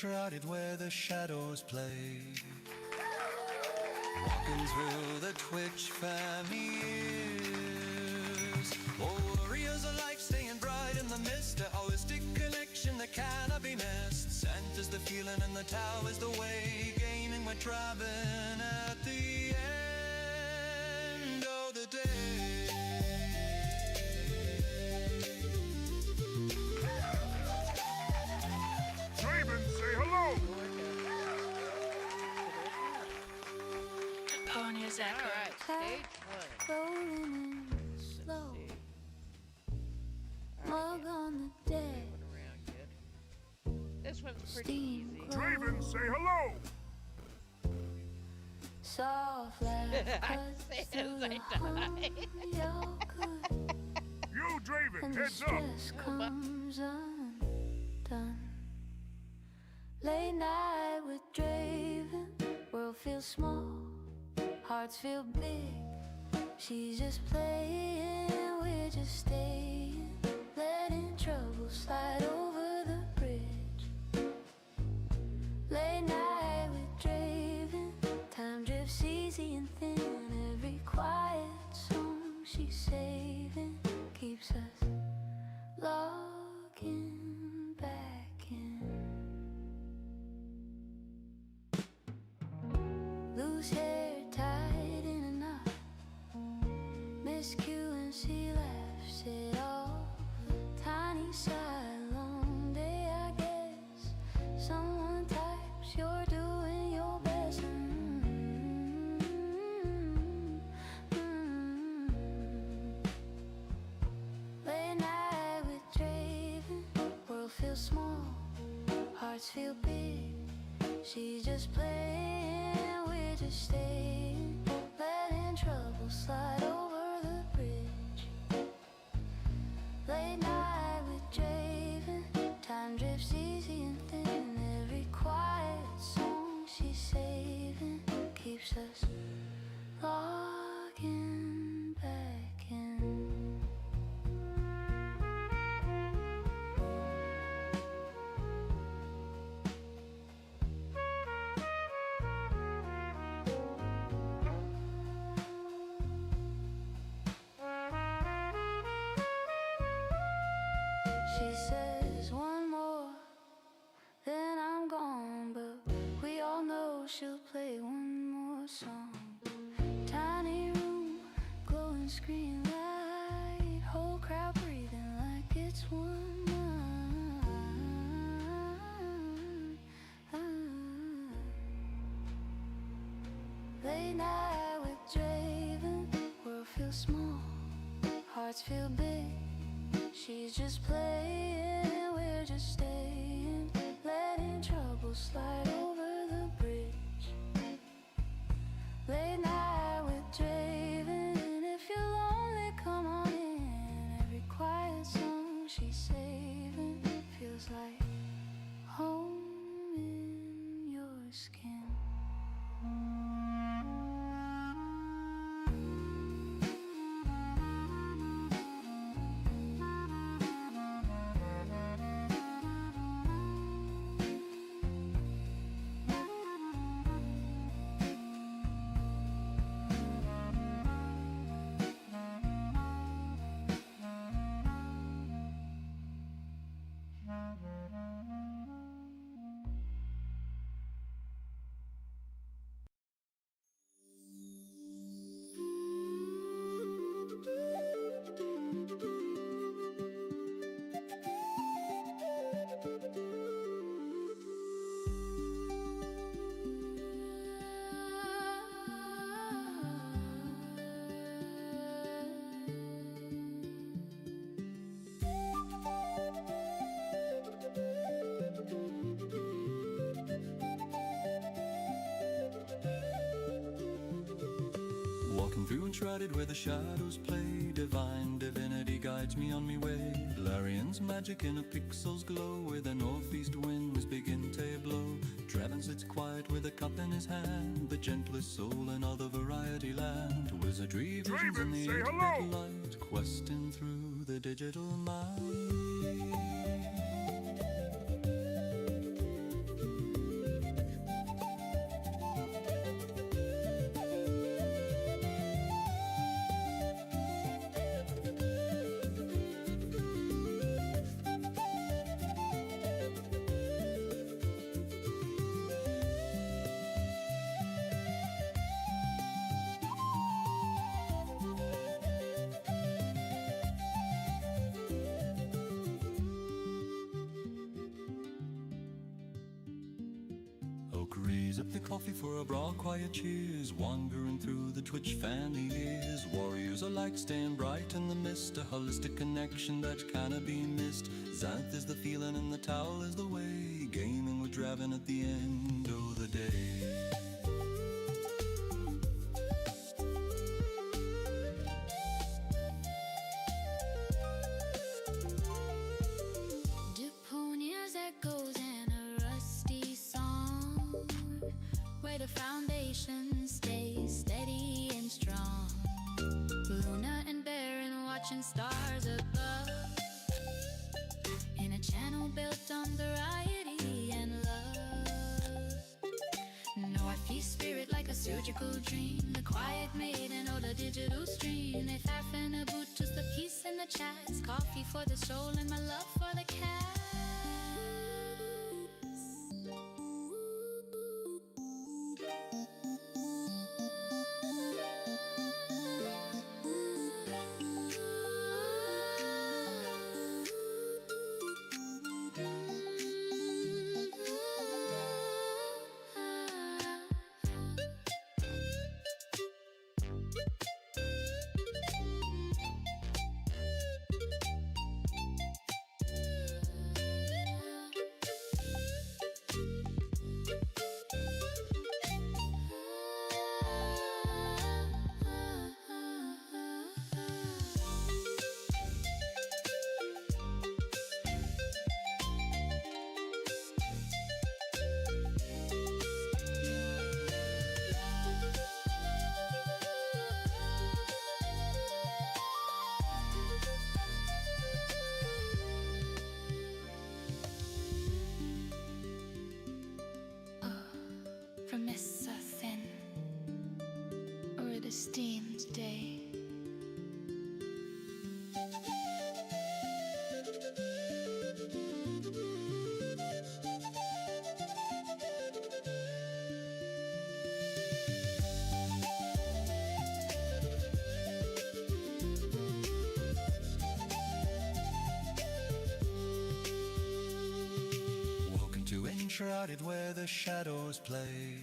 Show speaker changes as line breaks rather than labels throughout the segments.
uncharted where the shadows play. Walking through the Twitch family years. Oh, warriors of life staying bright in the mist. A holistic connection that cannot be missed. Santa's the feeling and the Tao is the way. Gaming we're driving at the end of the day.
Draven, say hello!
Ponies Echo.
Alright, stage one.
Rolling in slow, mug on the deck,
One around, kid. This one's pretty
steam
easy.
Draven, say hello!
soft laugh cuts
Say
through
as
the
I
you're good,
You, Draven,
and the
heads up!
stress comes undone. Late night with Draven, world feels small, hearts feel big. She's just playing, we're just staying, letting trouble slide over the bridge. Late night with Draven, time drifts easy and thin. Every quiet song she's saving keeps us logging back in. Loose hair tied in a knot, Miss Q and she laughs it off. Tiny sigh, long day I guess. Someone types, you're doing your best. Late night with Draven, world feels small, hearts feel big. She's just playing, we're just staying, letting trouble slide over the bridge. Late night with Draven, time drifts easy and thin. Every quiet song she's saving keeps us logging back in. She says one more, then I'm gone. But we all know she'll play one more song. Tiny room, glowing screen light, whole crowd breathing like it's one night. Late night with Draven, world feels small, hearts feel big. She's just playing, we're just staying, letting trouble slide over the bridge. Late night with Draven, if you're lonely, come on in. Every quiet song she's saving feels like home in your skin.
Walking through enshrouded where the shadows play. Divine divinity guides me on me way. Larian's magic in a pixel's glow, where the northeast winds begin to blow. Draven sits quiet with a cup in his hand, the gentlest soul in all the variety land. Wizardry visions in the
Draven, say
8-bit
hello!
light, questing through the digital mind. up the coffee for a broad quiet cheers, wandering through the Twitch family years. Warriors alike staying bright in the mist, a holistic connection that cannot be missed. Xanth is the feeling and the towel is the way, gaming with Draven at the end of the day.
Deponia's echoes in a rusty song, where the foundation stays steady and strong. Luna and Baron watching stars above, in a channel built on variety and love. Northeast spirit like a surgical dream, the quiet maiden or the digital stream. They faff and a boot, just the peace and the chats, coffee for the soul and my love for the cats. From mists are thin, or the steamed day.
Welcome to Enshrouded where the shadows play,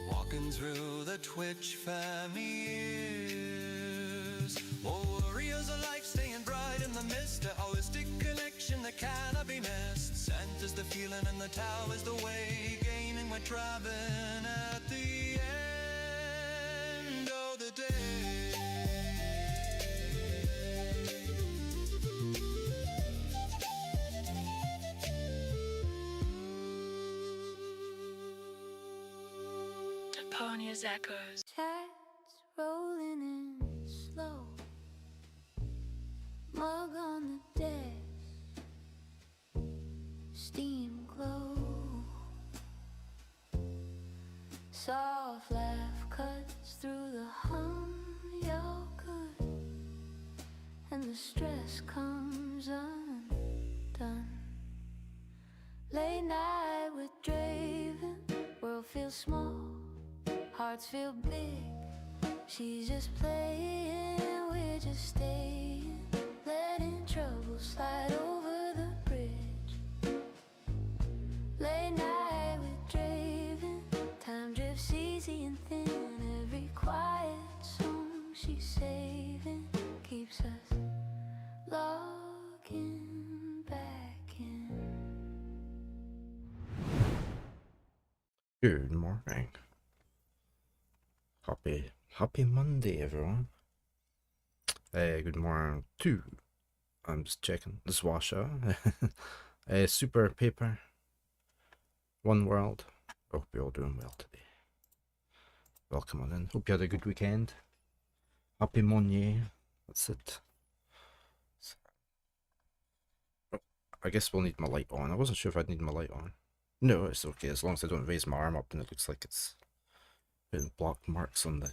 walking through the Twitch family years. Warriors alike staying bright in the mist, a holistic connection that cannot be missed. Scent is the feeling and the Tao is the way, gaming with Draven at the end of the day.
Deponia's echoes. Chats rolling in slow, mug on the desk, steam glow. Soft laugh cuts through the hum, you're good, and the stress comes undone. Late night with Draven, world feels small, hearts feel big. She's just playing, we're just staying, letting trouble slide over the bridge. Late night with Draven, time drifts easy and thin. Every quiet song she's saving keeps us logging back in.
Good morning. Happy Monday, everyone. Good morning too. I'm just checking this washer. Super Paper, One World. Hope you're all doing well today. Welcome on in. Hope you had a good weekend. Happy Monday. That's it. I guess we'll need my light on. I wasn't sure if I'd need my light on. No, it's okay as long as I don't raise my arm up and it looks like it's putting black marks on the...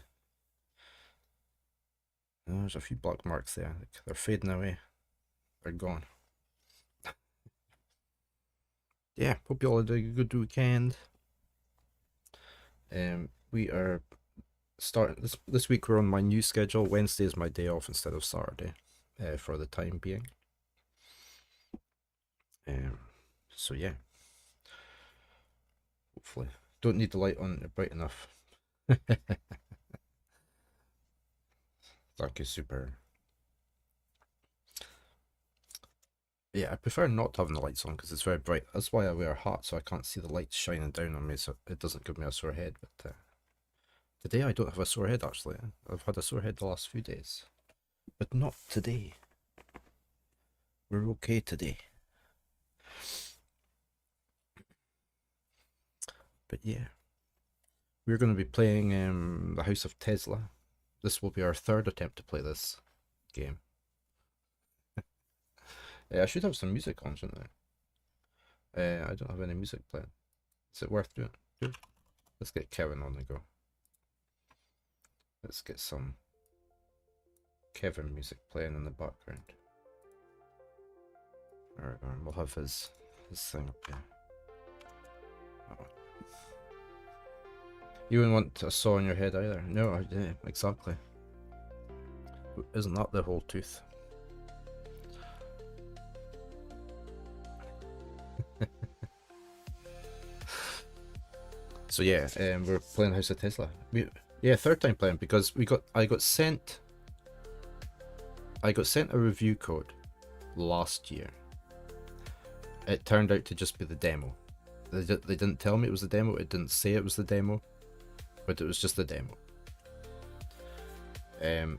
Oh, there's a few black marks there. They're fading away. They're gone. Yeah, hope you all had a good weekend. We are starting this week. We're on my new schedule. Wednesday is my day off instead of Saturday, for the time being. So yeah, Hopefully. Don't need the light on bright enough. Thank you, super. Yeah, I prefer not having the lights on because it's very bright. That's why I wear a hat, so I can't see the lights shining down on me, so it doesn't give me a sore head. But today I don't have a sore head, actually. I've had a sore head the last few days. But not today. We're okay today. But yeah. We're going to be playing The House of Tesla. This will be our third attempt to play this game. I should have some music on, shouldn't I? I don't have any music playing. Is it worth doing? Let's get Kevin on the go. Let's get some Kevin music playing in the background. Alright, we'll have his thing up here. You wouldn't want a saw in your head either. No, yeah, exactly. Isn't that the whole tooth? So yeah, we're playing House of Tesla. Yeah, third time playing because I got sent a review code last year. It turned out to just be the demo. They didn't tell me it was the demo. It didn't say it was the demo, but it was just the demo. And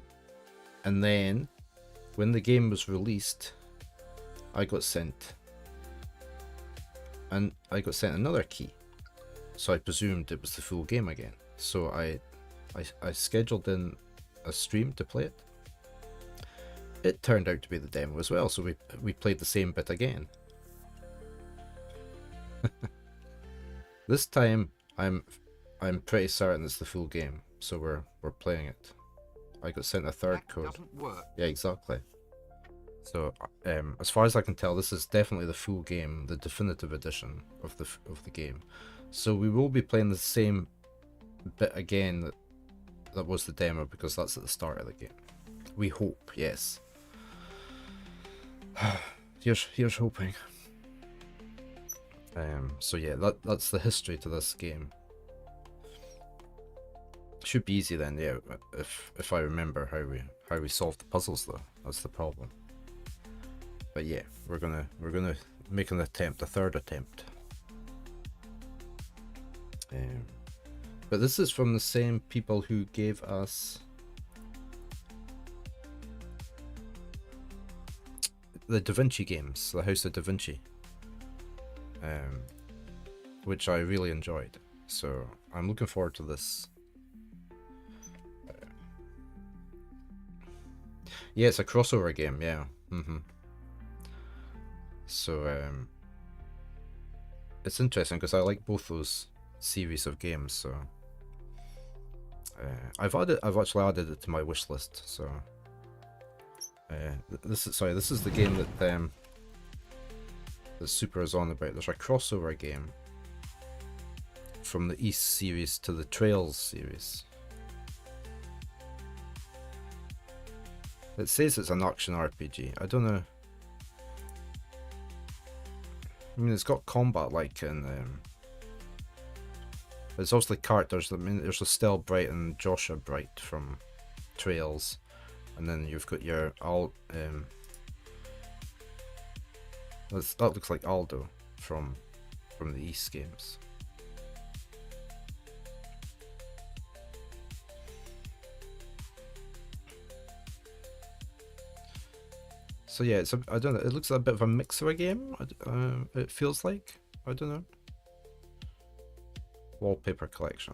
then when the game was released, I got sent another key. So I presumed it was the full game again. So I scheduled in a stream to play it. It turned out to be the demo as well, so we played the same bit again. This time I'm pretty certain it's the full game, so we're playing it. I got sent a third code.
Doesn't work.
Yeah, exactly. So as far as I can tell, this is definitely the full game, the definitive edition of the game. So we will be playing the same bit again that was the demo, because that's at the start of the game. We hope, yes. Here's hoping. So yeah, that's the history to this game. Should be easy then, yeah. If I remember how we solved the puzzles though, that's the problem. But yeah, we're gonna make an attempt, a third attempt. But this is from the same people who gave us the Da Vinci games, the House of Da Vinci, which I really enjoyed. So I'm looking forward to this. Yeah, it's a crossover game. Yeah. So it's interesting because I like both those series of games. So I've actually added it to my wish list. So this is the game that Super is on about. There's a crossover game from the East series to the Trails series. It says it's an action RPG. I don't know. I mean, it's got combat like in. It's obviously characters. I mean, there's Estelle Bright and Joshua Bright from Trails, and then you've got your that looks like Aldo from the East games. So yeah, I don't know. It looks like a bit of a mix of a game. It feels like, I don't know. Wallpaper collection.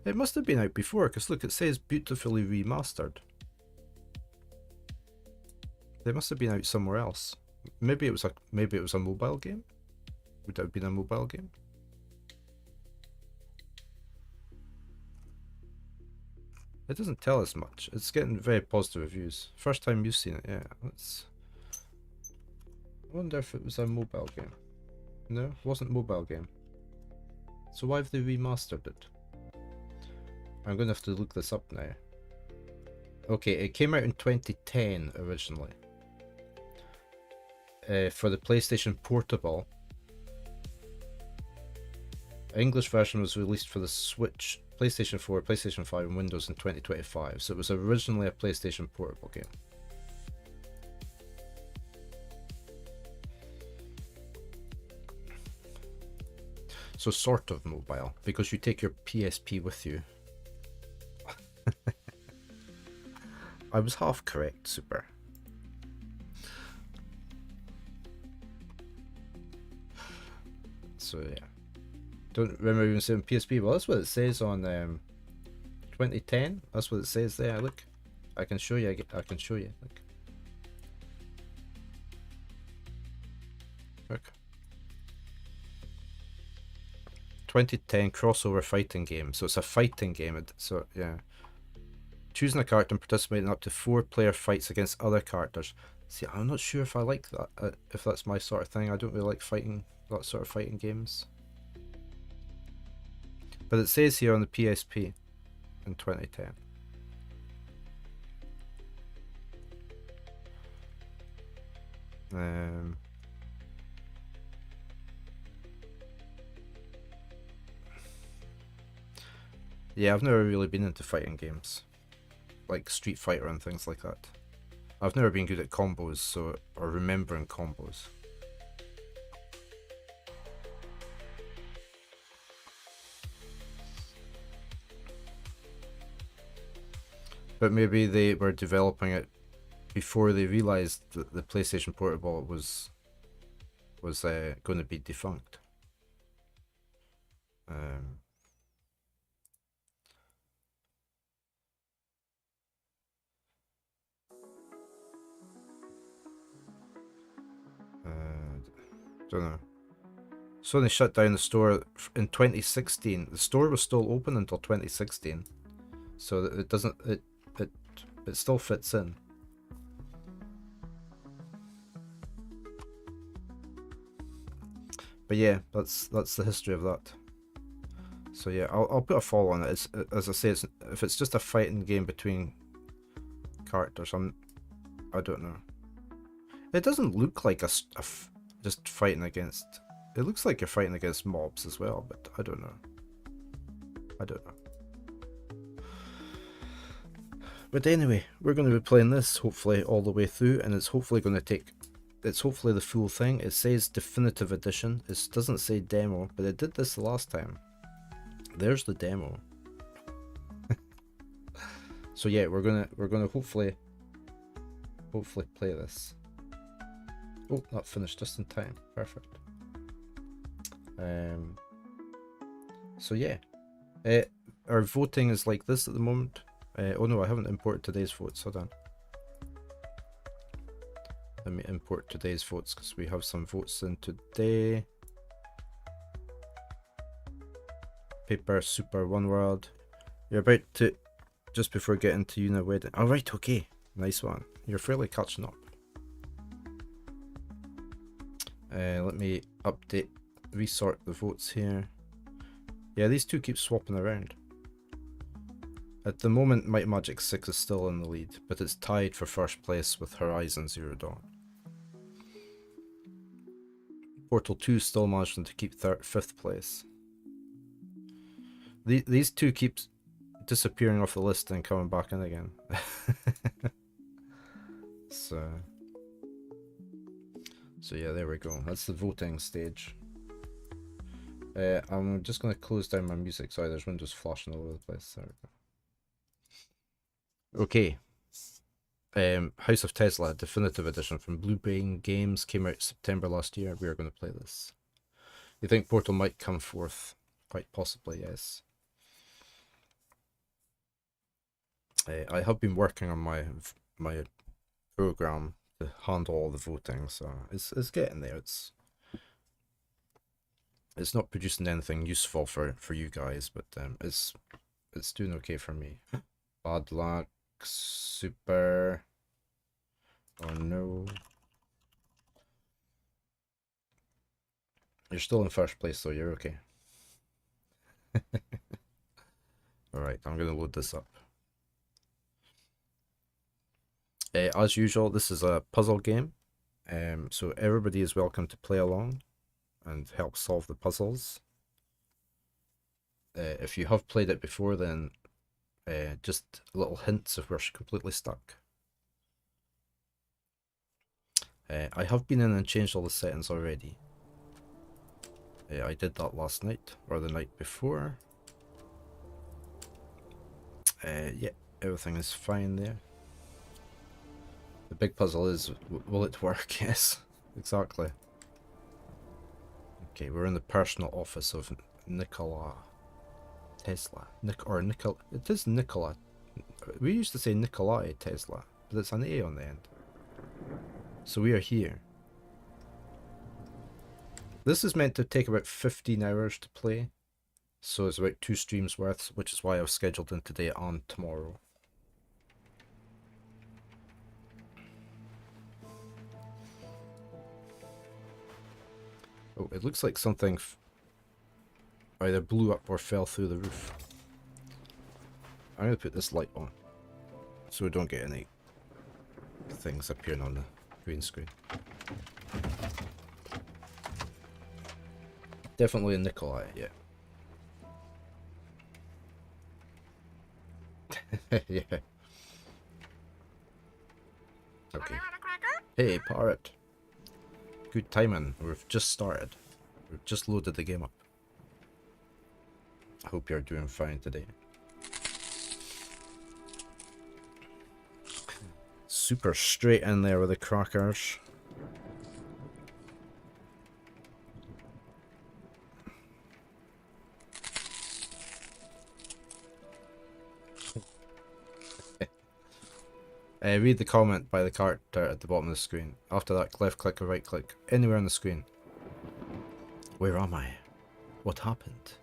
It must have been out before, because look, it says beautifully remastered. They must have been out somewhere else. Maybe it was a mobile game. Would that have been a mobile game? It doesn't tell us much. It's getting very positive reviews. First time you've seen it, yeah. I wonder if it was a mobile game. No, it wasn't a mobile game. So why have they remastered it? I'm going to have to look this up now. Okay, it came out in 2010 originally. for the PlayStation Portable. English version was released for the Switch, PlayStation 4, PlayStation 5, and Windows in 2025. So it was originally a PlayStation Portable game. So sort of mobile, because you take your PSP with you. I was half correct, super. So yeah. Don't remember even saying PSP. Well, that's what it says on 2010. That's what it says there. Look, I can show you. I can show you. Look. Look. 2010 crossover fighting game. So it's a fighting game. So yeah. Choosing a character and participating in up to 4-player fights against other characters. See, I'm not sure if I like that. If that's my sort of thing. I don't really like fighting, that sort of fighting games. But it says here on the PSP in 2010. Yeah, I've never really been into fighting games, like Street Fighter and things like that. I've never been good at combos, so, or remembering combos. But maybe they were developing it before they realized that the PlayStation Portable was going to be defunct. Don't know. Sony shut down the store in 2016. The store was still open until 2016, so that it doesn't. It still fits in. But yeah, that's the history of that. So yeah, I'll put a follow on it. It's, as I say, if it's just a fighting game between characters, I don't know. It doesn't look like just fighting against. It looks like you're fighting against mobs as well, but I don't know. I don't know. But anyway, we're going to be playing this hopefully all the way through, and it's hopefully going to take. It's hopefully the full thing. It says definitive edition. It doesn't say demo, but it did this the last time. There's the demo. So yeah, we're gonna hopefully play this. Oh, not finished just in time. Perfect. So yeah, our voting is like this at the moment. Oh no, I haven't imported today's votes. Hold on. Let me import today's votes because we have some votes in today. Paper Super One World. You're about to, just before getting to Una Wedding. All right, okay, nice one. You're fairly catching up. Let me update, resort the votes here. Yeah, these two keep swapping around. At the moment, Might and Magic 6 is still in the lead, but it's tied for first place with Horizon Zero Dawn. Portal 2 still managing to keep 5th place. These two keep disappearing off the list and coming back in again. So yeah, there we go. That's the voting stage. I'm just going to close down my music. Sorry, there's windows flashing all over the place. There we go. Okay. House of Tesla Definitive Edition from Blue Brain Games came out September last year. We are going to play this. You think Portal might come forth? Quite possibly, yes. I have been working on my program to handle all the voting, so it's getting there. It's not producing anything useful for you guys, but it's doing okay for me. Bad luck, super. Oh no. You're still in first place, so you're okay. Alright, I'm gonna load this up. As usual, this is a puzzle game. So everybody is welcome to play along and help solve the puzzles. If you have played it before, then just little hints if we're completely stuck. I have been in and changed all the settings already. I did that last night, or the night before. Yeah, everything is fine there. The big puzzle is, will it work? Yes, exactly. Okay, we're in the personal office of Nikola Tesla. It is Nikola. We used to say Nikolai Tesla, but it's an A on the end. So we are here. This is meant to take about 15 hours to play. So it's about 2 streams worth, which is why I've scheduled in today and tomorrow. Oh, it looks like something either blew up or fell through the roof. I'm going to put this light on, so we don't get any things appearing on the green screen. Definitely a Nikolai, yeah. Yeah. Okay. Hey, Parrot. Good timing. We've just started. We've just loaded the game up. I hope you're doing fine today. Super straight in there with the crackers. Read the comment by the character at the bottom of the screen. After that, left click or right click, anywhere on the screen. Where am I? What happened?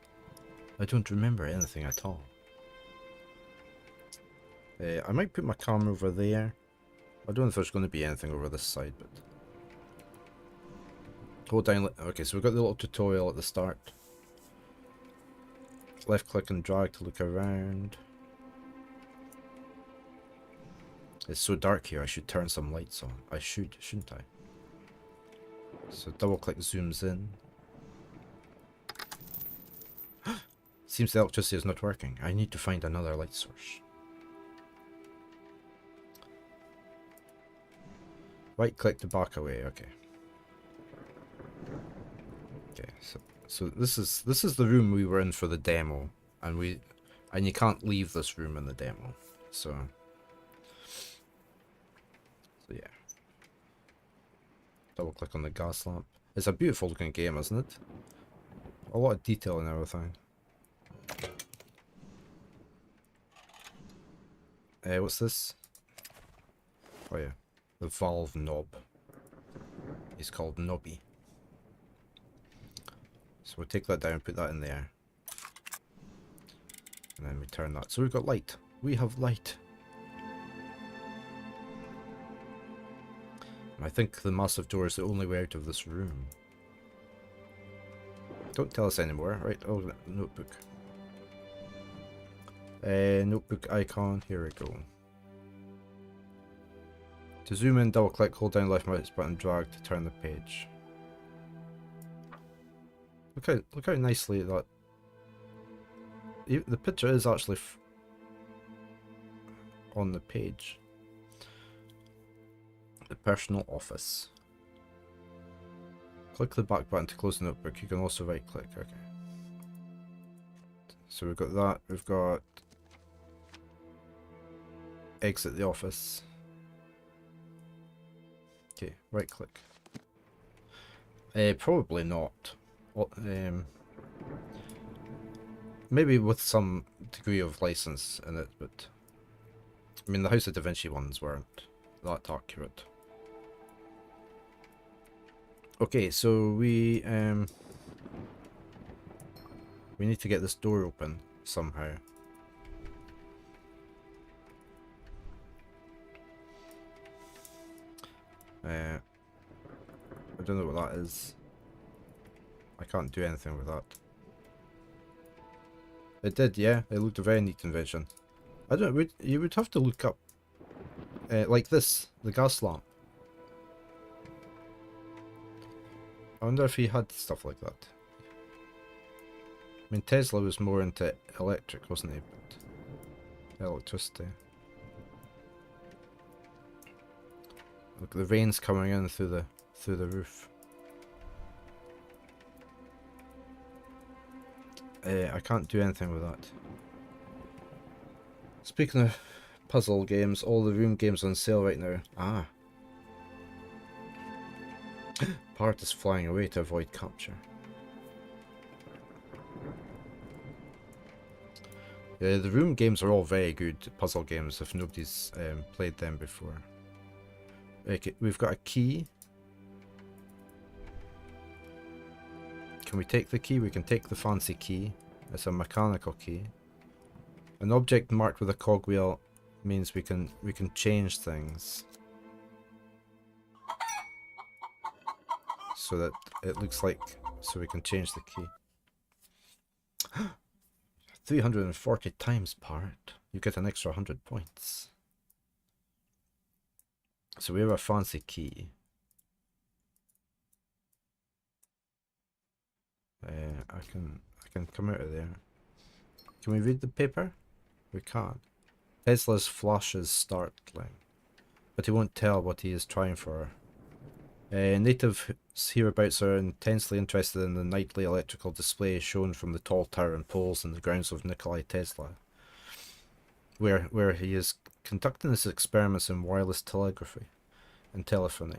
I don't remember anything at all. I might put my camera over there. I don't know if there's going to be anything over this side, but... Hold down... Okay, so we've got the little tutorial at the start. Left click and drag to look around. It's so dark here, I should turn some lights on. I should, shouldn't I? So double click zooms in. Seems the electricity is not working. I need to find another light source. Right click to back away, okay. Okay, so this is the room we were in for the demo, and you can't leave this room in the demo. So yeah. Double click on the gas lamp. It's a beautiful looking game, isn't it? A lot of detail and everything. What's this? Oh yeah, the valve knob. He's called Nobby. So we'll take that down, put that in there. And then we turn that. So we've got light. We have light. I think the massive door is the only way out of this room. Don't tell us anymore. Right, oh, notebook. Notebook icon, here we go. To zoom in, double click, hold down left mouse button, drag to turn the page. Look how nicely that... The picture is actually on the page. The personal office. Click the back button to close the notebook. You can also right click. Okay. So we've got that. We've got exit the office. Okay, right click. Probably not. Maybe with some degree of license in it, but I mean the House of Da Vinci ones weren't that accurate. Okay, so we need to get this door open somehow. I don't know what that is. I can't do anything with that. It did, yeah. It looked a very neat invention. I don't. You would have to look up, like this, the gas lamp. I wonder if he had stuff like that. I mean, Tesla was more into electric, wasn't he? But electricity. Look, the rain's coming in through the roof. I can't do anything with that. Speaking of puzzle games, all the room games on sale right now. Ah. Part is flying away to avoid capture. Yeah, the room games are all very good puzzle games if nobody's played them before. Okay, we've got a key. Can we take the key? We can take the fancy key. It's a mechanical key. An object marked with a cogwheel means we can change things. So that it looks like, so we can change the key. 340 times part. You get an extra 100 points. So we have a fancy key. I can come out of there. Can we read the paper? We can't. Tesla's flash is startling, but he won't tell what he is trying for. Natives hereabouts are intensely interested in the nightly electrical display shown from the tall tower and poles in the grounds of Nikolai Tesla, where he is conducting his experiments in wireless telegraphy and telephony.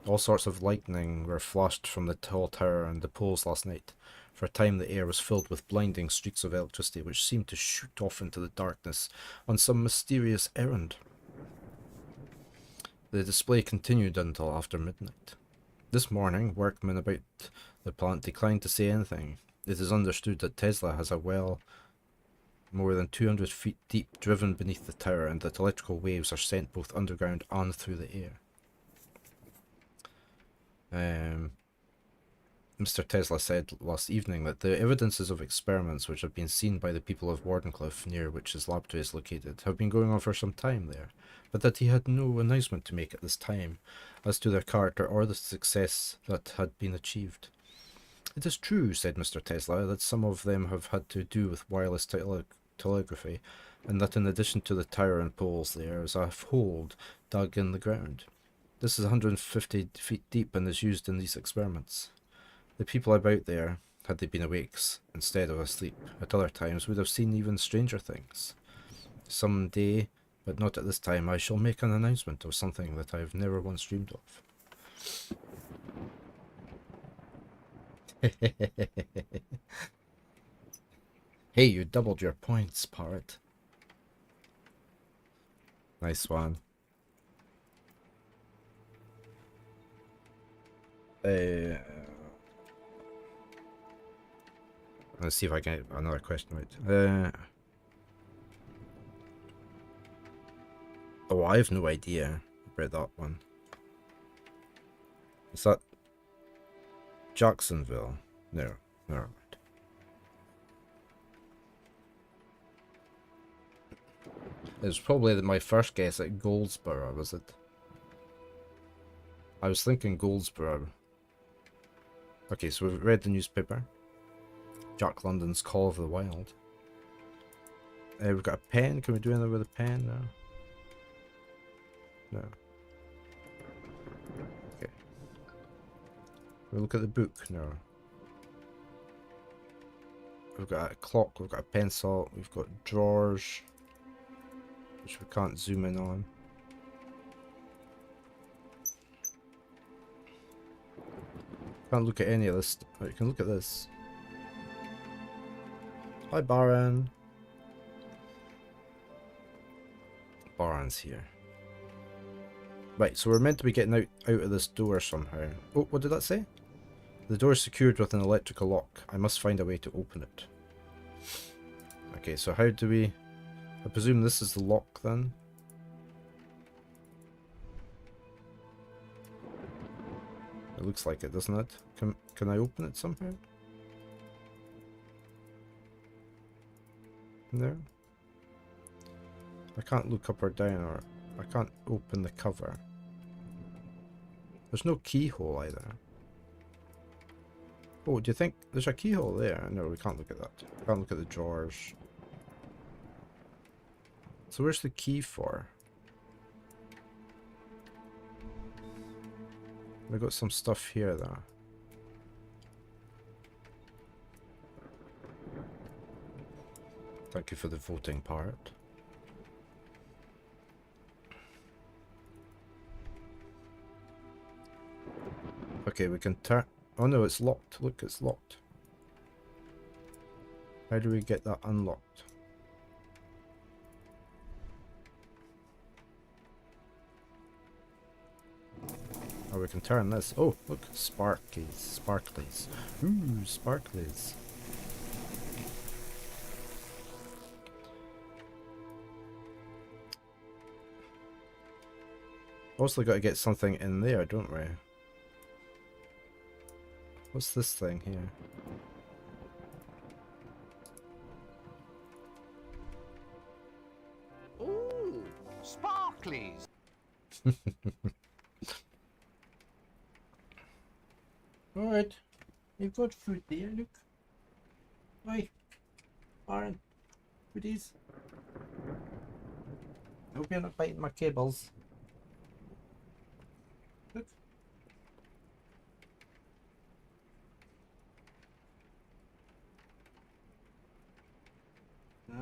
All sorts of lightning were flashed from the tall tower and the poles last night. For a time the air was filled with blinding streaks of electricity which seemed to shoot off into the darkness on some mysterious errand. The display continued until after midnight. This morning, workmen about the plant declined to say anything. It is understood that Tesla has a well more than 200 feet deep driven beneath the tower and that electrical waves are sent both underground and through the air. Mr. Tesla said last evening that the evidences of experiments which have been seen by the people of Wardenclyffe, near which his laboratory is located, have been going on for some time there, but that he had no announcement to make at this time as to their character or the success that had been achieved. It is true, said Mr. Tesla, that some of them have had to do with wireless telegraphy, and that in addition to the tower and poles there is a hole dug in the ground. This is 150 feet deep and is used in these experiments. The people about there, had they been awake instead of asleep at other times, would have seen even stranger things. Some day, but not at this time, I shall make an announcement of something that I have never once dreamed of. Hey, you doubled your points, Parrot. Nice one. Let's see if I can get another question right. Oh, I have no idea about that one. Is that Jacksonville? No, never mind. It was probably my first guess at Goldsboro, was it? I was thinking Goldsboro. Okay, so we've read the newspaper. Jack London's Call of the Wild. We've got a pen. Can we do anything with a pen? No. No. Okay. We look at the book. No. We've got a clock. We've got a pencil. We've got drawers, which we can't zoom in on. Can't look at any of this. Oh, you can look at this. Hi, Baron. Baron's here. Right, so we're meant to be getting out of this door somehow. Oh, what did that say? The door is secured with an electrical lock. I must find a way to open it. Okay, so how do we... I presume this is the lock then? It looks like it, doesn't it? Can I open it somehow? No? I can't look up or down, or I can't open the cover. There's no keyhole either. Oh, do you think there's a keyhole there? No, we can't look at that. Can't look at the drawers. So where's the key for? We got some stuff here though. Thank you for the voting part. Okay, we can turn. Oh no, it's locked. Look, it's locked. How do we get that unlocked? Oh, we can turn this. Oh, look, sparklies, sparklies. Ooh, sparklies. Also got to get something in there, don't we? What's this thing here?
Ooh, sparklies.
Alright. You've got food there, look. Hi. Aaron. Foodies. Hope you're not biting my cables. Look.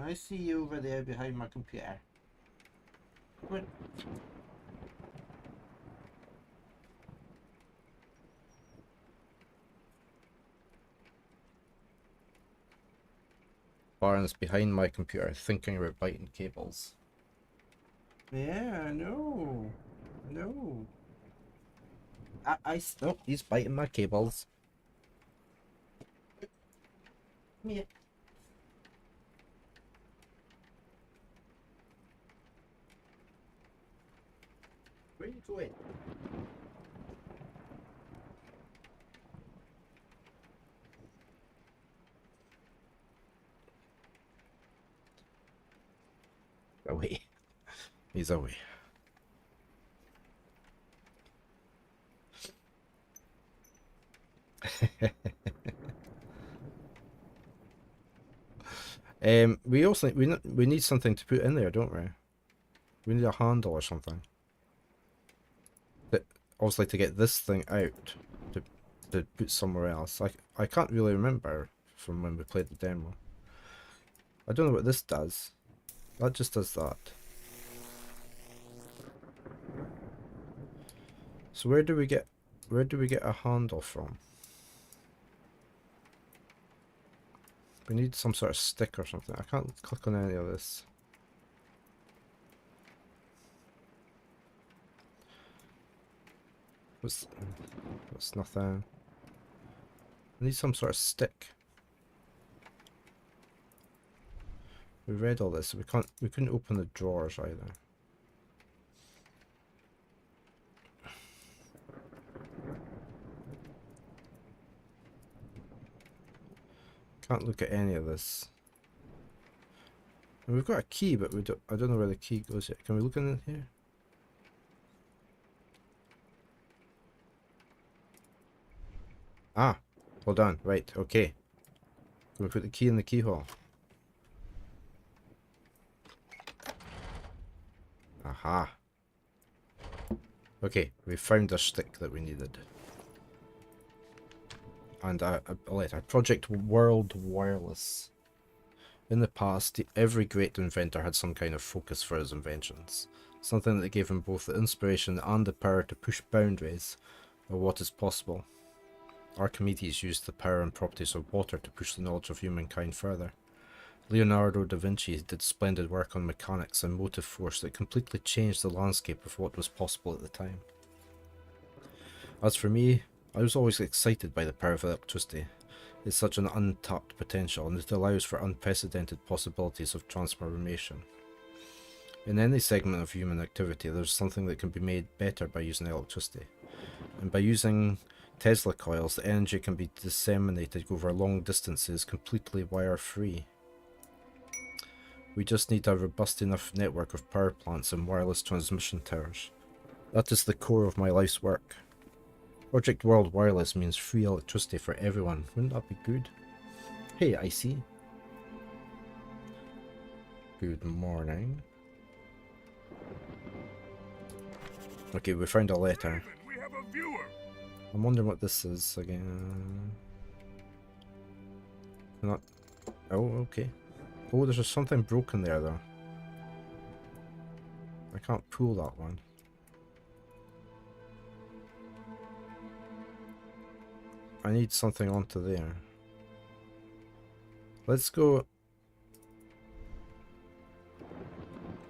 I see you over there behind my computer. Come on. Baron's behind my computer thinking about biting cables. Yeah, no. No. Oh, he's biting my cables. Come here. Where are you going? Away. He's away. We also we need something to put in there, don't we? We need a handle or something. That obviously to get this thing out to put somewhere else. I can't really remember from when we played the demo. I don't know what this does. That just does that. So where do we get a handle from? We need some sort of stick or something. I can't click on any of this. What's nothing. I need some sort of stick. We read all this, so we couldn't open the drawers either. Can't look at any of this. And we've got a key, but I don't know where the key goes yet. Can we look in here? Ah, hold on. Right, okay. Can we put the key in the keyhole? Aha. Okay, we found a stick that we needed. And a letter. Project World Wireless. In the past, every great inventor had some kind of focus for his inventions. Something that gave him both the inspiration and the power to push boundaries of what is possible. Archimedes used the power and properties of water to push the knowledge of humankind further. Leonardo da Vinci did splendid work on mechanics and motive force that completely changed the landscape of what was possible at the time. As for me, I was always excited by the power of electricity. It's such an untapped potential, and it allows for unprecedented possibilities of transformation. In any segment of human activity, there's something that can be made better by using electricity. And by using Tesla coils, the energy can be disseminated over long distances completely wire-free. We just need a robust enough network of power plants and wireless transmission towers. That is the core of my life's work. Project World Wireless means free electricity for everyone. Wouldn't that be good? Hey, Icy. Good morning. Okay, we found a letter.
Draven, we have a viewer.
I'm wondering what this is again. Not. Oh, okay. Oh, there's just something broken there, though. I can't pull that one. I need something onto there. Let's go.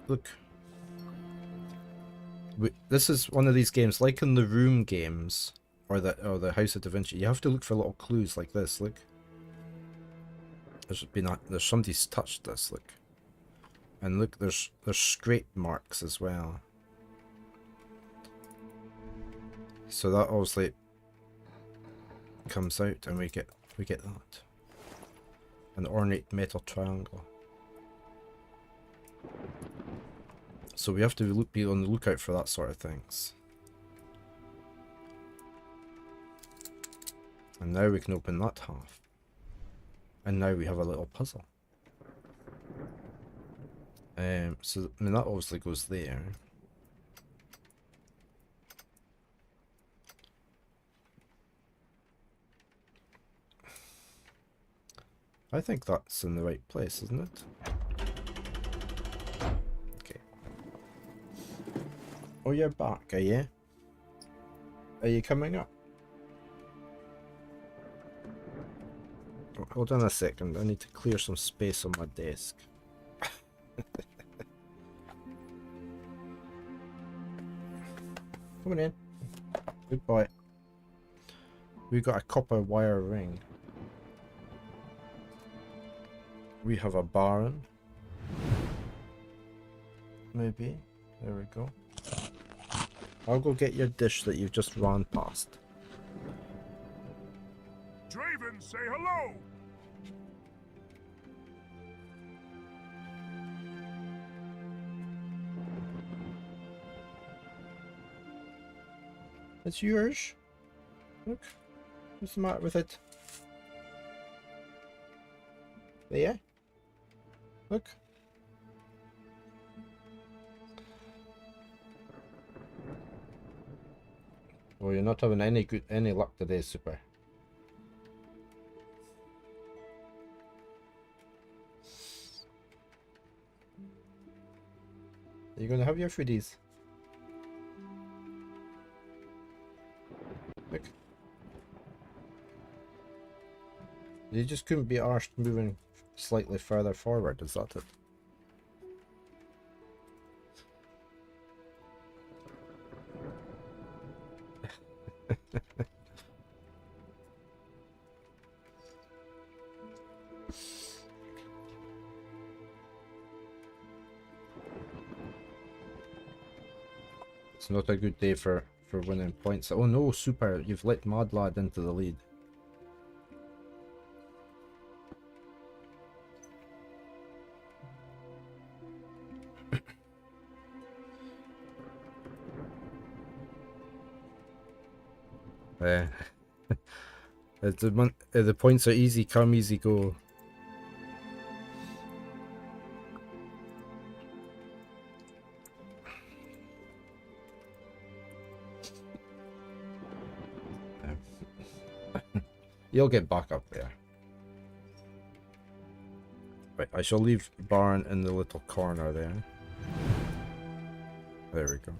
Look. This is one of these games, like in the Room games, or the House of Da Vinci. You have to look for little clues like this. Look. There's somebody's touched this. Look. And look, there's scrape marks as well. So that obviously comes out, and we get that. An ornate metal triangle. So we have to be on the lookout for that sort of things. And now we can open that half. And now we have a little puzzle. So I mean that obviously goes there. I think that's in the right place, isn't it? Okay. Oh, you're back, are you? Are you coming up? Oh, hold on a second, I need to clear some space on my desk. Come on in. Good boy. We got a copper wire ring. We have a barn. Maybe. There we go. I'll go get your dish that you've just run past.
Draven, say hello.
It's yours. Look. What's the matter with it? There. Look. Oh, you're not having any luck today, Super. Are you gonna have your foodies? Look. You just couldn't be arsed moving slightly further forward, is that it? It's not a good day for winning points. Oh no, Super, you've let Mad Lad into the lead. The points are easy come, easy go. You'll get back up there. Right, I shall leave barn in the little corner there. There we go.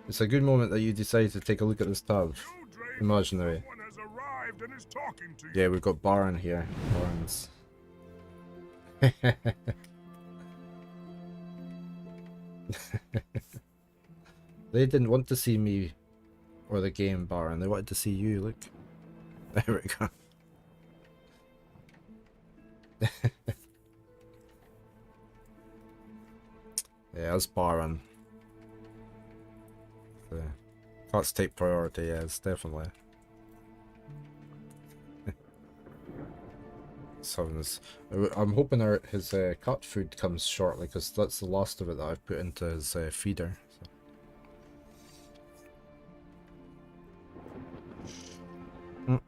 It's a good moment that you decided to take a look at this tab.
You, Draven,
Imaginary.
someone has arrived and is talking to you.
Yeah, we've got barn here. Barns. They didn't want to see me or the game, Baron. They wanted to see you. Look. There we go. Yeah, that's Baron. That's take priority, yes, definitely. having his. I'm hoping his cat food comes shortly, because that's the last of it that I've put into his feeder. So.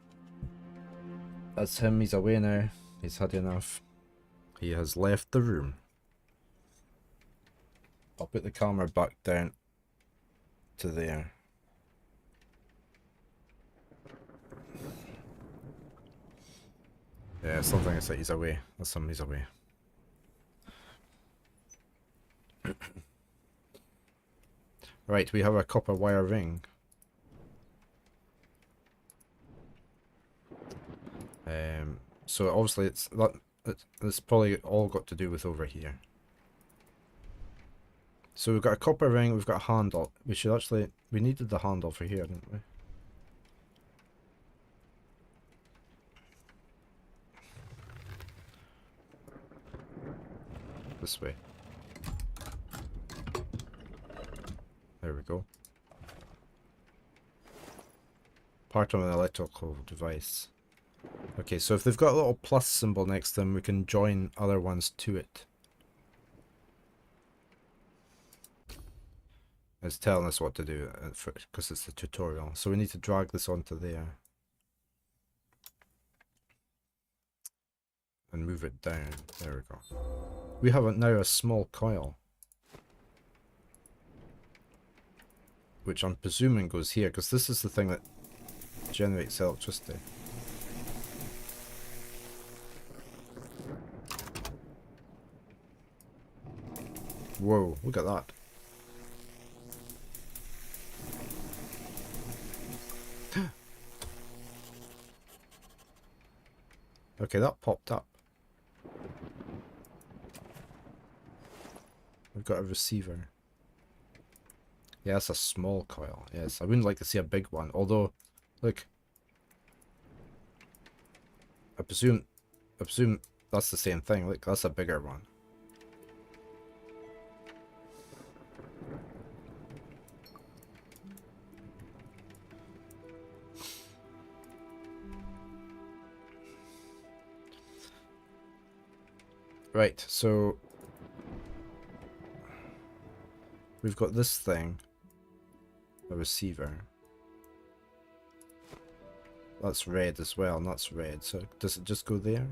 That's him. He's away now. He's had enough. He has left the room. I'll put the camera back down to there. Yeah, something is that he's away. That's him, he's away. Right, we have a copper wire ring. So obviously it's probably all got to do with over here. So we've got a copper ring, we've got a handle. We needed the handle for here, didn't we? This way. There we go. Part of an electrical device. Okay, so if they've got a little plus symbol next to them, we can join other ones to it. It's telling us what to do because it's the tutorial. So we need to drag this onto there. And move it down. There we go. We have now a small coil. Which I'm presuming goes here, because this is the thing that generates electricity. Whoa, look at that. Okay, that popped up. We've got a receiver. Yeah, that's a small coil. Yes, I wouldn't like to see a big one. Although, look. I presume that's the same thing. Look, that's a bigger one. Right, so we've got this thing, a receiver. That's red as well, and that's red. So does it just go there?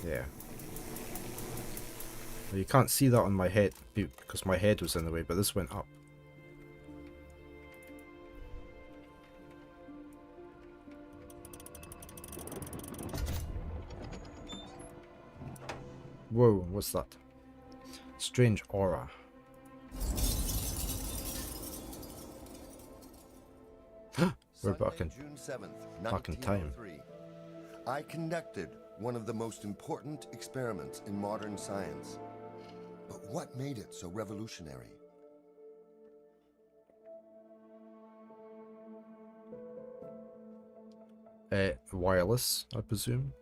Yeah. Well, you can't see that on my head because my head was in the way, but this went up. Whoa, what's that? Strange aura. We're back in,
June 7th,
back in time.
1903. I conducted one of the most important experiments in modern science. But what made it so revolutionary?
Wireless, I presume.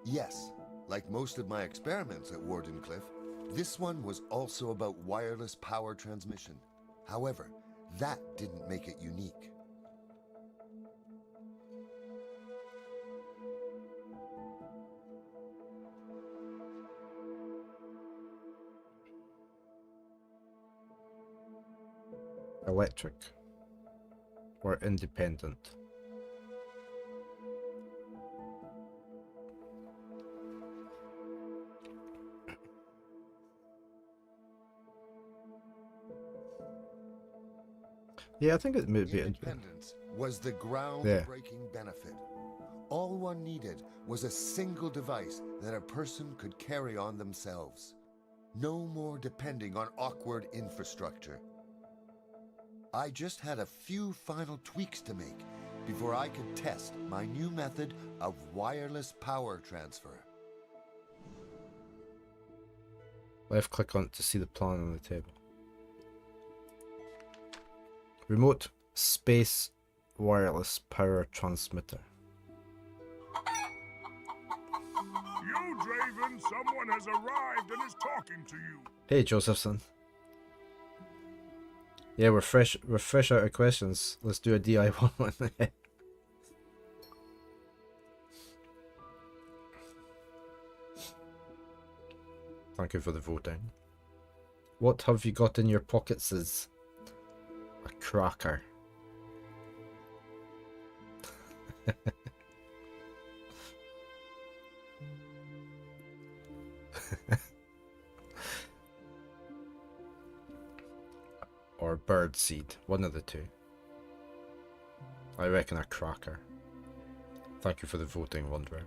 Yes, like most of my experiments at Wardenclyffe, this one was also about wireless power transmission. However, that didn't make it unique.
Electric. Or independent. Yeah, I think it may be
Independence was the groundbreaking benefit. All one needed was a single device that a person could carry on themselves. No more depending on awkward infrastructure. I just had a few final tweaks to make before I could test my new method of wireless power transfer.
Left click on it to see the plan on the table. Remote space wireless power transmitter.
You, Draven, someone has arrived and is talking to you.
Hey, Josephson. Yeah, we're fresh out of questions. Let's do a DIY one. Thank you for the voting. What have you got in your pockets is a cracker. Or bird seed, one of the two. I reckon a cracker. Thank you for the voting, Wanderer.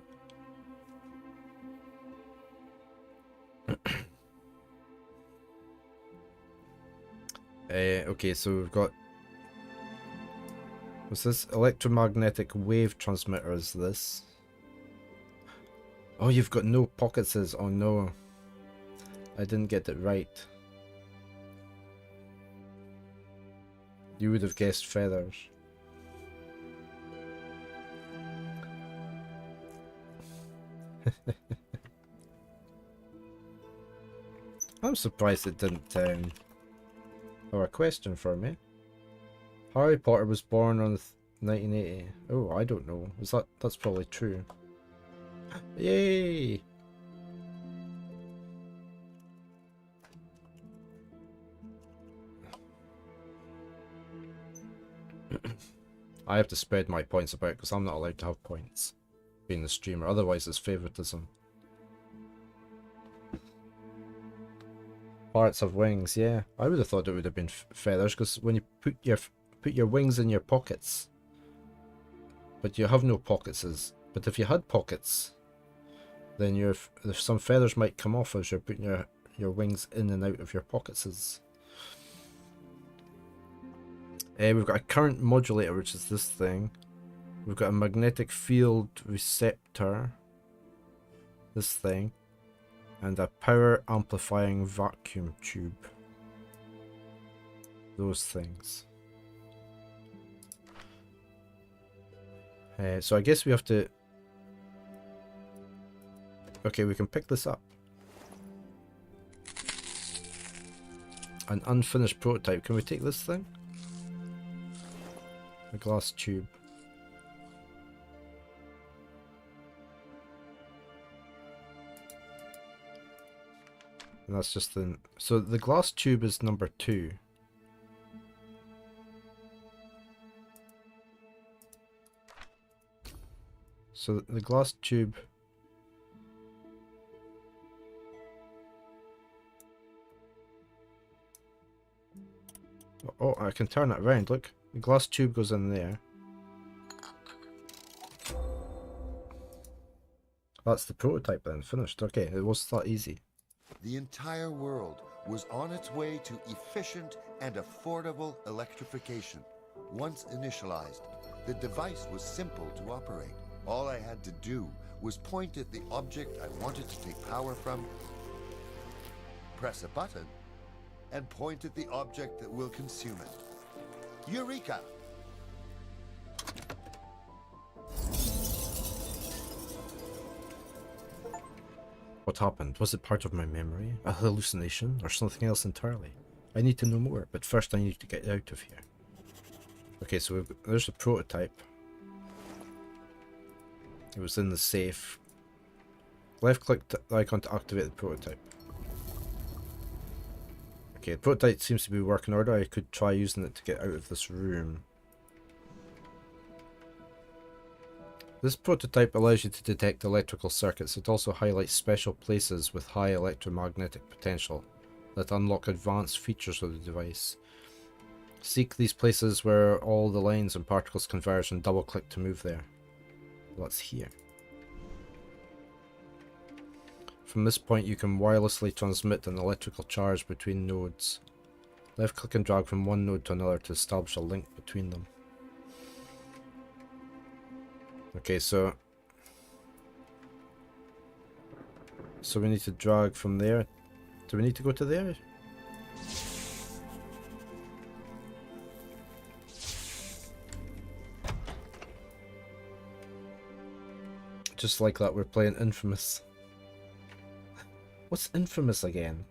Okay, so we've got... What's this? Electromagnetic wave transmitter is this. Oh, you've got no pockets. Oh no. I didn't get it right. You would have guessed feathers. I'm surprised it didn't or a question for me. Harry Potter was born on 1980. Oh, I don't know. That's probably true. Yay! I have to spread my points about because I'm not allowed to have points being the streamer, otherwise it's favoritism. Parrots have wings, yeah. I would have thought it would have been feathers because when you put your wings in your pockets, but you have no pockets. But if you had pockets, then some feathers might come off as you're putting your wings in and out of your pockets. We've got a current modulator, which is this thing. We've got a magnetic field receptor, this thing, and a power amplifying vacuum tube. Those things. So I guess we have to... Okay, we can pick this up. An unfinished prototype. Can we take this thing? A glass tube. And that's just the... So the glass tube is number 2. So the glass tube... Oh, I can turn it around, look. The glass tube goes in there. That's the prototype then, finished. Okay, it was that easy.
The entire world was on its way to efficient and affordable electrification. Once initialized, the device was simple to operate. All I had to do was point at the object I wanted to take power from, press a button, and point at the object that will consume it. Eureka!
What happened? Was it part of my memory? A hallucination? Or something else entirely? I need to know more, but first I need to get out of here. Okay, so there's a prototype. It was in the safe. Left click the icon to activate the prototype. Okay, the prototype seems to be working order. I could try using it to get out of this room. This prototype allows you to detect electrical circuits. It also highlights special places with high electromagnetic potential that unlock advanced features of the device. Seek these places where all the lines and particles converge and double click to move there. That's here. From this point you can wirelessly transmit an electrical charge between nodes. Left click and drag from one node to another to establish a link between them. Okay, so we need to drag from there. Do we need to go to there? Just like that, we're playing Infamous. What's Infamous again?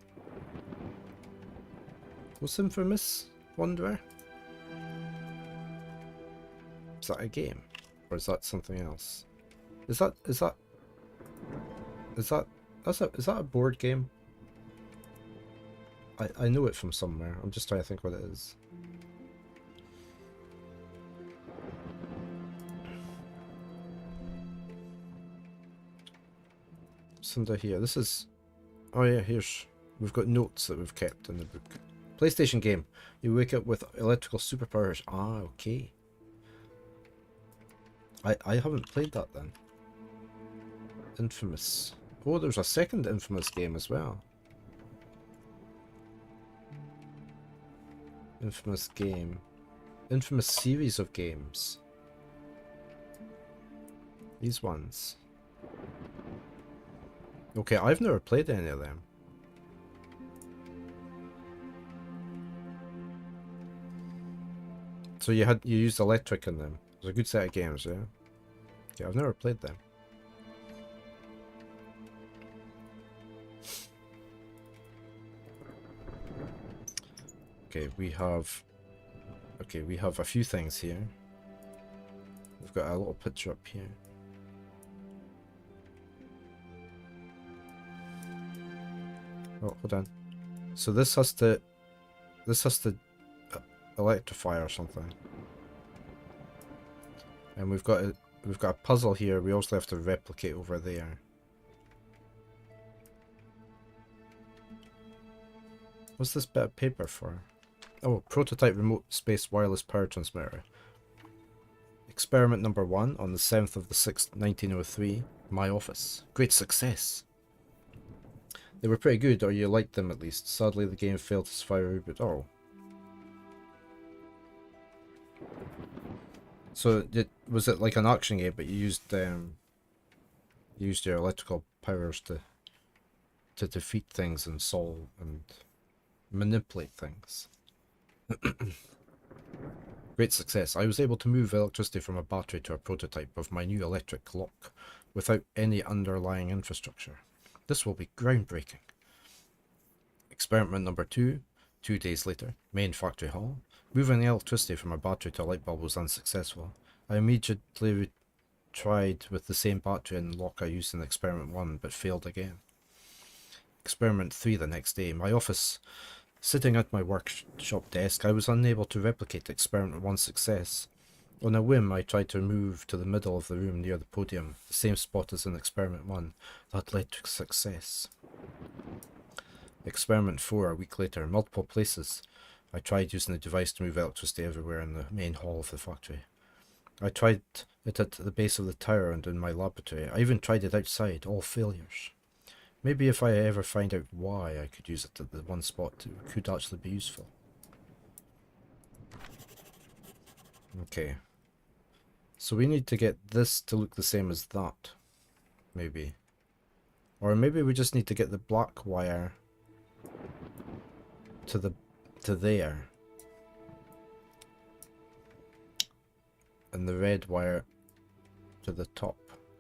What's Infamous? Wanderer? Is that a game? Or is that something else? Is that a board game? I know it from somewhere. I'm just trying to think what it is. What's under here? This is... Oh yeah, here's... We've got notes that we've kept in the book. PlayStation game. You wake up with electrical superpowers. Ah, okay. I haven't played that then. Infamous. Oh, there's a second Infamous game as well. Infamous game. Infamous series of games. These ones. Okay, I've never played any of them. So you used electric in them. It was a good set of games, yeah. Okay, I've never played them. Okay, we have a few things here. We've got a little picture up here. Oh, hold on. So this has to electrify or something. And we've got a puzzle here. We also have to replicate over there. What's this bit of paper for? Oh, prototype remote space wireless power transmitter. Experiment number 1 on the 7th of the 6th, 1903. My office. Great success. They were pretty good, or you liked them at least. Sadly, the game failed to survive a reboot. Oh. So, was it like an action game, but you used your electrical powers to defeat things and solve and manipulate things? Great success. I was able to move electricity from a battery to a prototype of my new electric lock without any underlying infrastructure. This will be groundbreaking. Experiment number 2, 2 days later, main factory hall. Moving the electricity from a battery to a light bulb was unsuccessful. I immediately tried with the same battery and lock I used in experiment 1, but failed again. Experiment 3 the next day. My office. Sitting at my workshop desk, I was unable to replicate experiment 1's success. On a whim, I tried to move to the middle of the room near the podium, the same spot as in experiment 1. That led to success. Experiment 4, a week later, multiple places. I tried using the device to move electricity everywhere in the main hall of the factory. I tried it at the base of the tower and in my laboratory. I even tried it outside, all failures. Maybe if I ever find out why, I could use it at the one spot it could actually be useful. Okay. So we need to get this to look the same as that. Maybe. Or maybe we just need to get the black wire to there. And the red wire to the top.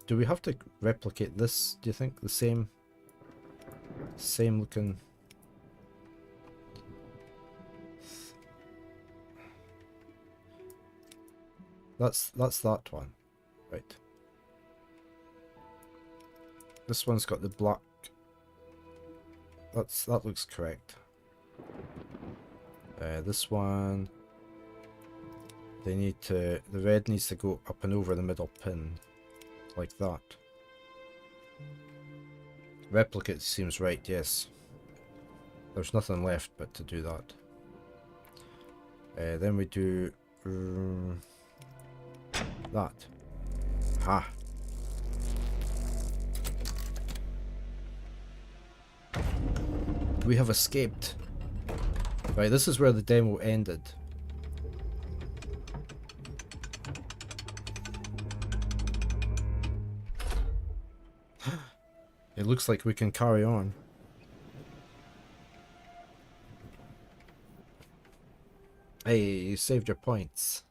Do we have to replicate this, do you think? The same looking... That's that one. Right. This one's got the black. That looks correct. This one, the red needs to go up and over the middle pin, like that. Replicate seems right, yes. There's nothing left but to do that. Then we do that. Ha. We have escaped. Right, this is where the demo ended. It looks like we can carry on. Hey, you saved your points.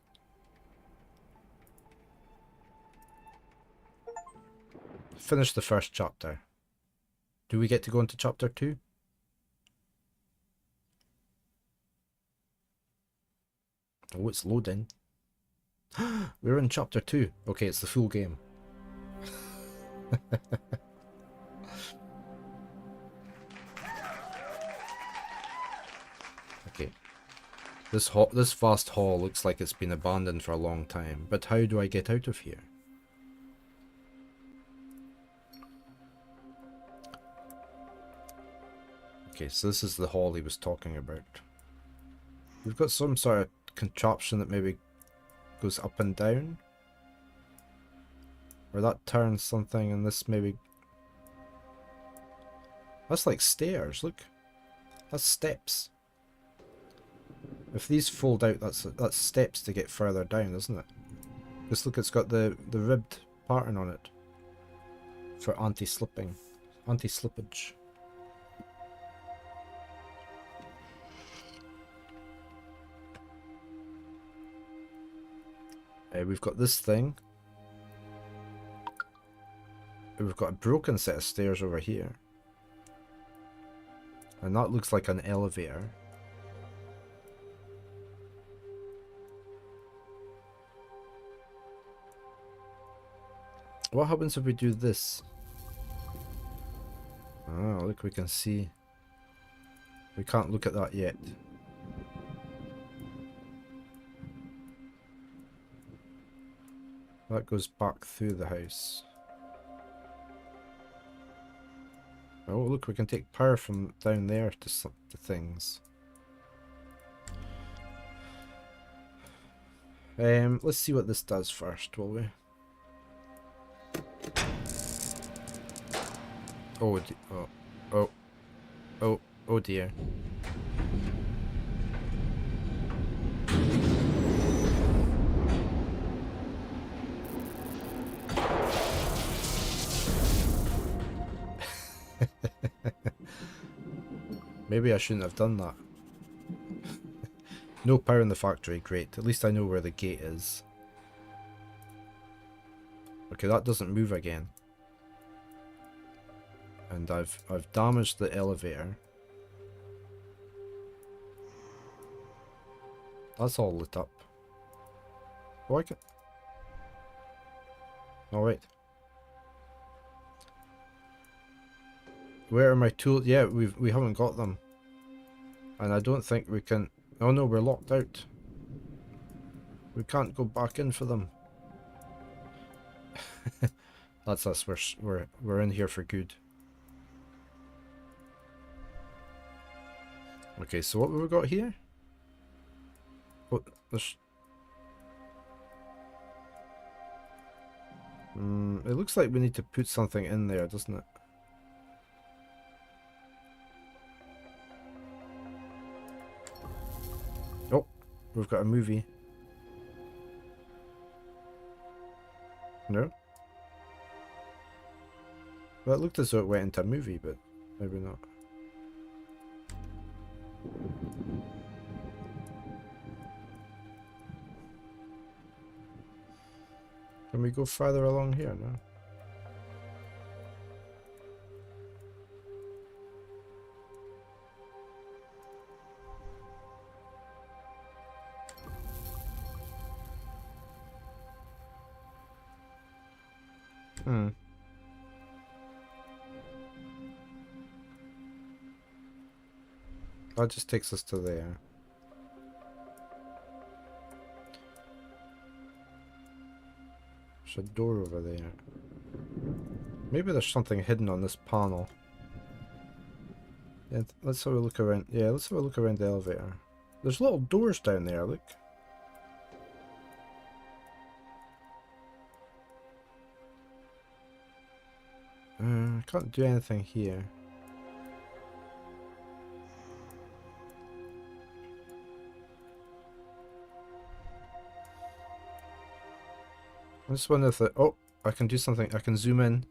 Finish the first chapter. Do we get to go into chapter 2? Oh, it's loading. We're in chapter 2. Okay, it's the full game. Okay. This vast hall looks like it's been abandoned for a long time, but how do I get out of here? Okay, so this is the hall he was talking about. We've got some sort of contraption that maybe goes up and down. Or that turns something and this maybe... That's like stairs, look. That's steps. If these fold out, that's steps to get further down, isn't it? Just look, it's got the ribbed pattern on it. For anti-slipping. Anti-slippage. We've got this thing. We've got a broken set of stairs over here. And that looks like an elevator. What happens if we do this? Oh, look, we can see. We can't look at that yet. That goes back through the house. Oh, look, we can take power from down there to things. Let's see what this does first, will we? Oh dear. Maybe I shouldn't have done that. No power in the factory, great. At least I know where the gate is. Okay, that doesn't move again. And I've damaged the elevator. That's all lit up. Oh, I can... Oh, wait. Where are my tools? Yeah, we haven't got them. And I don't think we can... Oh no, we're locked out. We can't go back in for them. That's us. We're in here for good. Okay, so what have we got here? Oh, there's... it looks like we need to put something in there, doesn't it? Oh, we've got a movie. No? Well, it looked as though it went into a movie, but maybe not. Can we go further along here now? That just takes us to there. There's a door over there. Maybe there's something hidden on this panel. Yeah, let's have a look around. Yeah, let's have a look around the elevator. There's little doors down there, look. I can't do anything here. I just wonder if the... Oh, I can do something. I can zoom in.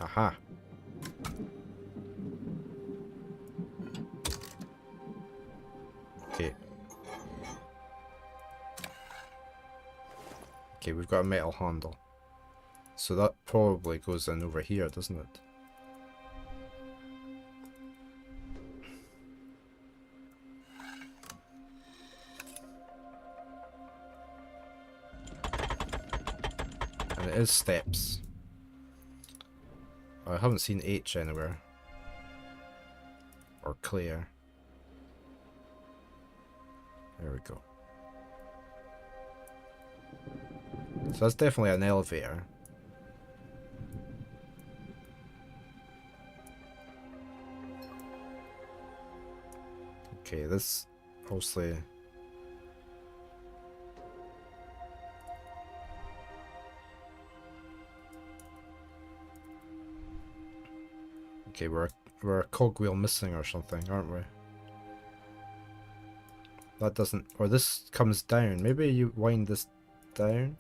Aha. Okay. Okay, we've got a metal handle. So that probably goes in over here, doesn't it? And it is steps. I haven't seen H anywhere. Or Claire. There we go. So that's definitely an elevator. Okay, this mostly. Okay, we're a cogwheel missing or something, aren't we? That doesn't, or this comes down. Maybe you wind this down.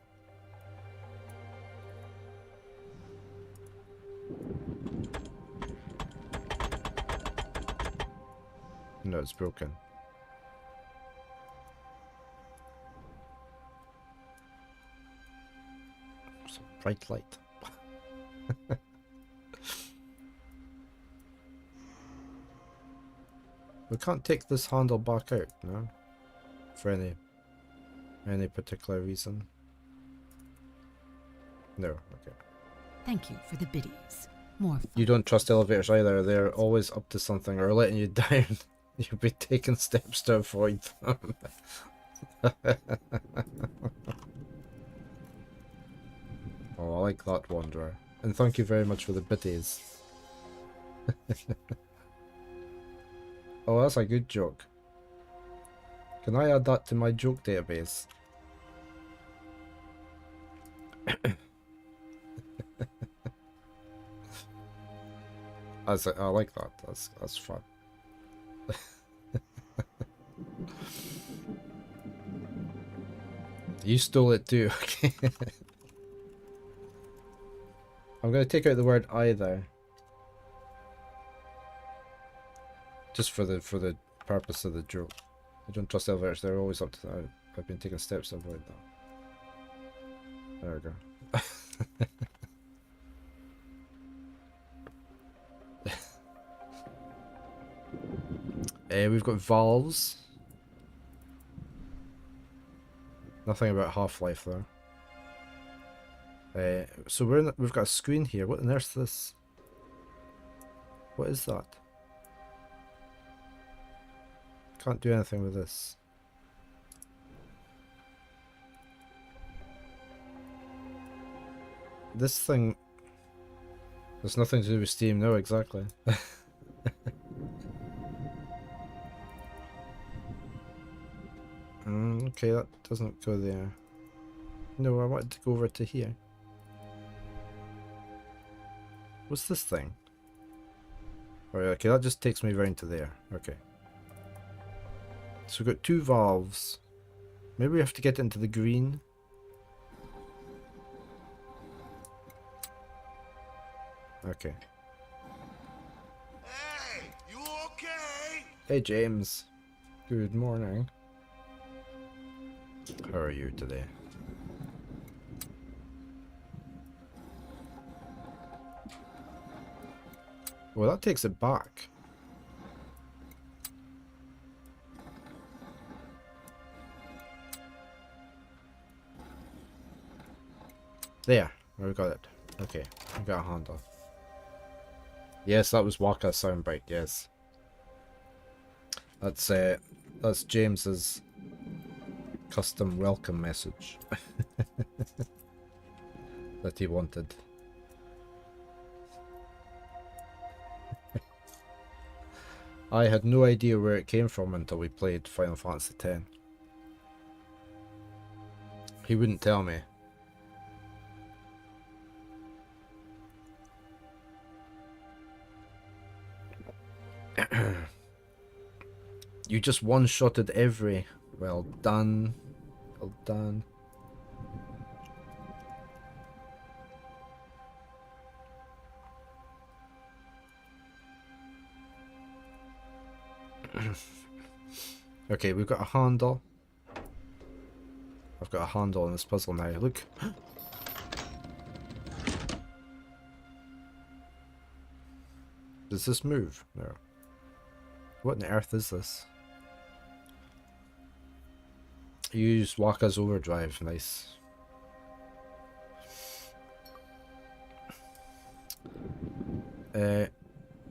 No, it's broken. It's a bright light. We can't take this handle back out, no? For any particular reason. No, okay.
Thank you for the biddies. More fun.
You don't trust elevators either. They're always up to something or letting you down. You'll be taking steps to avoid them. Oh, I like that, Wanderer. And thank you very much for the biddies. Oh, that's a good joke. Can I add that to my joke database? I like that. That's fun. You stole it too. Okay. I'm gonna take out the word either. Just for the purpose of the joke. I don't trust elevators, they're always up to that. I've been taking steps to avoid that. There we go. We've got valves. Nothing about Half-Life though. So we've got a screen here. What on earth's this? What is that? Can't do anything with this. This thing... There's nothing to do with Steam, no, exactly. Okay, that doesn't go there. No, I wanted to go over to here. What's this thing? Alright, okay, that just takes me round to there. Okay. So we've got two valves. Maybe we have to get into the green. Okay.
Hey, you okay?
Hey James. Good morning. How are you today? Well, that takes it back. There, we got it. Okay, we got a handle. Yes, that was Waka soundbite, yes. That's James's custom welcome message that he wanted. I had no idea where it came from until we played Final Fantasy X. He wouldn't tell me. You just one-shotted every... Well done. Well done. Okay, we've got a handle. I've got a handle in this puzzle now. Look. Does this move? No. What on earth is this? Use Waka's overdrive. Nice.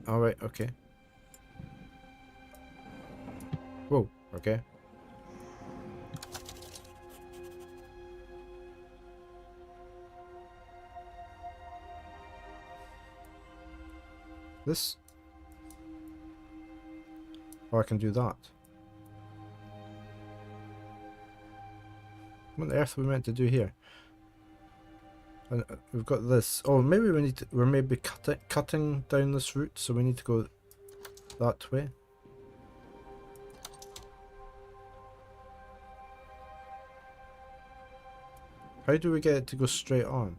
Alright, okay. Whoa, okay. This? Or I can do that. What on earth are we meant to do here? And we've got this. Oh, maybe we need to, we're maybe cutting down this route, so we need to go that way. How do we get it to go straight on?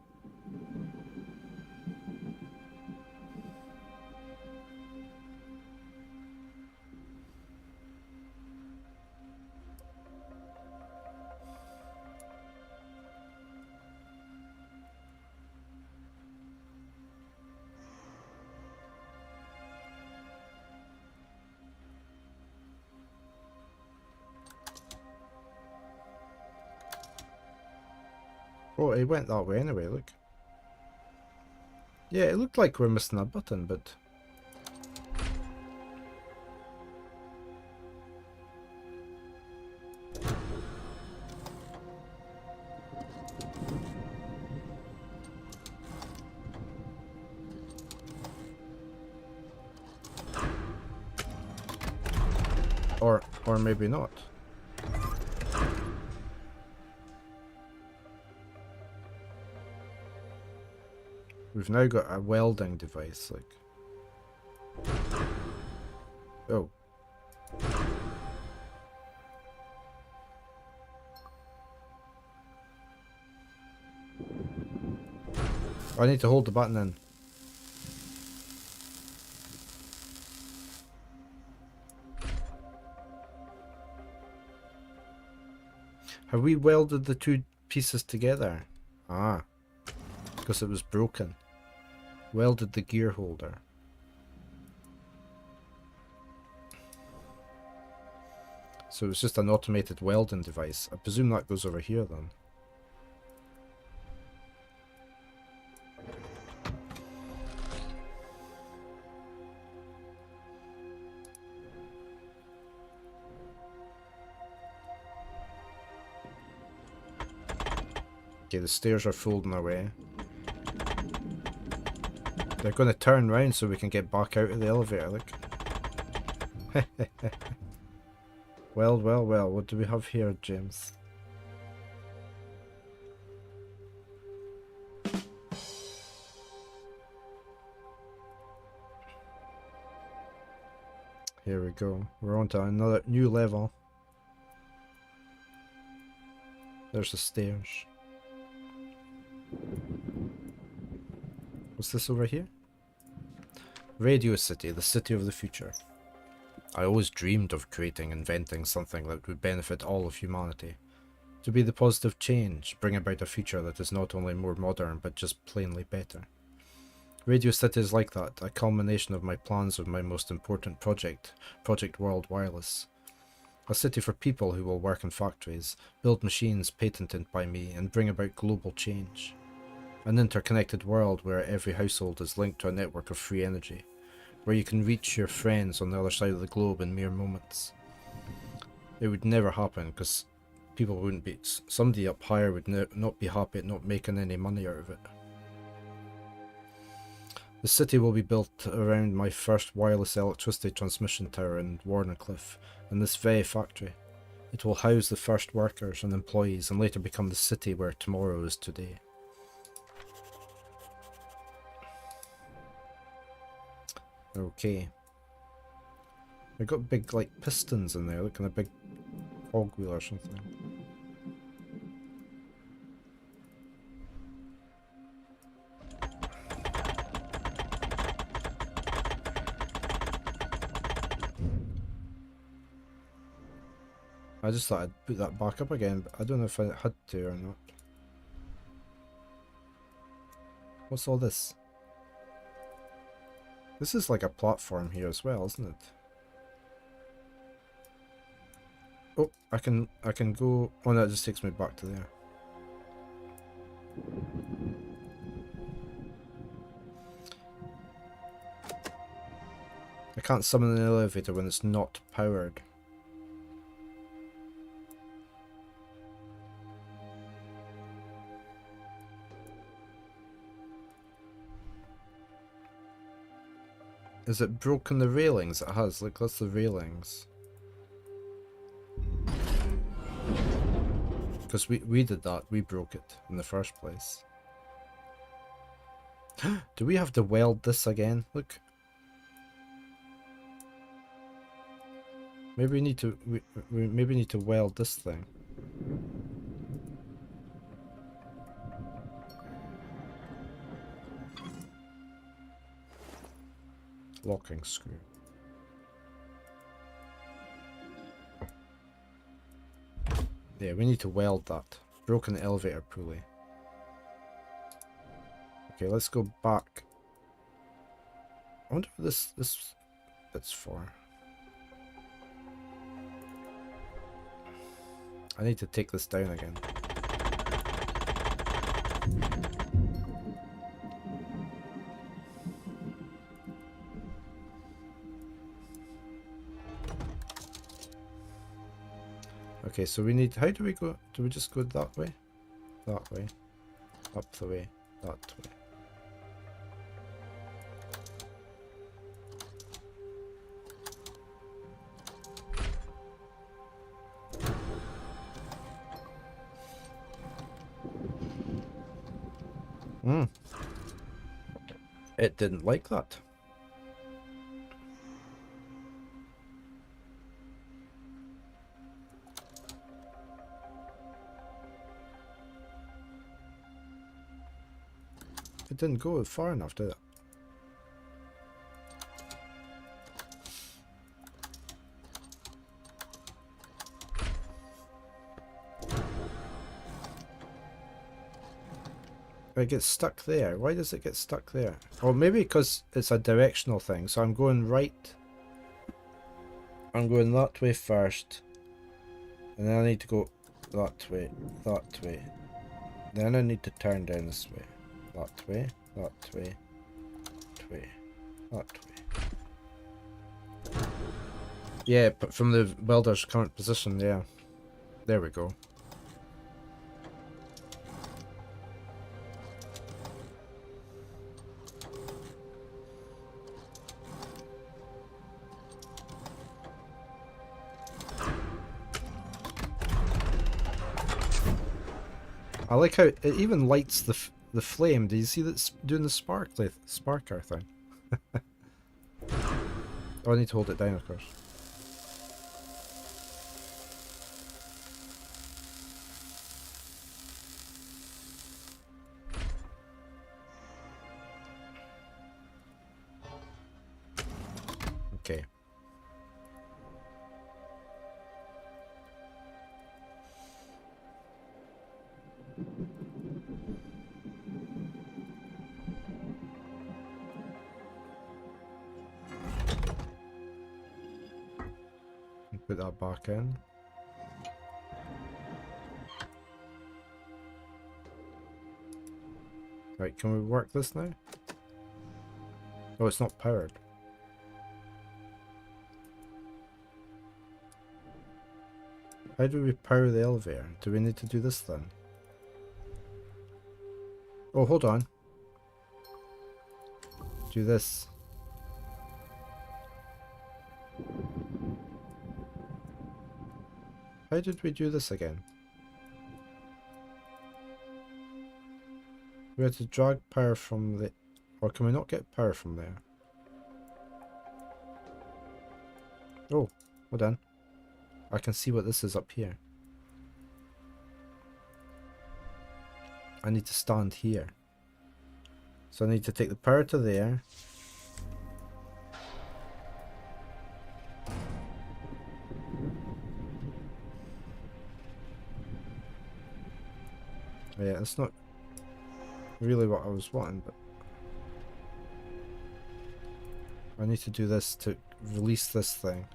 Oh, it went that way anyway, look. Yeah, it looked like we're missing a button, but... Or maybe not. We've now got a welding device, like... Oh. I need to hold the button in. Have we welded the two pieces together? Ah. Because it was broken. Welded the gear holder. So it's just an automated welding device. I presume that goes over here then. Okay, the stairs are folding away. They're going to turn round so we can get back out of the elevator, look. Well, well, well, what do we have here, James? Here we go. We're on to another new level. There's the stairs. What's this over here? Radio City, the city of the future. I always dreamed of inventing something that would benefit all of humanity. To be the positive change, bring about a future that is not only more modern, but just plainly better. Radio City is like that, a culmination of my plans of my most important project, Project World Wireless. A city for people who will work in factories, build machines patented by me, and bring about global change. An interconnected world where every household is linked to a network of free energy, where you can reach your friends on the other side of the globe in mere moments. It would never happen because people wouldn't be... Somebody up higher would not be happy at not making any money out of it. The city will be built around my first wireless electricity transmission tower in Warnercliff, in this very factory. It will house the first workers and employees and later become the city where tomorrow is today. Okay. I got big like pistons in there, looking a big cogwheel or something. I just thought I'd put that back up again, but I don't know if I had to or not. What's all this? This is like a platform here as well, isn't it? Oh, I can go. Oh no, it just takes me back to there. I can't summon an elevator when it's not powered. Is it broken the railings? It has. Look, that's the railings. Because we did that. We broke it in the first place. Do we have to weld this again? Look. Maybe we need to we maybe need to weld this thing. Locking screw. Yeah, we need to weld that. Broken elevator pulley. Okay, let's go back. I wonder what this bit's for. I need to take this down again. Okay, so we need, how do we go? Do we just go that way? That way. Up the way. That way. It didn't like that. It didn't go far enough, did it? It gets stuck there. Why does it get stuck there? Or maybe because it's a directional thing. So I'm going right. I'm going that way first. And then I need to go that way. That way. Then I need to turn down this way. That way. That way. That way. That way. Yeah, but from the welder's current position, yeah. There we go. I like how it even lights the flame. Do you see that it's doing the sparker thing? Oh, I need to hold it down, of course. Okay. Put that back in. Right, can we work this now? Oh, it's not powered. How do we power the elevator? Do we need to do this then? Oh, hold on. Do this. How did we do this again? We had to drag power from the... Or can we not get power from there? Oh, hold on. I can see what this is up here. I need to stand here. So I need to take the power to there. Yeah, it's not really what I was wanting, but... I need to do this to release this thing.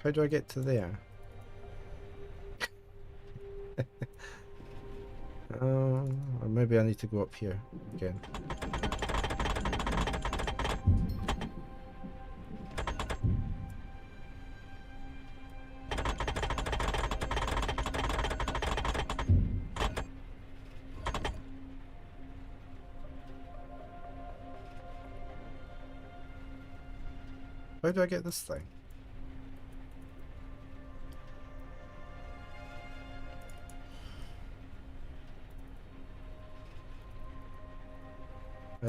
How do I get to there? Or maybe I need to go up here again. How do I get this thing?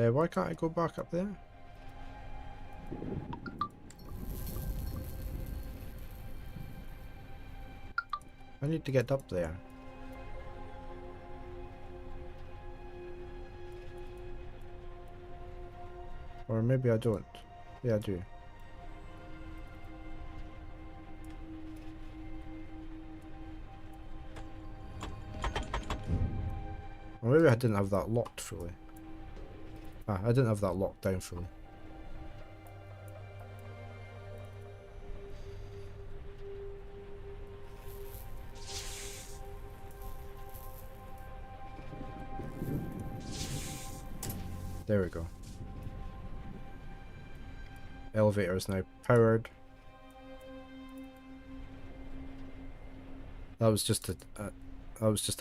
Why can't I go back up there? I need to get up there. Or maybe I don't. Yeah, I do. Or maybe I didn't have that locked fully. Ah, I didn't have that locked down fully. There we go. Elevator is now powered. That was just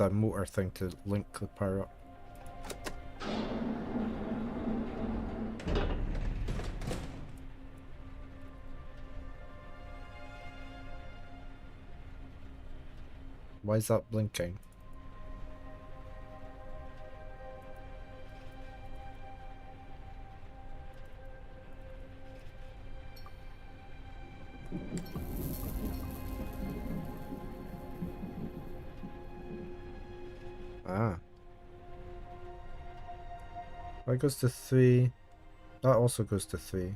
a motor thing to link the power up. Why is that blinking? Ah. That goes to 3. That also goes to 3.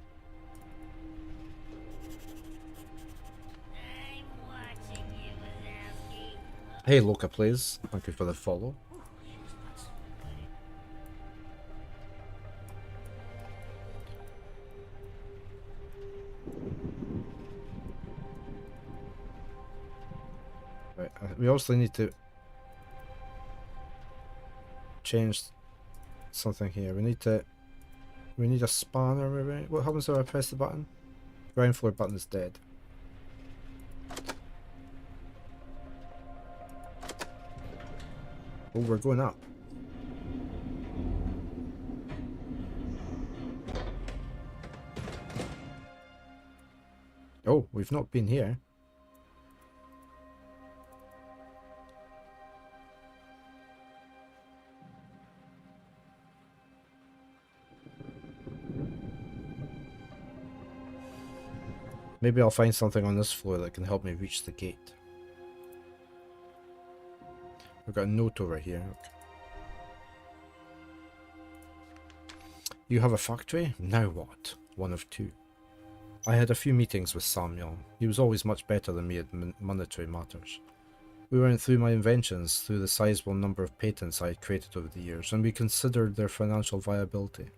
Hey Loka please. Thank you for the follow. Right, we also need to change something here. We need a spanner maybe. What happens if I press the button? Ground floor button is dead. Oh, we're going up. Oh, we've not been here. Maybe I'll find something on this floor that can help me reach the gate. We've got a note over here. Okay. You have a factory? Now what? One of two. I had a few meetings with Samuel. He was always much better than me at monetary matters. We went through my inventions, through the sizable number of patents I had created over the years, and we considered their financial viability.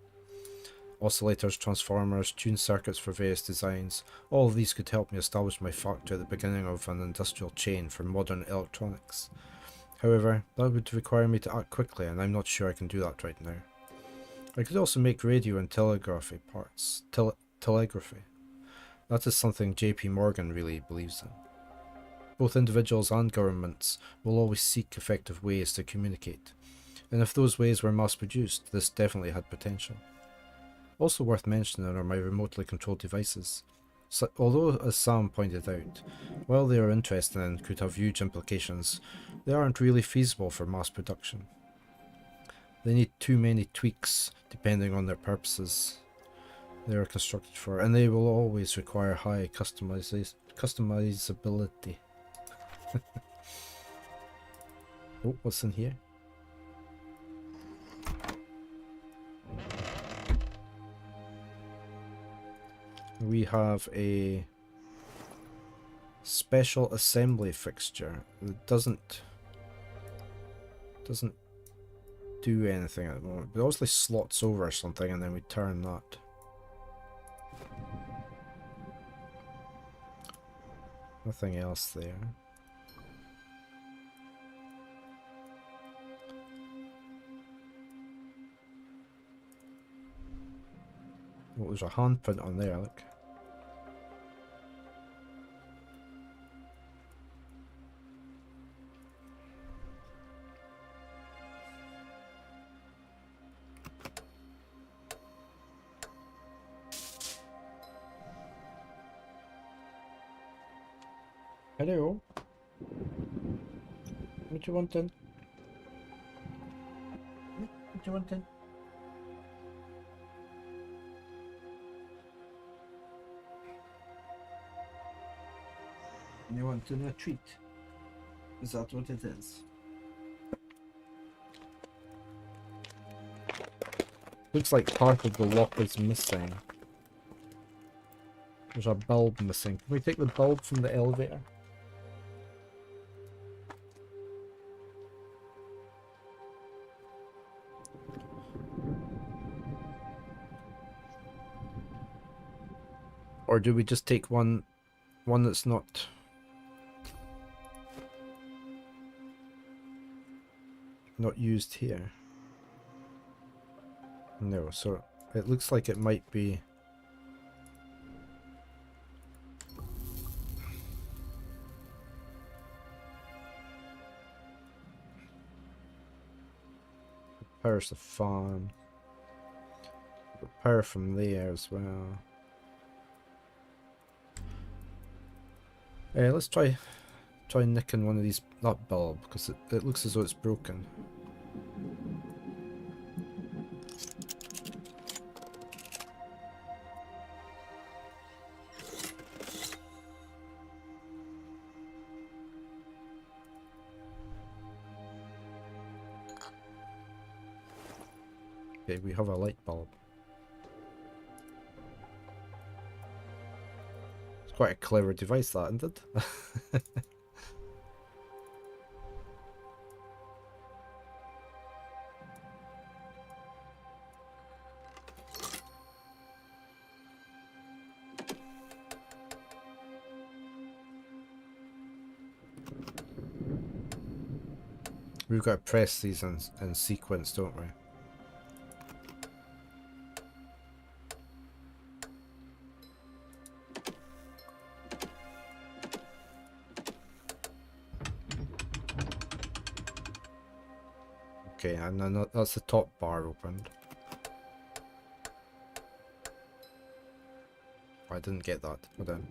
Oscillators, transformers, tuned circuits for various designs, all of these could help me establish my factory at the beginning of an industrial chain for modern electronics. However, that would require me to act quickly, and I'm not sure I can do that right now. I could also make radio and telegraphy parts. Telegraphy. That is something JP Morgan really believes in. Both individuals and governments will always seek effective ways to communicate, and if those ways were mass-produced, this definitely had potential. Also worth mentioning are my remotely controlled devices. So, although, as Sam pointed out, while they are interesting and could have huge implications, they aren't really feasible for mass production. They need too many tweaks depending on their purposes they are constructed for, and they will always require high customizability. Oh, what's in here? we have a special assembly fixture that doesn't do anything at the moment. It obviously slots over something and then we turn that. Nothing else there. Oh, there's a handprint on there, look. Hello. What you wanting? What you wanting? You wanting a treat? Is that what it is? Looks like part of the lock is missing. There's a bulb missing. Can we take the bulb from the elevator? Or do we just take one that's not used here? No, so it looks like it might be powers the farm. Power from there as well. Let's try nicking one of these, that bulb, because it looks as though it's broken. Okay, we have a light bulb. It's quite a clever device, that, isn't it? We've got to press these in sequence, don't we? Okay, and then that's the top bar opened. I didn't get that. Hold on.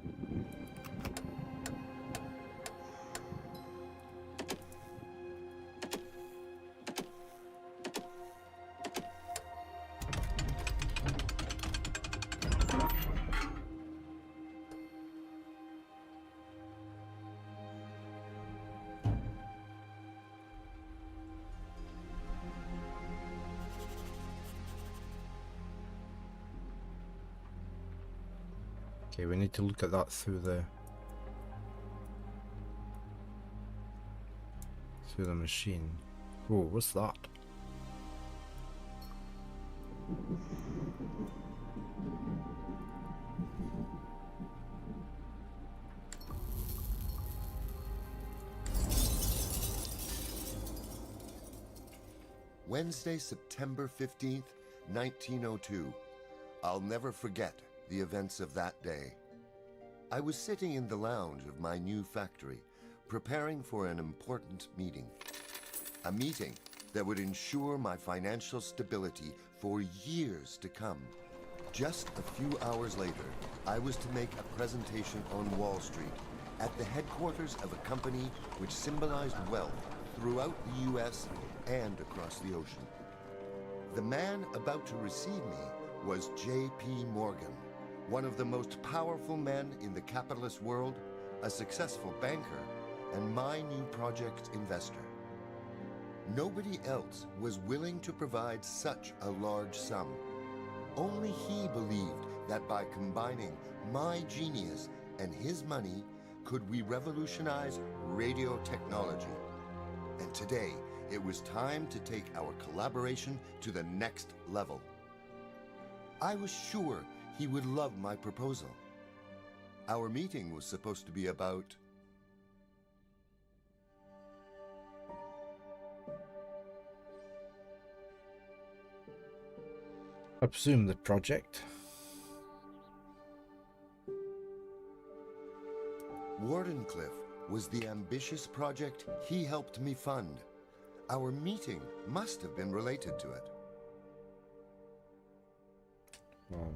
Okay, we need to look at that through the machine. Oh, what's that?
Wednesday, September 15th, 1902. I'll never forget the events of that day. I was sitting in the lounge of my new factory, preparing for an important meeting. A meeting that would ensure my financial stability for years to come. Just a few hours later, I was to make a presentation on Wall Street at the headquarters of a company which symbolized wealth throughout the US and across the ocean. The man about to receive me was J.P. Morgan, one of the most powerful men in the capitalist world, a successful banker, and my new project's investor. Nobody else was willing to provide such a large sum. Only he believed that by combining my genius and his money could we revolutionize radio technology. And today, it was time to take our collaboration to the next level. I was sure he would love my proposal. Our meeting was supposed to be about...
I presume the project.
Wardenclyffe was the ambitious project he helped me fund. Our meeting must have been related to it.
Well,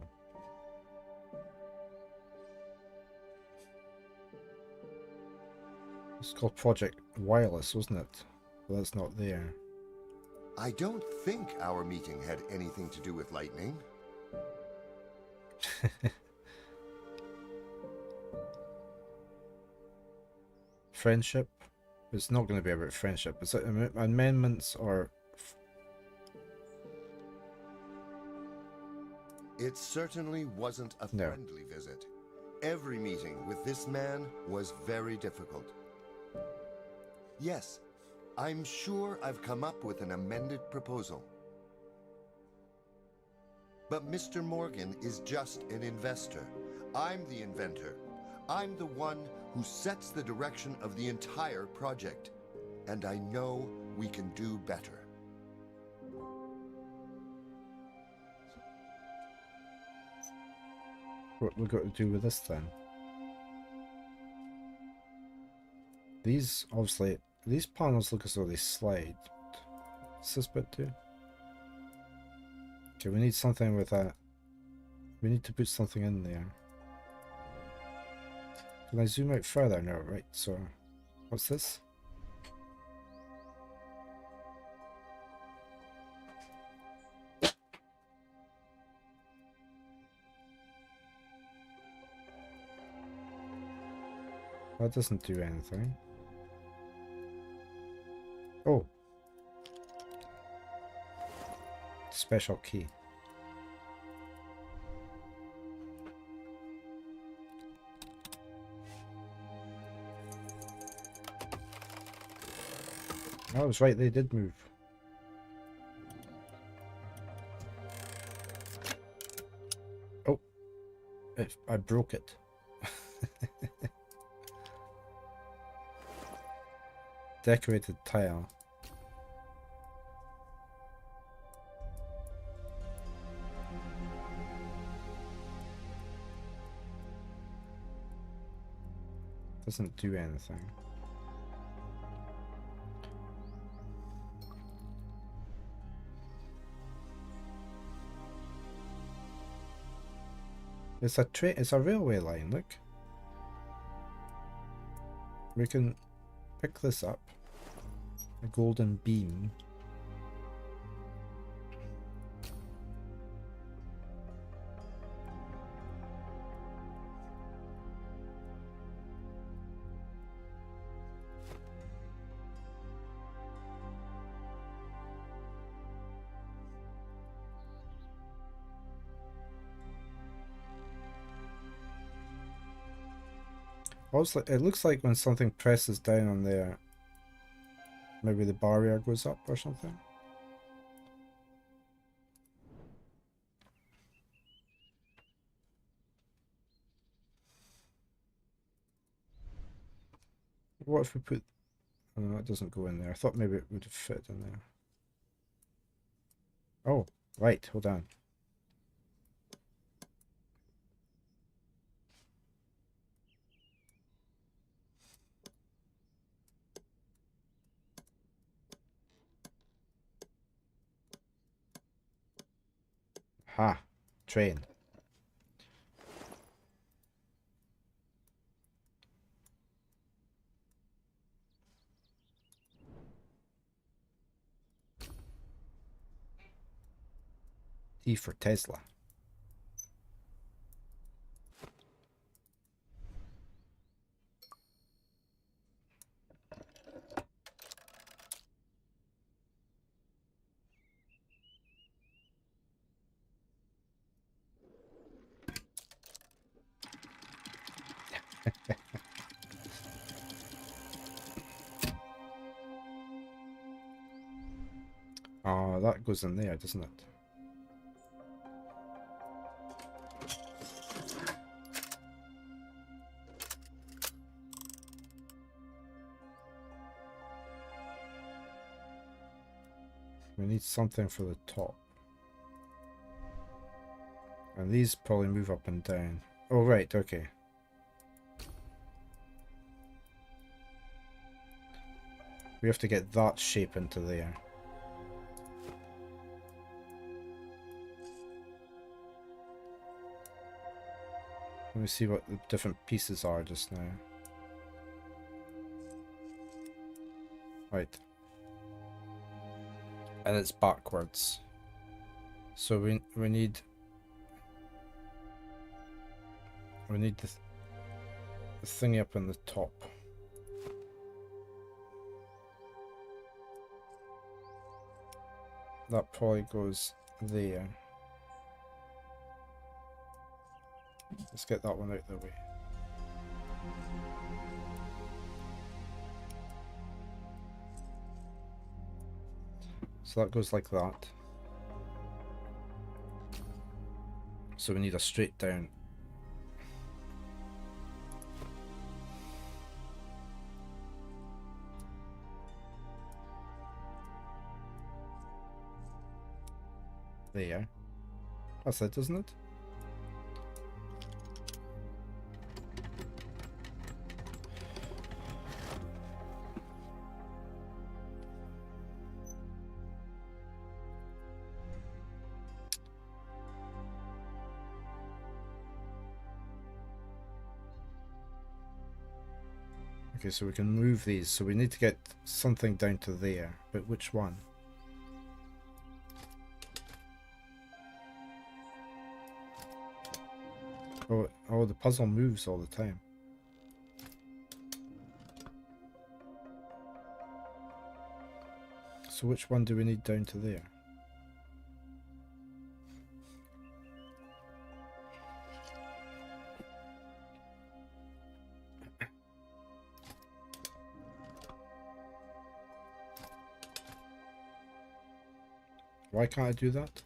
it's called Project Wireless, wasn't it? Well, that's not there.
I don't think our meeting had anything to do with lightning.
Friendship. It's not going to be about friendship. It's like amendments or...
It certainly wasn't a
No.
friendly visit. Every meeting with this man was very difficult. Yes, I'm sure I've come up with an amended proposal. But Mr. Morgan is just an investor. I'm the inventor. I'm the one who sets the direction of the entire project. And I know we can do better.
What we got to do with this then? These, obviously, these panels look as though they slide. What's this bit do? Okay, we need something with that. We need to put something in there. Can I zoom out further? No, right, so... What's this? That doesn't do anything. Oh. Special key. I was right, they did move. Oh. I broke it. Decorated tile. Doesn't do anything. It's a railway line, look. We can pick this up. A golden beam. Also, it looks like when something presses down on there, maybe the barrier goes up or something. What if we put... Oh, no, it doesn't go in there. I thought maybe it would have fit in there. Oh, right, hold on. Ha! Train. T for Tesla. Oh, that goes in there, doesn't it? We need something for the top. And these probably move up and down. Oh, right, okay. We have to get that shape into there. Let me see what the different pieces are just now. Right. And it's backwards. So we need the thingy up in the top. That probably goes there. Let's get that one out of the way. So that goes like that. So we need a straight down. There. That's it, isn't it? Okay, so we can move these. So we need to get something down to there. But which one? Oh, the puzzle moves all the time. So which one do we need down to there? Why can't I do that?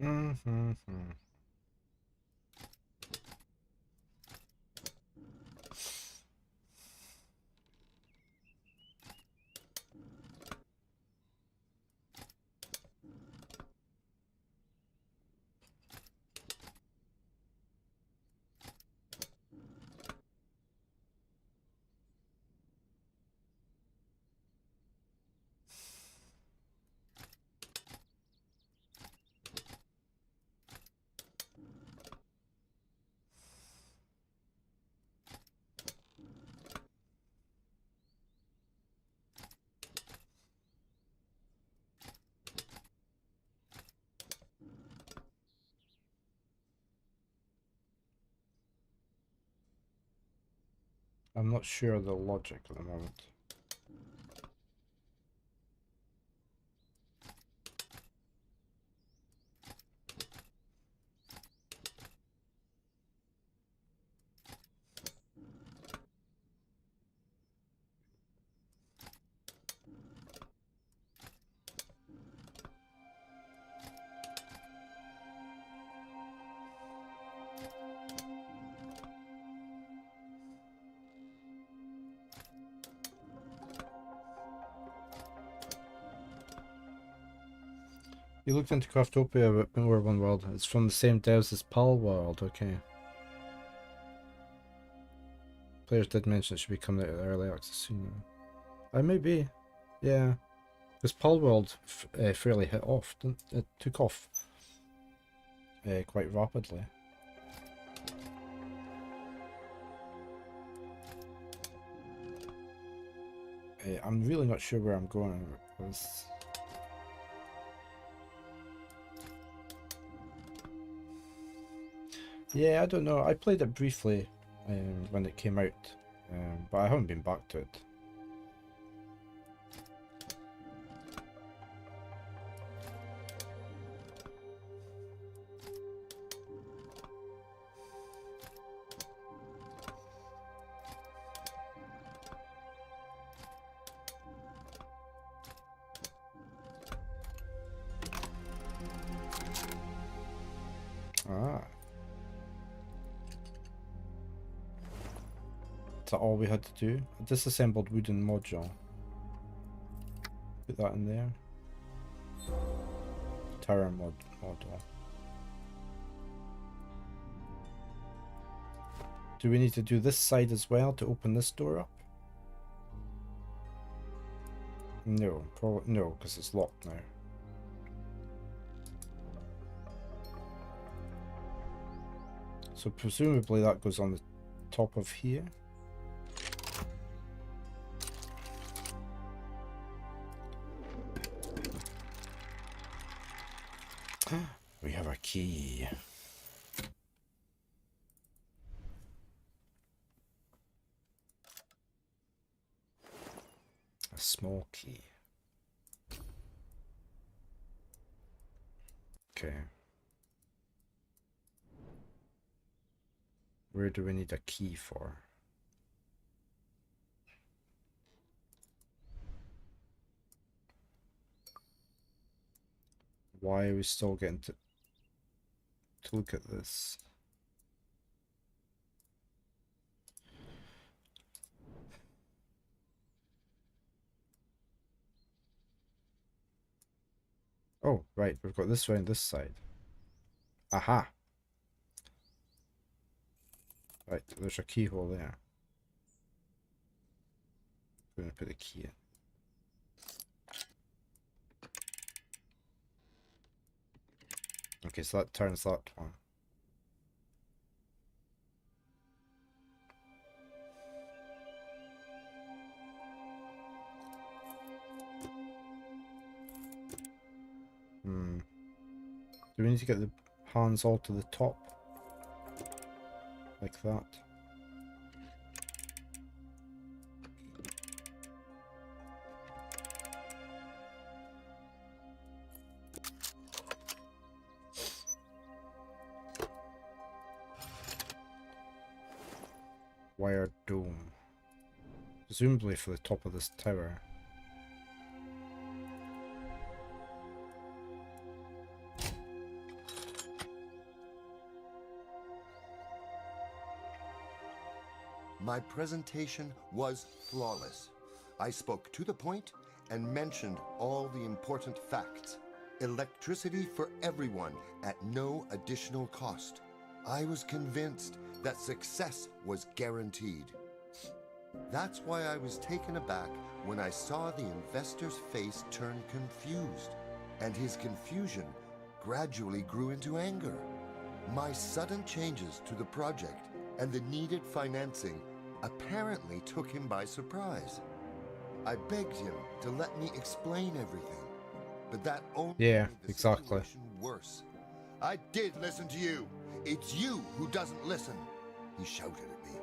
Mm-hmm. I'm not sure of the logic at the moment. You looked into Craftopia but more One World. It's from the same devs as Pal World, okay. Players did mention it should be coming out of early access soon. I may be. Yeah. Because Pal World fairly hit off. It took off quite rapidly. I'm really not sure where I'm going with this. Yeah, I don't know. I played it briefly when it came out, but I haven't been back to it. Ah. Is that all we had to do? A disassembled wooden module. Put that in there. Tower model. Do we need to do this side as well to open this door up? No, probably no, because it's locked now. So presumably that goes on the top of here. We have a key. A small key. Okay. Where do we need a key for? Why are we still getting to look at this? Oh, right, we've got this round this side. Aha! Right, there's a keyhole there. I'm going to put the key in. Okay, so that turns that one. Do we need to get the hands all to the top? Like that. Wired dome. Presumably for the top of this tower.
My presentation was flawless. I spoke to the point and mentioned all the important facts. Electricity for everyone at no additional cost. I was convinced that success was guaranteed. That's why I was taken aback when I saw the investor's face turn confused, and his confusion gradually grew into anger. My sudden changes to the project and the needed financing apparently took him by surprise. I begged him to let me explain everything, but that only made the situation worse. I did listen to you. It's you who doesn't listen, he shouted at me.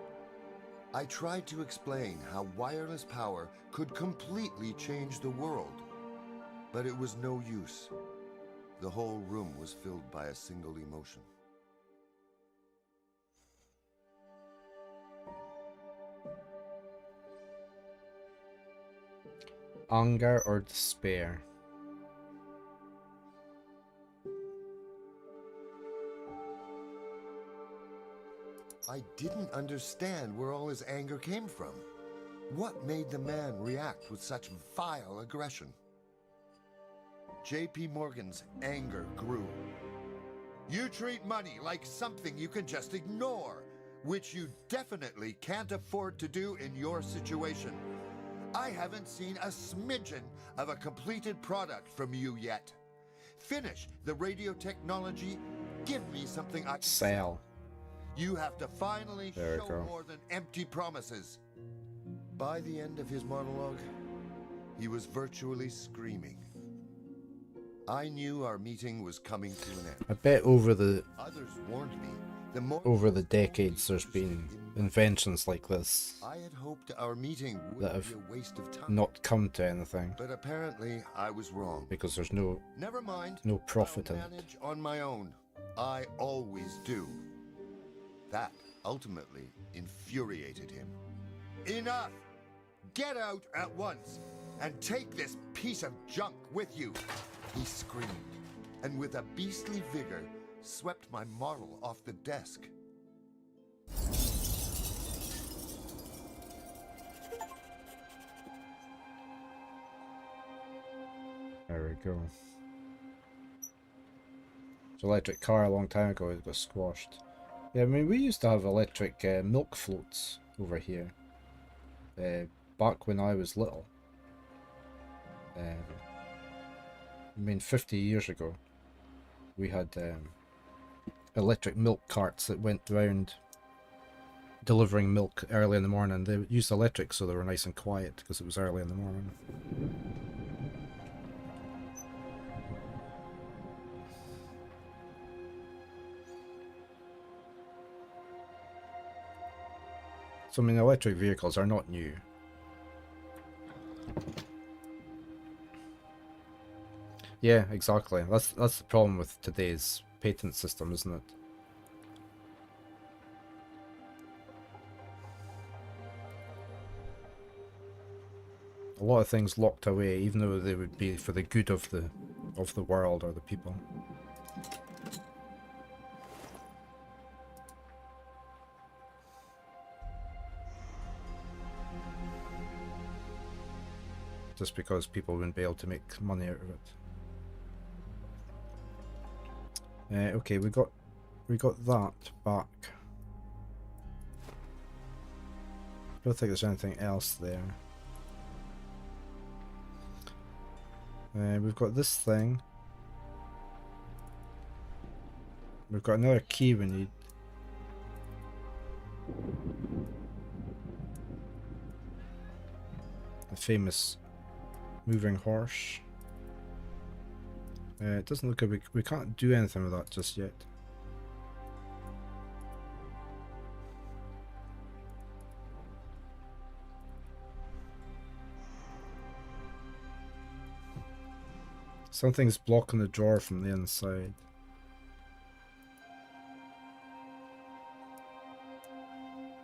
I tried to explain how wireless power could completely change the world, but it was no use. The whole room was filled by a single emotion.
Anger or despair?
I didn't understand where all his anger came from. What made the man react with such vile aggression? J.P. Morgan's anger grew. You treat money like something you can just ignore, which you definitely can't afford to do in your situation. I haven't seen a smidgen of a completed product from you yet. Finish the radio technology. Give me something I can
Sell.
You have to finally
There we
show
go.
more than empty promises. By the end of his monologue, he was virtually screaming. I knew our meeting was coming to an end.
I bet over the
Others warned me. The more
decades there's been inventions like this
I had hoped our meeting would
that have
be a waste of time.
not come to anything
But apparently I was wrong.
because there's no
Never mind.
profit
I'll
in it.
manage on my own. I always do. That ultimately infuriated him. Enough! Get out at once and take this piece of junk with you! He screamed, and with a beastly vigor, swept my model off the desk.
There we go. It's an electric car a long time ago. It got squashed. Yeah, I mean, we used to have electric milk floats over here. Back when I was little. I mean, 50 years ago. We had electric milk carts that went round delivering milk early in the morning. They used electric so they were nice and quiet because it was early in the morning. So I mean, electric vehicles are not new. Yeah, exactly. That's the problem with today's patent system, isn't it? A lot of things locked away, even though they would be for the good of the world or the people. Just because people wouldn't be able to make money out of it. Okay, we got that back. Don't think there's anything else there. We've got this thing. We've got another key we need. The famous moving horse. It doesn't look like we can't do anything with that just yet. Something's blocking the drawer from the inside.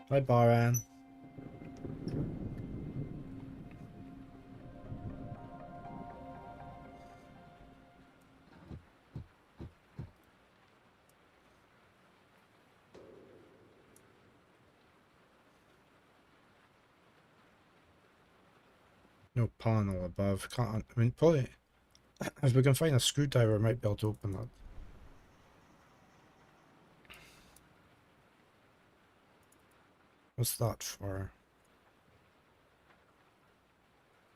Hi, Baran. No panel above. Can't. I mean, probably. If we can find a screwdriver, we might be able to open that. What's that for?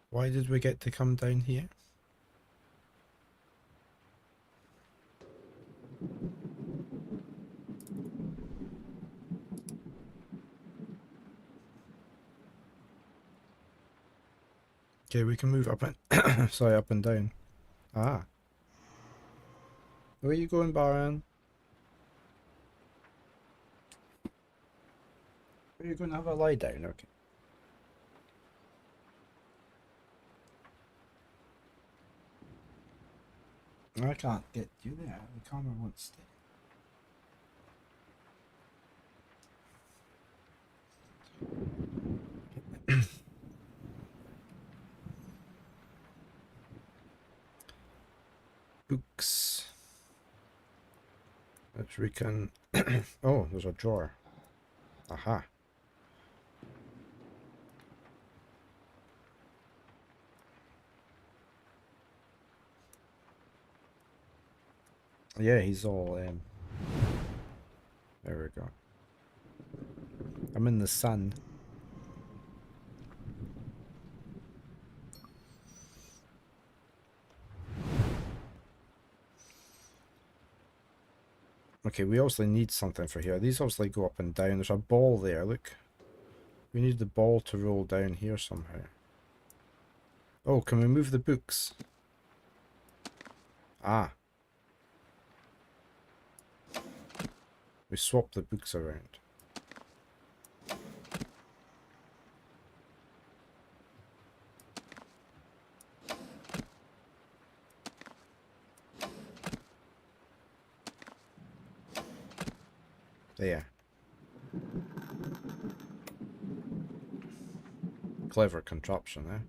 Why did we get to come down here? Okay, we can move up and sorry, up and down. Ah. Where are you going, Baran? Are you going to have a lie down? Okay. I can't get you there. The camera won't stay. Books. Which we can... oh, there's a drawer. Aha. Yeah, he's all, there we go. I'm in the sun. Okay, we obviously need something for here. These obviously go up and down. There's a ball there, look. We need the ball to roll down here somehow. Oh, can we move the books? Ah. We swap the books around. There. Clever contraption, eh?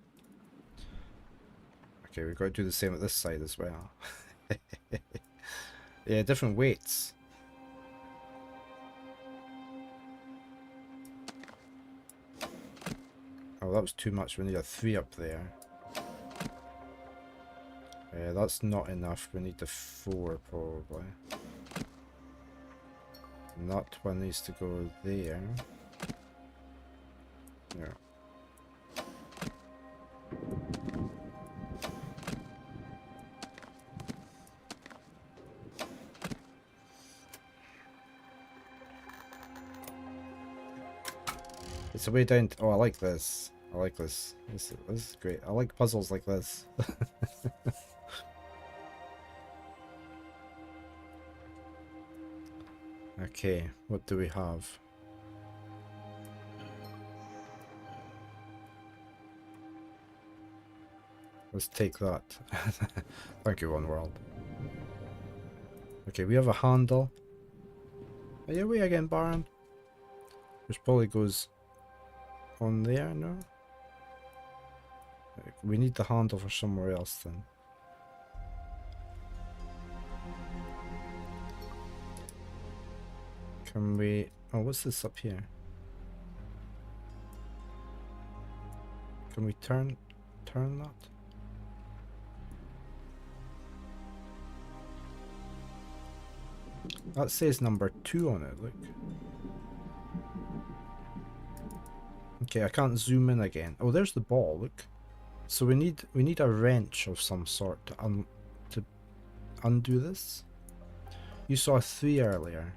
Okay, we've got to do the same at this side as well. Yeah, different weights. Oh, that was too much. We need a 3 up there. Yeah, that's not enough. We need the 4 probably. And that one needs to go there. Yeah. It's a way down. Oh, I like this. I like this. This is great. I like puzzles like this. Okay, what do we have? Let's take that. Thank you, One World. Okay, we have a handle. Are you away again, Baron? Which probably goes on there, no? We need the handle for somewhere else then. Can we... Oh, what's this up here? Can we turn that? That says number 2 on it, look. Okay, I can't zoom in again. Oh, there's the ball, look. So we need a wrench of some sort to undo this. You saw a 3 earlier.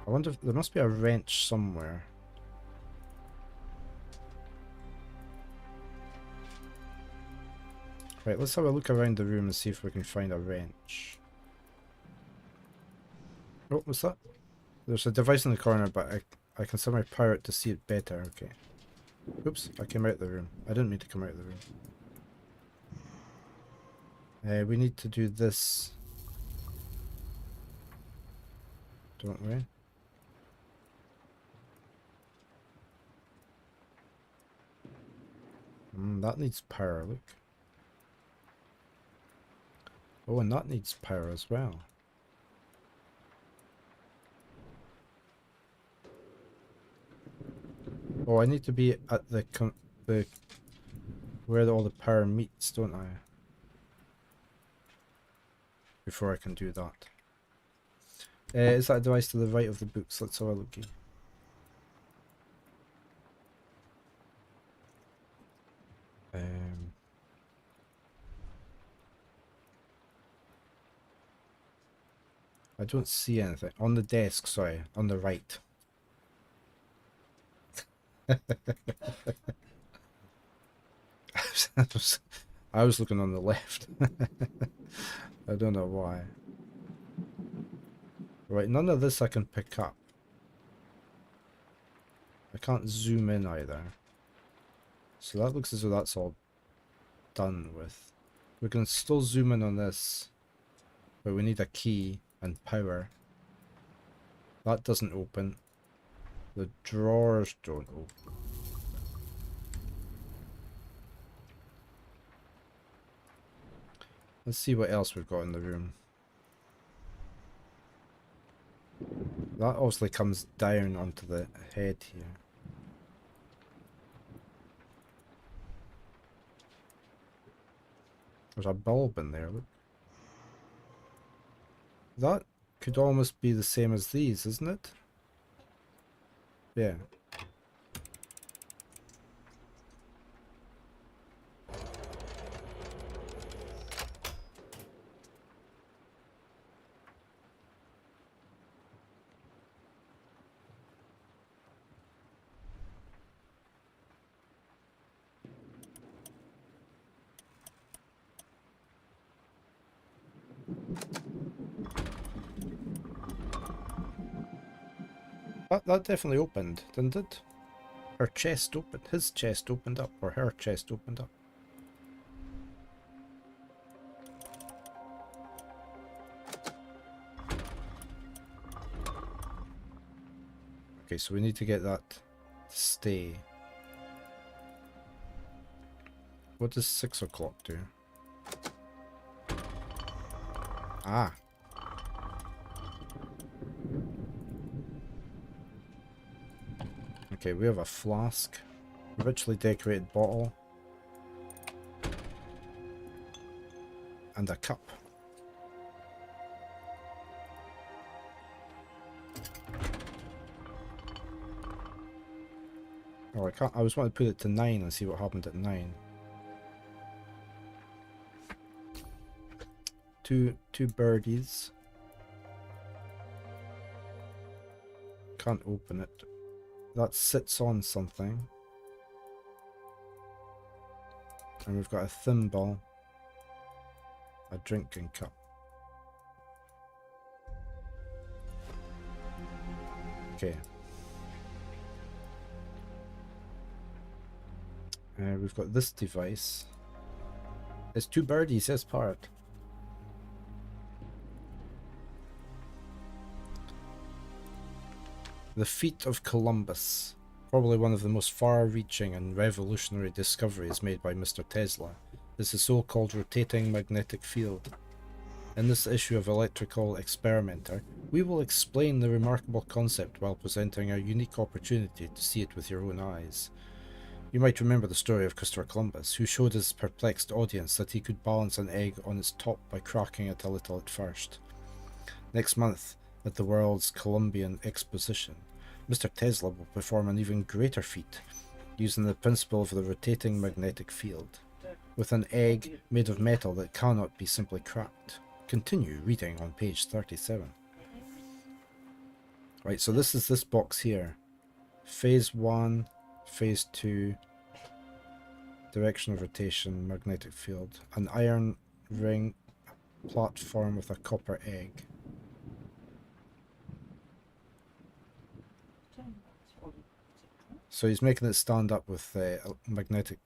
I wonder if there must be a wrench somewhere. Right, let's have a look around the room and see if we can find a wrench. Oh, what's that? There's a device in the corner, but I can somehow power it to see it better. Okay. Oops, I came out of the room. I didn't mean to come out of the room. We need to do this. Don't we? That needs power, look. Oh, and that needs power as well. Oh, I need to be at the where all the power meets, don't I? Before I can do that. Is that a device to the right of the books? Let's have a looky. I don't see anything. On the desk, sorry. On the right. I was looking on the left. I don't know why. Right, none of this I can pick up. I can't zoom in either. So that looks as though that's all done with. We can still zoom in on this, but we need a key and power. That doesn't open. The drawers don't open. Let's see what else we've got in the room. That obviously comes down onto the head here. There's a bulb in there, look. That could almost be the same as these, isn't it? Yeah. That definitely opened, didn't it? Her chest opened. His chest opened up, or her chest opened up. Okay, so we need to get that to stay. What does 6 o'clock do? Ah. Okay, we have a flask, a richly decorated bottle, and a cup. Oh, I can't. I was wanting to put it to 9 and see what happened at 9. Two birdies. Can't open it. That sits on something. And we've got a thimble. A drinking cup. Okay. We've got this device. There's 2 birdies as part. The feat of Columbus. Probably one of the most far-reaching and revolutionary discoveries made by Mr. Tesla is the so-called rotating magnetic field. In this issue of Electrical Experimenter, we will explain the remarkable concept while presenting a unique opportunity to see it with your own eyes. You might remember the story of Christopher Columbus, who showed his perplexed audience that he could balance an egg on its top by cracking it a little at first. Next month, at the World's Columbian Exposition, Mr. Tesla will perform an even greater feat, using the principle of the rotating magnetic field, with an egg made of metal that cannot be simply cracked. Continue reading on page 37. Right, so this is this box here. Phase 1, Phase 2, direction of rotation, magnetic field, an iron ring platform with a copper egg. So he's making it stand up with magnetic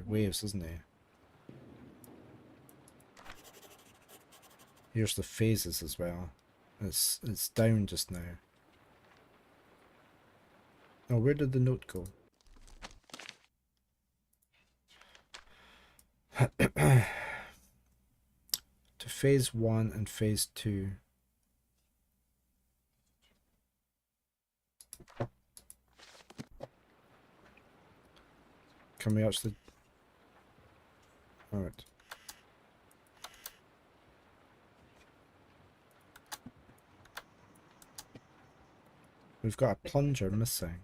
waves, isn't he? Here's the phases as well. It's down just now. Oh, where did the note go? To phase 1 and phase 2. Can we actually... Alright. We've got a plunger missing.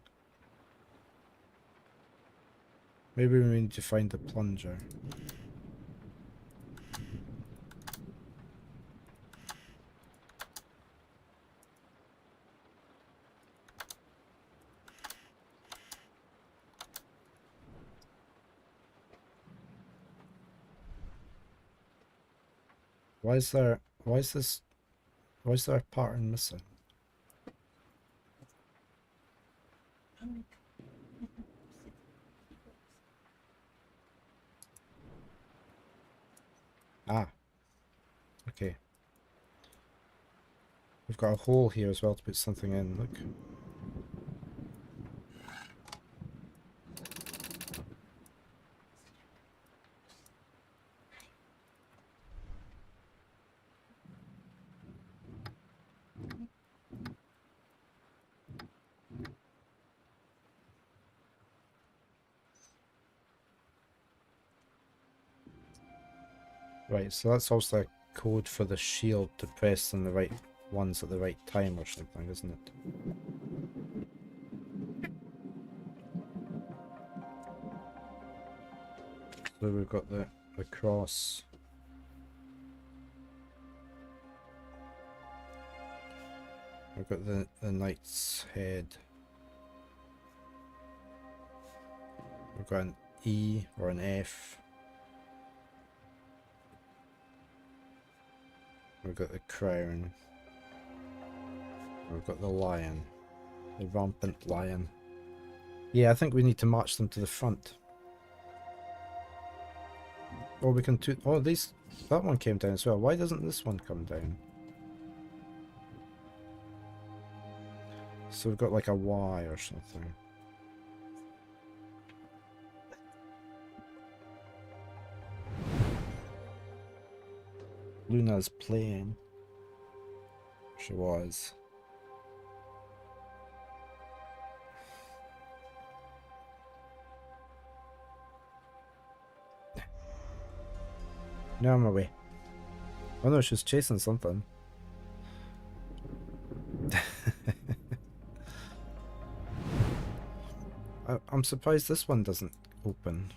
Maybe we need to find the plunger. Why is there a pattern missing? Ah, okay. We've got a hole here as well to put something in, look. Right, so that's also a code for the shield to press on the right ones at the right time or something, isn't it? So we've got the cross. We've got the knight's head. We've got an E or an F. We've got the crown. We've got the lion. The rampant lion. Yeah, I think we need to march them to the front. Or we can oh, these, that one came down as well. Why doesn't this one come down? So we've got like a Y or something. Luna's playing. She was. No, I'm away. Oh no, she's chasing something. I'm surprised this one doesn't open.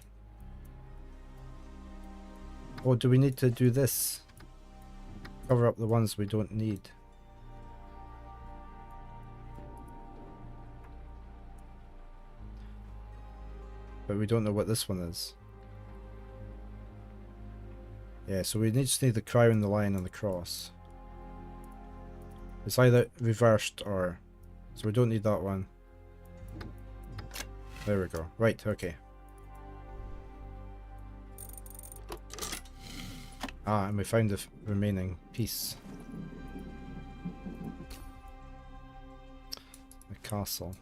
Or do we need to do this? Cover up the ones we don't need. But we don't know what this one is. Yeah, so we just need the crown, the lion, and the cross. It's either reversed or... So we don't need that one. There we go. Right, okay. Ah, and we found the remaining piece. The castle.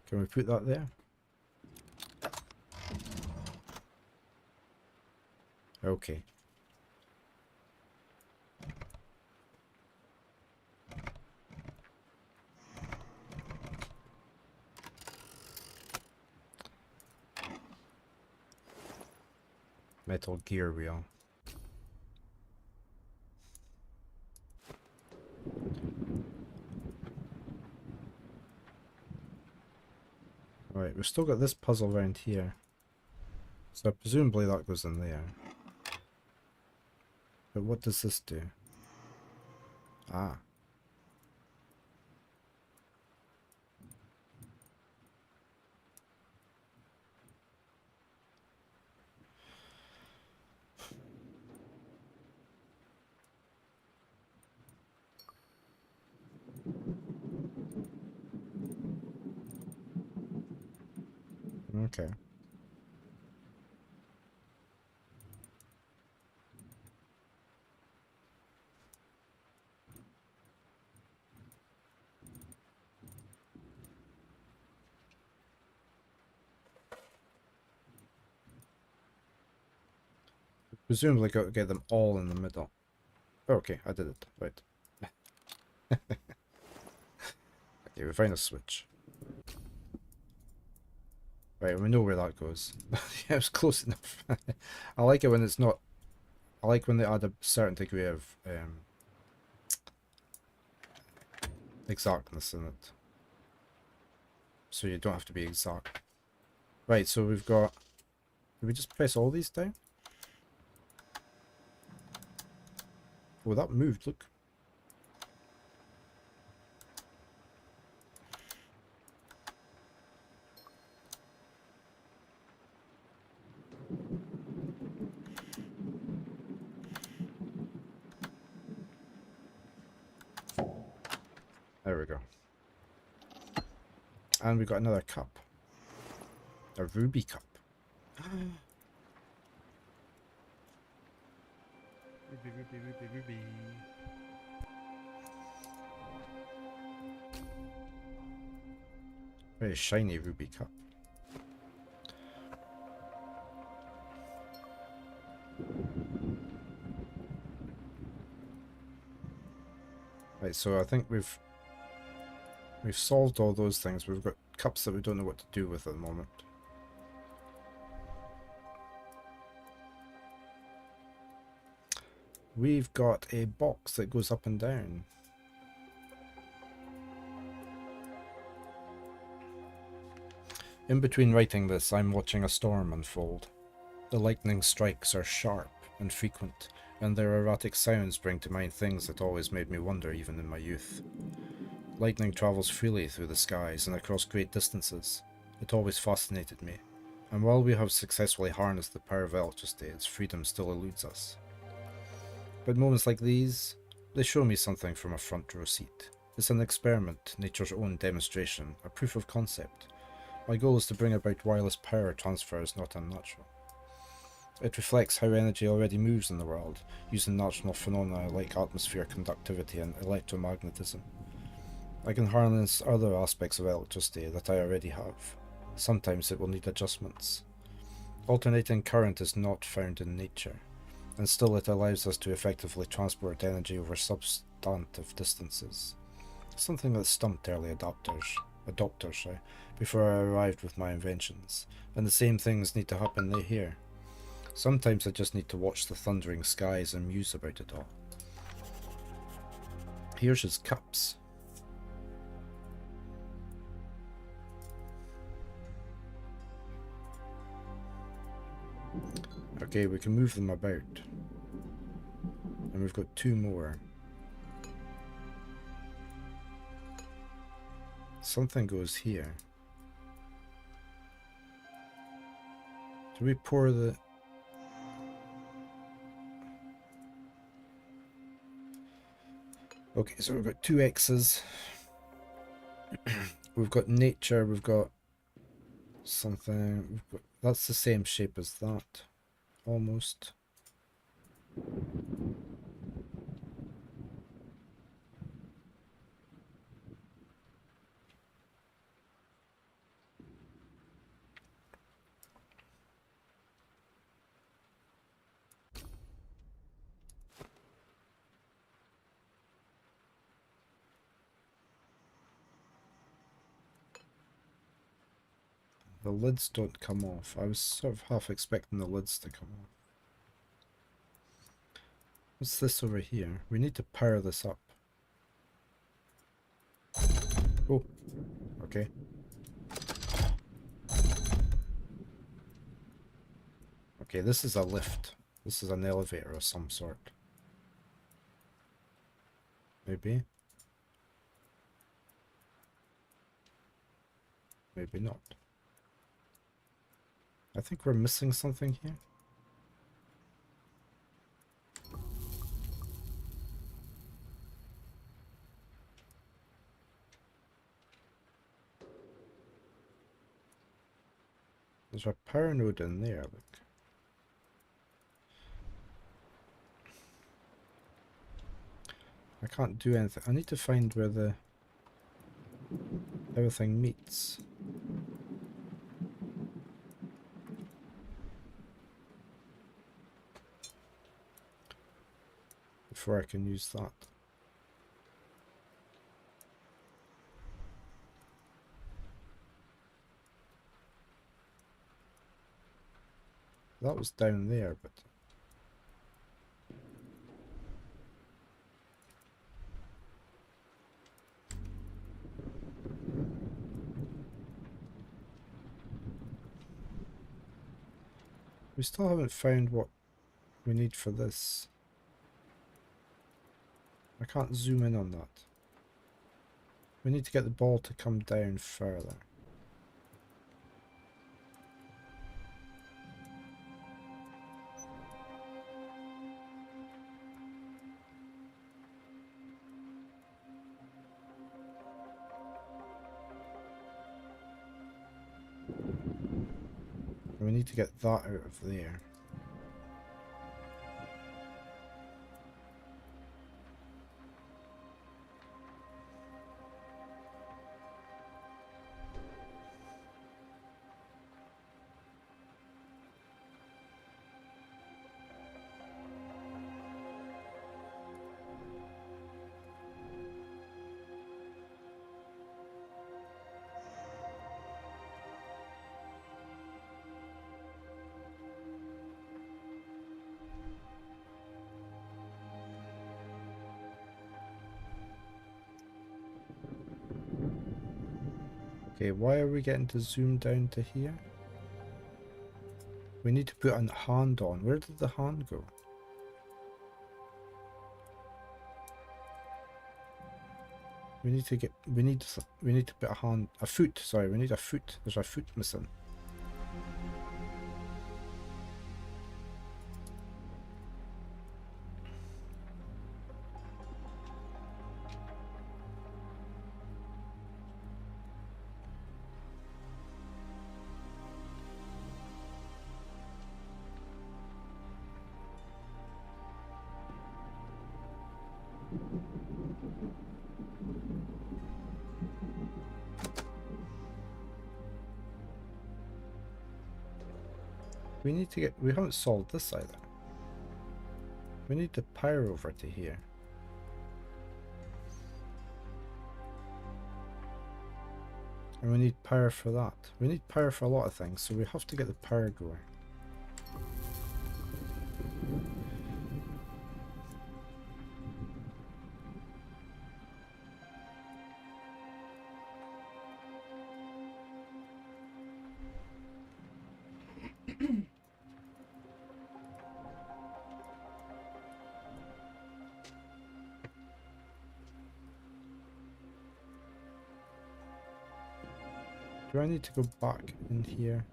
Can we put that there? Okay. Metal gear wheel. Right, we've still got this puzzle around here. So presumably that goes in there. But what does this do? Ah. Okay. Presumably got to get them all in the middle. Okay, I did it. Right. Okay, we found a switch. Right, we know where that goes. Yeah, it was close enough. I like it when it's not... I like when they add a certain degree of exactness in it. So you don't have to be exact. Right, so we've got... Did we just press all these down? Oh, that moved, look. There we go. And we got another cup. A ruby cup.
Ruby.
Very shiny ruby cup. Right, so I think we've solved all those things. We've got cups that we don't know what to do with at the moment. We've got a box that goes up and down. In between writing this, I'm watching a storm unfold. The lightning strikes are sharp and frequent, and their erratic sounds bring to mind things that always made me wonder even in my youth. Lightning travels freely through the skies and across great distances. It always fascinated me, and while we have successfully harnessed the power of electricity, its freedom still eludes us. But moments like these, they show me something from a front row seat. It's an experiment, nature's own demonstration, a proof of concept. My goal is to bring about wireless power transfers not unnatural. It reflects how energy already moves in the world, using natural phenomena like atmosphere conductivity and electromagnetism. I can harness other aspects of electricity that I already have. Sometimes it will need adjustments. Alternating current is not found in nature, and still it allows us to effectively transport energy over substantive distances. Something that stumped early adopters, before I arrived with my inventions, and the same things need to happen here. Sometimes I just need to watch the thundering skies and muse about it all. Here's his cups. Okay, we can move them about. And we've got 2 more. Something goes here. Do we pour the... Okay, so we've got 2 X's. We've got nature, we've got something. That's the same shape as that. Almost. The lids don't come off. I was sort of half expecting the lids to come off. What's this over here? We need to power this up. Oh, okay. Okay, this is a lift. This is an elevator of some sort. Maybe. Maybe not. I think we're missing something here. There's a power node in there, look. I can't do anything. I need to find where the everything meets. Before I can use that. That was down there, but... we still haven't found what we need for this. I can't zoom in on that. We need to get the ball to come down further. We need to get that out of there. Okay, why are we getting to zoom down to here? We need to put a hand on. Where did the hand go? We need to put a foot, sorry, we need a foot. There's a foot missing. We haven't solved this either. We need to power over to here. And we need power for that. We need power for a lot of things, so we have to get the power going. Do I need to go back in here?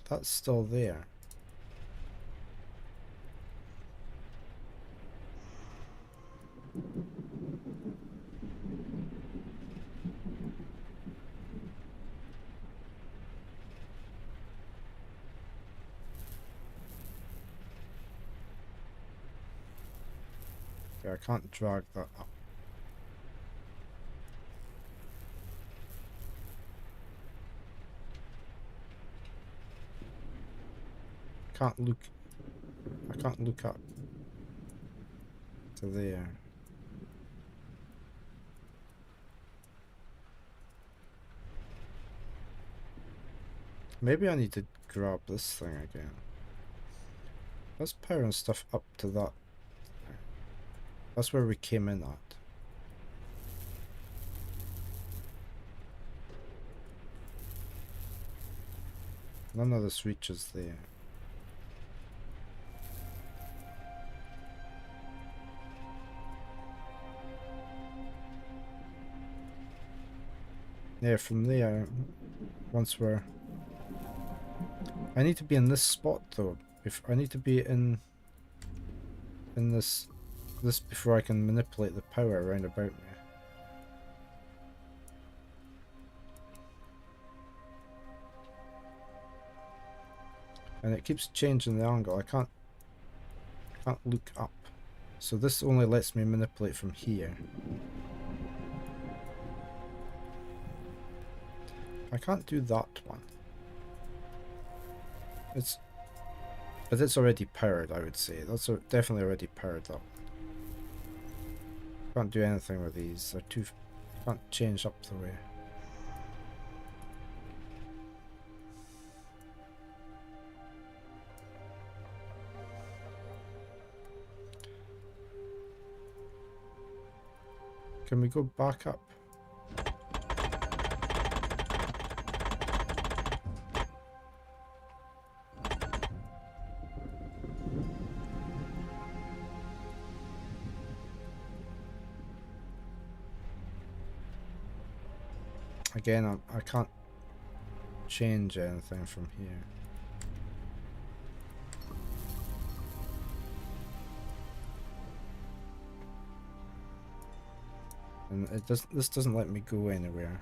That's still there. Yeah, I can't drag that up. I can't look up to there. Maybe I need to grab this thing again. Let's power and stuff up to that. That's where we came in at. None of this reaches there. Yeah, from there, once we're... I need to be in this spot though. If I need to be in this before I can manipulate the power around about me. And it keeps changing the angle. I can't look up. So this only lets me manipulate from here. I can't do that one. But it's already powered, I would say. That's definitely already powered up. Can't do anything with these. They're too... Can't change up the way. Can we go back up? Again, I can't change anything from here. And this doesn't let me go anywhere.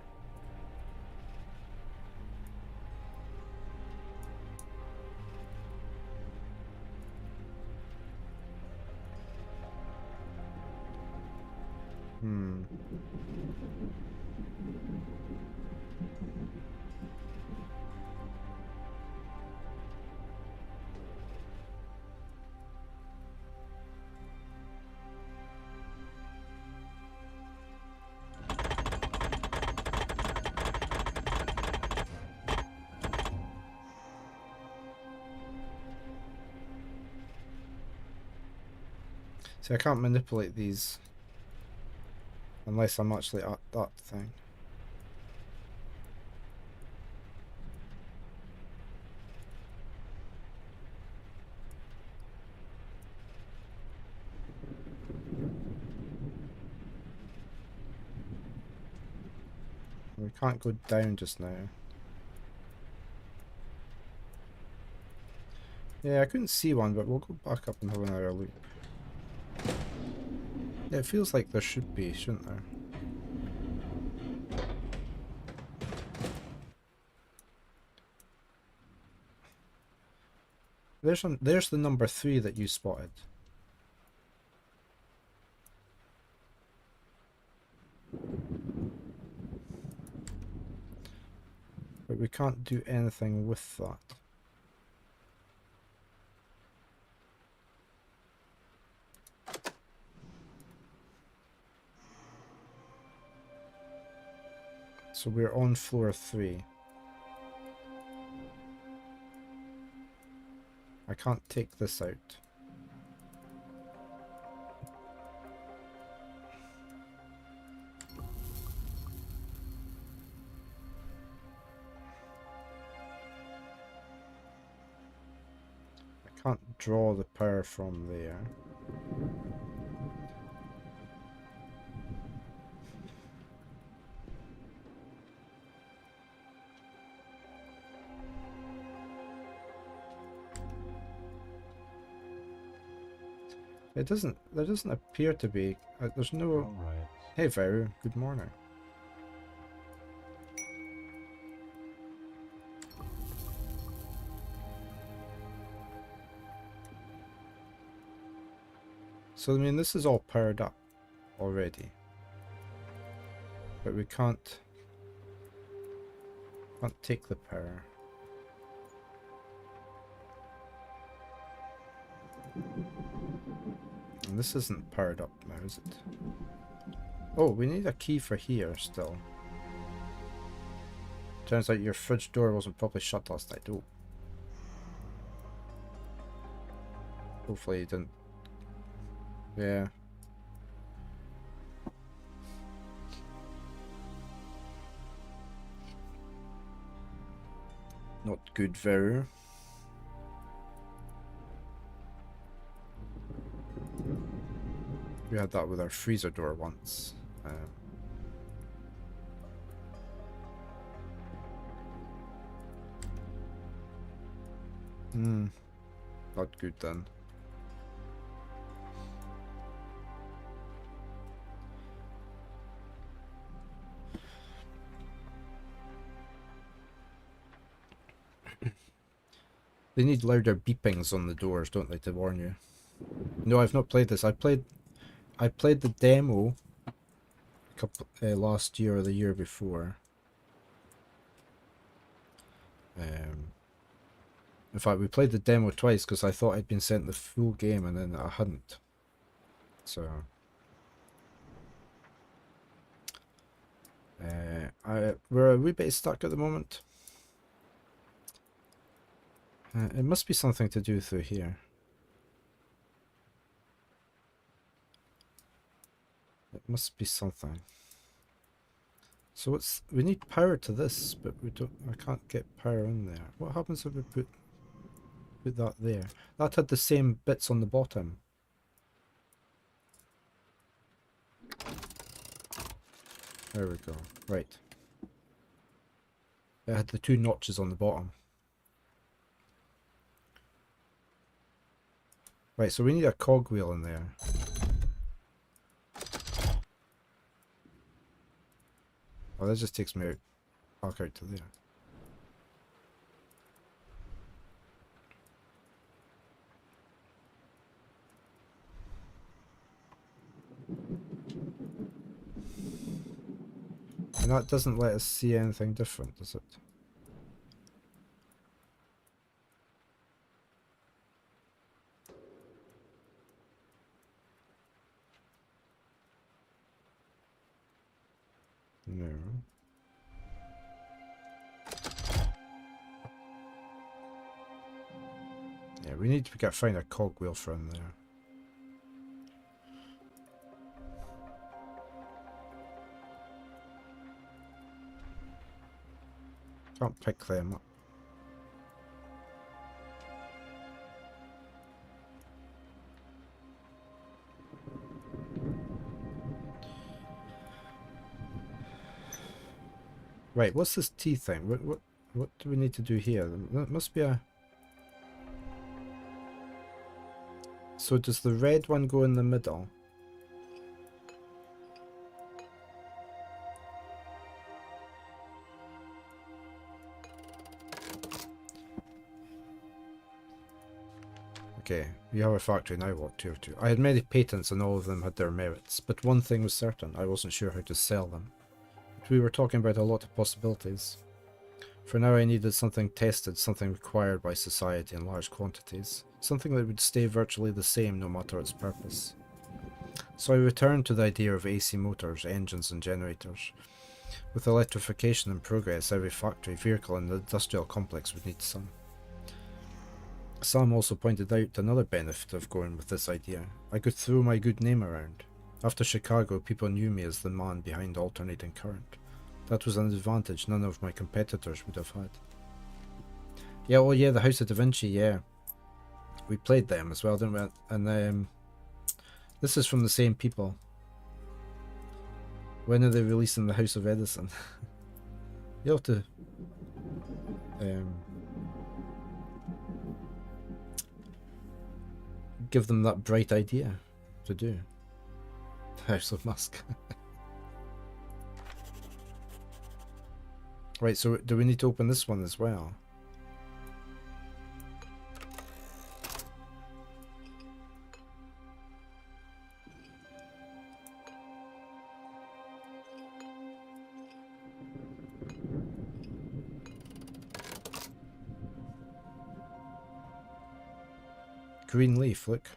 See, I can't manipulate these unless I'm actually at that thing. We can't go down just now. Yeah, I couldn't see one, but we'll go back up and have another look. Yeah, it feels like there should be, shouldn't there? There's the number 3 that you spotted. But we can't do anything with that. So we're on floor 3. I can't take this out. I can't draw the power from there. There doesn't appear to be, there's no...
Alright.
Hey Veru, good morning. So I mean, this is all powered up already. But we can't take the power. And this isn't powered up now, is it? Oh, we need a key for here still. Turns out your fridge door wasn't properly shut last night. Oh. Hopefully you didn't. Yeah. Not good, Veru. We had that with our freezer door once. Not good then. They need louder beepings on the doors, don't they, to warn you? No, I've not played this. I played the demo a couple last year or the year before. In fact, we played the demo twice because I thought I'd been sent the full game and then I hadn't. So we're a wee bit stuck at the moment. It must be something to do through here. It must be something. So we need power to this, but I can't get power in there. What happens if we put that there? That had the same bits on the bottom. There we go. Right. It had the 2 notches on the bottom. Right, so we need a cogwheel in there. Oh, that just takes me out, back out to there. And that doesn't let us see anything different, does it? No. Yeah, we need to find a cogwheel from there. Can't pick them up. Right, what's this T thing? What do we need to do here? That must be a... So does the red one go in the middle? Okay, we have a factory now, what, tier 2? I had many patents and all of them had their merits, but one thing was certain, I wasn't sure how to sell them. But we were talking about a lot of possibilities. For now I needed something tested, something required by society in large quantities. Something that would stay virtually the same no matter its purpose. So I returned to the idea of AC motors, engines and generators. With electrification in progress, every factory, vehicle and industrial complex would need some. Sam also pointed out another benefit of going with this idea. I could throw my good name around. After Chicago, people knew me as the man behind alternating current. That was an advantage none of my competitors would have had. Yeah, well, yeah, the House of Da Vinci, yeah. We played them as well, didn't we? And this is from the same people. When are they releasing the House of Edison? You have to... give them that bright idea to do. House of Musk. Right, so do we need to open this one as well? Green leaf, look.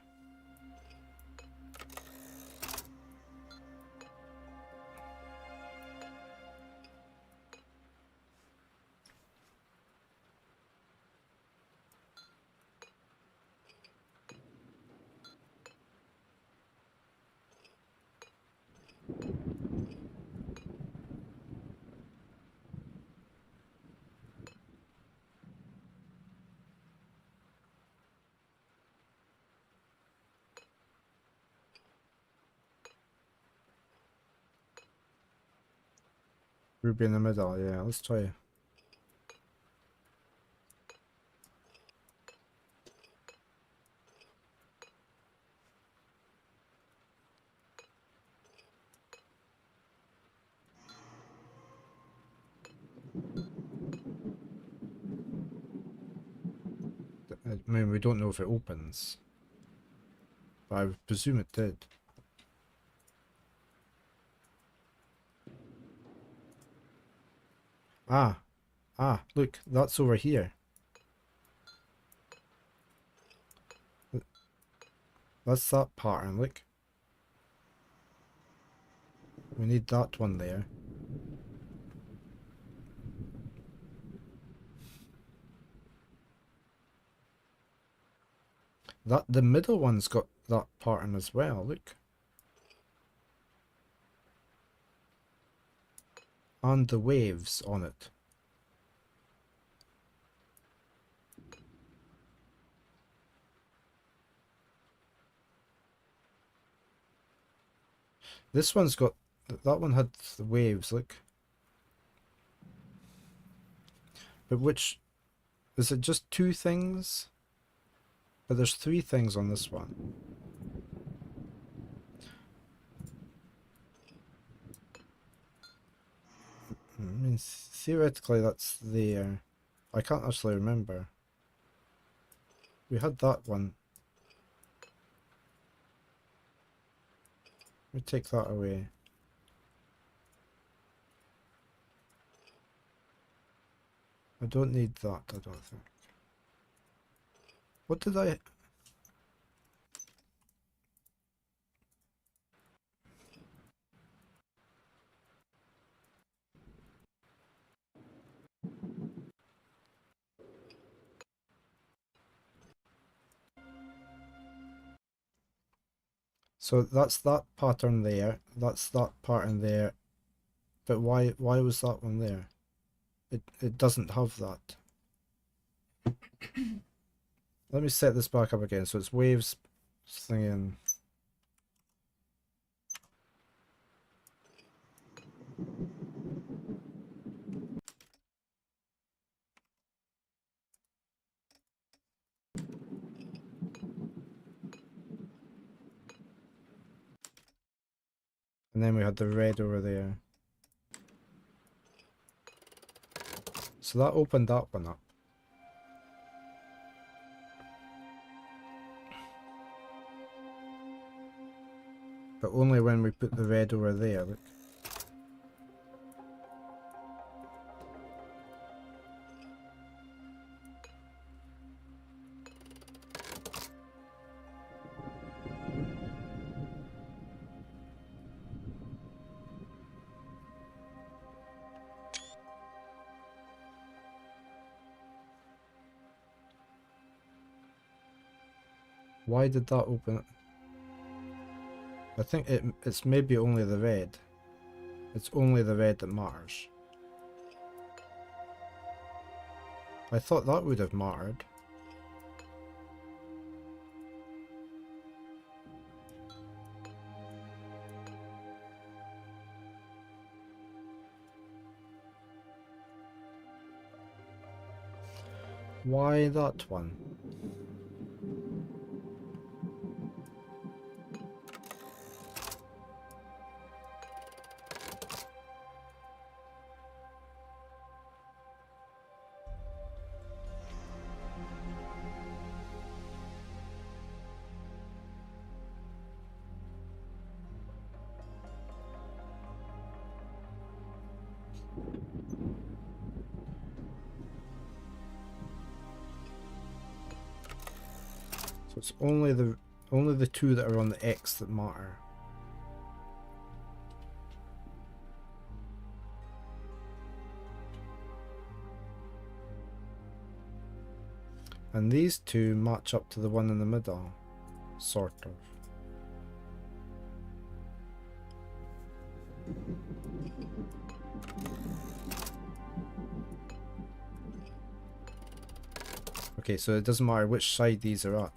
Ruby in the middle, yeah, let's try. I mean, we don't know if it opens, but I would presume it did. Ah, look, that's over here. That's that pattern, look. We need that one there. The middle one's got that pattern as well, look. And the waves on it. This one's got, that one had the waves, look. But which, is it just two things? But there's three things on this one. I mean, theoretically that's there. I can't actually remember. We had that one. Let me take that away. I don't need that, I don't think. What did I... So that's that pattern there, that's that pattern there, but why was that one there? it doesn't have that. Let me set this back up again so it's waves thinging. And then we had the red over there. So that opened that one up. But only when we put the red over there, look. Why did that open? I think it's maybe only the red. It's only the red that matters. I thought that would have mattered. Why that one? So it's only the two that are on the X that matter. And these two match up to the one in the middle, sort of. Okay, so it doesn't matter which side these are at.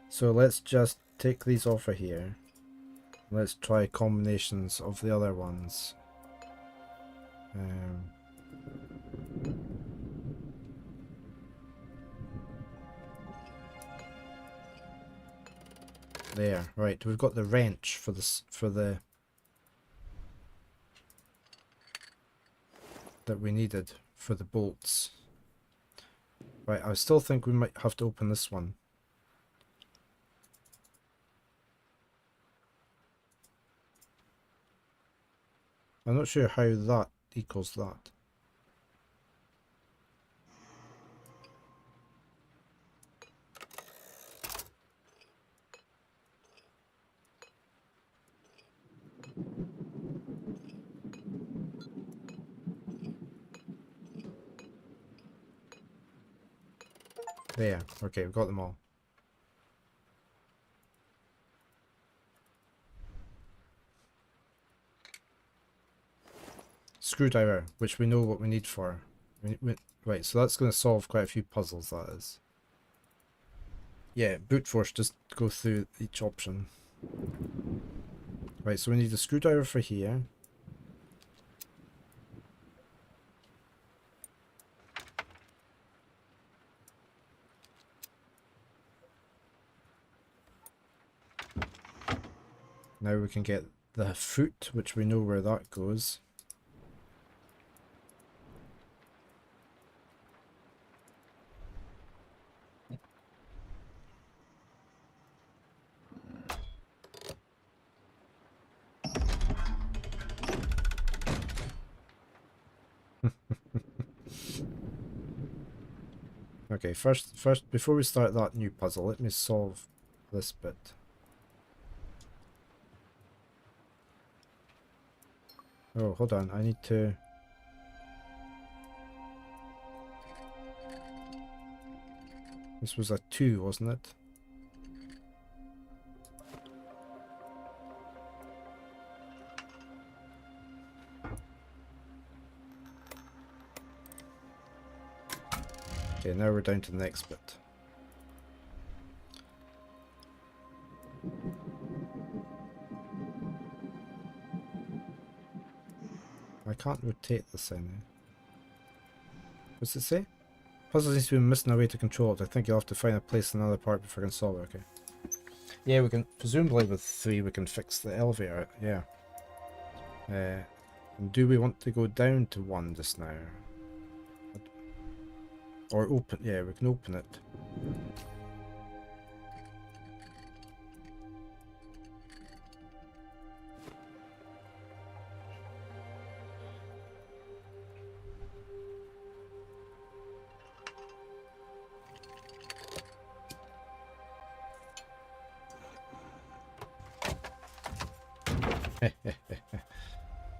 So let's just take these off of here. Let's try combinations of the other ones. There, right. We've got the wrench for this that we needed for the bolts. Right, I still think we might have to open this one. I'm not sure how that equals that. There, okay, we've got them all. Screwdriver, which we know what we need for. Right, so that's going to solve quite a few puzzles, that is. Yeah, brute force, just go through each option. Right, so we need a screwdriver for here. Now we can get the foot, which we know where that goes. Okay, first, before we start that new puzzle, let me solve this bit. Oh, hold on, I need to... This was a 2, wasn't it? Okay, now we're down to the next bit. I can't rotate this thing. What's it say? Puzzle seems to be missing a way to control it. I think you'll have to find a place in another part before I can solve it. Okay. Yeah, we can, presumably with 3 we can fix the elevator. Yeah. And do we want to go down to 1 just now? Or open, yeah, we can open it.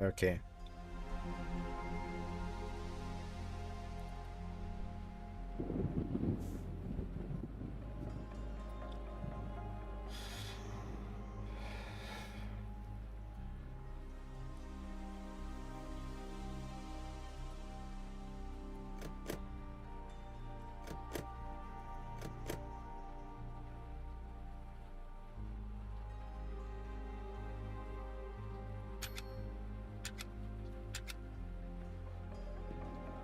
Okay.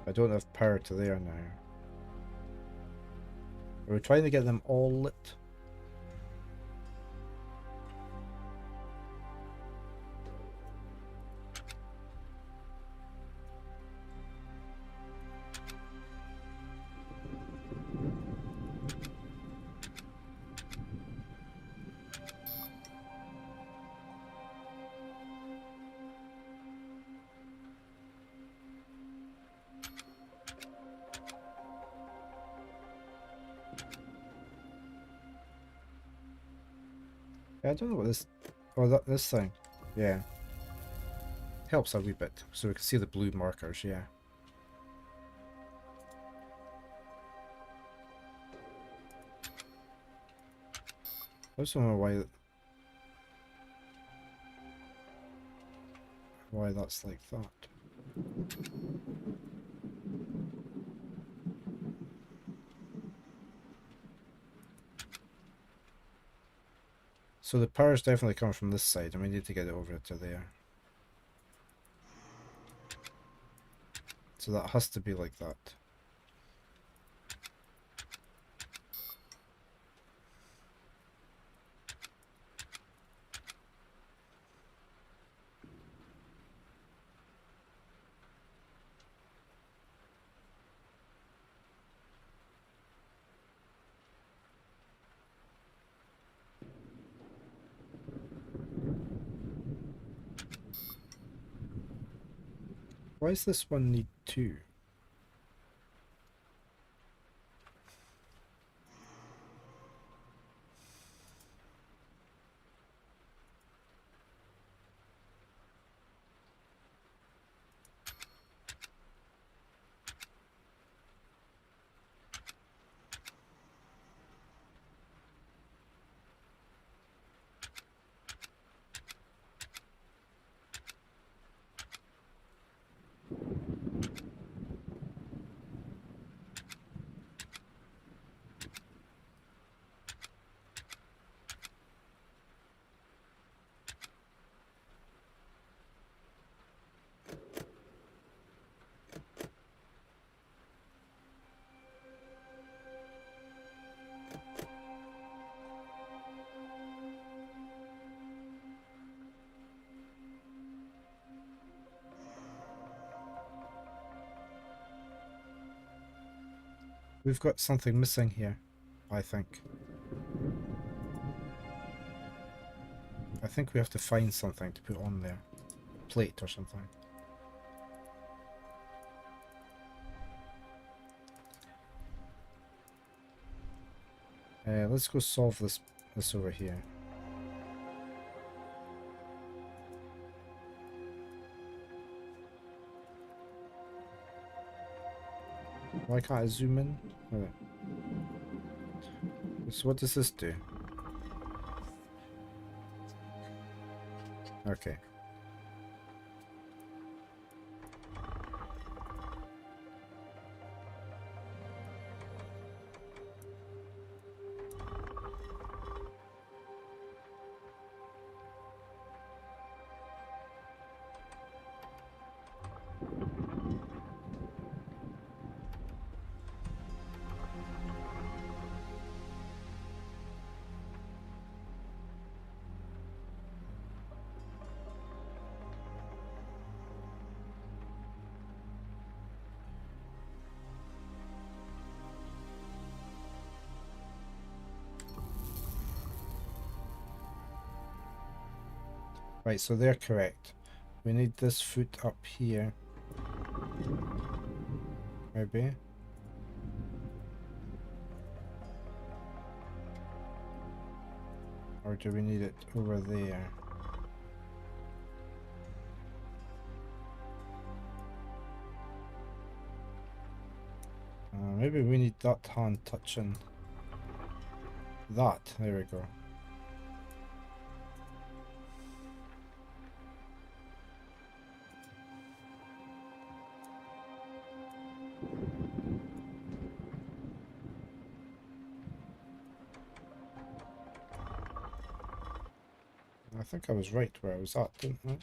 I don't have power to there now. Are we trying to get them all lit? I don't know what this... Oh, this thing. Yeah. Helps a wee bit. So we can see the blue markers, yeah. I just don't know why that's like that. So the power's definitely coming from this side, and we need to get it over to there. So that has to be like that. Why does this one need 2? We've got something missing here, I think. I think we have to find something to put on there. A plate or something. Let's go solve this over here. Why can't I zoom in? Okay. So what does this do? Okay. Right, so they're correct. We need this foot up here. Maybe. Or do we need it over there? Maybe we need that hand touching that. There we go. I think I was right where I was at, didn't I?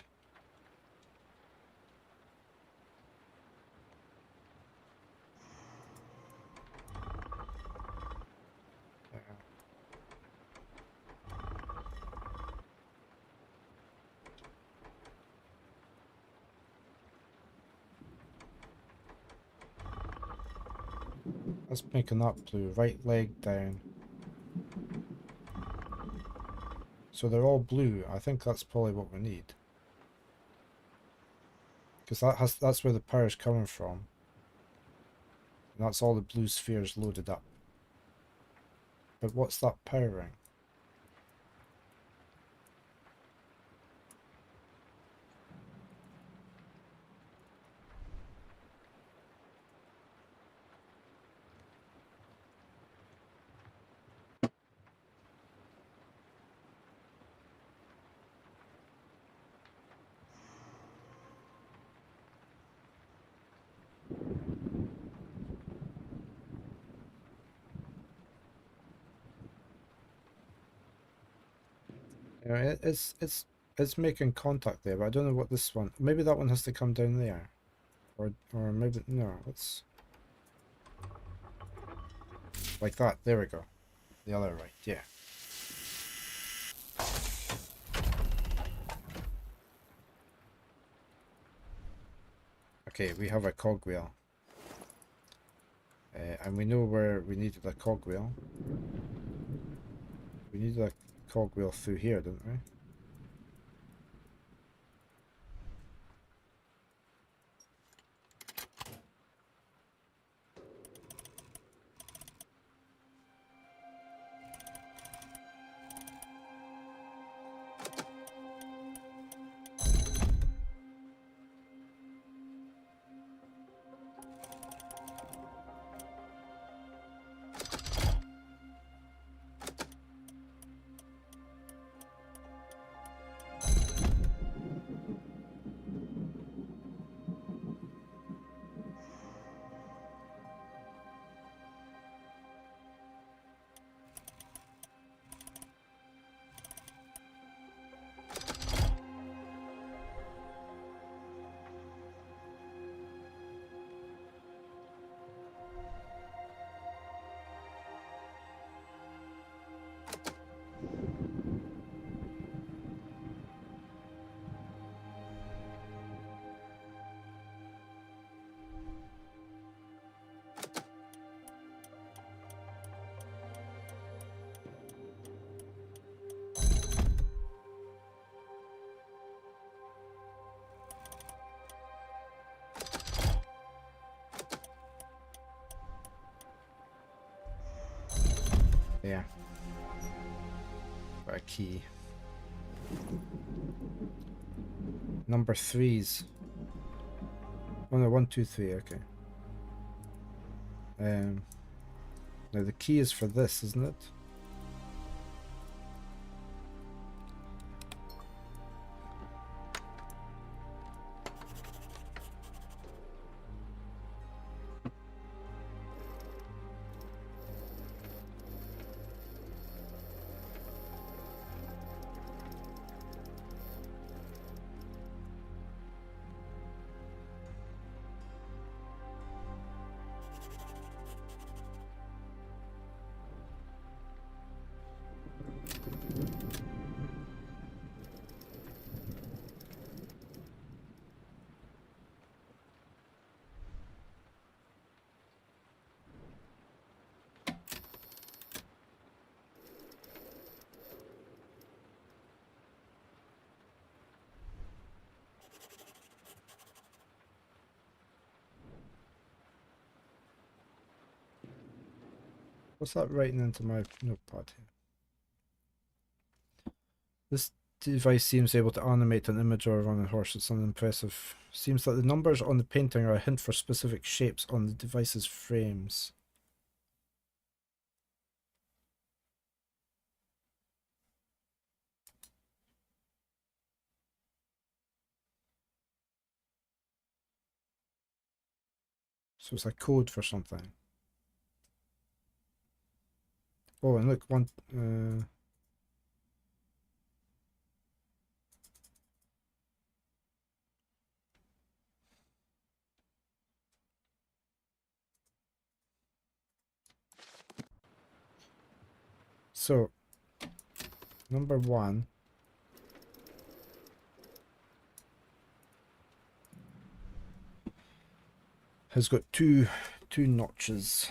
Let's make an up blue, right leg down. So they're all blue. I think that's probably what we need. Because that's where the power's coming from. And that's all the blue spheres loaded up. But what's that powering? You know, it's making contact there, but I don't know what this one. Maybe that one has to come down there, or maybe no. It's like that. There we go. The other right, yeah. Okay, we have a cogwheel, and we know where we needed a cogwheel. We needed a cogwheel through here, didn't we? Yeah. Got a key. Number 3's. Oh no, 1, 2, 3, okay. Now the key is for this, isn't it? What's that writing into my notepad here? This device seems able to animate an image or run a horse. It's unimpressive. Seems that the numbers on the painting are a hint for specific shapes on the device's frames. So it's a code for something. Oh, and look, one. So, number 1 has got two notches.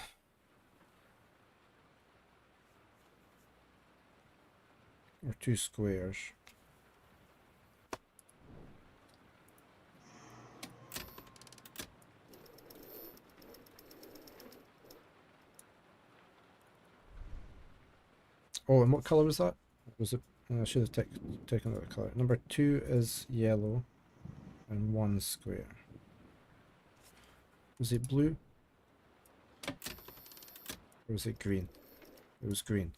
Or 2 squares. Oh, and what colour was that? Was it? I should have taken that colour. Number 2 is yellow and 1 square. Was it blue? Or was it green? It was green.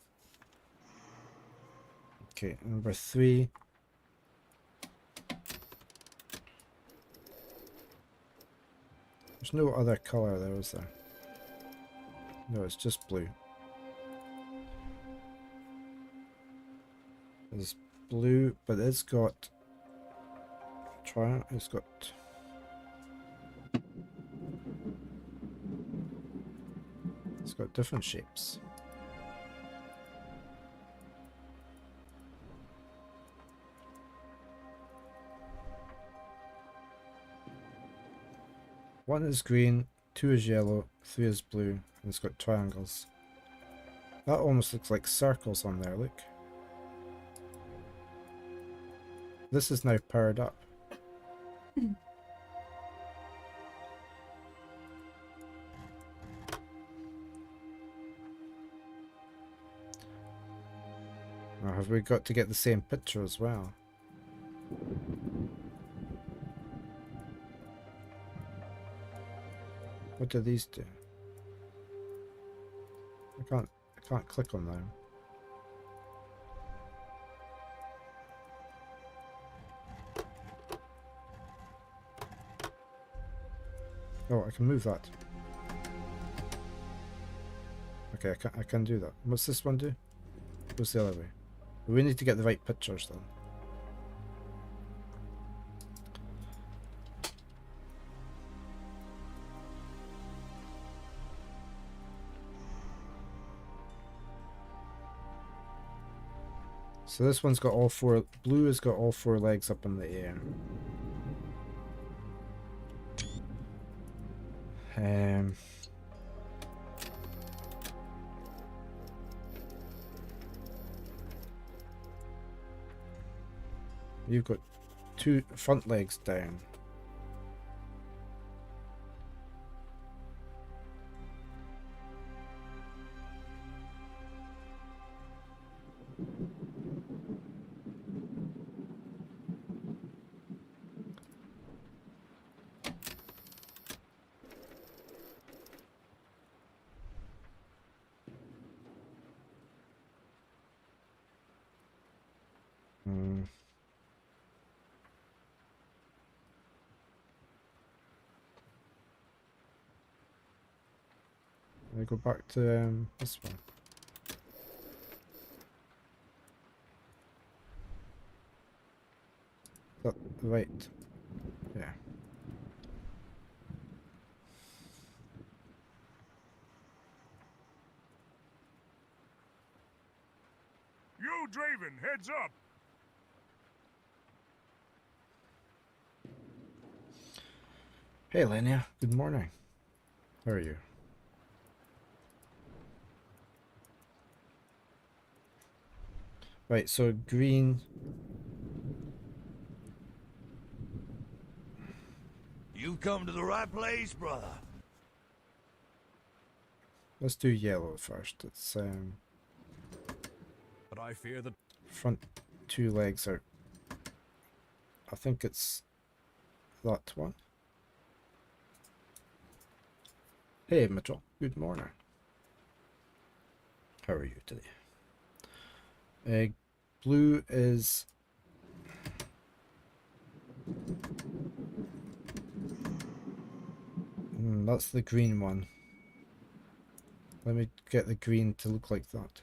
Okay, number 3. There's no other colour there, is there? No, it's just blue. It's blue, but it's got it's got different shapes. One is green, 2 is yellow, 3 is blue, and it's got triangles. That almost looks like circles on there, look. This is now powered up. Now, have we got to get the same picture as well? What do these do? I can't click on them. Oh, I can move that. Okay, I can do that. What's this one do? What's the other way? We need to get the right pictures then. So this one's got all 4, blue has got all 4 legs up in the air. You've got 2 front legs down. I go back to this one. Is that right? Yeah.
You, Draven, heads up!
Hey, Lenia. Good morning. How are you? Right, so green.
You come to the right place, brother.
Let's do yellow first. It's
But I fear that
front two legs are. I think it's that one. Hey, Mitchell. Good morning. How are you today? Blue is. That's the green one. Let me get the green to look like that.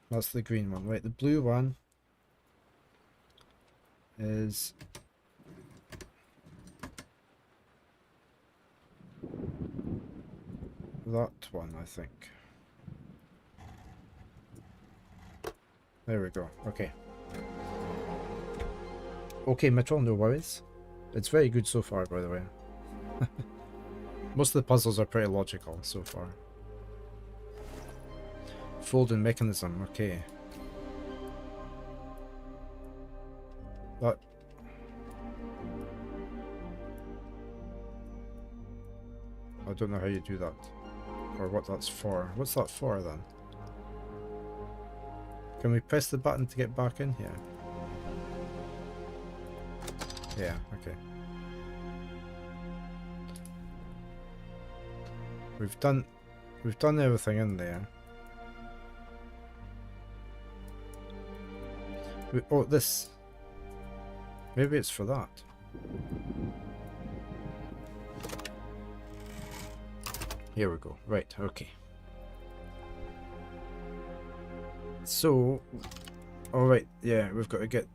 That's the green one. Right, the blue one is that one, I think. There we go. Okay. Okay, Mitchell, no worries. It's very good so far, by the way. Most of the puzzles are pretty logical so far. Folding mechanism, okay. That. I don't know how you do that. Or what that's for. What's that for then? Can we press the button to get back in here? Yeah, okay. We've done everything in there. Oh, this. Maybe it's for that. Here we go. Right, okay. So, alright, yeah, we've got to get...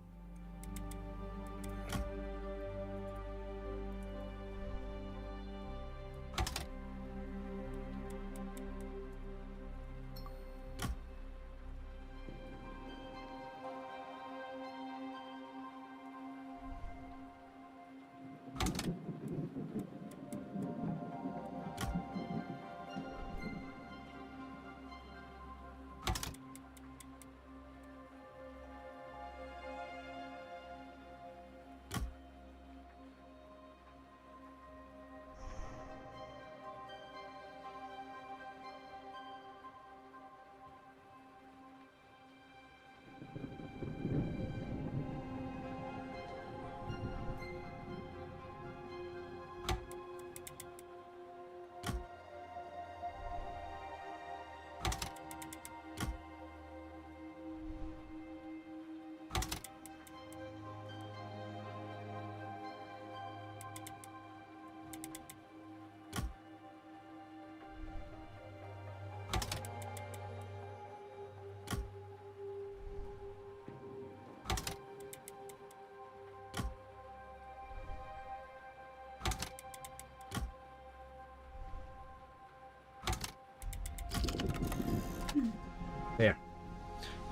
There.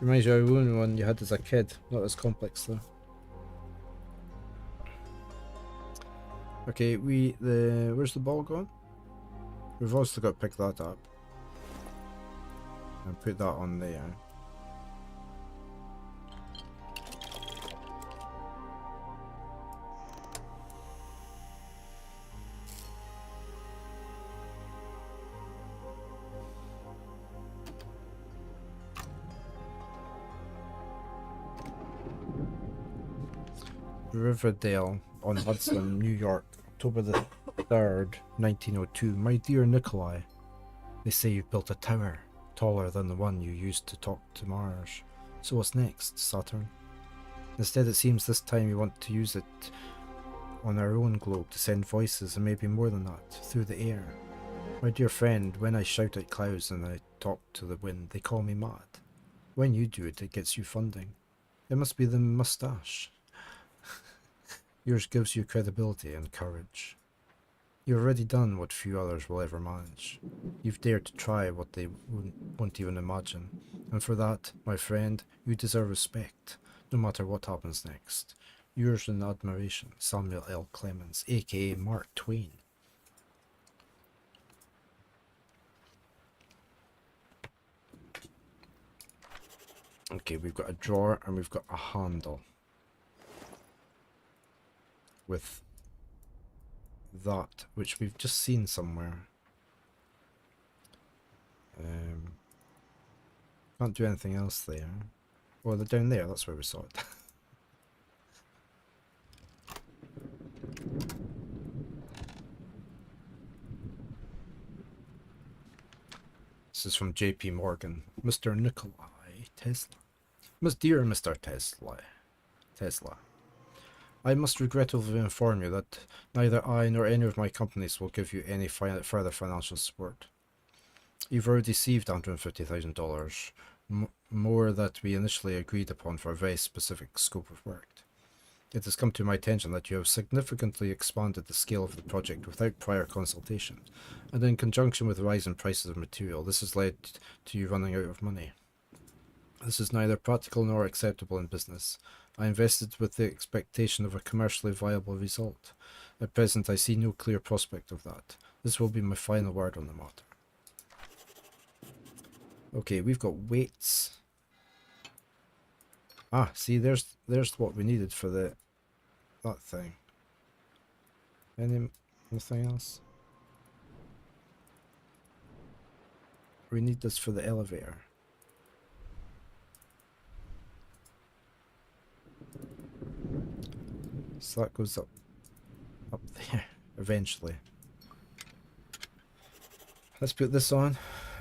Reminds you of a one you had as a kid. Not as complex though. Okay, where's the ball going? We've also got to pick that up. And put that on there. Riverdale on Hudson, New York, October the 3rd, 1902. My dear Nikolai, they say you've built a tower taller than the one you used to talk to Mars. So what's next, Saturn? Instead, it seems this time you want to use it on our own globe to send voices, and maybe more than that, through the air. My dear friend, when I shout at clouds and I talk to the wind, they call me mad. When you do it, it gets you funding. It must be the moustache. Yours gives you credibility and courage. You've already done what few others will ever manage. You've dared to try what they won't even imagine. And for that, my friend, you deserve respect, no matter what happens next. Yours in admiration, Samuel L. Clemens, aka Mark Twain. Okay, we've got a drawer and we've got a handle. With that, which we've just seen somewhere. Can't do anything else there. Well, they're down there, that's where we saw it. This is from JP Morgan. Mr. Nikolai Tesla. Dear Mr. Tesla. I must regretfully inform you that neither I nor any of my companies will give you any further financial support. You've already received $150,000, more that we initially agreed upon for a very specific scope of work. It has come to my attention that you have significantly expanded the scale of the project without prior consultation, and in conjunction with rising prices of material, this has led to you running out of money. This is neither practical nor acceptable in business. I invested with the expectation of a commercially viable result. At present, I see no clear prospect of that. This will be my final word on the matter. Okay, we've got weights. Ah, see, there's what we needed for that thing. Anything else? We need this for the elevator. So that goes up there eventually. Let's put this on,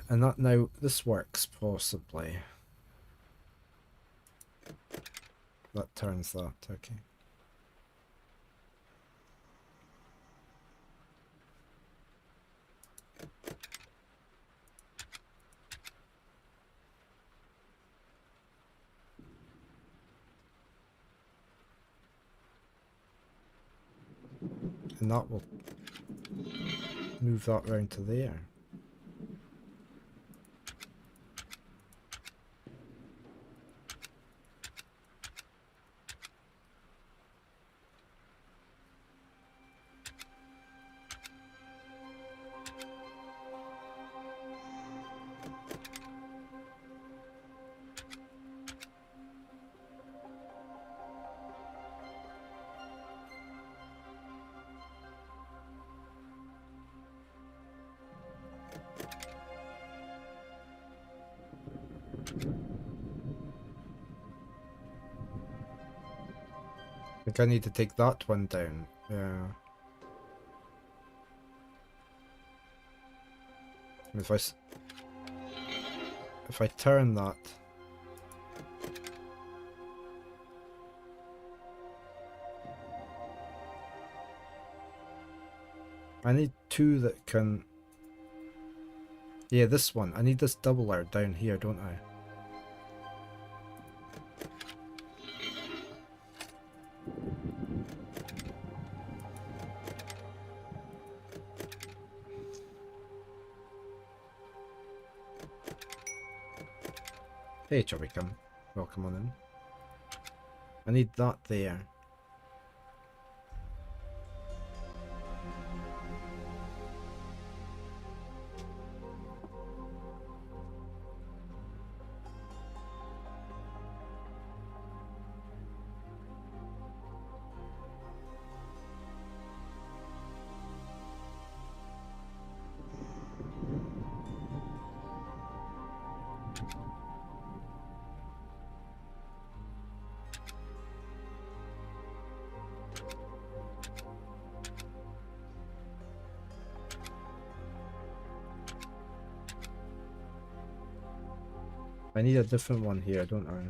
and that now this works possibly. That turns that, okay. And that will move that round to there. I think I need to take that one down. Yeah. If I turn that, I need two that can. Yeah, this one. I need this doubler down here, don't I? Hey, Chubbycum. Welcome on in. I need that there. I need a different one here, don't I?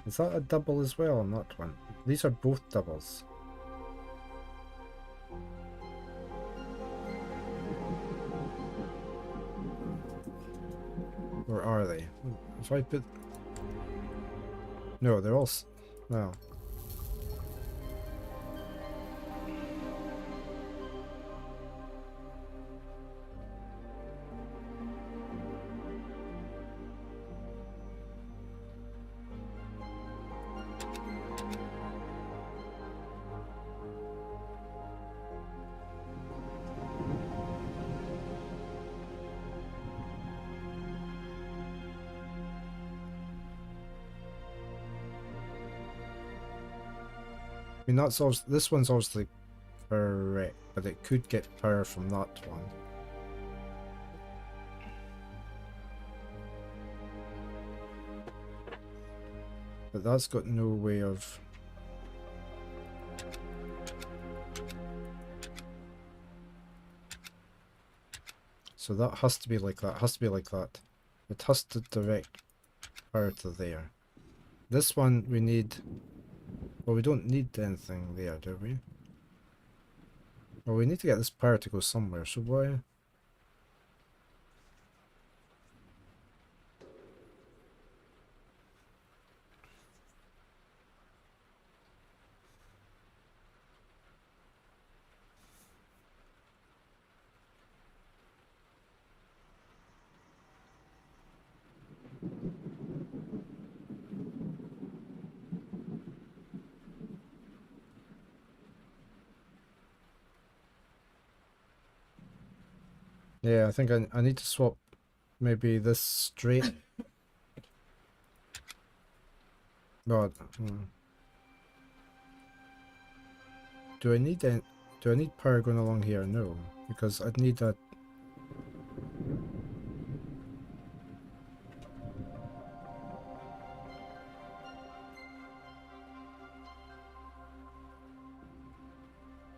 Is that a double as well on that one? These are both doubles. Or are they? If I put... No, they're all... Well... I mean, that's also, this one's obviously correct, but it could get power from that one. But that's got no way of... So that has to be like that, has to be like that. It has to direct power to there. This one we need... Well, we don't need anything there, do we? Well, we need to get this power to go somewhere, so why? Yeah, I think I need to swap maybe this straight. God. Do I need power going along here? No, because I'd need that.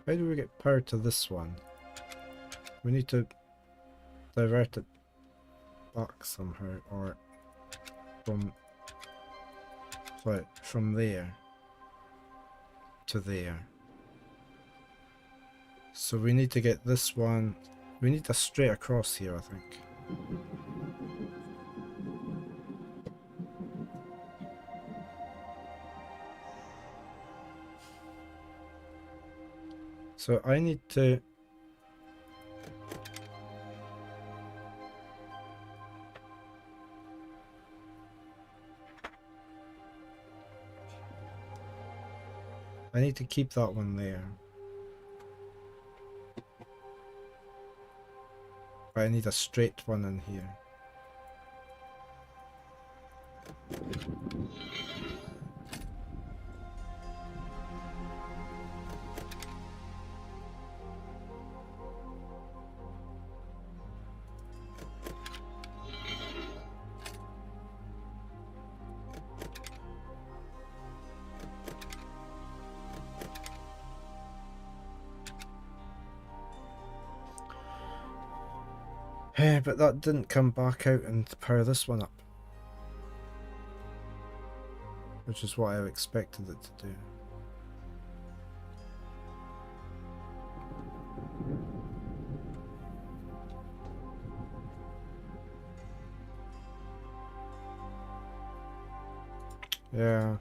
How do we get power to this one? We need to divert it back somehow, or from there to there. So we need to get this one, we need a straight across here, I think. So I need to keep that one there. But I need a straight one in here. But that didn't come back out and power this one up. Which is what I expected it to do. Yeah.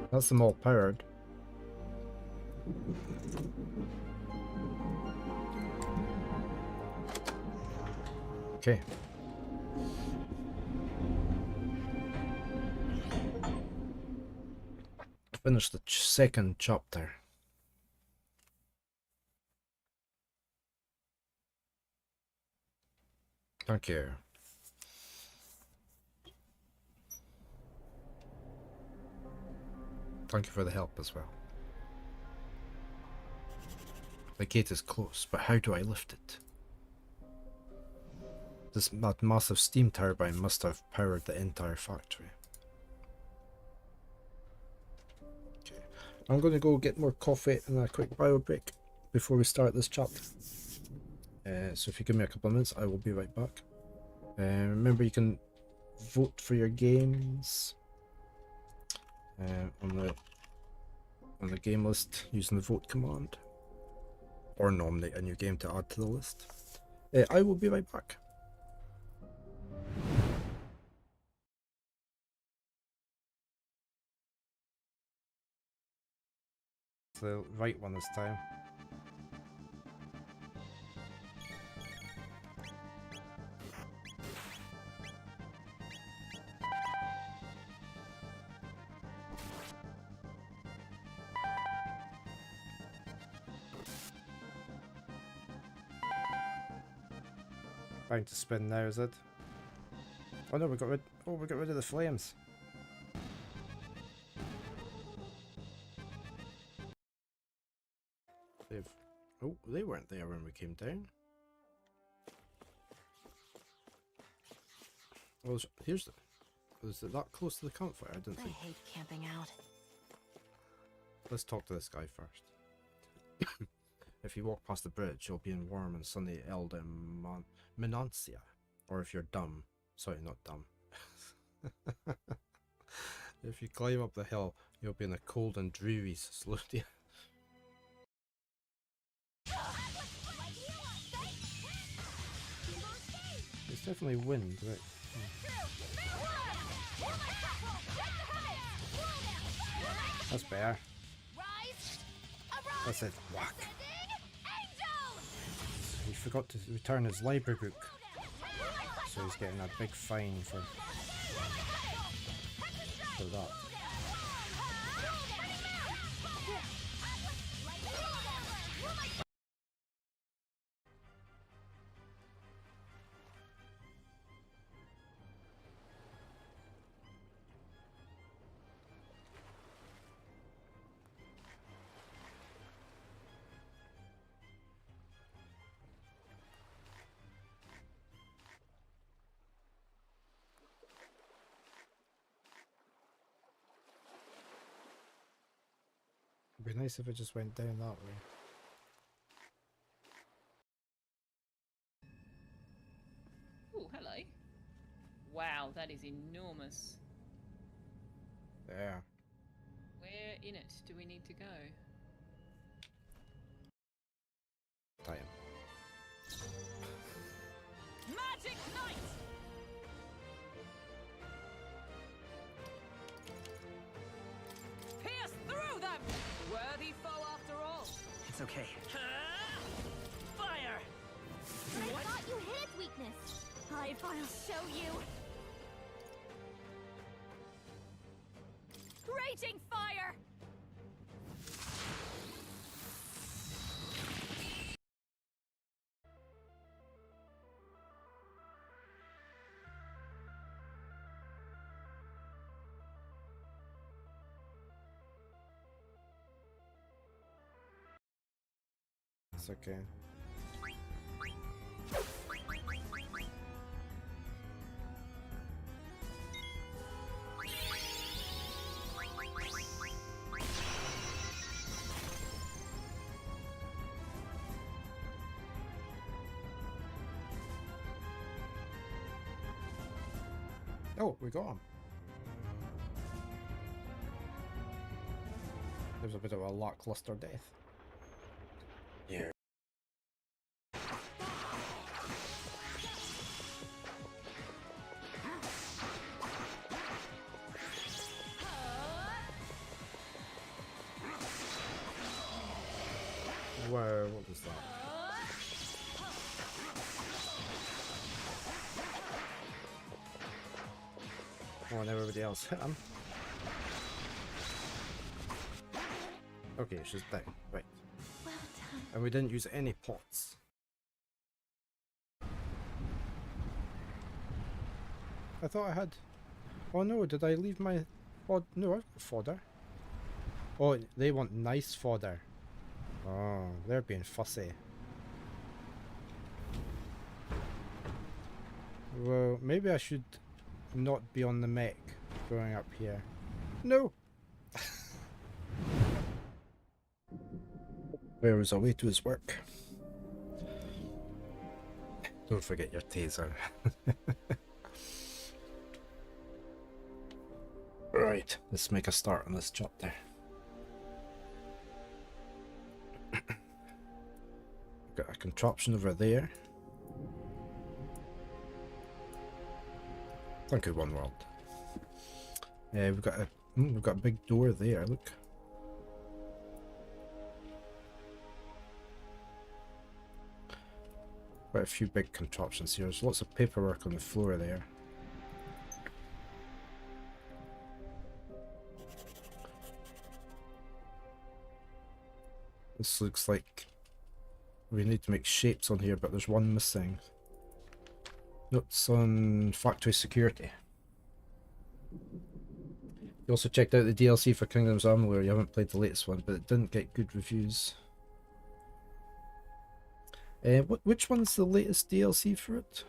That's them all powered. Okay. Finish the second chapter. Thank you. Thank you for the help as well. The gate is closed, but how do I lift it? that massive steam turbine must have powered the entire factory. Okay, I'm going to go get more coffee and a quick bio break before we start this chapter. So if you give me a couple of minutes, I will be right back. Remember, you can vote for your games on the game list using the vote command, or nominate a new game to add to the list. I will be right back. It's the right one this time. Trying to spin now, is it? Oh no, we got rid of the flames. They weren't there when we came down. Well, here's the. Was it that close to the campfire? I didn't think.
I hate camping out.
Let's talk to this guy first. If you walk past the bridge, you'll be in warm and sunny Elda Minancia. Or if you're dumb. Sorry, not dumb. If you climb up the hill, you'll be in a cold and dreary Slodia. It's definitely wind, right? That's better. That's it. Whack. He forgot to return his library book, so he's getting a big fine for that. It'd be nice if it just went down that way.
Oh, hello. Wow, that is enormous.
There.
Where in it do we need to go?
Time.
Magic Knight! Pierce through them! Worthy foe after all.
It's okay.
Fire!
I thought you hid its weakness. I'll show you. Raging fire!
It's okay. Oh, we got him. There was a bit of a lackluster death. Yeah. Whoa, what was that? Oh, and everybody else hit him. Okay, she's down. Right.
Well done.
And we didn't use any pots. I thought I had... Oh no, did I leave my... Oh, no, I've got fodder. Oh, they want nice fodder. Oh, they're being fussy. Well, maybe I should not be on the mech going up here. No! Where is away to his work? Don't forget your taser. Right, let's make a start on this chapter. Got a contraption over there. Thank you, One World. We've got a big door there. Look. Quite a few big contraptions here. There's lots of paperwork on the floor there. This looks like we need to make shapes on here, but there's one missing. Notes on factory security. You also checked out the DLC for Kingdoms of Amalur. You haven't played the latest one, but it didn't get good reviews. Which one's the latest DLC for it?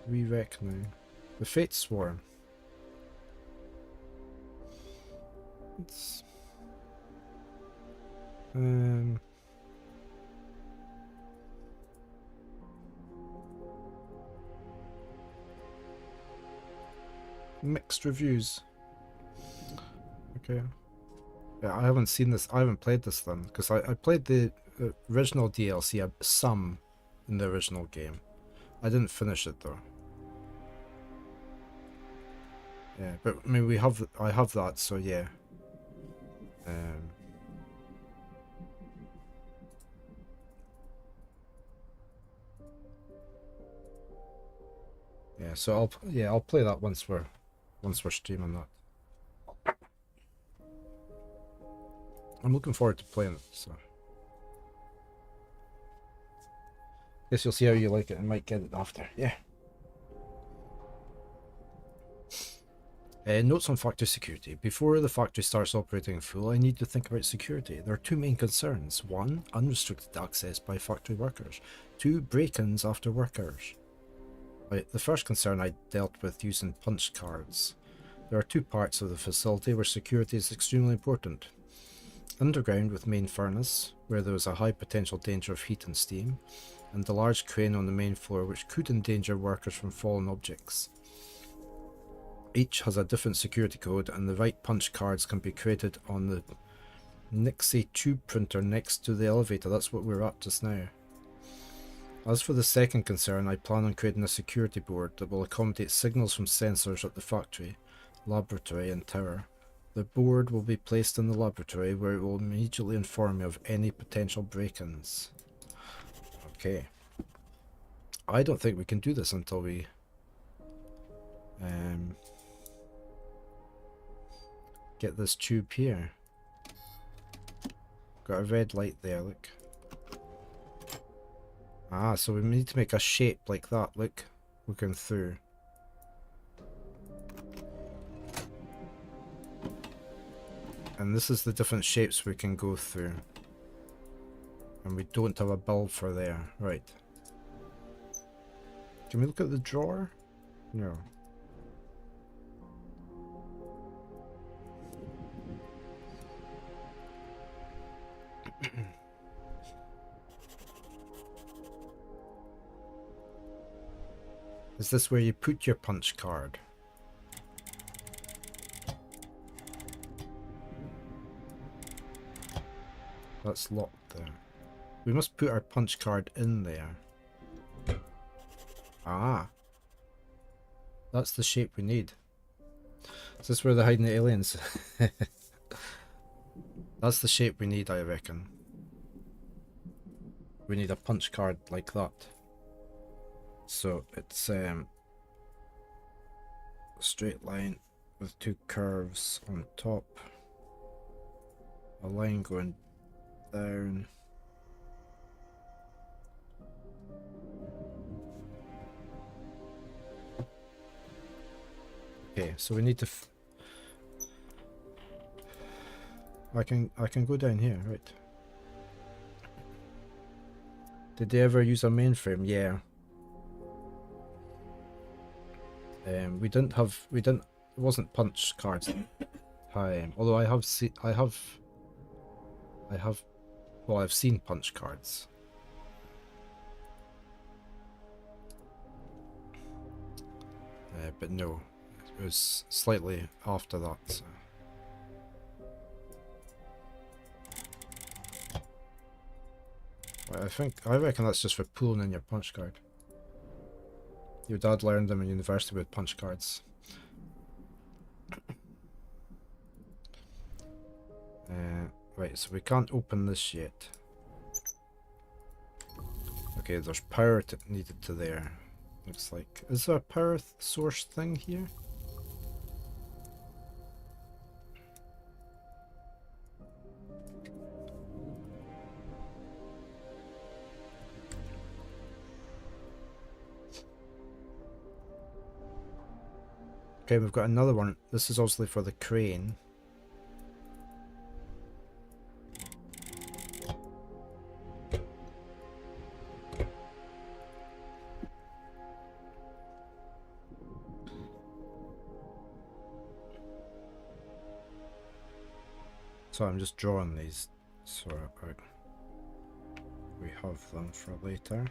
Re-reckoning. The Fate Swarm. It's mixed reviews. Okay. Yeah, I haven't seen this. I haven't played this then, because I played the original DLC, some in the original game. I didn't finish it though. Yeah, but I mean, I have that, so yeah. Yeah, so I'll play that once we're streaming that. I'm looking forward to playing it, so guess you'll see how you like it and might get it after. Yeah. Notes on factory security. Before the factory starts operating in full, I need to think about security. There are two main concerns. 1. Unrestricted access by factory workers. 2. Break-ins after workers. Right, the first concern I dealt with using punch cards. There are two parts of the facility where security is extremely important. Underground with main furnace, where there was a high potential danger of heat and steam, and the large crane on the main floor which could endanger workers from fallen objects. Each has a different security code, and the right punch cards can be created on the Nixie tube printer next to the elevator. That's what we're at just now. As for the second concern, I plan on creating a security board that will accommodate signals from sensors at the factory, laboratory and tower. The board will be placed in the laboratory, where it will immediately inform me of any potential break-ins. Okay. I don't think we can do this until we get this tube here. Got a red light there, look. Ah, so we need to make a shape like that, look. Looking through. And this is the different shapes we can go through. And we don't have a bulb for there. Right. Can we look at the drawer? No. Is this where you put your punch card? That's locked there. We must put our punch card in there. Ah. That's the shape we need. Is this where they're hiding the aliens? That's the shape we need, I reckon. We need a punch card like that. So it's a straight line with two curves on top. A line going down. Okay, so we need to I can go down here, right? Did they ever use a mainframe? Yeah. We didn't. It wasn't punch cards. Although I've seen punch cards. But no, it was slightly after that. So. I reckon that's just for pulling in your punch card. Your dad learned them in university with punch cards. Right, so we can't open this yet. Okay, there's power needed to there. Looks like. Is there a power source thing here? Okay, we've got another one. This is obviously for the crane. So I'm just drawing these sort of out. We have them for later.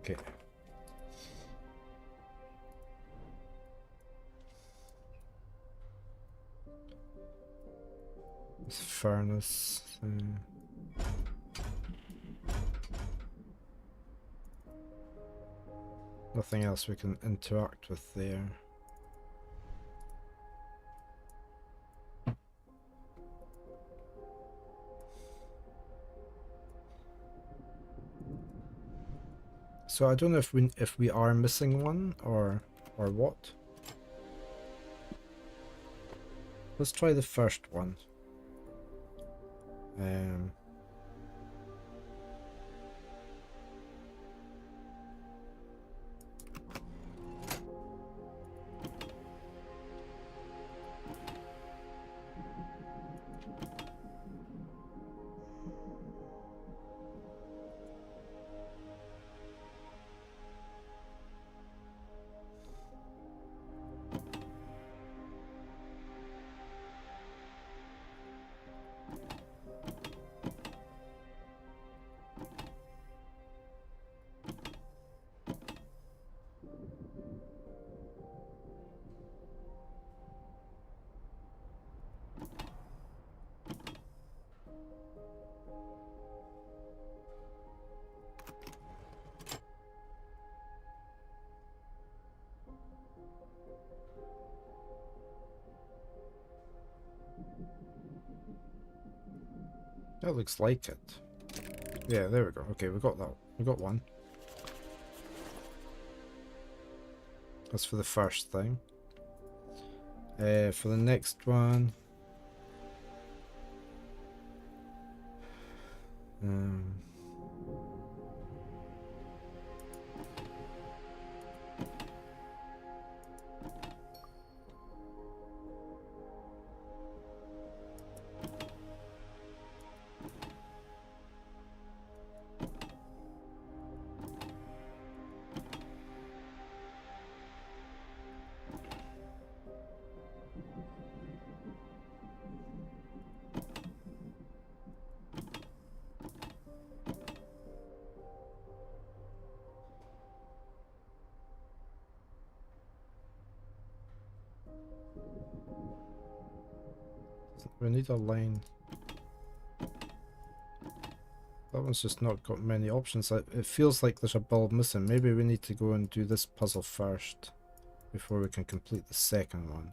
Okay. This furnace thing. Nothing else we can interact with there. So I don't know if we are missing one or what. Let's try the first one. That looks like it. Yeah, there we go. Okay, we got that. We got one. That's for the first thing. For the next one. We need a line. That one's just not got many options. It feels like there's a bulb missing. Maybe we need to go and do this puzzle first before we can complete the second one.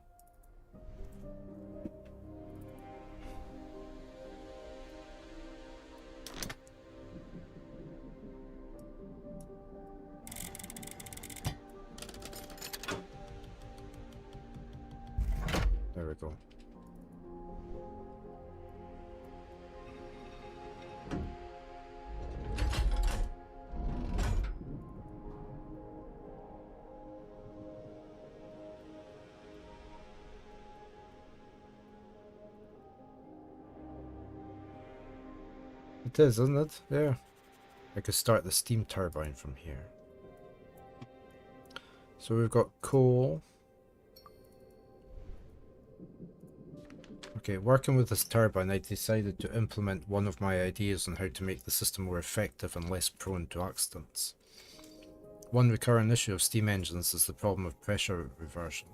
There we go. It is, isn't it? Yeah. I could start the steam turbine from here. So we've got coal. Okay, working with this turbine, I decided to implement one of my ideas on how to make the system more effective and less prone to accidents. One recurrent issue of steam engines is the problem of pressure reversion.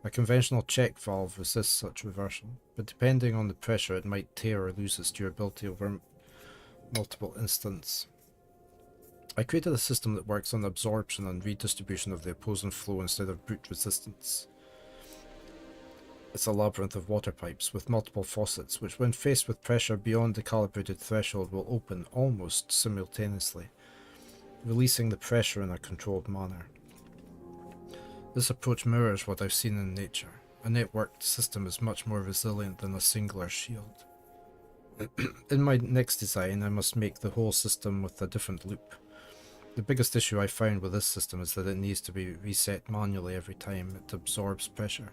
A conventional check valve resists such reversion, but depending on the pressure it might tear or lose its durability over multiple instants. I created a system that works on absorption and redistribution of the opposing flow instead of brute resistance. It's a labyrinth of water pipes with multiple faucets, which when faced with pressure beyond the calibrated threshold will open almost simultaneously, releasing the pressure in a controlled manner. This approach mirrors what I've seen in nature. A networked system is much more resilient than a singular shield. In my next design, I must make the whole system with a different loop. The biggest issue I found with this system is that it needs to be reset manually every time it absorbs pressure.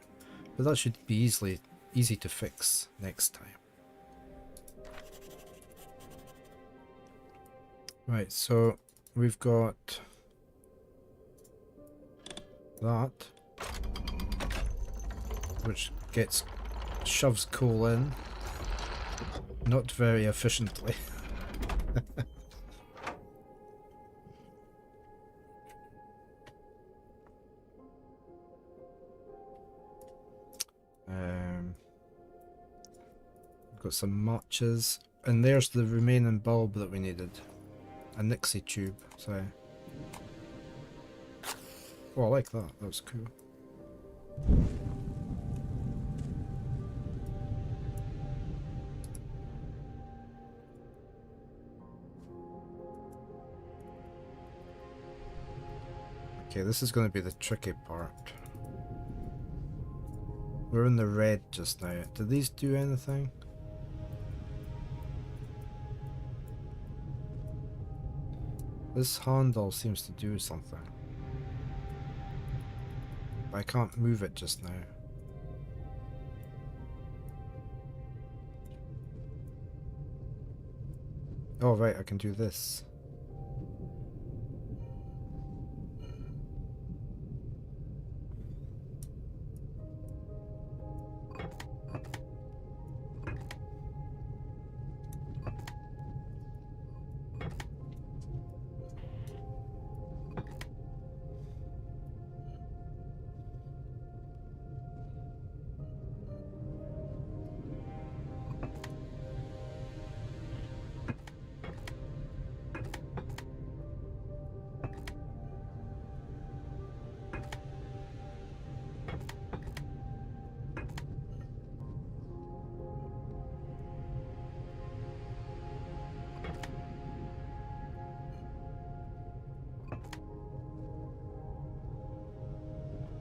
But that should be easy to fix next time. Right, so we've got that, which shoves coal in, not very efficiently. We've got some matches, and there's the remaining bulb that we needed. A Nixie tube, so. Oh, I like that. That was cool. Okay, this is going to be the tricky part. We're in the red just now. Do these do anything? This handle seems to do something. But I can't move it just now. Oh right, I can do this.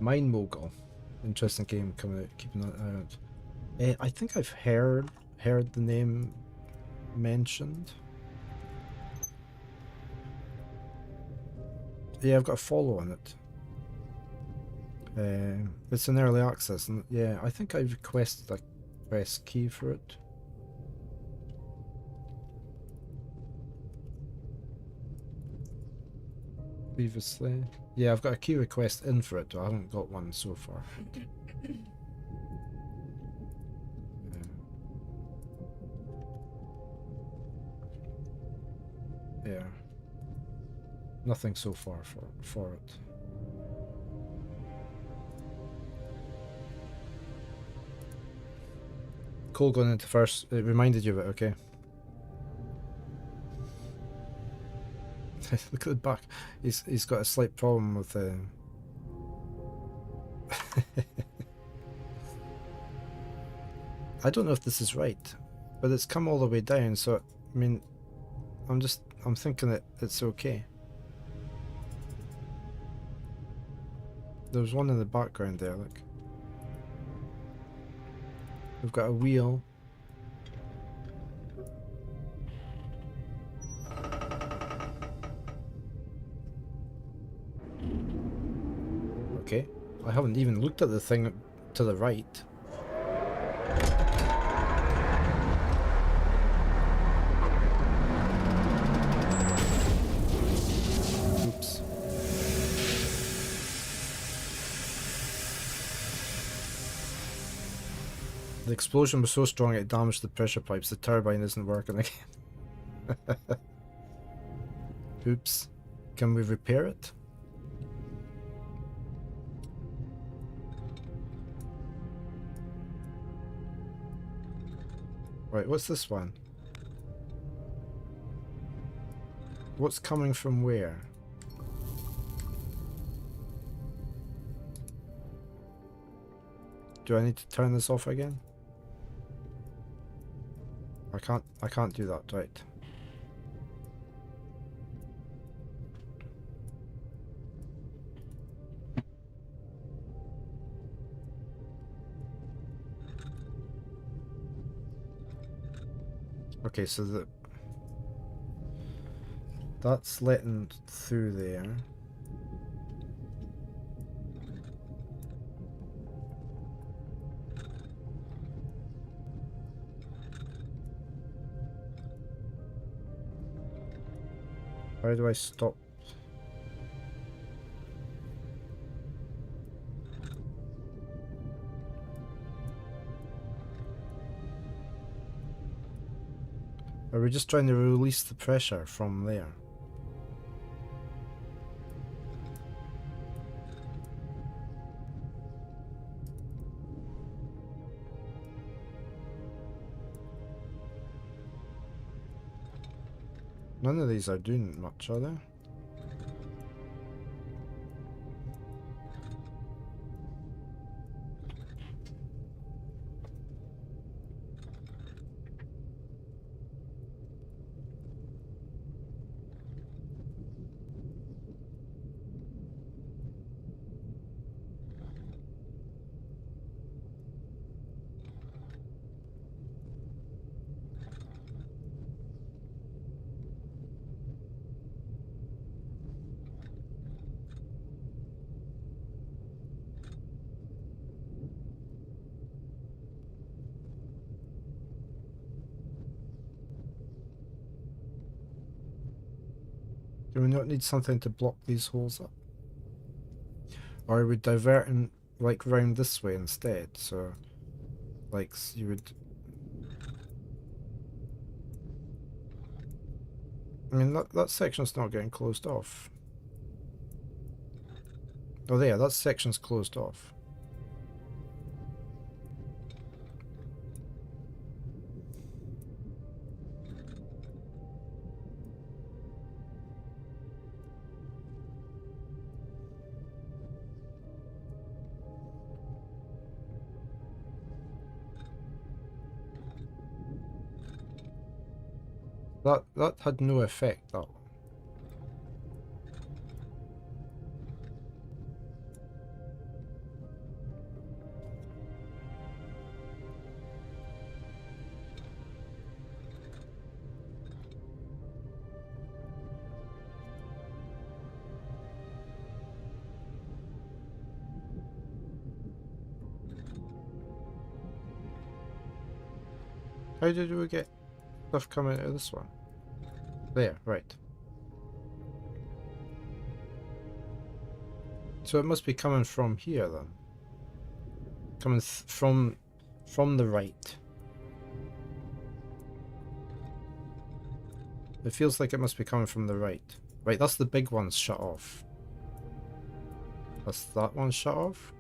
Mine Mogul. Interesting game coming out, keeping that out. I think I've heard the name mentioned. Yeah, I've got a follow on it. It's in early access, and yeah, I think I requested a press key for it. Previously. Yeah, I've got a key request in for it, but I haven't got one so far. Yeah. Nothing so far for it. Cole going into first, it reminded you of it, okay? Look at the back. He's got a slight problem with I don't know if this is right, but it's come all the way down, so I mean I'm thinking that it's okay. There's one in the background there, look. We've got a wheel. Okay, I haven't even looked at the thing to the right. The explosion was so strong it damaged the pressure pipes. The turbine isn't working again. Oops. Can we repair it? Right, what's this one? What's coming from where? Do I need to turn this off again? I can't do that, right. Okay, so that's letting through there. How do I stop? Are we just trying to release the pressure from there? None of these are doing much, are they? Do we not need something to block these holes up? Or are we diverting like round this way instead? So like you would, I mean that section's not getting closed off. Oh there, that section's closed off. That had no effect, that one. How did we get stuff coming out of this one? There, right. So it must be coming from here then. Coming from the right. It feels like it must be coming from the right. Right, that's the big one's shut off. That's that one shut off.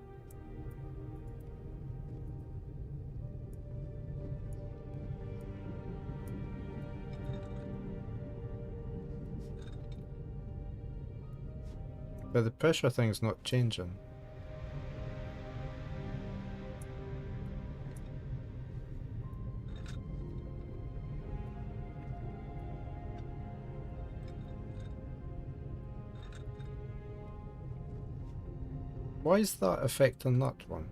But the pressure thing's not changing. Why is that affecting that one?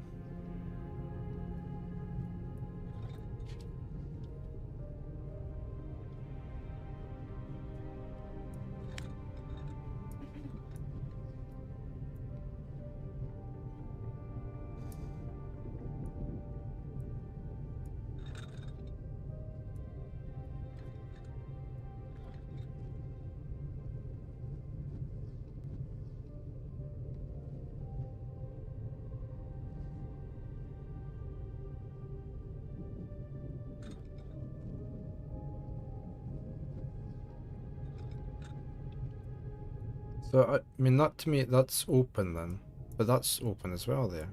So, I mean, that to me, that's open then. But that's open as well there.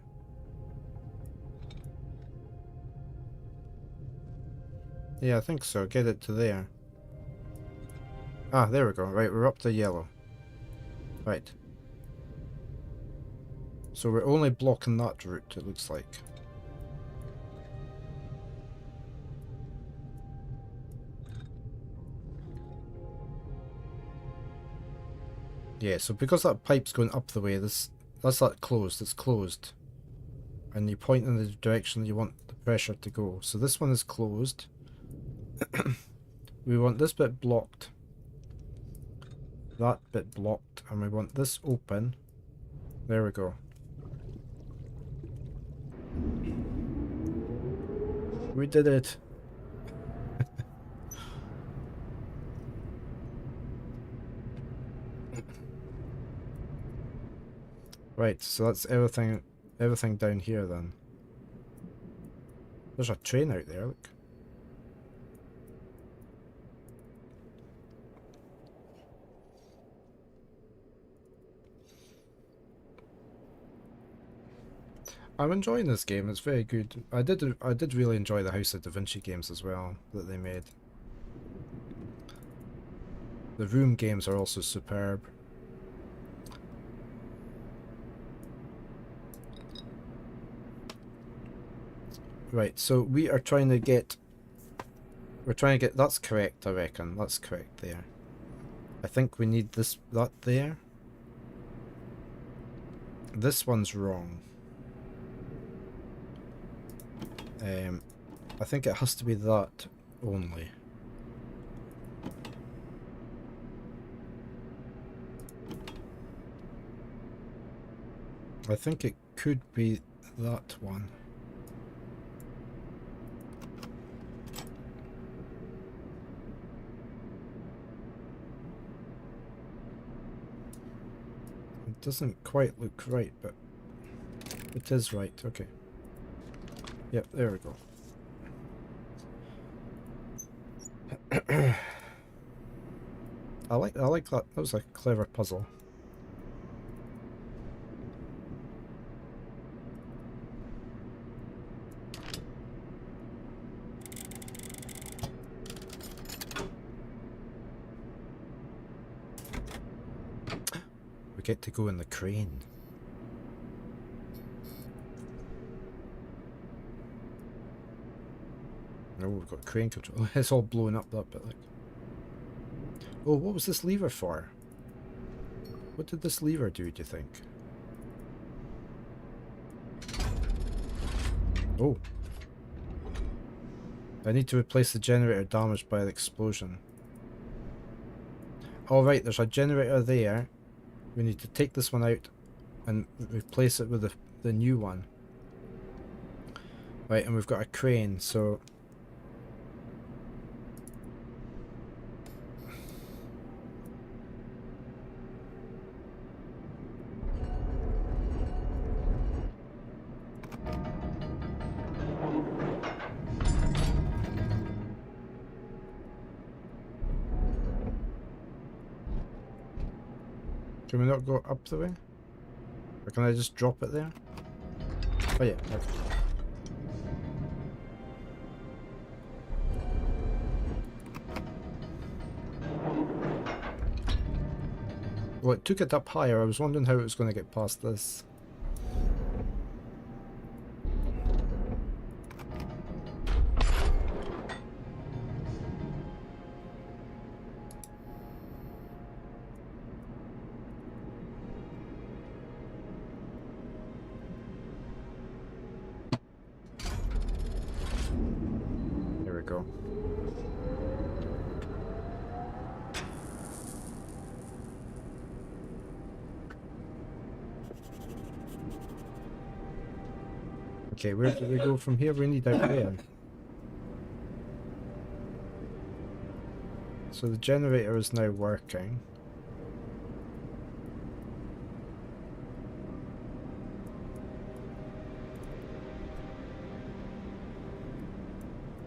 Yeah, I think so. Get it to there. Ah, there we go. Right, we're up to yellow. Right. So we're only blocking that route, it looks like. Yeah, so because that pipe's going up the way, that's that closed, it's closed. And you point in the direction you want the pressure to go. So this one is closed. We want this bit blocked. That bit blocked. And we want this open. There we go. We did it. Right, so that's everything down here then. There's a train out there, look. I'm enjoying this game, it's very good. I did really enjoy the House of Da Vinci games as well that they made. The Room games are also superb. Right, so we are trying to get... That's correct, I reckon. That's correct there. I think we need that there. This one's wrong. I think it has to be that only. I think it could be that one. It doesn't quite look right, but it is right. Okay. Yep, there we go. I like that. That was a clever puzzle. We get to go in the crane. Oh, we've got crane control. It's all blown up that bit, like. Oh, what was this lever for? What did this lever do, do you think? Oh. I need to replace the generator damaged by the explosion. Alright, there's a generator there. We need to take this one out and replace it with the new one. Right, and we've got a crane, so... Can we not go up the way? Or can I just drop it there? Oh yeah, okay. Well, it took it up higher. I was wondering how it was going to get past this. Here we go. Okay, where do we go from here? We need out there. So the generator is now working.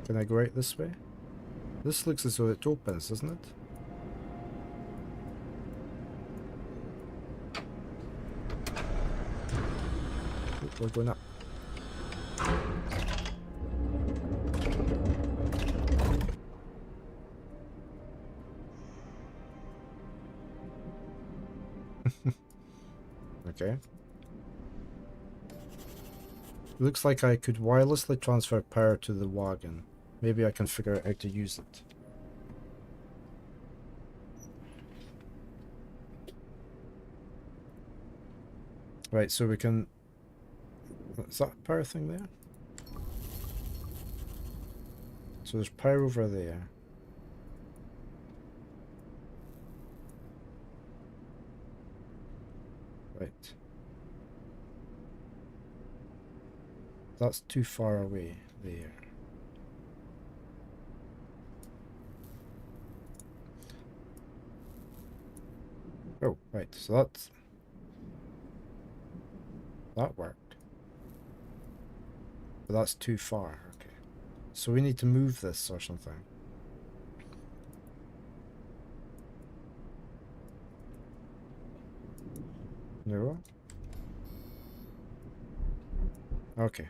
Can I go out this way? This looks as though it opens, doesn't it? we're going up. Okay. Looks like I could wirelessly transfer power to the wagon. Maybe I can figure out how to use it. Right, so we can... Is that a power thing there? So there's power over there. Right. That's too far away there. Oh, right, so that's... That worked. But that's too far, okay. So we need to move this or something. No? Okay.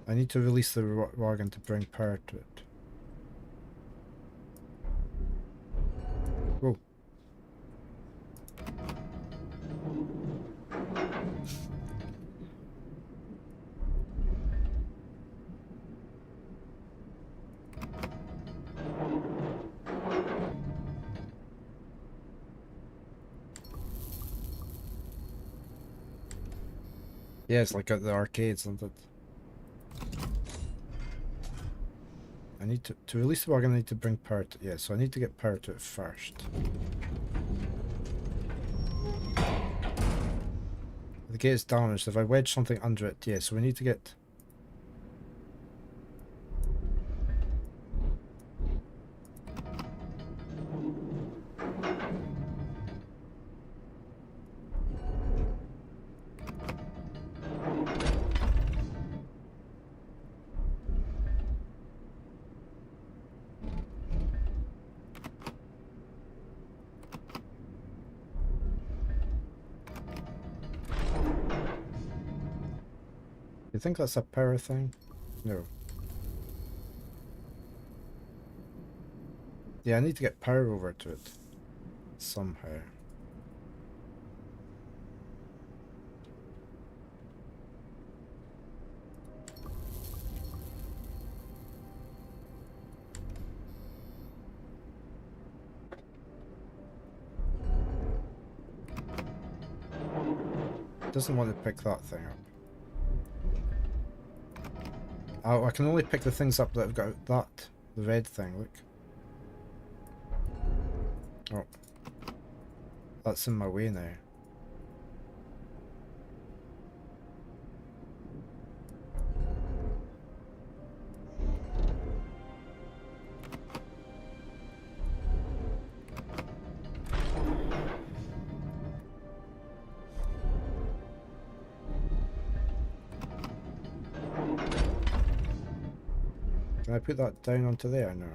I need to release the wagon to bring power to it. Whoa. Yeah, it's like at the arcades, isn't it? I need to release the wagon, I need to bring power to... Yeah, so I need to get power to it first. The gate is damaged. If I wedge something under it, yeah, so we need to get... You think that's a power thing? No. Yeah, I need to get power over to it. Somehow. Doesn't want to pick that thing up. Oh, I can only pick the things up that have got that, the red thing, look. Oh. That's in my way now. Can I put that down onto there? No.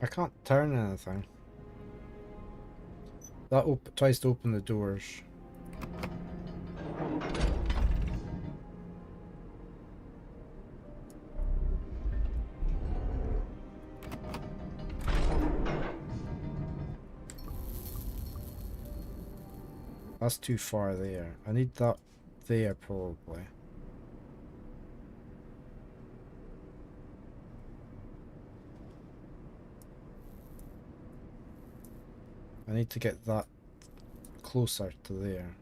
I can't turn anything. That tries to open the doors. That's too far there. I need that there probably. I need to get that closer to there.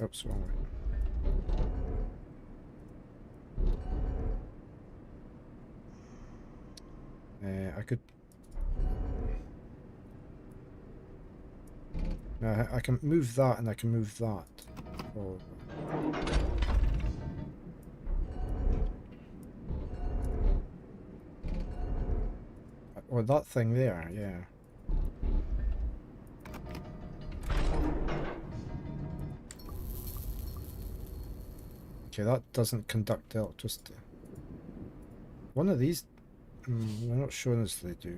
Oops, wrong way. I could... No, I can move that and I can move that. Oh. Or that thing there, yeah. Okay, that doesn't conduct electricity. One of these, they're not showing us they do.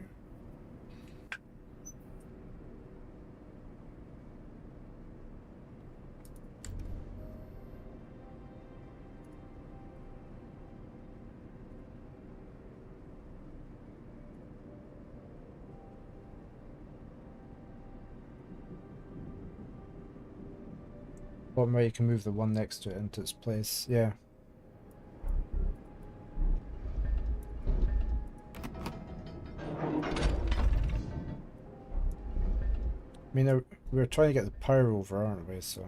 Bottom right, you can move the one next to it into its place. Yeah. I mean, we're trying to get the power over, aren't we? So.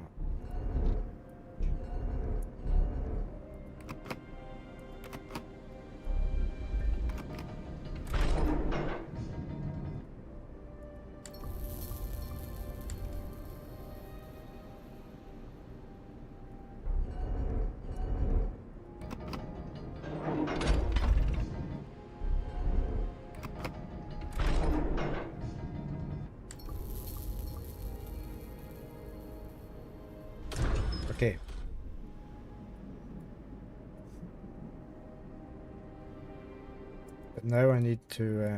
Okay. But now I need to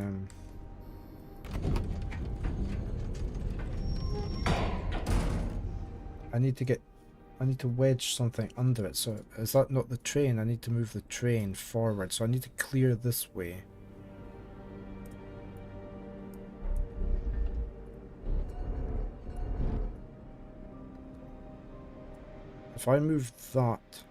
I need to wedge something under it. So is that not the train? I need to move the train forward. So I need to clear this way. If I move that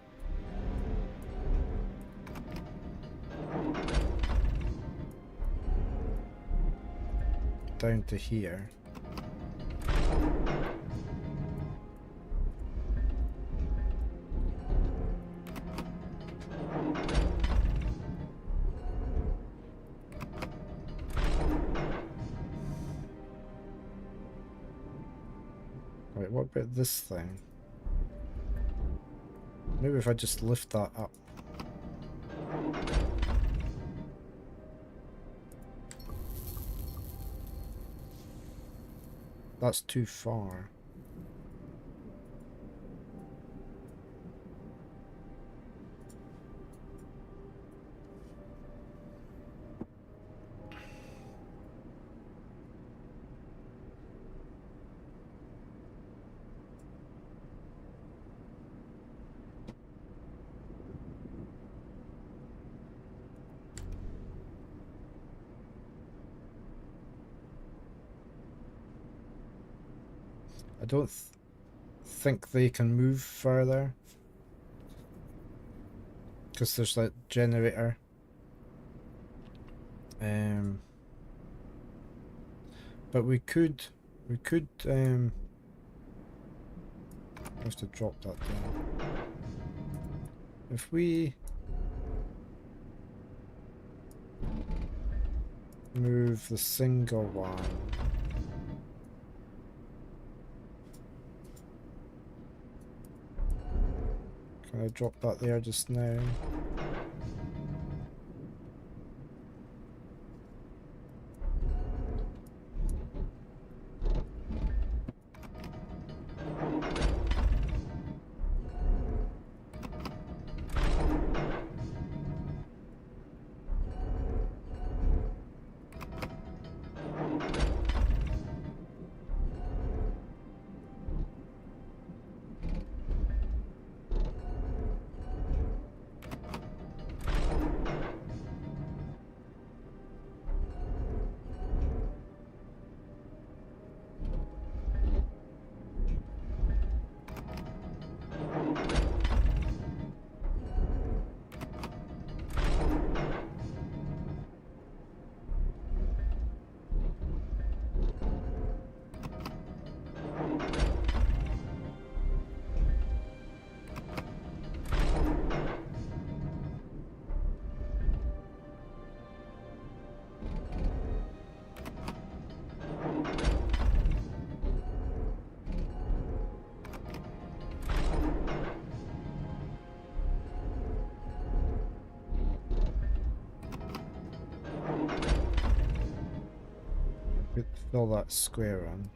down to here, right, what about this thing? Maybe if I just lift that up. That's too far. I don't think they can move further because there's that generator. But we could have to drop that down. If we move the single one. Can I drop that there just now? fill that square in.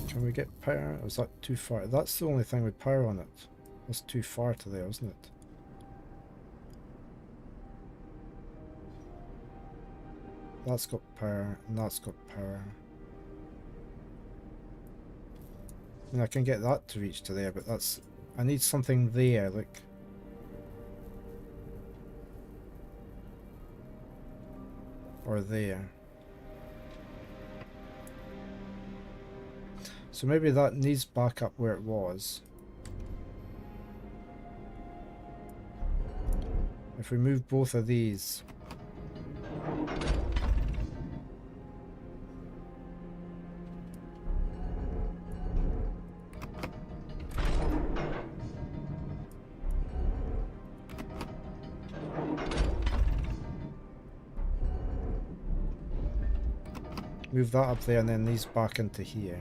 Can we get power? Or is that too far? That's the only thing with power on it. That's too far to there, isn't it? That's got power, and that's got power. I mean, I can get that to reach to there, but that's... I need something there, like... Or there. So maybe that needs back up where it was. If we move both of these... Move that up there and then these back into here.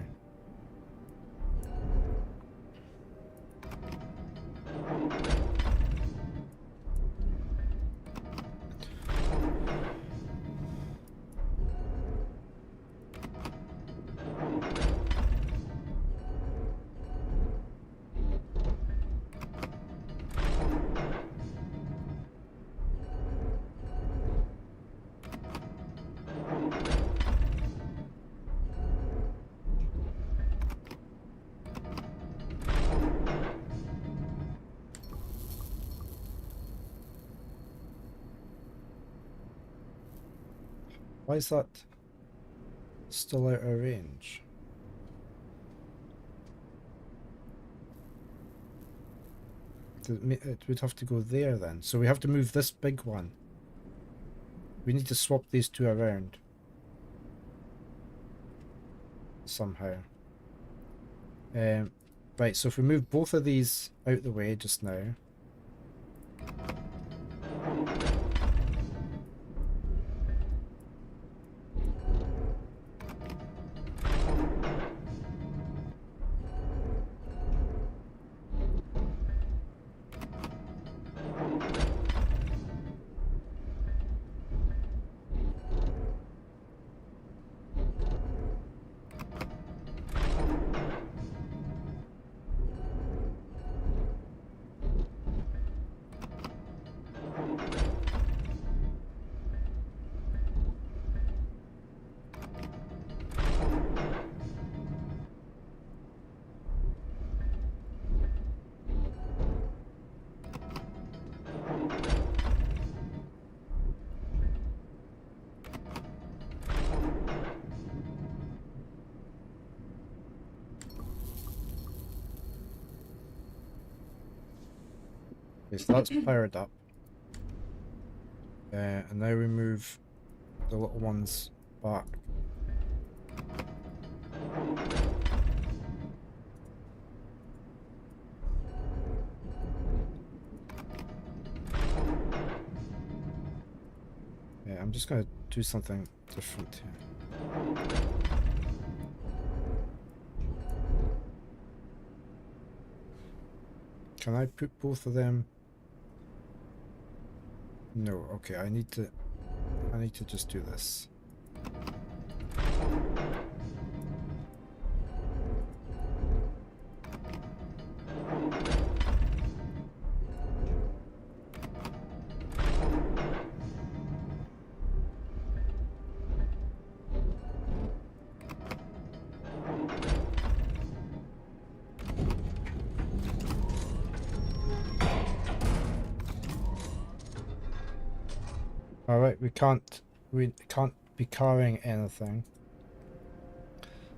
Why is that still out of range? It would have to go there then. So we have to move this big one. We need to swap these two around. Somehow. Right, so if we move both of these out the way just now. Okay, so that's powered up. And now we move the little ones back. Yeah, I'm just going to do something different here. Can I put both of them? No, okay, I need to just do this. Alright, we can't be carrying anything.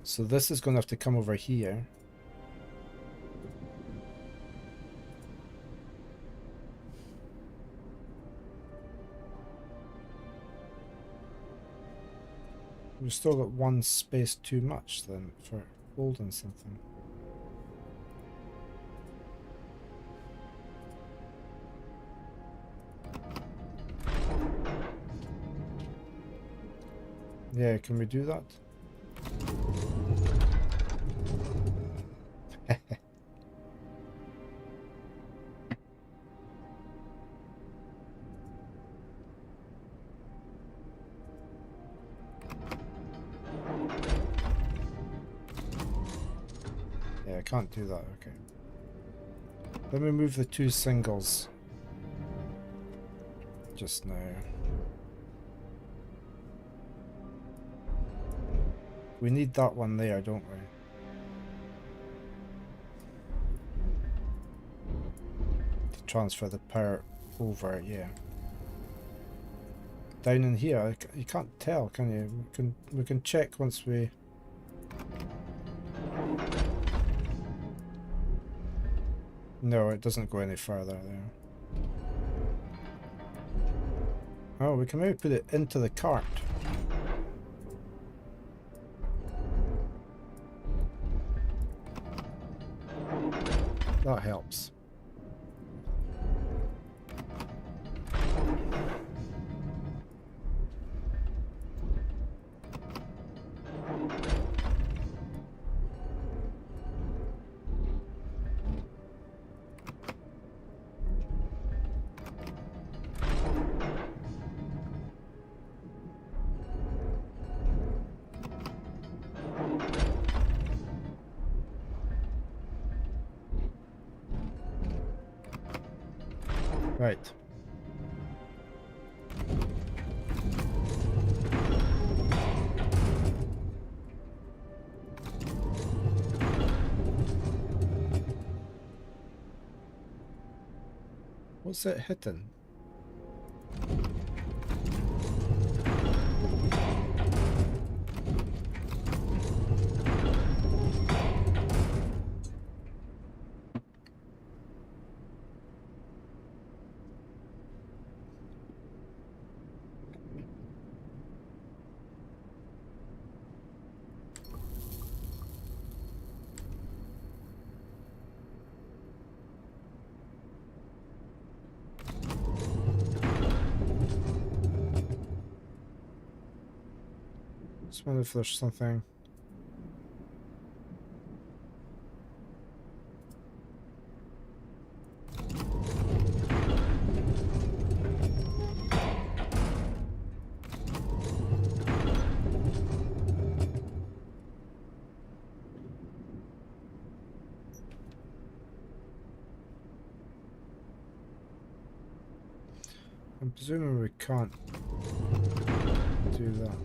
So this is going to have to come over here. We've still got one space too much then for holding something. Yeah, can we do that? can't do that, okay. Let me move the 2 singles just now. We need that one there, don't we? To transfer the power over, yeah. Down in here, you can't tell, can you? We can check once we... No, it doesn't go any further there. Oh, we can maybe put it into the cart. That helps. Right. What's it hitting? Just wonder if there's something. I'm presuming we can't do that.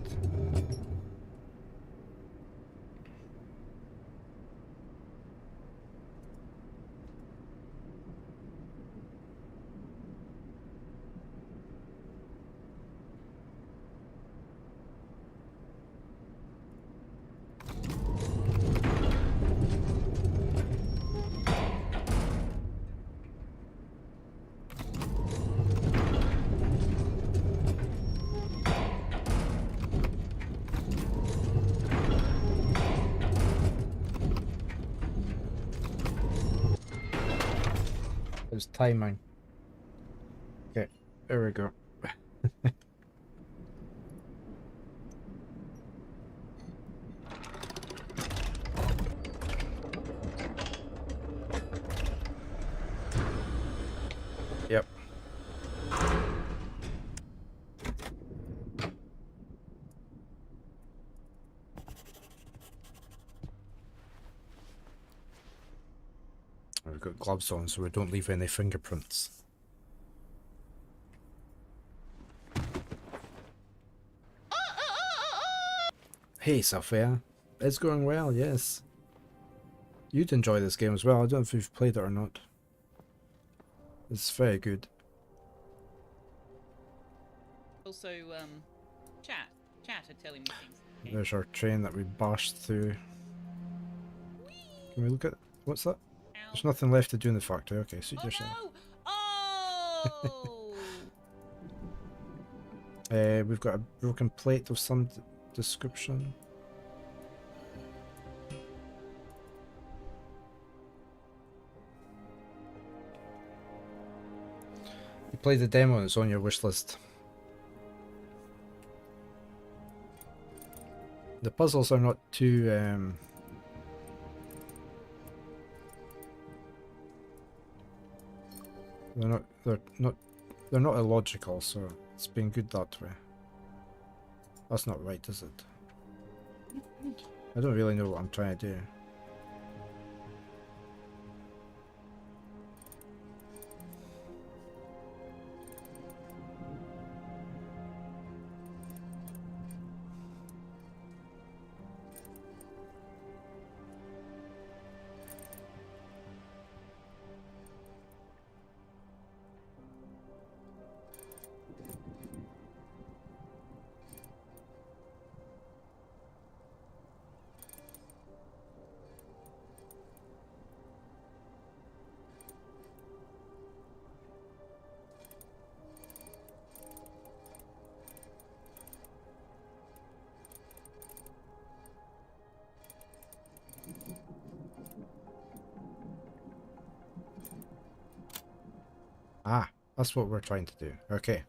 It's timing. Okay, there we go. Yep. We've got gloves on so we don't leave any fingerprints. Hey Sophia, it's going well, yes. You'd enjoy this game as well, I don't know if you've played it or not. It's very good.
Also, chat are telling me things.
There's our train that we bashed through. Can we look at... what's that? There's nothing left to do in the factory. Okay, suit yourself.
No! Oh!
We've got a broken plate of some description. You played the demo and it's on your wish list. The puzzles are not too they're not illogical, so it's been good that way. That's not right, is it? I don't really know what I'm trying to do. That's what we're trying to do. Okay.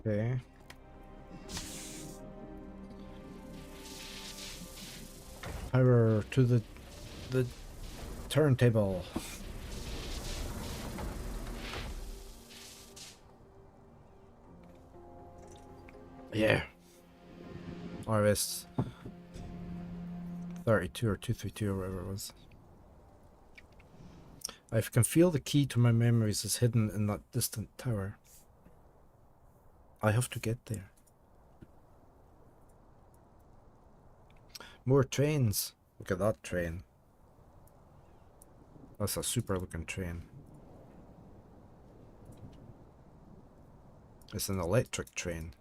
Okay. Power to the turntable. Yeah. RS 32 or 232 or whatever it was. I can feel the key to my memories is hidden in that distant tower. I have to get there. More trains. Look at that train. That's a super looking train. It's an electric train.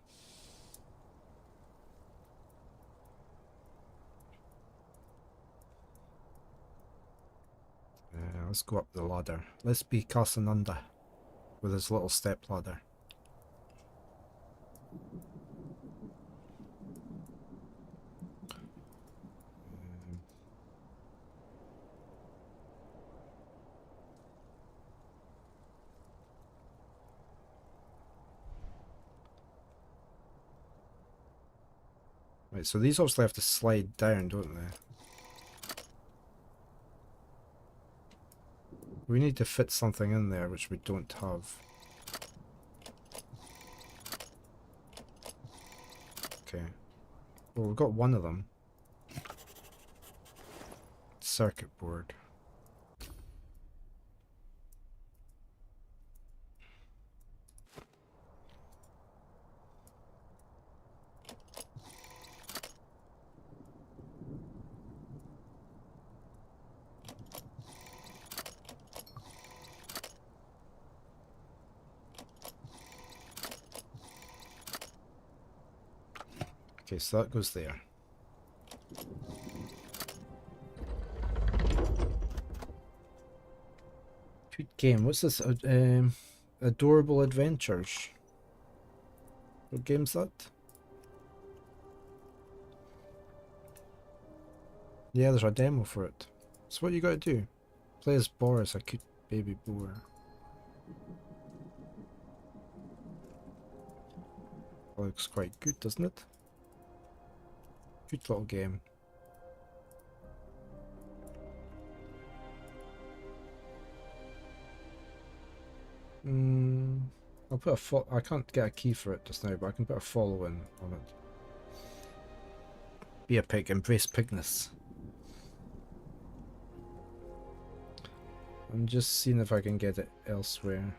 Let's go up the ladder. Let's be Casananda with his little step ladder. Right, so these obviously have to slide down, don't they? We need to fit something in there, which we don't have. Okay. Well, we've got one of them. Circuit board. Okay, so that goes there. Good game. What's this? Adorable Adventures. What game's that? Yeah, there's a demo for it. So what you gotta do? Play as Boris, a cute baby boar. Looks quite good, doesn't it? Good little game. I'll put a I can't get a key for it just now, but I can put a follow in on it. Be a pig, embrace pigness. I'm just seeing if I can get it elsewhere.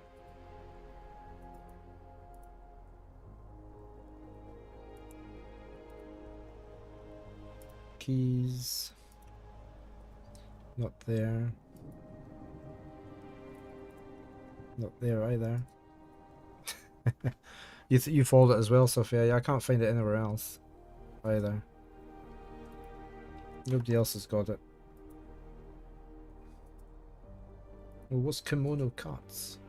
Keys. Not there. Not there either. You fold it as well, Sophia. Yeah, I can't find it anywhere else either. Nobody else has got it. Well, what's kimono cuts?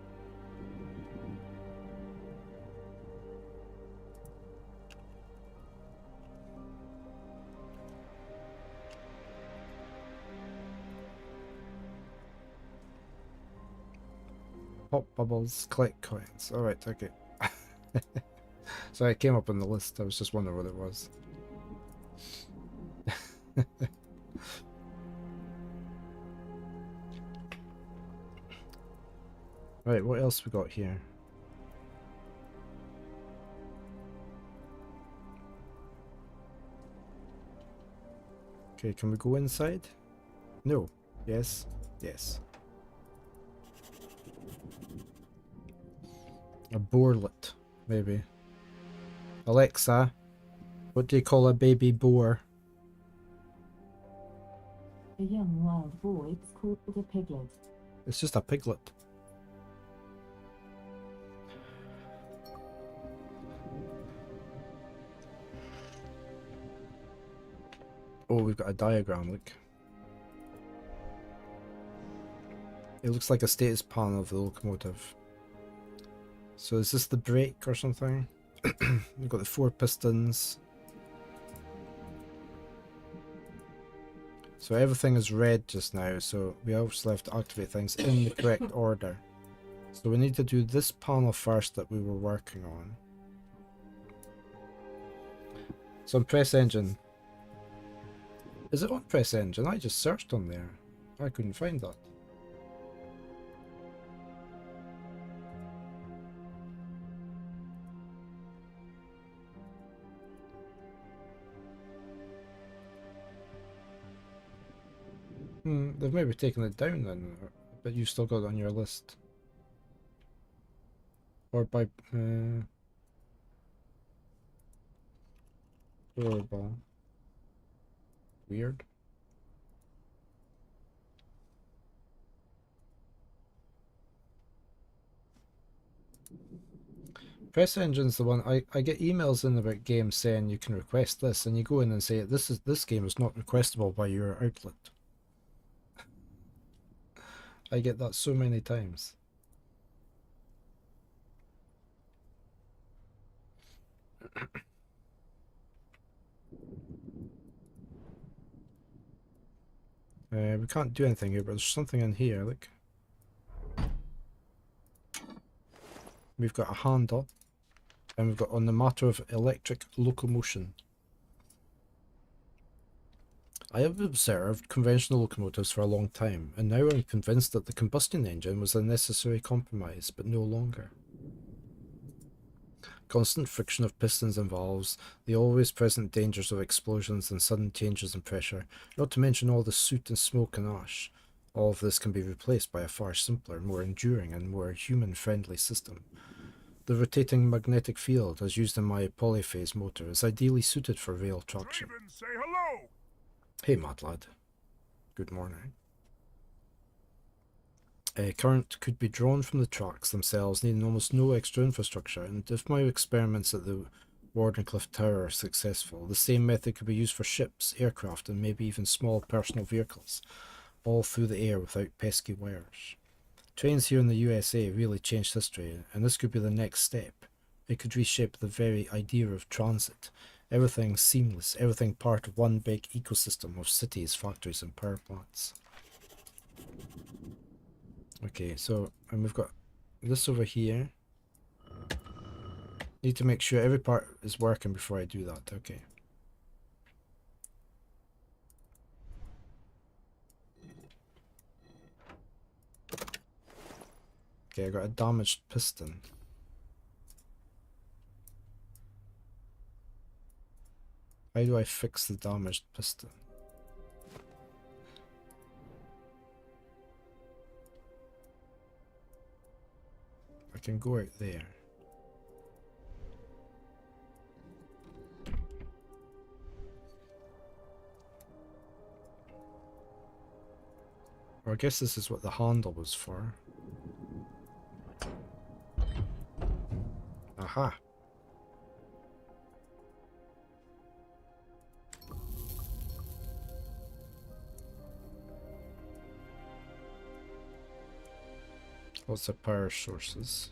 Pop bubbles, collect coins. Alright, okay. So it came up on the list. I was just wondering what it was. Right, what else we got here? Okay, can we go inside? No. Yes. Yes. A boarlet, maybe. Alexa, what do you call a baby boar?
A young wild boar, it's called a piglet.
It's just a piglet. Oh, we've got a diagram, look. It looks like a status panel of the locomotive. So is this the brake or something? We've got the 4 pistons. So everything is red just now, so we obviously have to activate things in the correct order. So we need to do this panel first that we were working on. So on press engine. Is it on press engine? I just searched on there. I couldn't find that. They've maybe taken it down then, but you've still got it on your list. Or by Rollerball. Weird. Press Engine's the one I get emails in about games saying you can request this, and you go in and say this game is not requestable by your outlet. I get that so many times. We can't do anything here, but there's something in here, look. We've got a handle, and we've got on the matter of electric locomotion. I have observed conventional locomotives for a long time, and now I'm convinced that the combustion engine was a necessary compromise, but no longer. Constant friction of pistons and valves, the always present dangers of explosions and sudden changes in pressure, not to mention all the soot and smoke and ash. All of this can be replaced by a far simpler, more enduring and more human-friendly system. The rotating magnetic field, as used in my polyphase motor, is ideally suited for rail traction.
Draven, say hello!
Hey, mad lad. Good morning. Current could be drawn from the tracks themselves, needing almost no extra infrastructure, and if my experiments at the Wardenclyffe Tower are successful, the same method could be used for ships, aircraft, and maybe even small personal vehicles, all through the air without pesky wires. Trains here in the USA really changed history, and this could be the next step. It could reshape the very idea of transit. Everything seamless, everything part of one big ecosystem of cities, factories, and power plants. Okay, so, and we've got this over here. Need to make sure every part is working before I do that, okay. Okay, I got a damaged piston. How do I fix the damaged piston? I can go out there. Or I guess this is what the handle was for. Aha! Lots of power sources.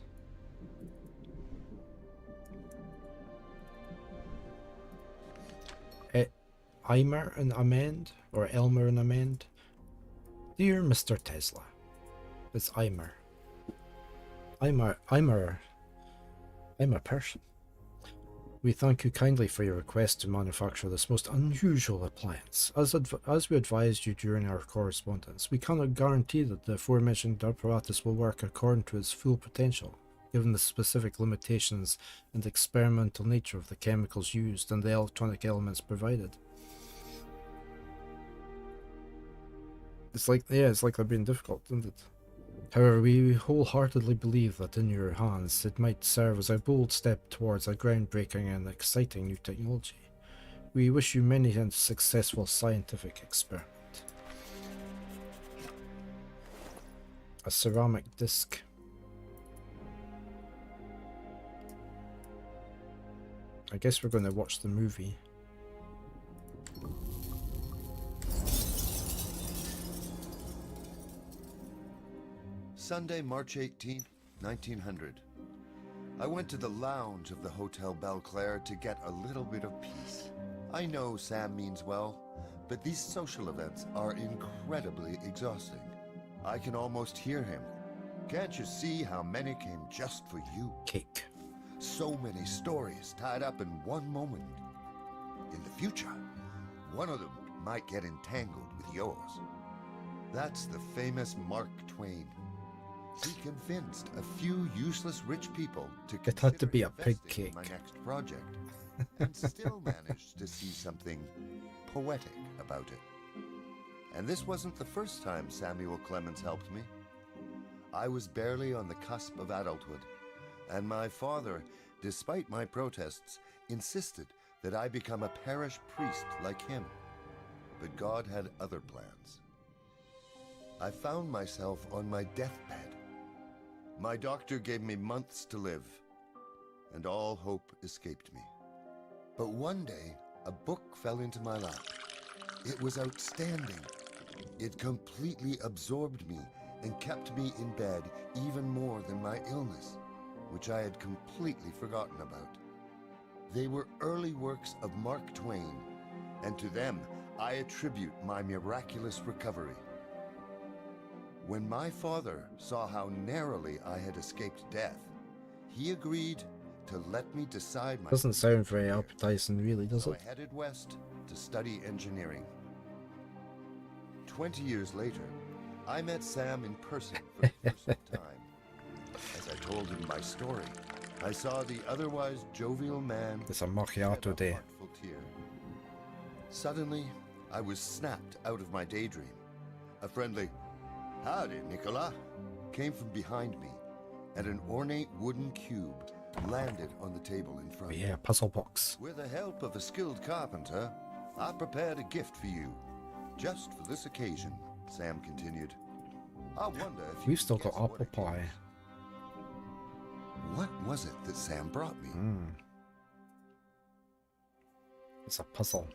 Eimer and Amend, or Elmer and Amend. Dear Mr. Tesla, it's Eimer. I'm a person. We thank you kindly for your request to manufacture this most unusual appliance. As we advised you during our correspondence, we cannot guarantee that the aforementioned apparatus will work according to its full potential, given the specific limitations and experimental nature of the chemicals used and the electronic elements provided. It's like they're being difficult, isn't it? However, we wholeheartedly believe that in your hands it might serve as a bold step towards a groundbreaking and exciting new technology. We wish you many and successful scientific experiment. A ceramic disc. I guess we're going to watch the movie.
Sunday, March 18, 1900. I went to the lounge of the Hotel Belclair to get a little bit of peace. I know Sam means well, but these social events are incredibly exhausting. I can almost hear him. Can't you see how many came just for you?
Cake.
So many stories tied up in one moment. In the future, one of them might get entangled with yours. That's the famous Mark Twain. He convinced a few useless rich people to
It had to be a
consider
pig
investing in
cake.
my next project, and still managed to see something poetic about it. And this wasn't the first time Samuel Clemens helped me. I was barely on the cusp of adulthood, and my father, despite my protests, insisted that I become a parish priest like him. But God had other plans. I found myself on my deathbed. My doctor gave me months to live, and all hope escaped me. But one day, a book fell into my lap. It was outstanding. It completely absorbed me and kept me in bed even more than my illness, which I had completely forgotten about. They were early works of Mark Twain, and to them I attribute my miraculous recovery. When my father saw how narrowly I had escaped death, he agreed to let me decide my
Doesn't sound very appetizing, really, does
so
it?
I headed west to study engineering. 20 years later, I met Sam in person for the first time. As I told him my story, I saw the otherwise jovial man
It's a macchiato
shed a
day.
heartful tear. Suddenly, I was snapped out of my daydream. A friendly, "Howdy, Nicola," came from behind me, and an ornate wooden cube landed on the table in
Oh
front.
yeah, puzzle box.
With the help of a skilled carpenter, I prepared a gift for you. Just for this occasion, Sam continued. I wonder if you
We've
can
still got
guess what
apple
it
pie.
is. What was it that Sam brought me?
It's a puzzle.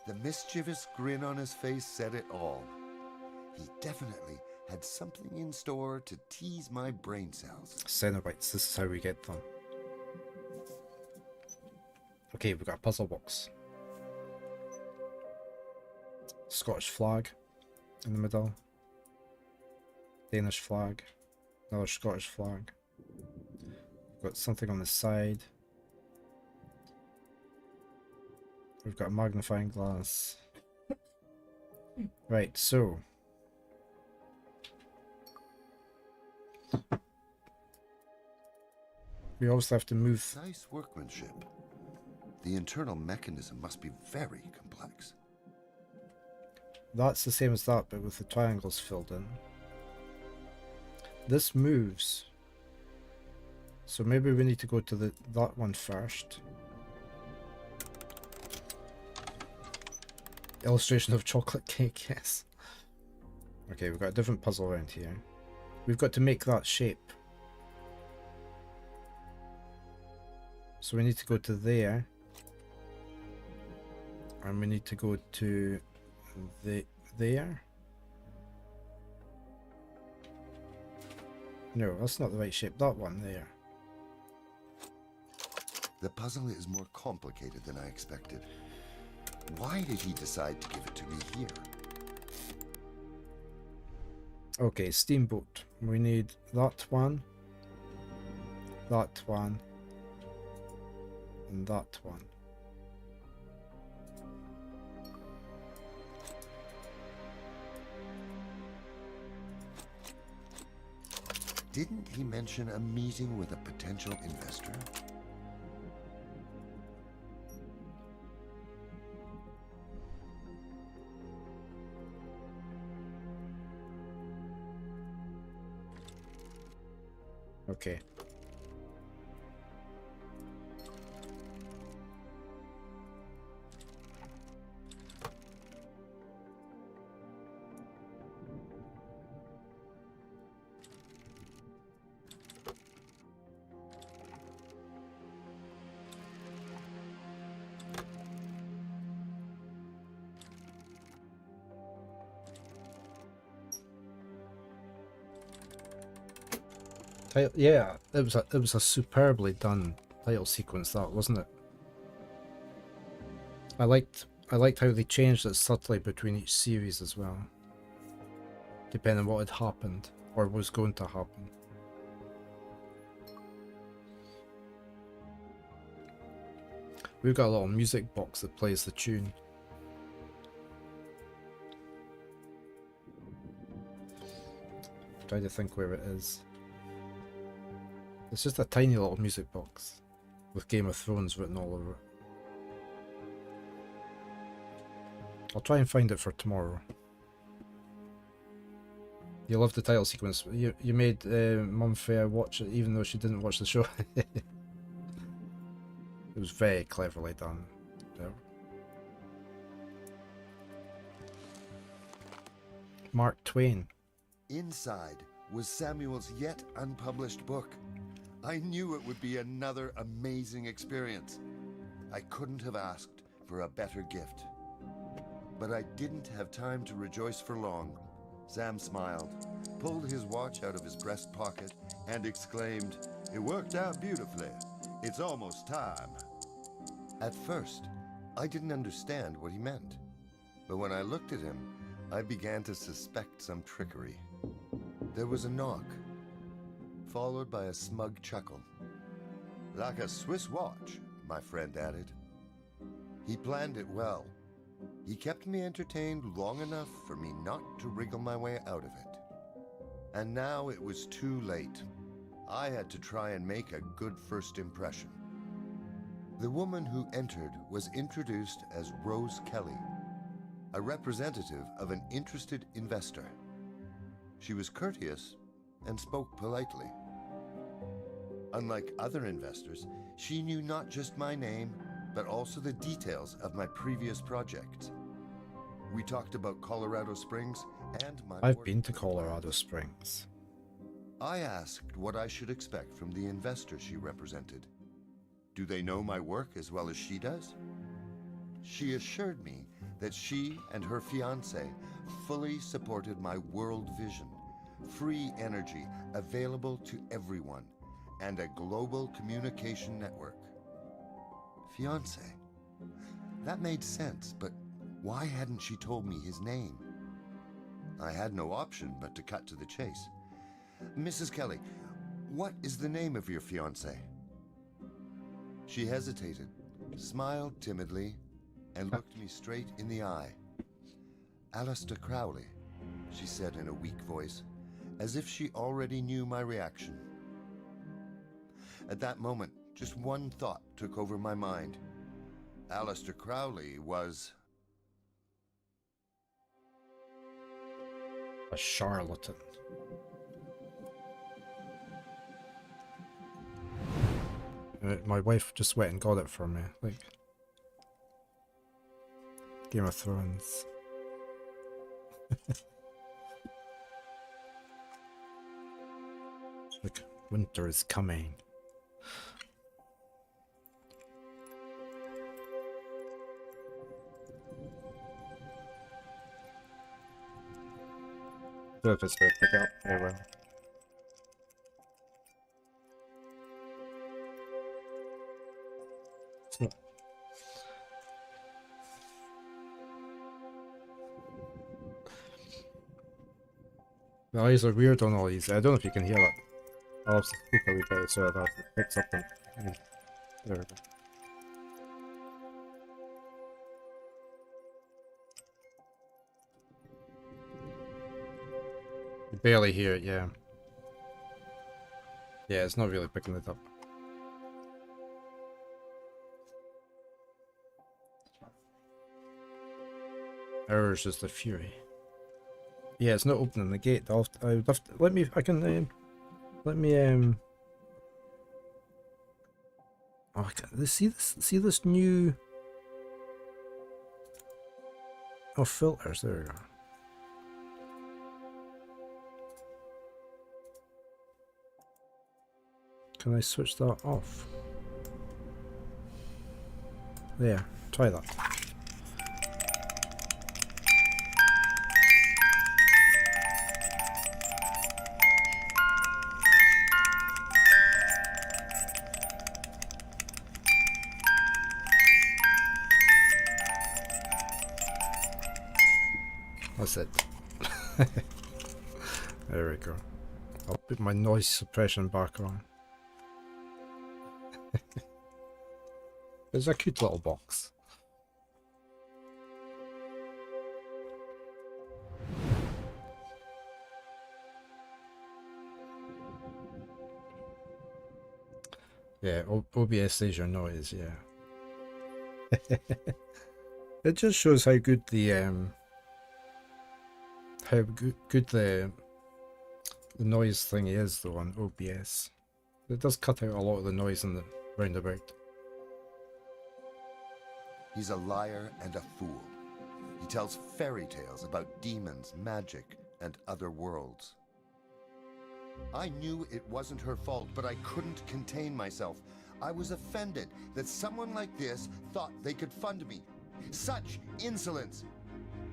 The mischievous grin on his face said it all. He definitely had something in store to tease my brain cells.
Cenobites, this is how we get them. Okay, we've got a puzzle box. Scottish flag in the middle. Danish flag. Another Scottish flag. We've got something on the side. We've got a magnifying glass. Right, so we obviously have to move.
Nice workmanship. The internal mechanism must be very complex.
That's the same as that, but with the triangles filled in. This moves. So maybe we need to go to that one first. Illustration of chocolate cake, yes. Okay, we've got a different puzzle around here. We've got to make that shape. So we need to go to there. And we need to go to there. No, that's not the right shape. That one there.
The puzzle is more complicated than I expected. Why did he decide to give it to me here?
Okay, Steamboat. We need that one, and that one.
Didn't he mention a meeting with a potential investor?
Okay. Yeah, it was a superbly done title sequence, that, wasn't it? I liked how they changed it subtly between each series as well, depending on what had happened or was going to happen. We've got a little music box that plays the tune. Trying to think where it is. It's just a tiny little music box with Game of Thrones written all over it. I'll try and find it for tomorrow. You love the title sequence. You made Mum Fair watch it even though she didn't watch the show. It was very cleverly done. Yeah. Mark Twain.
Inside was Samuel's yet unpublished book. I knew it would be another amazing experience. I couldn't have asked for a better gift. But I didn't have time to rejoice for long. Sam smiled, pulled his watch out of his breast pocket, and exclaimed, "It worked out beautifully. It's almost time." At first, I didn't understand what he meant. But when I looked at him, I began to suspect some trickery. There was a knock, followed by a smug chuckle. "Like a Swiss watch," my friend added. He planned it well. He kept me entertained long enough for me not to wriggle my way out of it. And now it was too late. I had to try and make a good first impression. The woman who entered was introduced as Rose Kelly, a representative of an interested investor. She was courteous and spoke politely. Unlike other investors, she knew not just my name, but also the details of my previous projects. We talked about Colorado Springs and my...
I've been to Colorado Springs.
I asked what I should expect from the investor she represented. Do they know my work as well as she does? She assured me that she and her fiancé fully supported my world vision, free energy available to everyone, and a global communication network. Fiancé? That made sense, but why hadn't she told me his name? I had no option but to cut to the chase. "Mrs. Kelly, what is the name of your fiancé?" She hesitated, smiled timidly, and looked me straight in the eye. "Alistair Crowley," she said in a weak voice, as if she already knew my reaction. At that moment, just one thought took over my mind. Alistair Crowley was...
a charlatan. My wife just went and got it for me, like Game of Thrones. Like, winter is coming. So if it's going to pick up, it will. It's not. The eyes are weird on all these. I don't know if you can hear that. I'll have to speak a wee bit so that it picks up on. There we go. You barely hear it, yeah. Yeah, it's not really picking it up. Error's just a fury. Yeah, it's not opening the gate. I would have to, let me. I can. Let me. Oh, I can, see this. See this new. Oh, filters. There we go. Can I switch that off? There. Try that. That's it. There we go. I'll put my noise suppression back on. It's a cute little box. Yeah, OBS says your noise, yeah. It just shows how good the the noise thing is though on OBS. It does cut out a lot of the noise in the roundabout.
He's a liar and a fool. He tells fairy tales about demons, magic, and other worlds. I knew it wasn't her fault, but I couldn't contain myself. I was offended that someone like this thought they could fund me. Such insolence!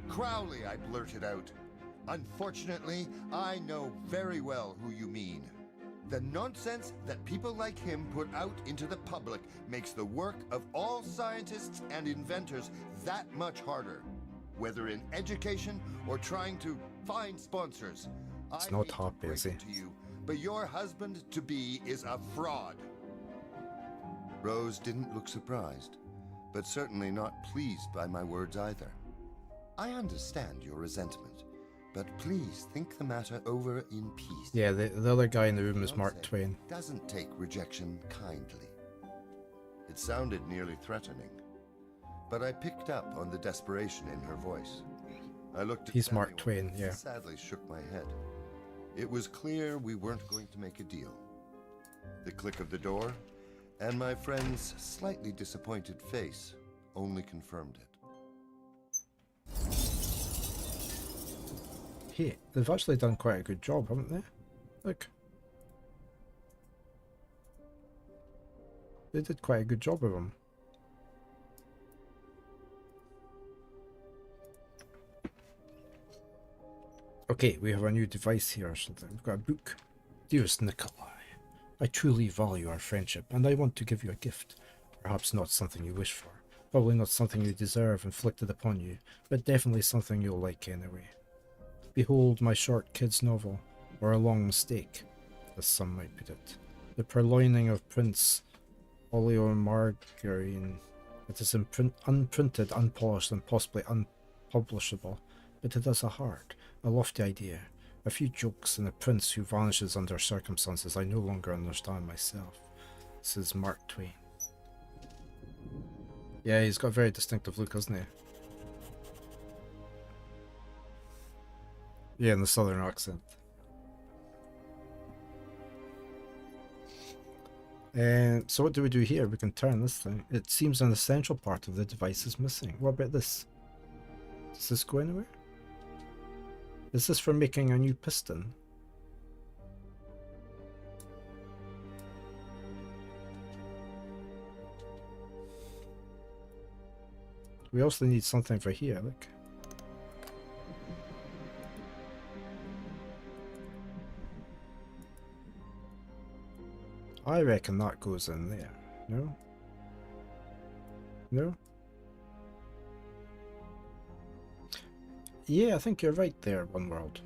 Crowley, I blurted out. Unfortunately, I know very well who you mean. The nonsense that people like him put out into the public makes the work of all scientists and inventors that much harder. Whether in education or trying to find sponsors.
It's not happy, is he?
To you, but your husband-to-be is a fraud. Rose didn't look surprised, but certainly not pleased by my words either. I understand your resentment, but please think the matter over in peace.
Yeah, the other guy in the room is Mark Twain.
Doesn't take rejection kindly. It sounded nearly threatening, but I picked up on the desperation in her voice. I looked at
He's Mark
Samuel
Twain, yeah.
and sadly shook my head. It was clear we weren't going to make a deal. The click of the door and my friend's slightly disappointed face only confirmed it.
Hey, they've actually done quite a good job, haven't they? Look. They did quite a good job of them. Okay, we have a new device here or something. We've got a book. Dearest Nikolai, I truly value our friendship, and I want to give you a gift. Perhaps not something you wish for. Probably not something you deserve inflicted upon you, but definitely something you'll like anyway. Behold my short kid's novel, or A Long Mistake, as some might put it. The Purloining of Prince Oleomargarine. It is unprinted, unpolished, and possibly unpublishable, but it has a heart, a lofty idea, a few jokes, and a prince who vanishes under circumstances I no longer understand myself. This is Mark Twain. Yeah, he's got a very distinctive look, hasn't he? Yeah, in the southern accent. And so what do we do here? We can turn this thing. It seems an essential part of the device is missing. What about this? Does this go anywhere? Is this for making a new piston? We also need something for here, look. I reckon that goes in there. No? No? Yeah, I think you're right there, One World.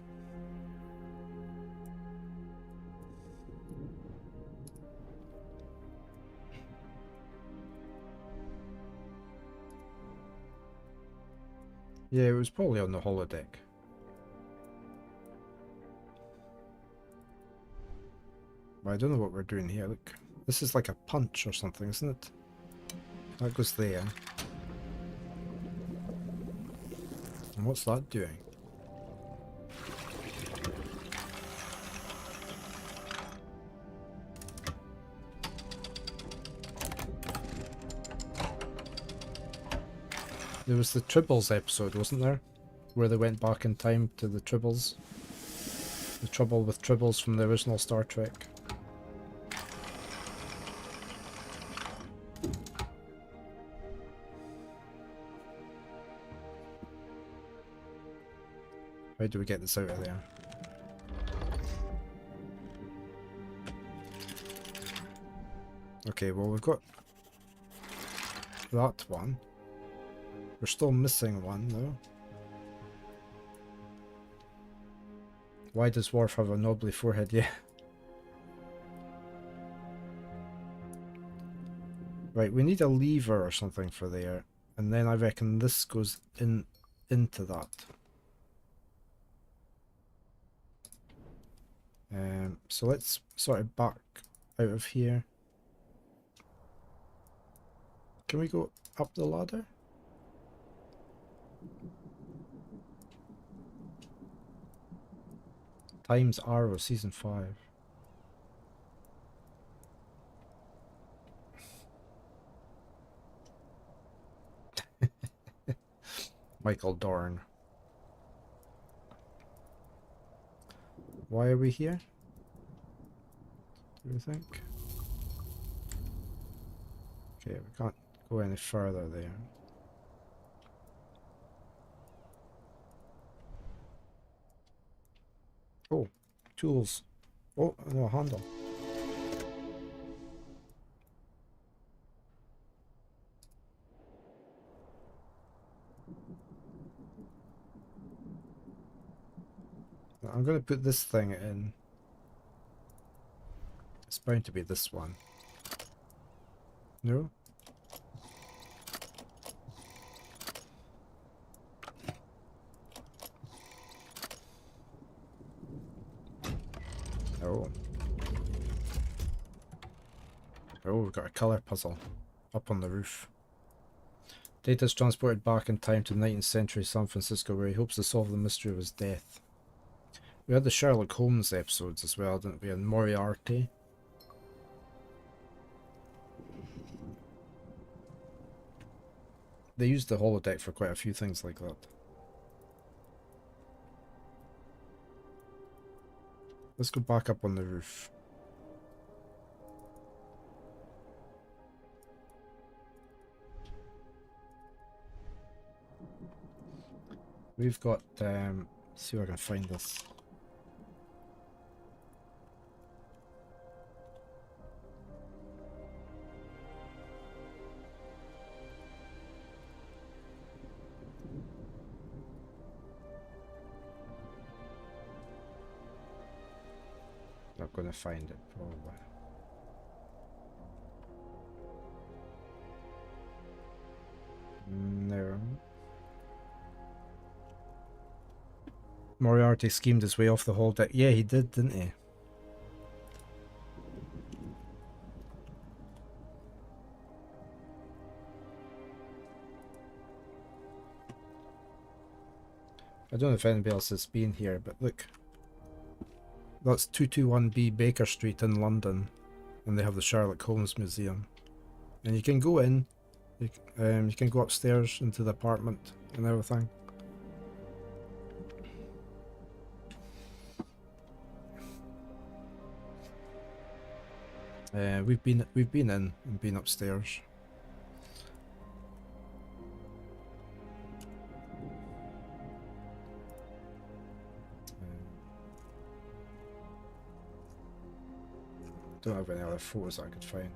Yeah, it was probably on the holodeck. But I don't know what we're doing here. Look, this is like a punch or something, isn't it? That goes there. And what's that doing? There was the Tribbles episode, wasn't there? Where they went back in time to the Tribbles. The trouble with Tribbles from the original Star Trek. How do we get this out of there? Okay, well we've got that one. We're still missing one though. Why does Worf have a knobbly forehead? Yeah. Right, we need a lever or something for there. And then I reckon this goes into that. So let's sort of back out of here. Can we go up the ladder? Times Arrow Season 5. Michael Dorn. Why are we here? Do you think? Okay, we can't go any further there. Oh, tools. Oh, no, a handle. I'm going to put this thing in. It's bound to be this one. No? Oh. Oh, we've got a colour puzzle up on the roof. Data's transported back in time to 19th century San Francisco where he hopes to solve the mystery of his death. We had the Sherlock Holmes episodes as well, didn't we? And Moriarty. They used the holodeck for quite a few things like that. Let's go back up on the roof. We've got, see if I can find this. Not gonna find it, probably. No. Moriarty schemed his way off the holodeck. Yeah, he did, didn't he? I don't know if anybody else has been here, but look. That's 221B Baker Street in London, and they have the Sherlock Holmes Museum. And you can go in, you can go upstairs into the apartment and everything. We've been in and been upstairs. Don't have any other photos I could find.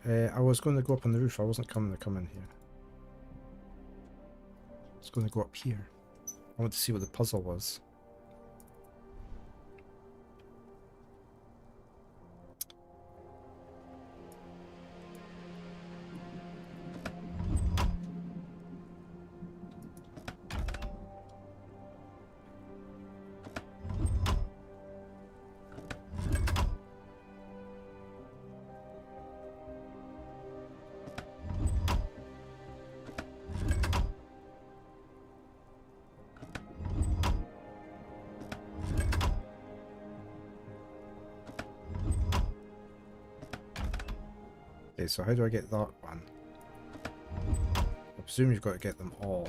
I was going to go up on the roof. I wasn't coming to come in here. I was going to go up here. I want to see what the puzzle was. Okay, so how do I get that one? I presume you've got to get them all.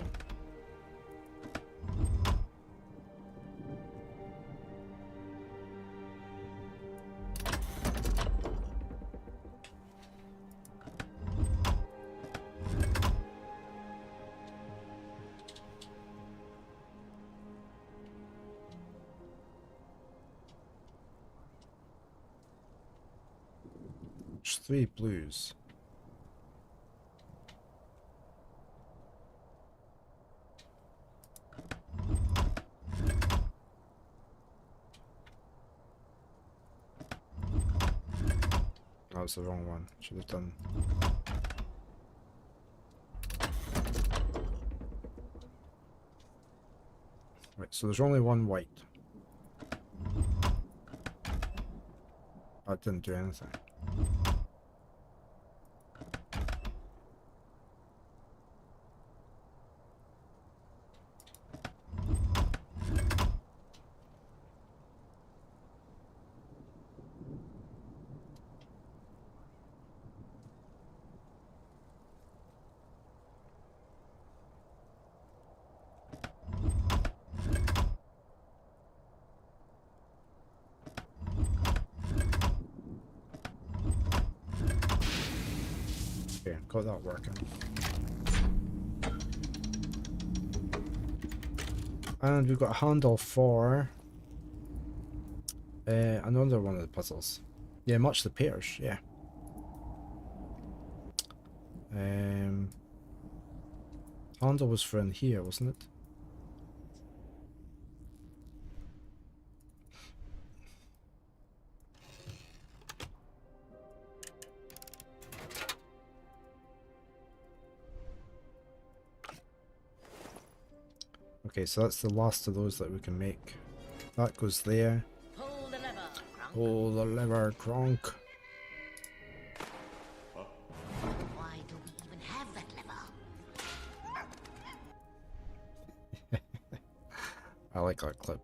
There's 3 blues. That was the wrong one. Should have done. Right, so there's only one white. That didn't do anything. Okay, got that working. And we've got a handle for another one of the puzzles. Yeah, match the pairs, yeah. Handle was for in here, wasn't it? Okay, so that's the last of those that we can make. That goes there.
Pull the lever, Kronk.
Pull the lever, Kronk.
Why do we even have that lever?
I like that clip.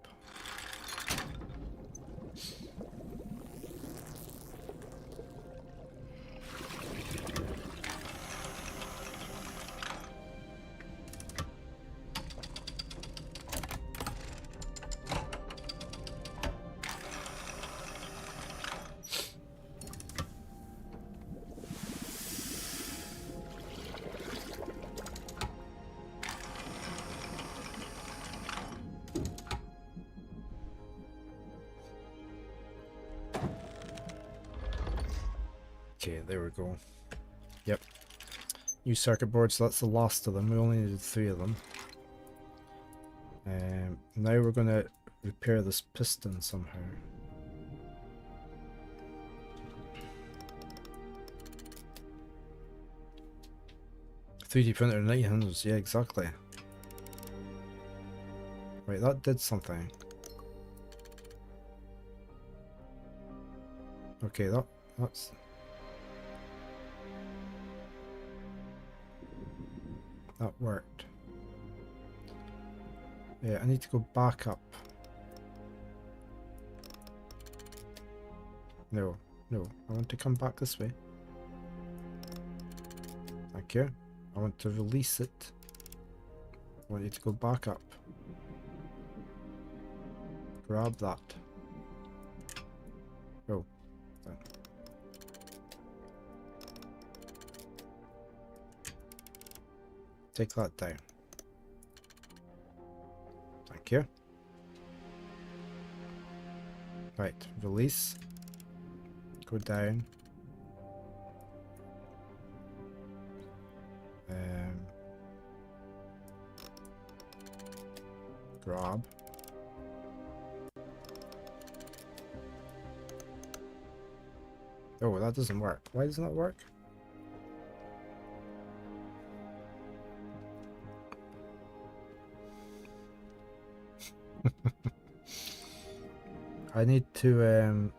Okay, there we go. Yep. New circuit board, so that's the last of them. We only needed 3 of them. Now we're going to repair this piston somehow. "3D printer 900s, yeah, exactly. Right, that did something. Okay, that's... That worked. Yeah, I need to go back up. No, I want to come back this way. Thank you. I want to release it. I want you to go back up. Grab that. Oh, done. Take that down. Thank you. Right, release. Go down. Grab. Oh, that doesn't work. Why doesn't that work? I need to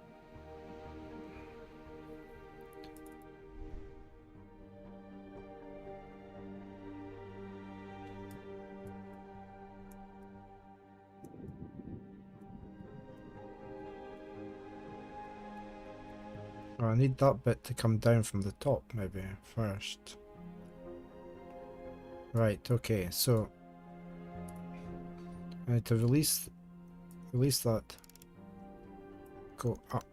Oh, I need that bit to come down from the top, maybe, first. Right, okay, so I need to release that. Go up.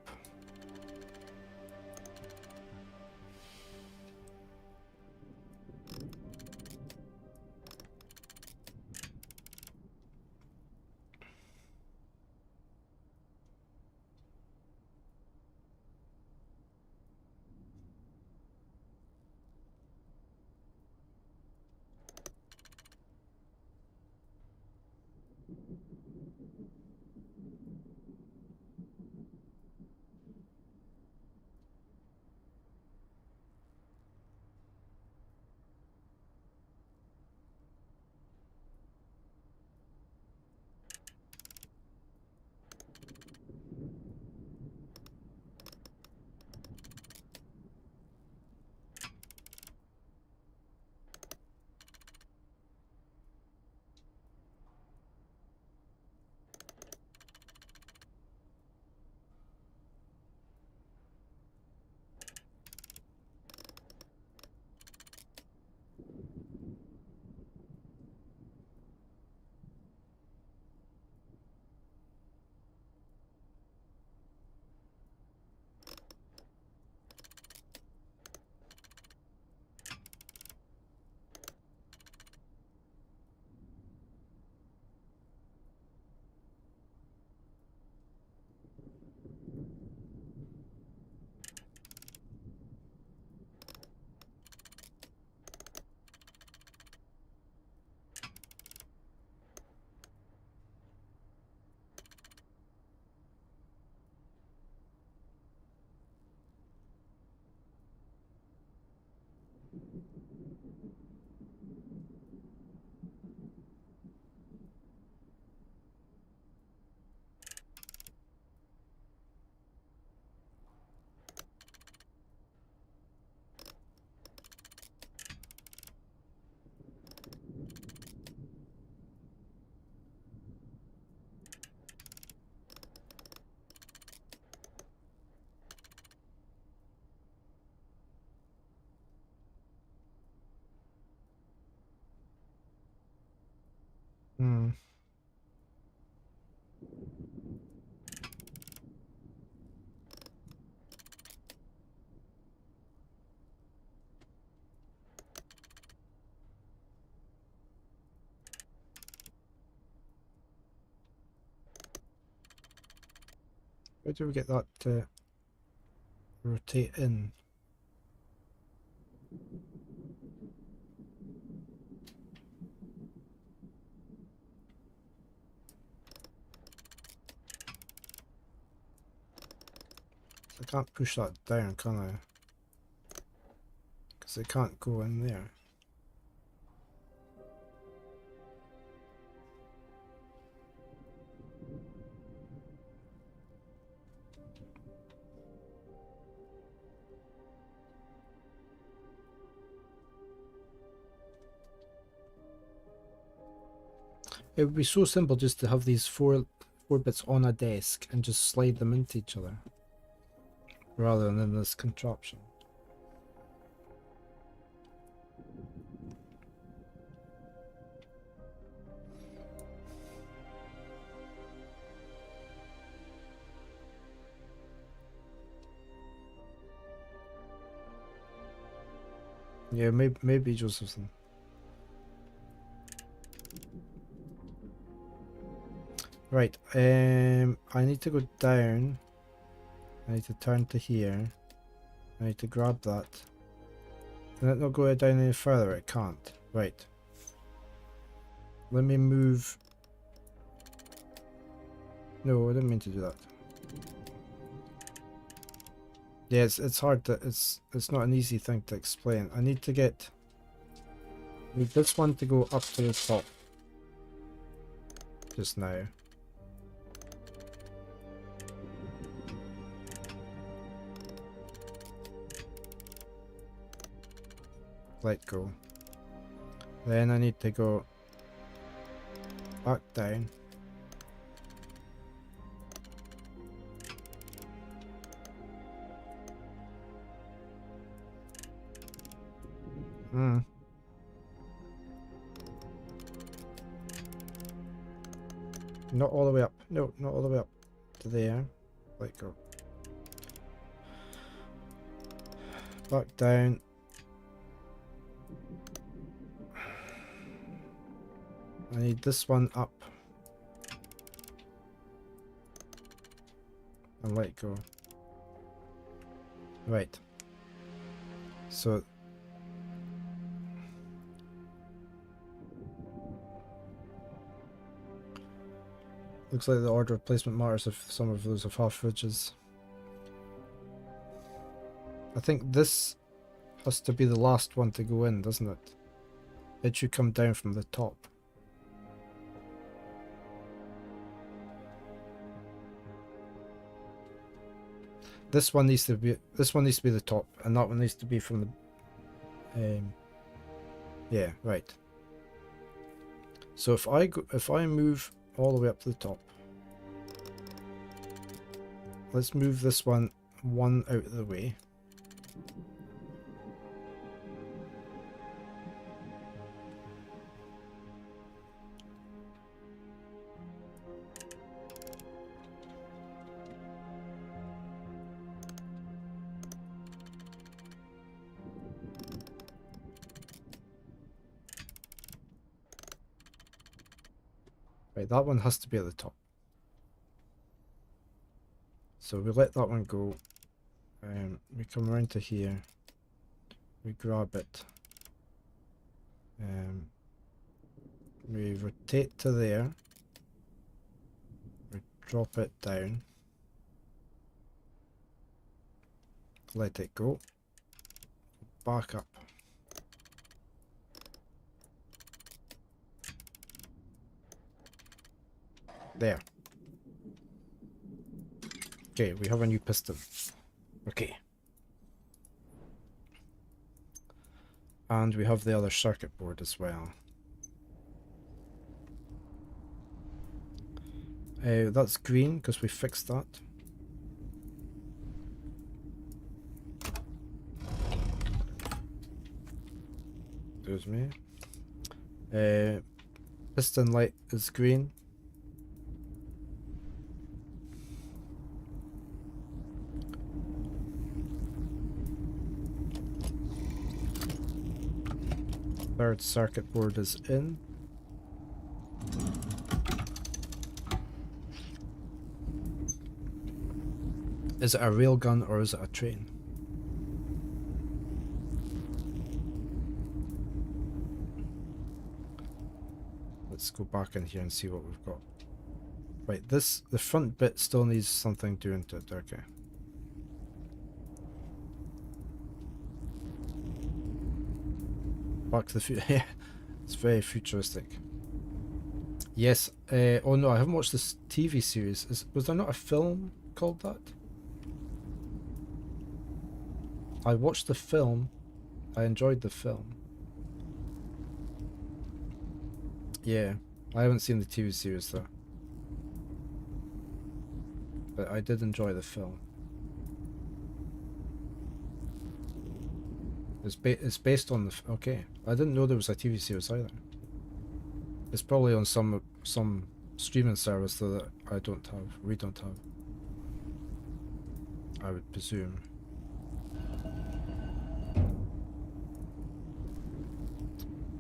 Hmm. Where do we get that to rotate in? I can't push that down, can I? Because it can't go in there. It would be so simple just to have these four bits on a desk and just slide them into each other, rather than this contraption. Yeah, maybe Josephson. Right, I need to go down. I need to turn to here. I need to grab that. Can it not go down any further? It can't. Right. Let me move. No, I didn't mean to do that. Yeah, it's hard to it's not an easy thing to explain. I need this one to go up to the top just now. Let go. Then I need to go back down. Hmm. Not all the way up. No, not all the way up to there. Like go. Back down. I need this one up. And let go. Right. So looks like the order of placement matters if some of those have half ridges. I think this has to be the last one to go in, doesn't it? It should come down from the top. This one needs to be the top, and that one needs to be from the yeah, right. So if I move all the way up to the top, let's move this one out of the way. Right, that one has to be at the top. So we let that one go. We come around to here. We grab it. We rotate to there. We drop it down. Let it go. Back up. There. Okay, we have a new piston. Okay. And we have the other circuit board as well. That's green because we fixed that. There's me. Piston light is green. Third circuit board is in. Is it a railgun or is it a train? Let's go back in here and see what we've got. Right, the front bit still needs something doing to it, okay. Back to the future. Yeah, it's very futuristic. Yes. Oh no, I haven't watched this TV series. Was there not a film called that? I watched the film. I enjoyed the film. Yeah, I haven't seen the TV series though. But I did enjoy the film. It's based on the... Okay. I didn't know there was a TV series either. It's probably on some streaming service that we don't have. I would presume.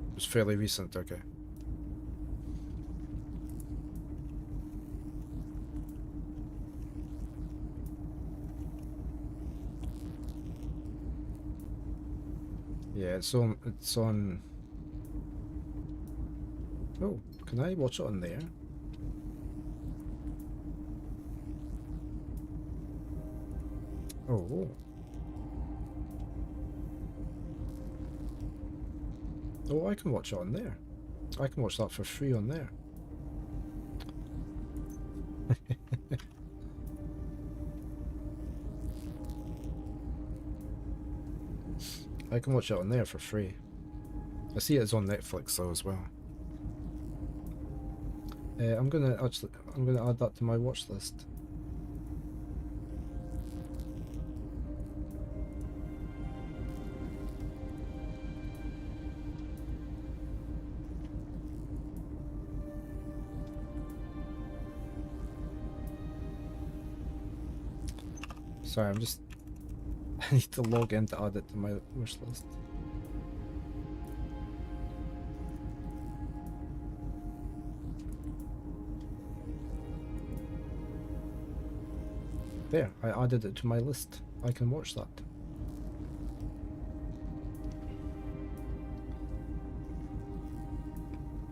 It was fairly recent, okay. Yeah, it's on... Oh, can I watch it on there? Oh. Oh, I can watch it on there. I can watch that for free on there. I can watch it on there for free. I see it's on Netflix though as well. I'm gonna add that to my watch list. Sorry, I'm just... I need to log in to add it to my wish list. There, I added it to my list. I can watch that.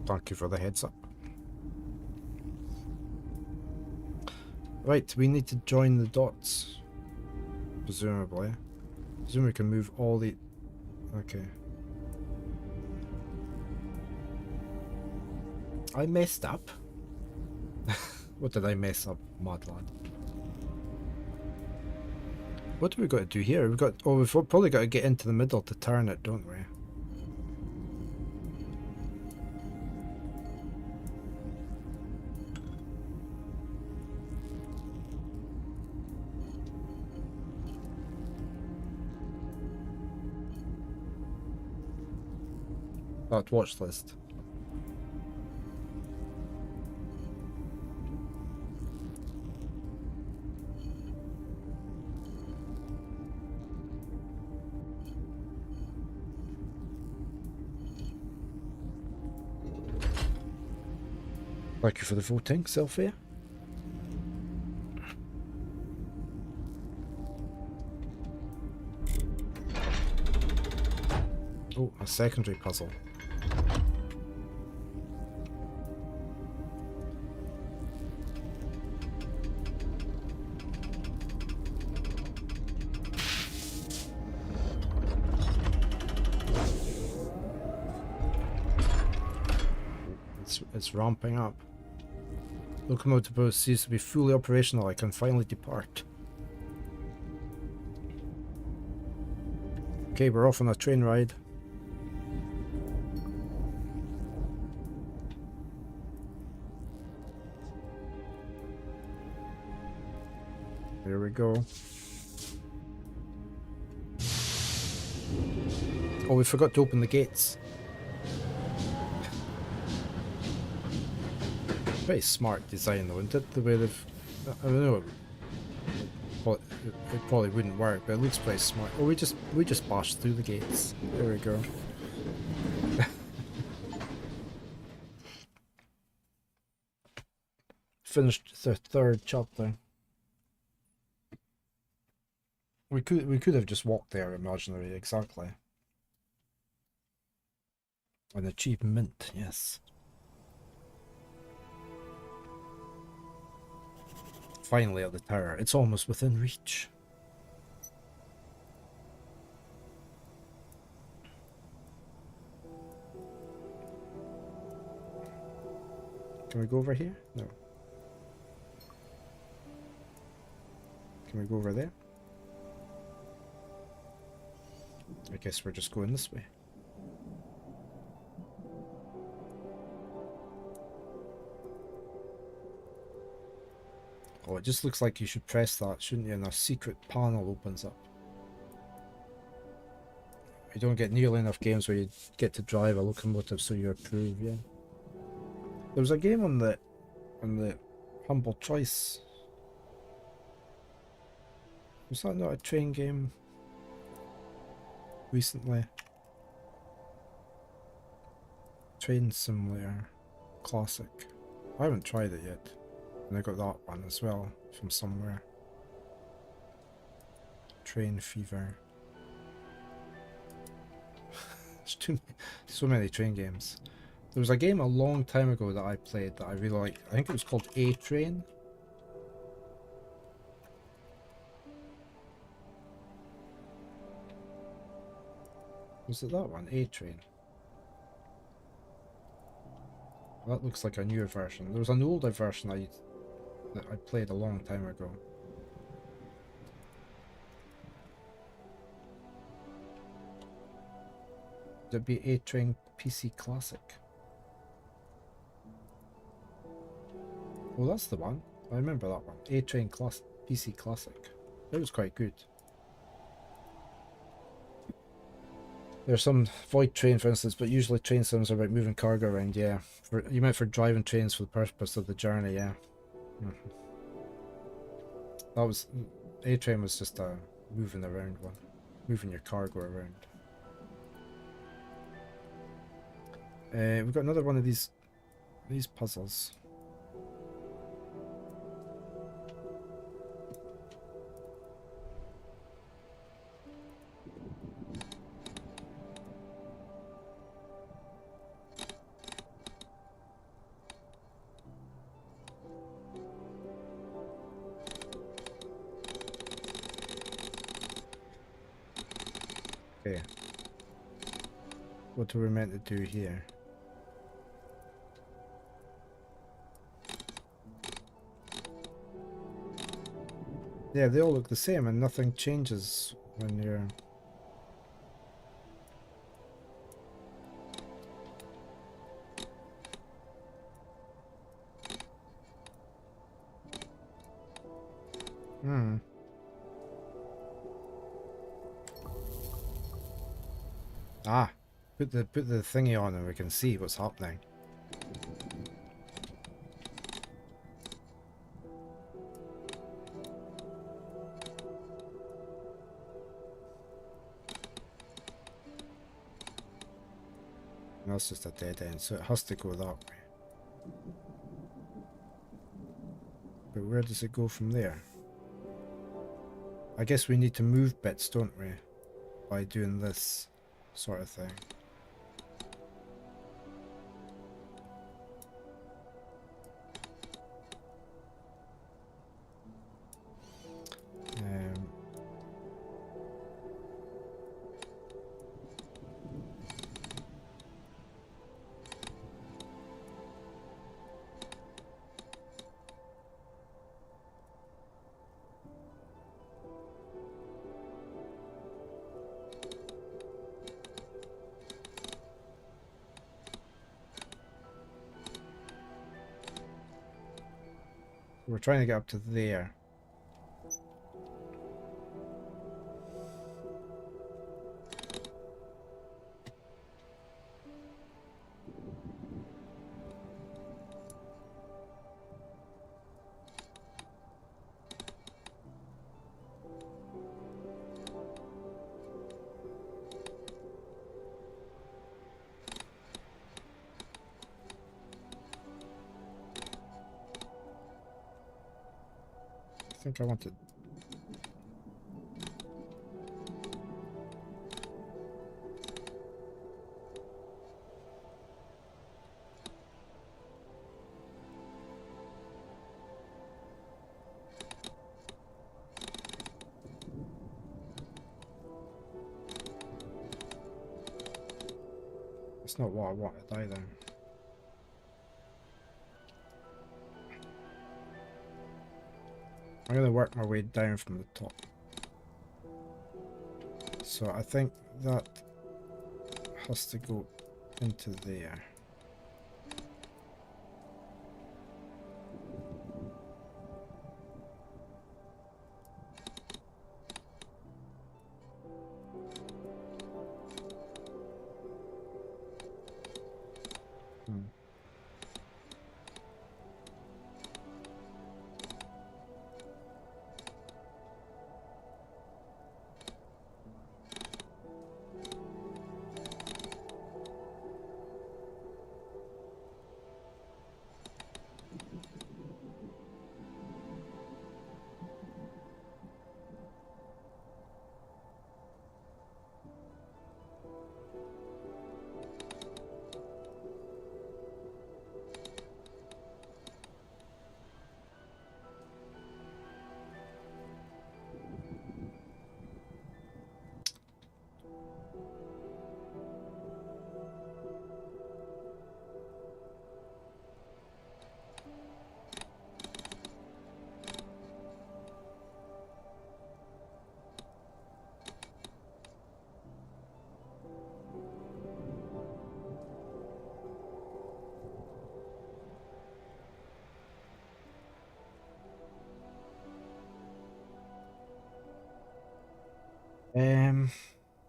Thank you for the heads up. Right, we need to join the dots. Presumably. Presume we can move all the... Okay. I messed up. What did I mess up, mad lad? What do we got to do here? We've got... Oh, we've probably got to get into the middle to turn it, don't we? That watch list. Thank you for the voting, Sylphia. Oh, a secondary puzzle. It's ramping up. Locomotive boat seems to be fully operational. I can finally depart. Okay, we're off on a train ride. Here we go. Oh, we forgot to open the gates. Very smart design though, isn't it? The way they've... I don't know, it probably wouldn't work, but it looks pretty smart. Oh, we just bashed through the gates. There we go. Finished the third chapter. We could have just walked there imaginary, exactly. An achievement, yes. Finally at the tower. It's almost within reach. Can we go over here? No. Can we go over there? I guess we're just going this way. Oh, it just looks like you should press that, shouldn't you? And a secret panel opens up. You don't get nearly enough games where you get to drive a locomotive, so you approve, yeah. There was a game on the Humble Choice. Was that not a train game recently? Train Simulator Classic. I haven't tried it yet. And I got that one as well from somewhere. Train Fever. There's so many train games. There was a game a long time ago that I played that I really liked. I think it was called A-Train. Was it that one? A-Train. That looks like a newer version. There was an older version that I played a long time ago. Would it be A-Train PC Classic? Oh, that's the one. I remember that one. A-Train PC Classic. That was quite good. There's some Void Train, for instance, but usually train sims are about moving cargo around, yeah. You meant for driving trains for the purpose of the journey, yeah. That was A-train was just a moving around one. Moving your cargo around. We've got another one of these puzzles. Okay. What are we meant to do here? Yeah, they all look the same and nothing changes when you're... Hmm. Ah, put the thingy on and we can see what's happening. That's just a dead end, so it has to go that way. But where does it go from there? I guess we need to move bits, don't we? By doing this sort of thing. We're trying to get up to there. I think I want to... That's not what I wanted either. I'm going to work my way down from the top. So I think that has to go into there.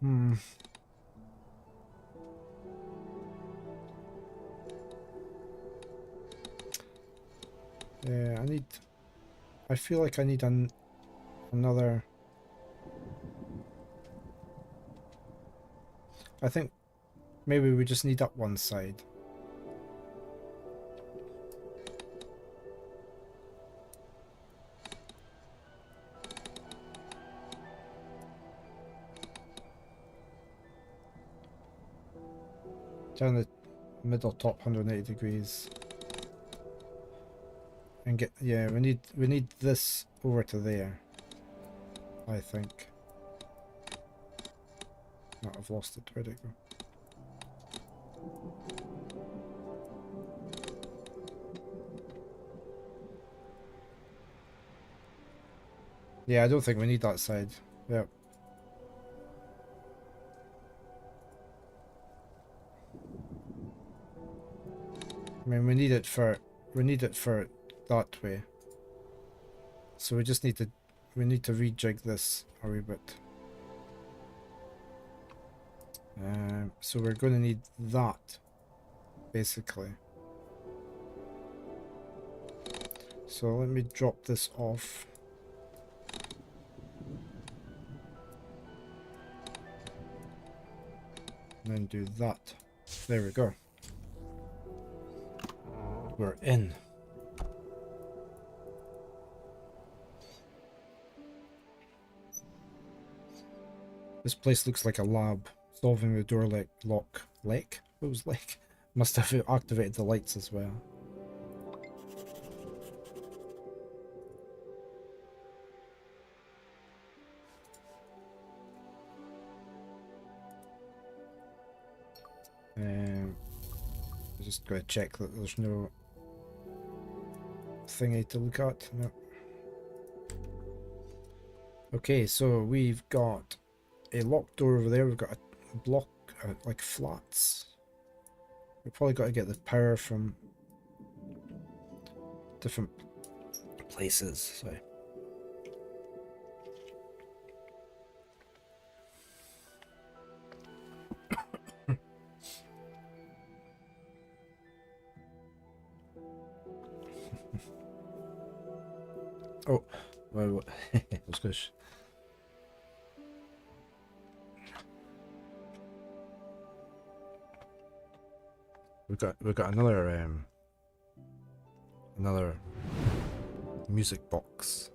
Hmm. Yeah, I feel like I need another. I think maybe we just need up one side. Down the middle top 180 degrees. And get, yeah, we need this over to there, I think. No, I've lost it. Where'd it go? Yeah, I don't think we need that side. Yep. I mean, we need it for that way. So we just need to rejig this a wee bit. So we're going to need that, basically. So let me drop this off. And then do that. There we go. We're in. This place looks like a lab. Solving the door lock. What was like? Must have activated the lights as well. I'm just going to check that there's no thingy to look at. No. Okay, so we've got a locked door over there. We've got a block, like flats. We've probably got to get the power from different places. So. Oh, well, was good. We've got another music box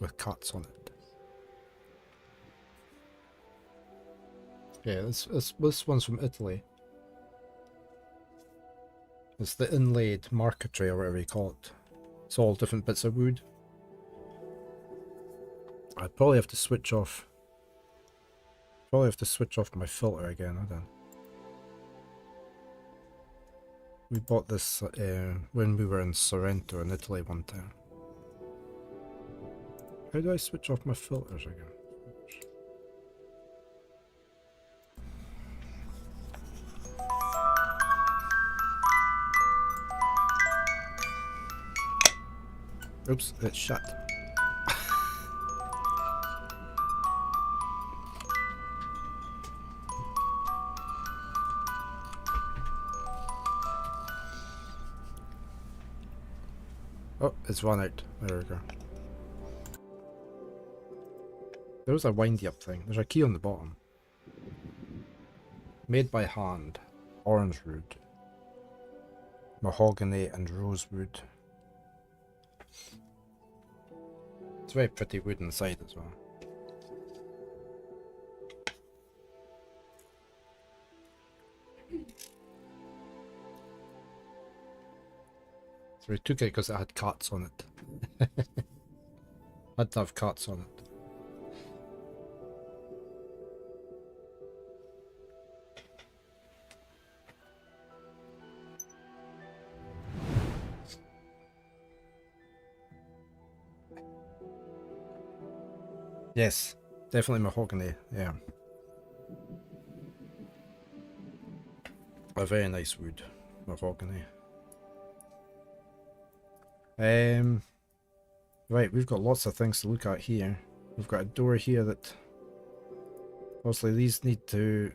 with cats on it. Yeah, this one's from Italy. It's the inlaid marquetry or whatever you call it. It's all different bits of wood. I'd probably have to switch off. My filter again. Hold on. We bought this when we were in Sorrento in Italy one time. How do I switch off my filters again? Oops, it's shut. Oh, it's run out. There we go. There was a windy up thing. There's a key on the bottom. Made by hand. Orange wood. Mahogany and rosewood. It's very pretty wood inside as well. So we took it because it had cats on it. Had to have cats on it. Yes, definitely mahogany, yeah. A very nice wood, mahogany. Right, we've got lots of things to look at here. We've got a door here that obviously these need to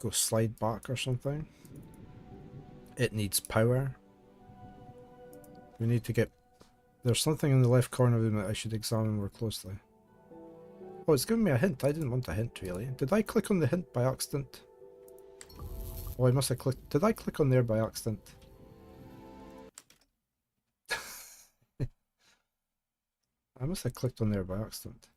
go slide back or something. It needs power. We need to get There's something in the left corner of him that I should examine more closely. Oh, it's giving me a hint. I didn't want a hint, really. Did I click on the hint by accident? Oh, I must have clicked... Did I click on there by accident? I must have clicked on there by accident.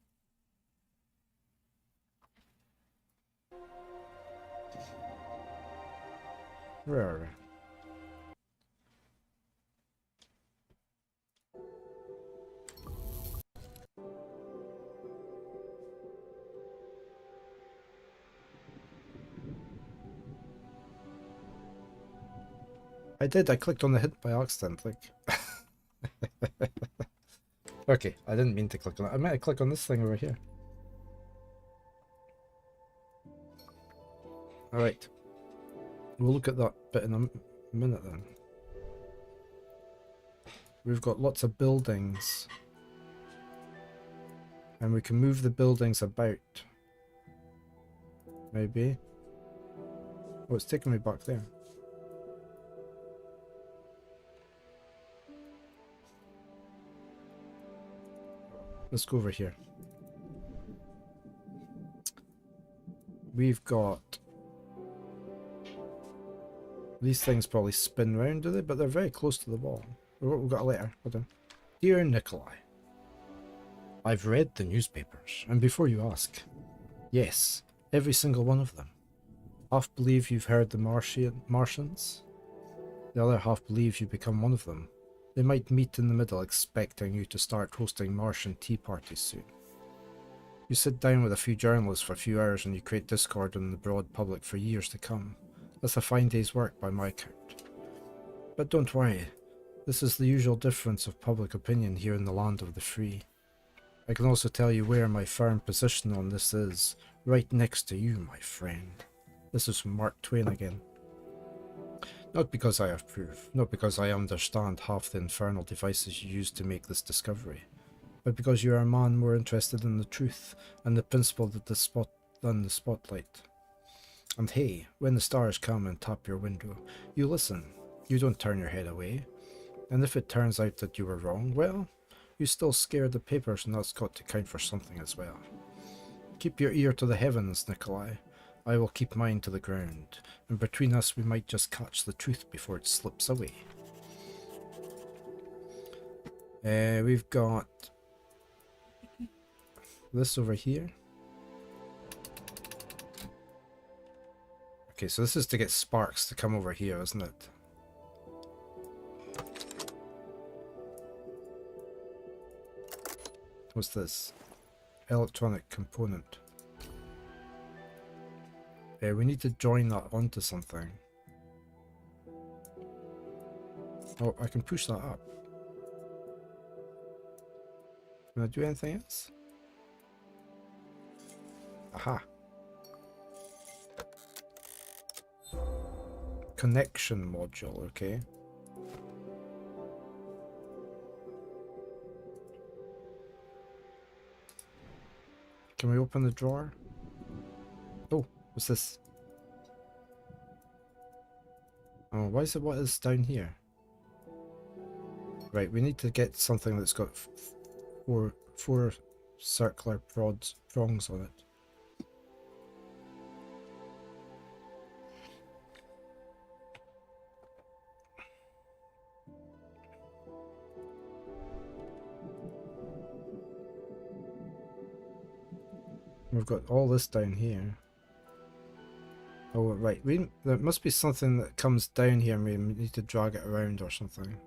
Where are we? I did, I clicked on the hint by accident, like... Okay, I didn't mean to click on it. I meant to click on this thing over here. Alright. We'll look at that bit in a minute then. We've got lots of buildings. And we can move the buildings about. Maybe. Oh, it's taking me back there. Let's go over here. We've got... These things probably spin round, do they? But they're very close to the wall. Oh, we've got a letter. Hold on. Dear Nikolai, I've read the newspapers, and before you ask, yes, every single one of them. Half believe you've heard the Martians. The other half believe you become one of them. They might meet in the middle, expecting you to start hosting Martian tea parties soon. You sit down with a few journalists for a few hours and you create discord in the broad public for years to come. That's a fine day's work by my count. But don't worry, this is the usual difference of public opinion here in the land of the free. I can also tell you where my firm position on this is, right next to you, my friend. This is from Mark Twain again. Not because I have proof, not because I understand half the infernal devices you used to make this discovery, but because you are a man more interested in the truth and the principle than the spotlight. And hey, when the stars come and tap your window, you listen, you don't turn your head away. And if it turns out that you were wrong, well, you still scare the papers, and that's got to count for something as well. Keep your ear to the heavens, Nikolai. I will keep mine to the ground, and between us we might just catch the truth before it slips away. We've got this over here. Okay, so this is to get sparks to come over here, isn't it? What's this? Electronic component. We need to join that onto something. Oh, I can push that up. Can I do anything else? Aha. Connection module, okay. Can we open the drawer? Oh, what's this? Oh, why is it what is down here? Right, we need to get something that's got four circular prongs on it. We've got all this down here. Oh, right. There must be something that comes down here and we need to drag it around or something.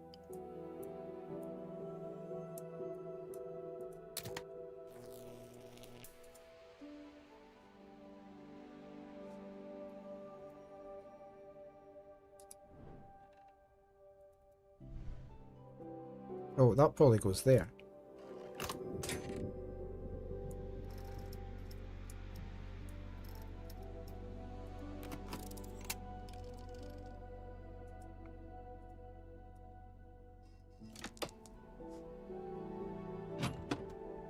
Oh, that probably goes there.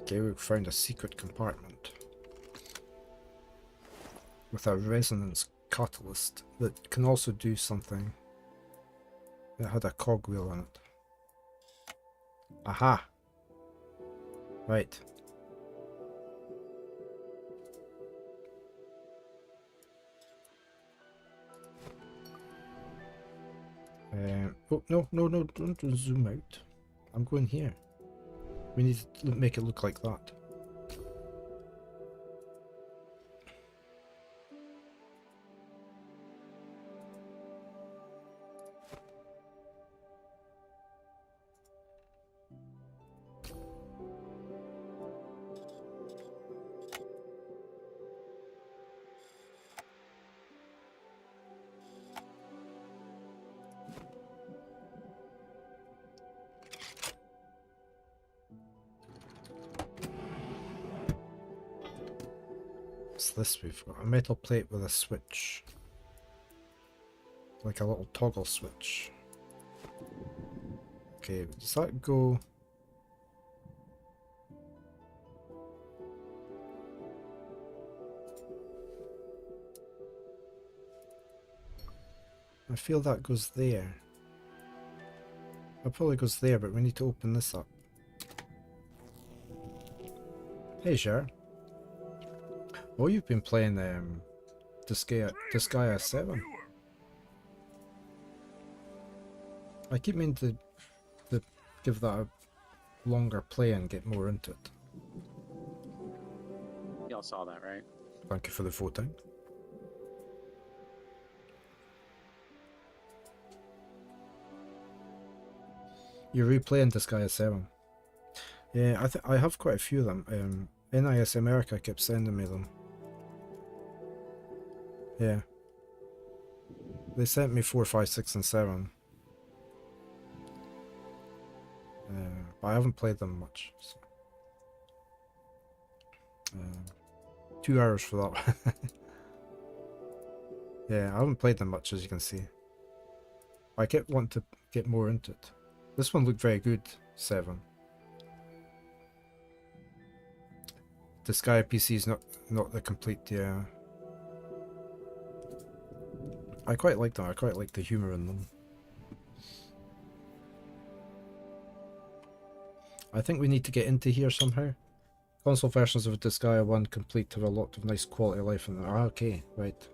Okay, we've found a secret compartment with a resonance catalyst that can also do something. It had a cogwheel on it. Aha. Right. Oh, no, no, no, don't zoom out. I'm going here. We need to make it look like that. What's this we've got? A metal plate with a switch. Like a little toggle switch. Okay, does that go... I feel that goes there. It probably goes there, but we need to open this up. Hey, Cher. Oh, you've been playing Disgaea 7. I keep meaning to give that a longer play and get more into it.
Y'all saw that, right?
Thank you for the voting. You're replaying Disgaea 7. Yeah, I have quite a few of them. NIS America kept sending me them. Yeah. They sent me 4, 5, 6, and 7. But I haven't played them much. So. 2 hours for that one. Yeah, I haven't played them much, as you can see. I kept wanting to get more into it. This one looked very good, 7. Disgaea PC is not the complete, yeah. I quite like them, I quite like the humour in them. I think we need to get into here somehow. Console versions of Disgaea 1 complete have a lot of nice quality of life in them. Ah, okay, right.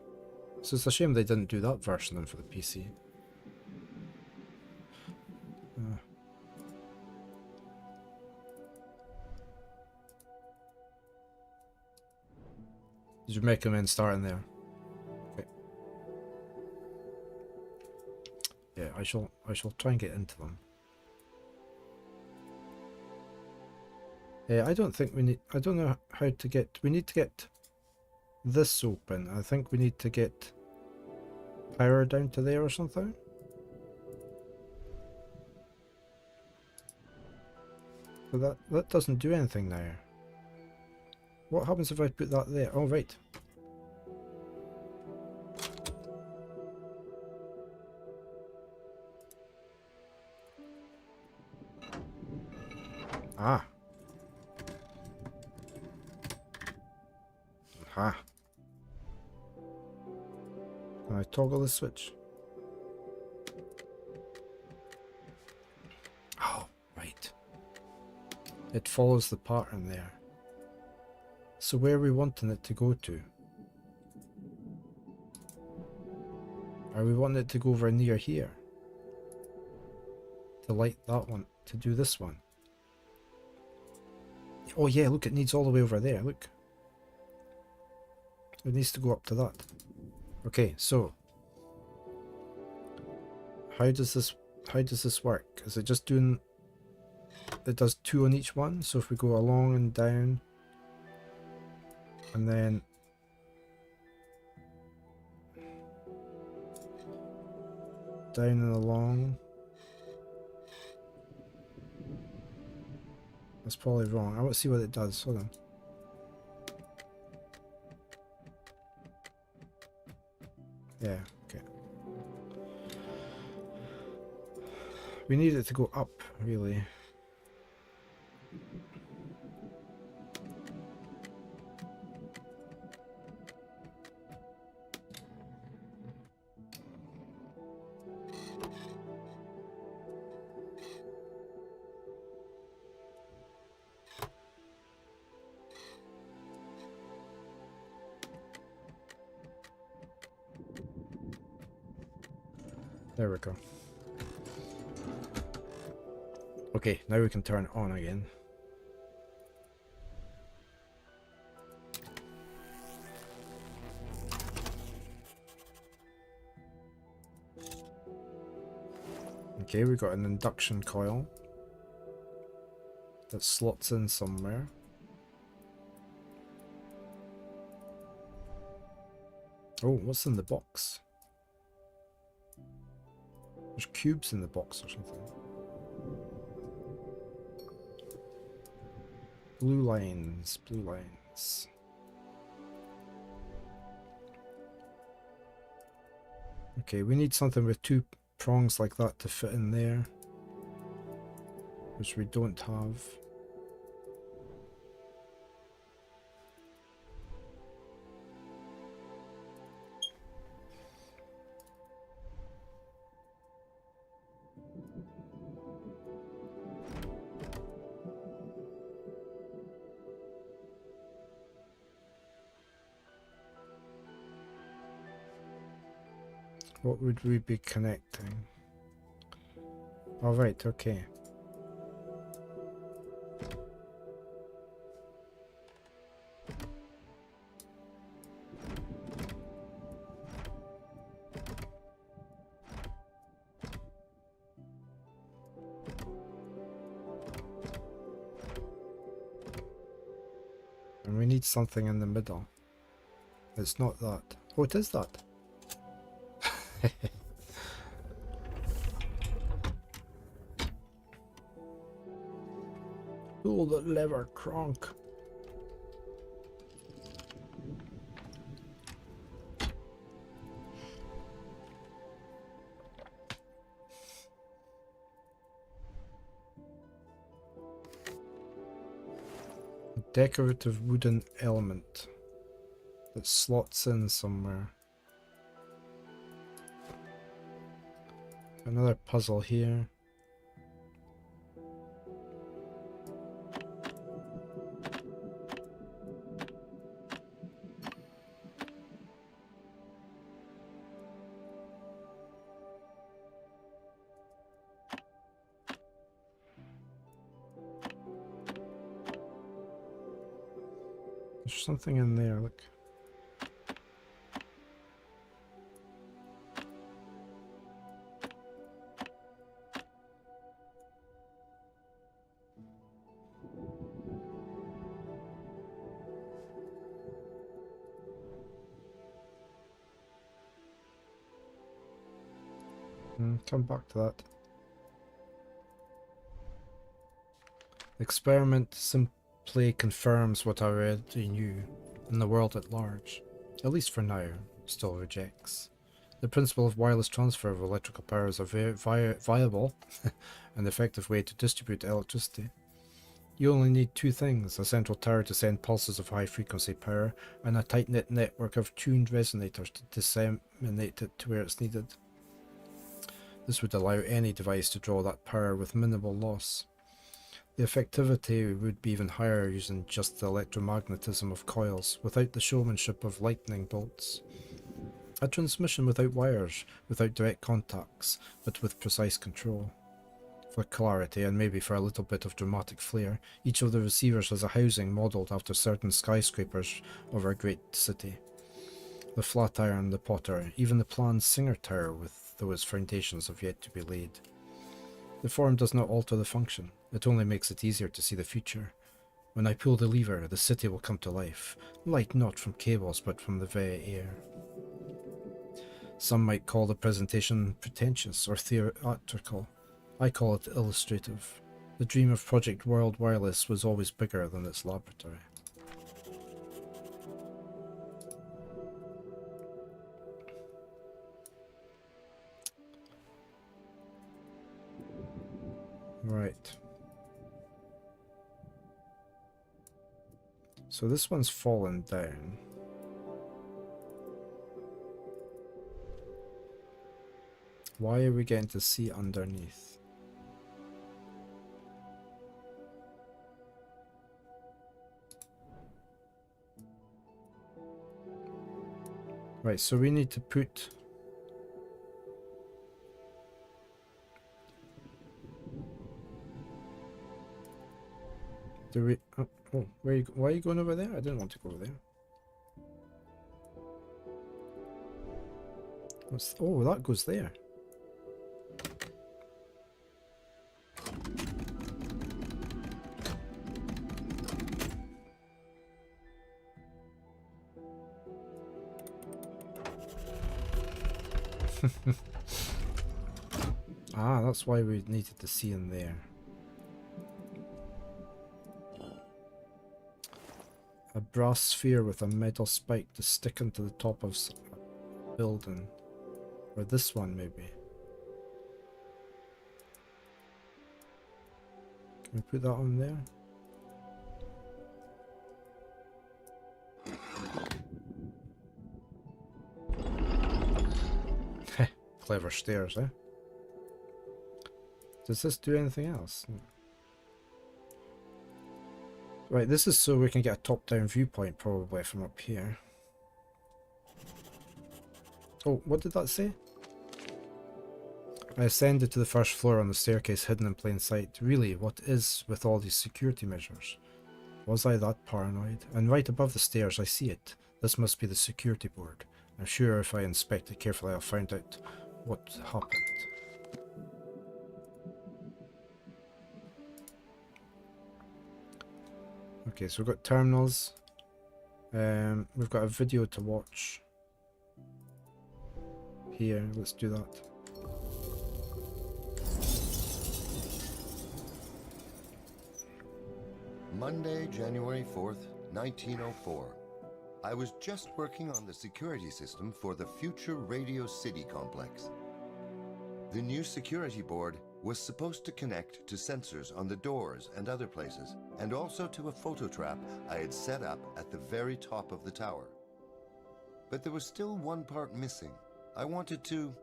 So it's a shame they didn't do that version then for the PC. Did you recommend starting there? Okay. Yeah, I shall try and get into them. I don't think we need, I don't know how to get, we need to get this open. I think we need to get power down to there or something. But that doesn't do anything now. What happens if I put that there? Oh, right. Ah. Aha. Can I toggle the switch? Oh, right. It follows the pattern there. So where are we wanting it to go to? Are we wanting it to go over near here? To light that one, to do this one? Oh yeah, look, it needs all the way over there, look. It needs to go up to that. Okay, so how does this work? Is it just doing, it does 2 on each one? So if we go along and down and then down and along. That's probably wrong. I want to see what it does. Hold on. Yeah, okay. We need it to go up, really. There we go. Okay, now we can turn it on again. Okay, we got an induction coil that slots in somewhere. Oh, what's in the box? There's cubes in the box or something. Blue lines, blue lines. Okay, we need something with two prongs like that to fit in there, which we don't have. What would we be connecting? All right, okay. And we need something in the middle. It's not that. Oh, it is that. Pull the lever, Kronk. Decorative wooden element that slots in somewhere. Another puzzle here. There's something in there, look. Come back to that. Experiment simply confirms what I already knew, and the world at large, at least for now, still rejects. The principle of wireless transfer of electrical power is a viable and effective way to distribute electricity. You only need two things: a central tower to send pulses of high-frequency power, and a tight-knit network of tuned resonators to disseminate it to where it's needed. This would allow any device to draw that power with minimal loss. The effectivity would be even higher using just the electromagnetism of coils, without the showmanship of lightning bolts. A transmission without wires, without direct contacts, but with precise control. For clarity, and maybe for a little bit of dramatic flair, each of the receivers has a housing modelled after certain skyscrapers of our great city. The Flatiron, the Potter, even the planned Singer Tower, with though its foundations have yet to be laid. The form does not alter the function, it only makes it easier to see the future. When I pull the lever, the city will come to life, light not from cables but from the very air. Some might call the presentation pretentious or theatrical. I call it illustrative. The dream of Project World Wireless was always bigger than its laboratory. Right. So this one's fallen down. Why are we getting to see underneath? Right, so we need to put Do we? Oh, why are you going over there? I didn't want to go over there. Oh, that goes there. Ah, that's why we needed to see in there. A brass sphere with a metal spike to stick into the top of a building. Or this one, maybe. Can we put that on there? Clever stairs, eh? Does this do anything else? Right, this is so we can get a top-down viewpoint probably from up here. Oh, what did that say? I ascended to the first floor on the staircase hidden in plain sight. Really, what is with all these security measures? Was I that paranoid? And right above the stairs I see it. This must be the security board. I'm sure if I inspect it carefully I'll find out what happened. Okay, so we've got terminals. We've got a video to watch. Here, let's do that.
Monday, January 4th, 1904. I was just working on the security system for the future Radio City complex. The new security board was supposed to connect to sensors on the doors and other places, and also to a photo trap I had set up at the very top of the tower. But there was still one part missing. I wanted to...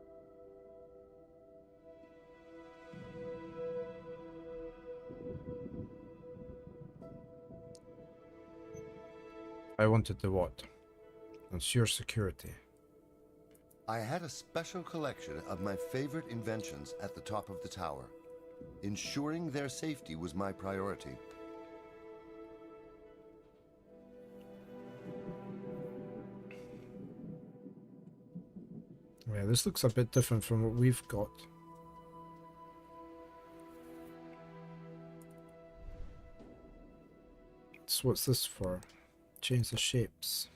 what? Ensure security.
I had a special collection of my favorite inventions at the top of the tower. Ensuring their safety was my priority.
Yeah, this looks a bit different from what we've got. So what's this for? Change the shapes.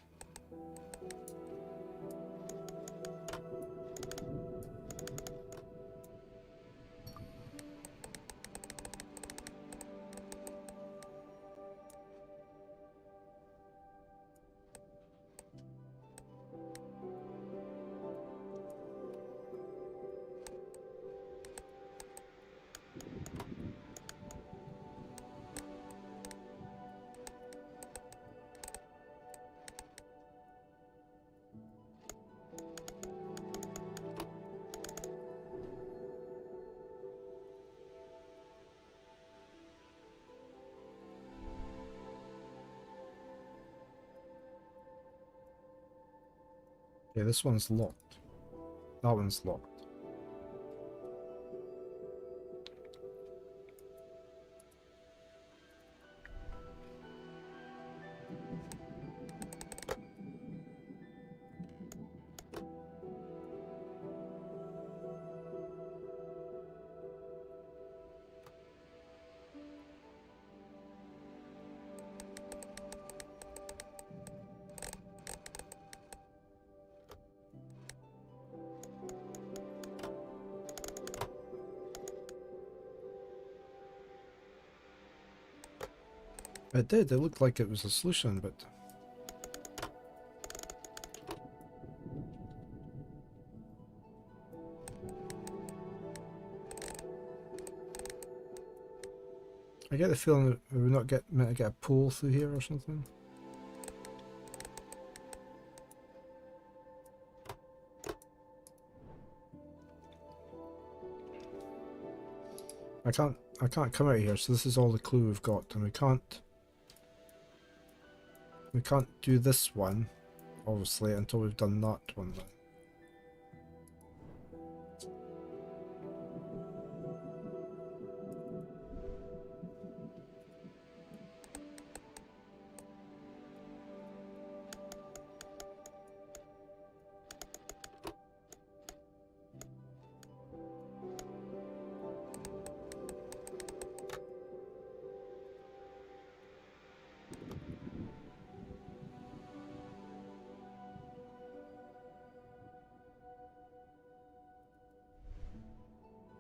Okay, this one's locked. That one's locked. It did, it looked like it was a solution, but... I get the feeling that we're not meant to get a pull through here or something. I can't come out here, so this is all the clue we've got, and we can't do this one, obviously, until we've done that one then.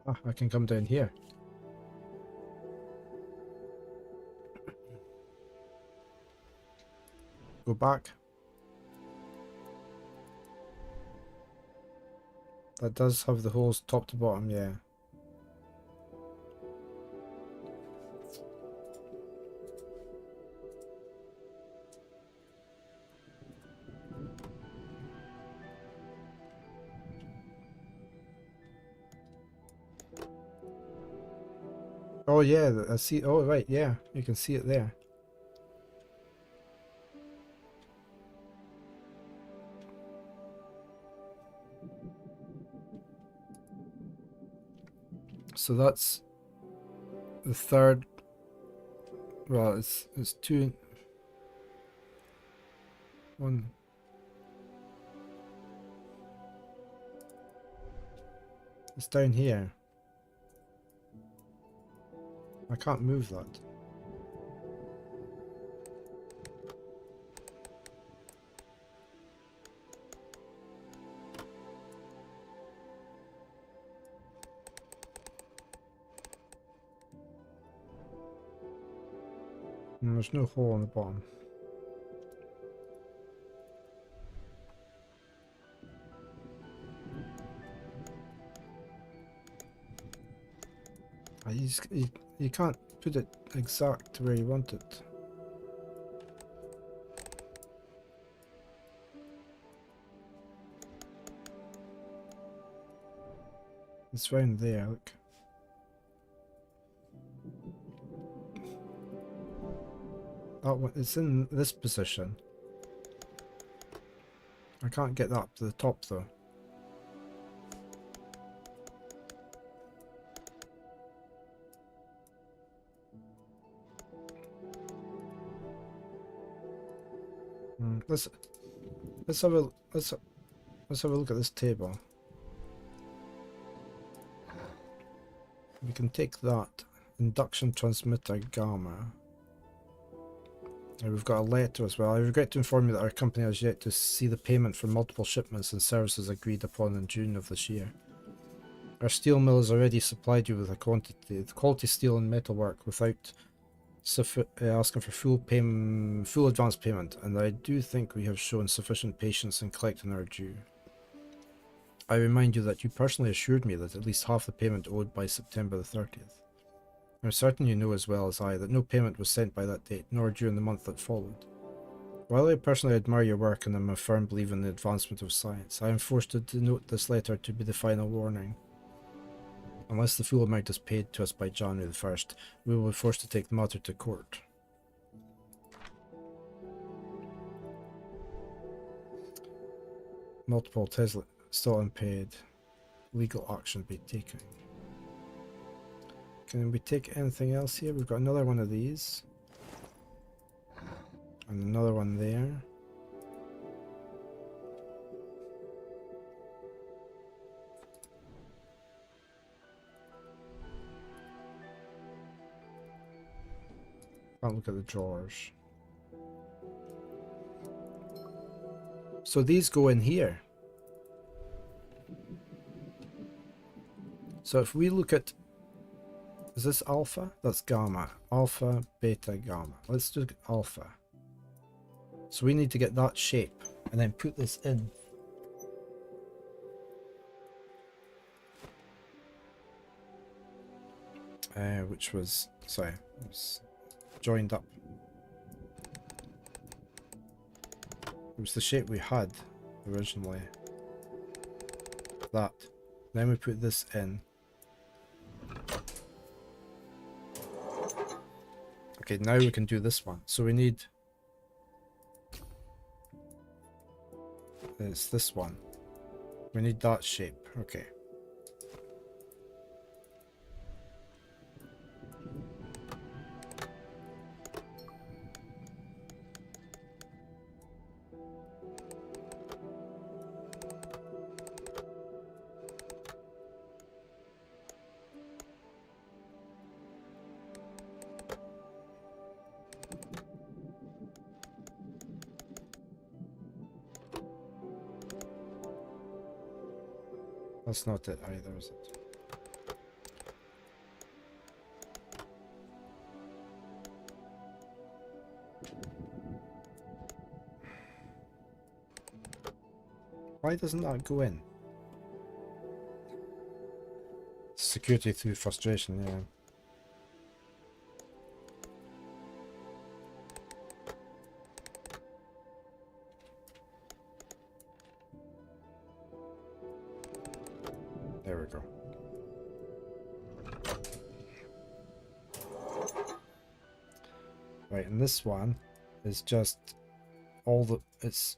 Ah, I can come down here. Go back. That does have the holes top to bottom, yeah. Oh yeah, I see. Oh right, yeah, you can see it there. So that's the third. Well, it's two. One. It's down here. I can't move that. And there's no hole on the bottom. You can't put it exact where you want it. It's round there, look. That one, it's in this position. I can't get that up to the top though. Let's have a look at this table. We can take that induction transmitter gamma. And we've got a letter as well. I regret to inform you that our company has yet to see the payment for multiple shipments and services agreed upon in June of this year. Our steel mill has already supplied you with a quality steel and metalwork without asking for full advance payment, and I do think we have shown sufficient patience in collecting our due. I remind you that you personally assured me that at least half the payment owed by September the 30th. I'm certain you know as well as I that no payment was sent by that date, nor during the month that followed. While I personally admire your work and am a firm believer in the advancement of science, I am forced to denote this letter to be the final warning. Unless the full amount is paid to us by January the 1st, we will be forced to take the matter to court. Multiple Tesla still unpaid. Legal action be taken. Can we take anything else here? We've got another one of these. And another one there. Can't look at the drawers. So these go in here. So if we look at, is this alpha? That's gamma. Alpha, beta, gamma. Let's do alpha. So we need to get that shape and then put this in. Which was, sorry, it was joined up. It was the shape we had originally. That. Then we put this in. Okay, now we can do this one. So we need... It's this one. We need that shape. Okay. That's not it either, is it? Why doesn't that go in? Security through frustration, yeah. There we go. Right, and this one is just all the it's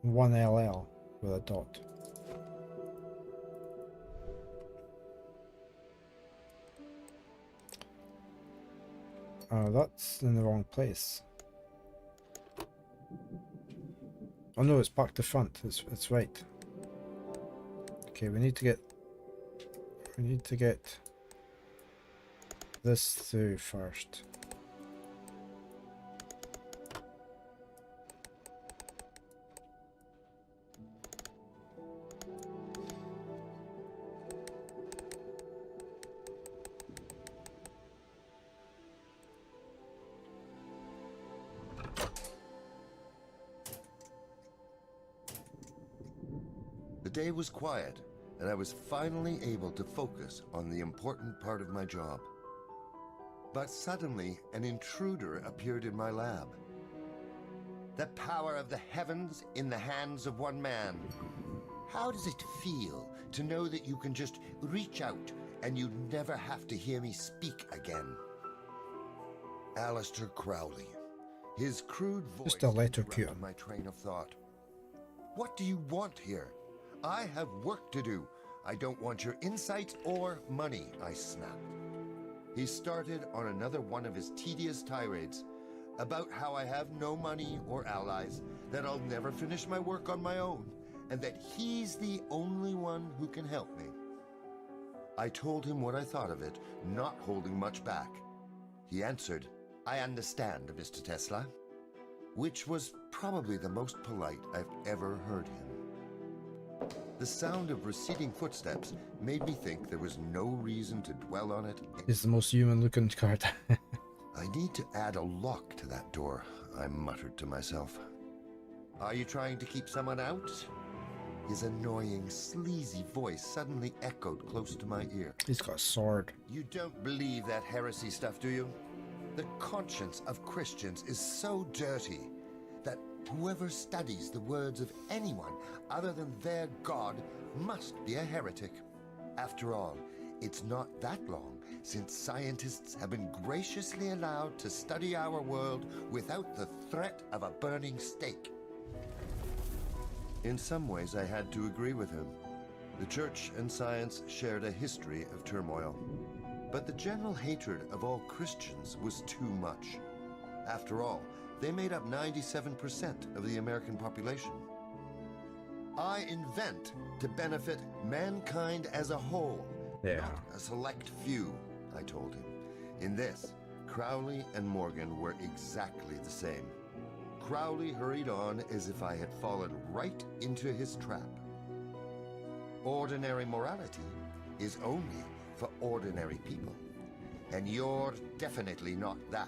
1 LL with a dot. Oh, that's in the wrong place. Oh no, it's back to front. It's right. Okay, we need to get this through first.
The day was quiet, and I was finally able to focus on the important part of my job. But suddenly, an intruder appeared in my lab. The power of the heavens in the hands of one man. How does it feel to know that you can just reach out and you never have to hear me speak again? Aleister Crowley. His crude voice
Just a letter Q.
interrupted my train of thought. What do you want here? I have work to do. I don't want your insights or money, I snapped. He started on another one of his tedious tirades about how I have no money or allies, that I'll never finish my work on my own, and that he's the only one who can help me. I told him what I thought of it, not holding much back. He answered, "I understand, Mr. Tesla," which was probably the most polite I've ever heard him. The sound of receding footsteps made me think there was no reason to dwell on it.
It's the most human looking card.
I need to add a lock to that door, I muttered to myself. Are you trying to keep someone out? His annoying, sleazy voice suddenly echoed close to my ear.
He's got a sword.
You don't believe that heresy stuff, do you? The conscience of Christians is so dirty that whoever studies the words of anyone other than their God must be a heretic. After all, it's not that long since scientists have been graciously allowed to study our world without the threat of a burning stake. In some ways, I had to agree with him. The church and science shared a history of turmoil, but the general hatred of all Christians was too much. After all, they made up 97% of the American population. I invent to benefit mankind as a whole, not a select few, I told him. In this, Crowley and Morgan were exactly the same. Crowley hurried on as if I had fallen right into his trap. Ordinary morality is only for ordinary people, and you're definitely not that.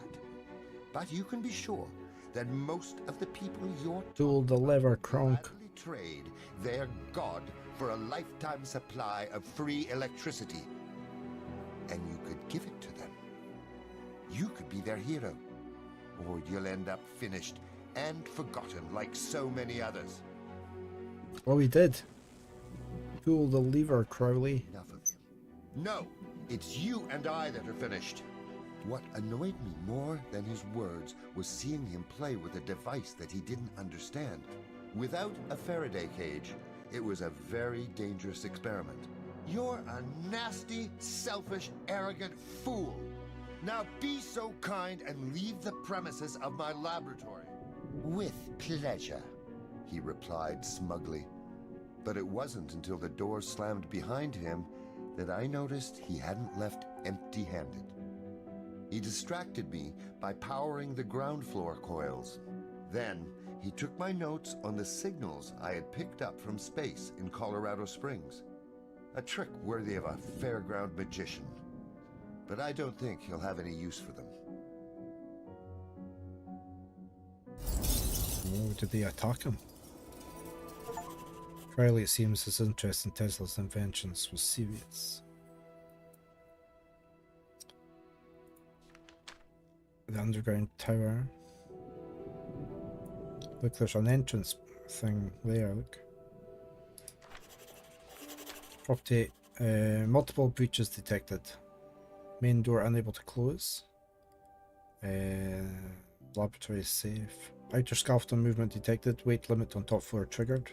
But you can be sure that most of the people you're
Tool the lever, Kronk.
gladly trade their God for a lifetime supply of free electricity. And you could give it to them. You could be their hero, or you'll end up finished and forgotten like so many others.
Oh, he did. Pull the lever, Crowley.
Enough of him. No, it's you and I that are finished. What annoyed me more than his words was seeing him play with a device that he didn't understand. Without a Faraday cage, it was a very dangerous experiment. You're a nasty, selfish, arrogant fool. Now be so kind and leave the premises of my laboratory. With pleasure, he replied smugly. But it wasn't until the door slammed behind him that I noticed he hadn't left empty-handed. He distracted me by powering the ground floor coils. Then, he took my notes on the signals I had picked up from space in Colorado Springs. A trick worthy of a fairground magician. But I don't think he'll have any use for them.
Oh, did they attack him? Rarely it seems his interest in Tesla's inventions was serious. The underground tower. Look, there's an entrance thing there, look. Property, multiple breaches detected. Main door unable to close. Laboratory safe. Outer scaffolding movement detected. Weight limit on top floor triggered.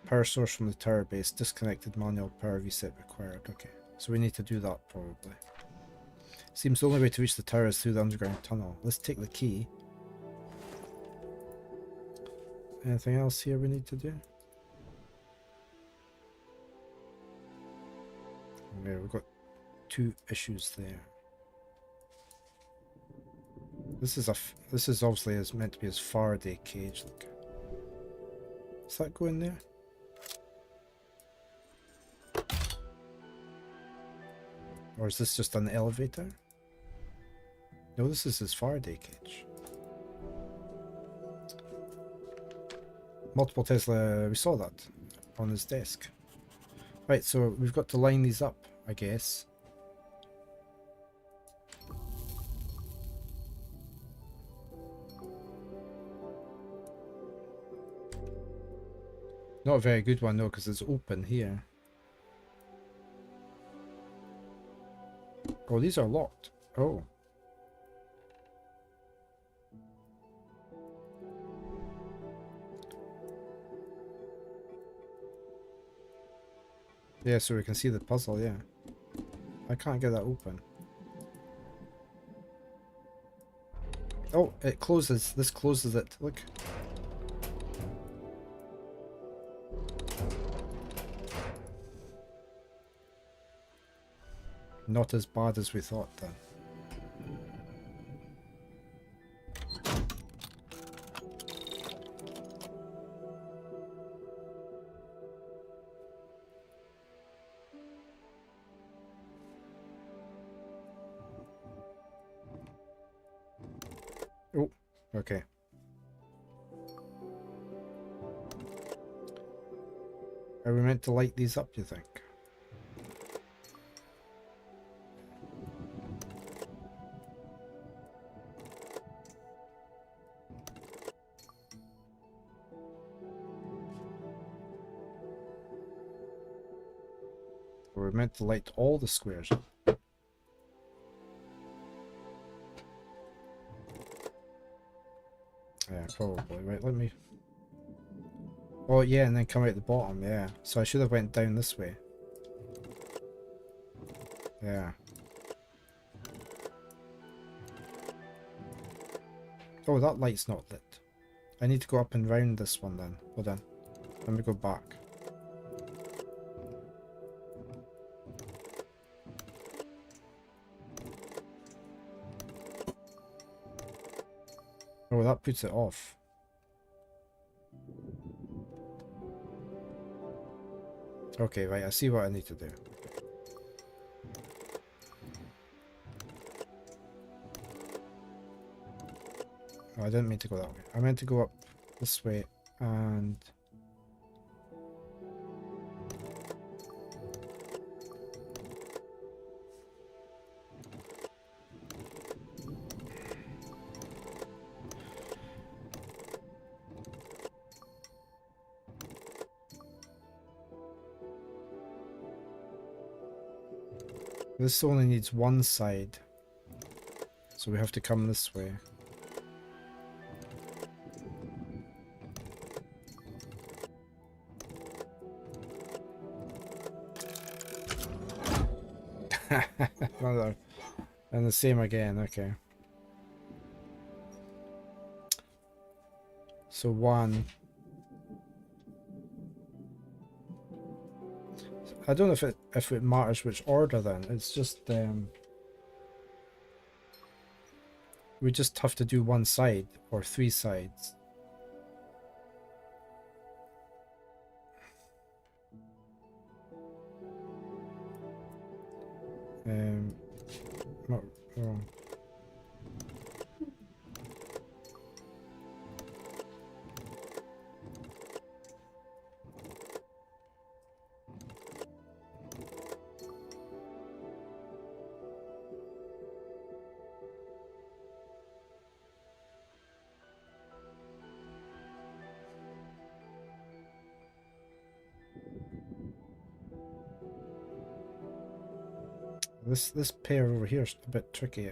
Power source from the tower base disconnected. Manual power reset required. Okay, so we need to do that probably. Seems the only way to reach the tower is through the underground tunnel. Let's take the key. Anything else here we need to do? Okay, we've got 2 issues there. This is obviously meant to be his Faraday cage. Look. Does that go in there? Or is this just an elevator? No, this is his Faraday cage. Multiple Tesla, we saw that on his desk. Right, so we've got to line these up, I guess. Not a very good one though, because it's open here. Oh, these are locked. Oh. Yeah, so we can see the puzzle, yeah. I can't get that open. Oh, it closes. This closes it. Look. Not as bad as we thought then. Oh, okay. Are we meant to light these up, you think? We're meant to light all the squares. Yeah, probably. Right, let me... Oh, yeah, and then come out the bottom, yeah. So I should have went down this way. Yeah. Oh, that light's not lit. I need to go up and round this one then. Hold on. Let me go back. Oh, that puts it off. Okay, right, I see what I need to do. Oh, I didn't mean to go that way. I meant to go up this way and... This only needs one side, so we have to come this way. And the same again, okay. So one. I don't know if it matters which order then. It's just we just have to do one side or 3 sides. Not wrong. This pair over here is a bit tricky.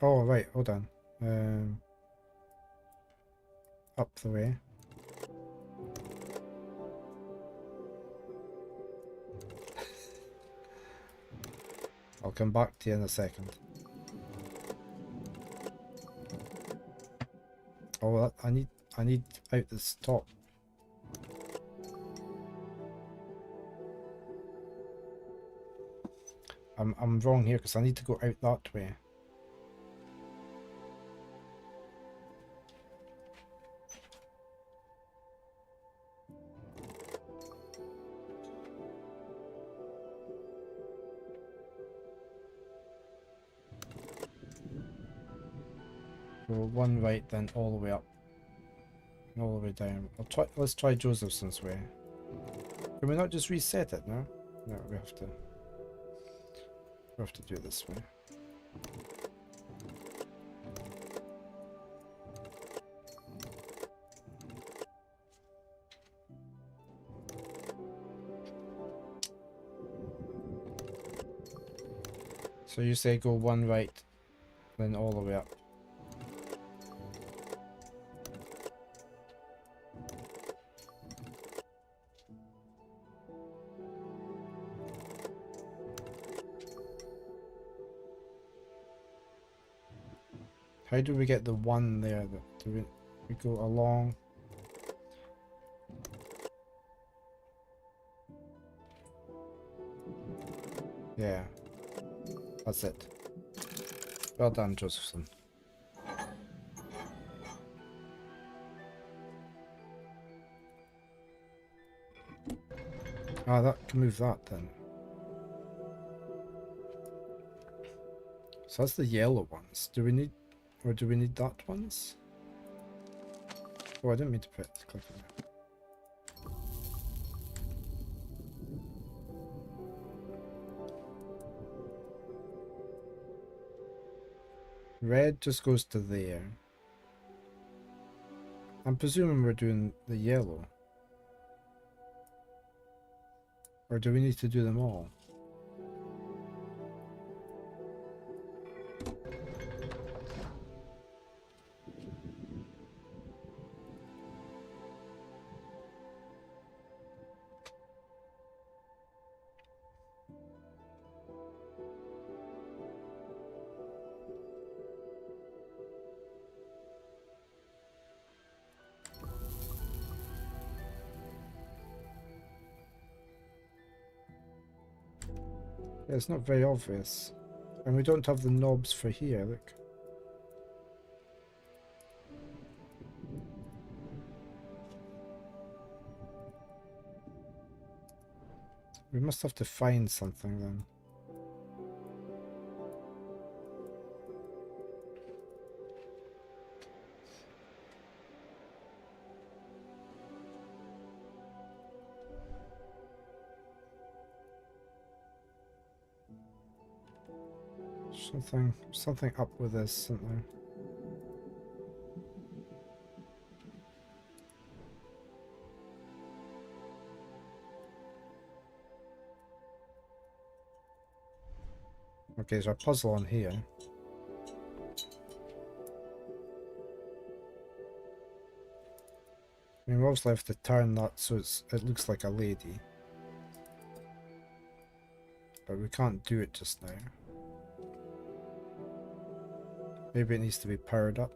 Oh right, hold on. Up the way. I'll come back to you in a second. Oh, I need out this top. I'm wrong here because I need to go out that way. So one right, then all the way up, and all the way down. Let's try Josephson's way. Can we not just reset it now? No, we have to do it this way. So you say go one right, then all the way up. How do we get the one there? Do we go along? Yeah, that's it. Well done, Josephson. Ah, that can move that then. So that's the yellow ones. Do we need, or do we need that ones? Oh, I didn't mean to click on that. Red just goes to there. I'm presuming we're doing the yellow. Or do we need to do them all? Yeah, it's not very obvious. And we don't have the knobs for here, look. We must have to find something then. Something up with this, something. Okay, there's a puzzle on here. I mean, we obviously have to turn that so it looks like a lady. But we can't do it just now. Maybe it needs to be powered up.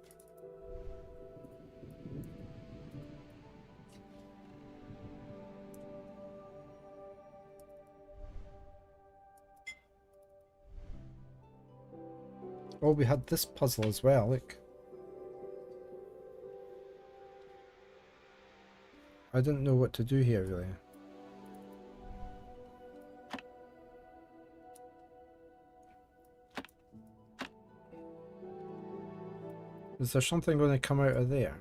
Oh, we had this puzzle as well, look. I didn't know what to do here, really. Is there something going to come out of there?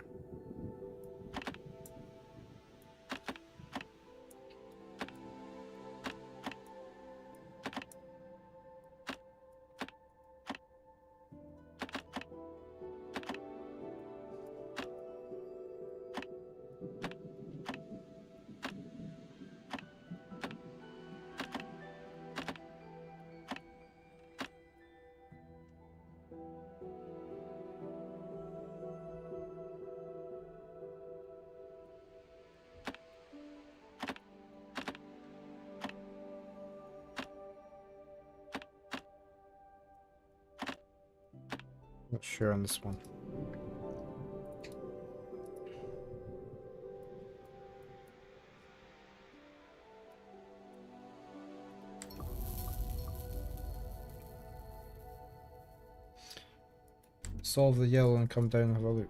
Not sure on this one. Solve the yellow and come down and have a look.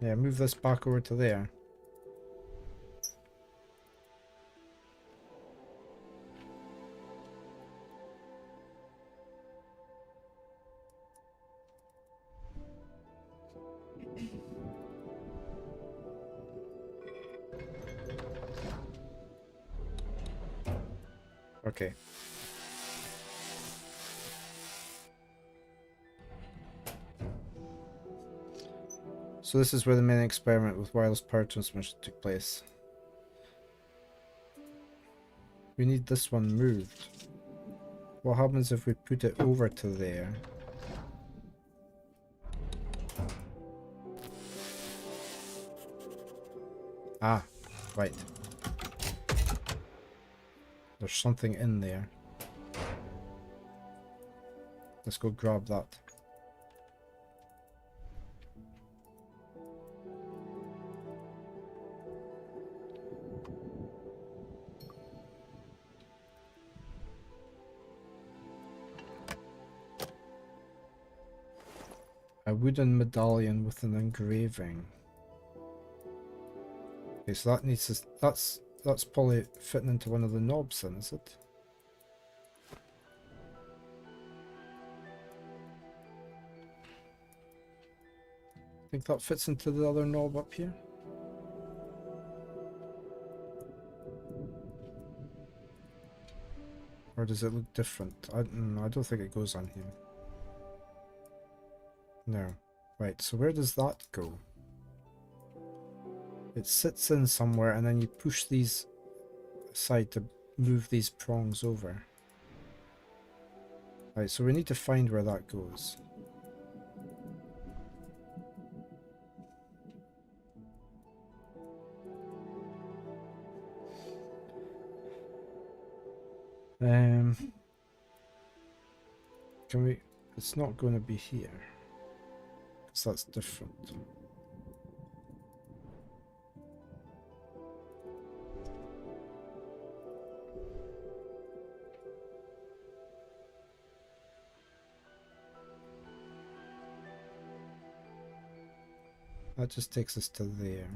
Yeah, move this back over to there. Okay. So this is where the main experiment with wireless power transmission took place. We need this one moved. What happens if we put it over to there? Ah, right. There's something in there. Let's go grab that. A wooden medallion with an engraving. Okay, so that needs to, that's probably fitting into one of the knobs then, is it? I think that fits into the other knob up here. Or does it look different? I don't think it goes on here. No. Right, so where does that go? It sits in somewhere and then you push these aside to move these prongs over. Right, so we need to find where that goes. Can we... It's not going to be here. So that's different. That just takes us to there.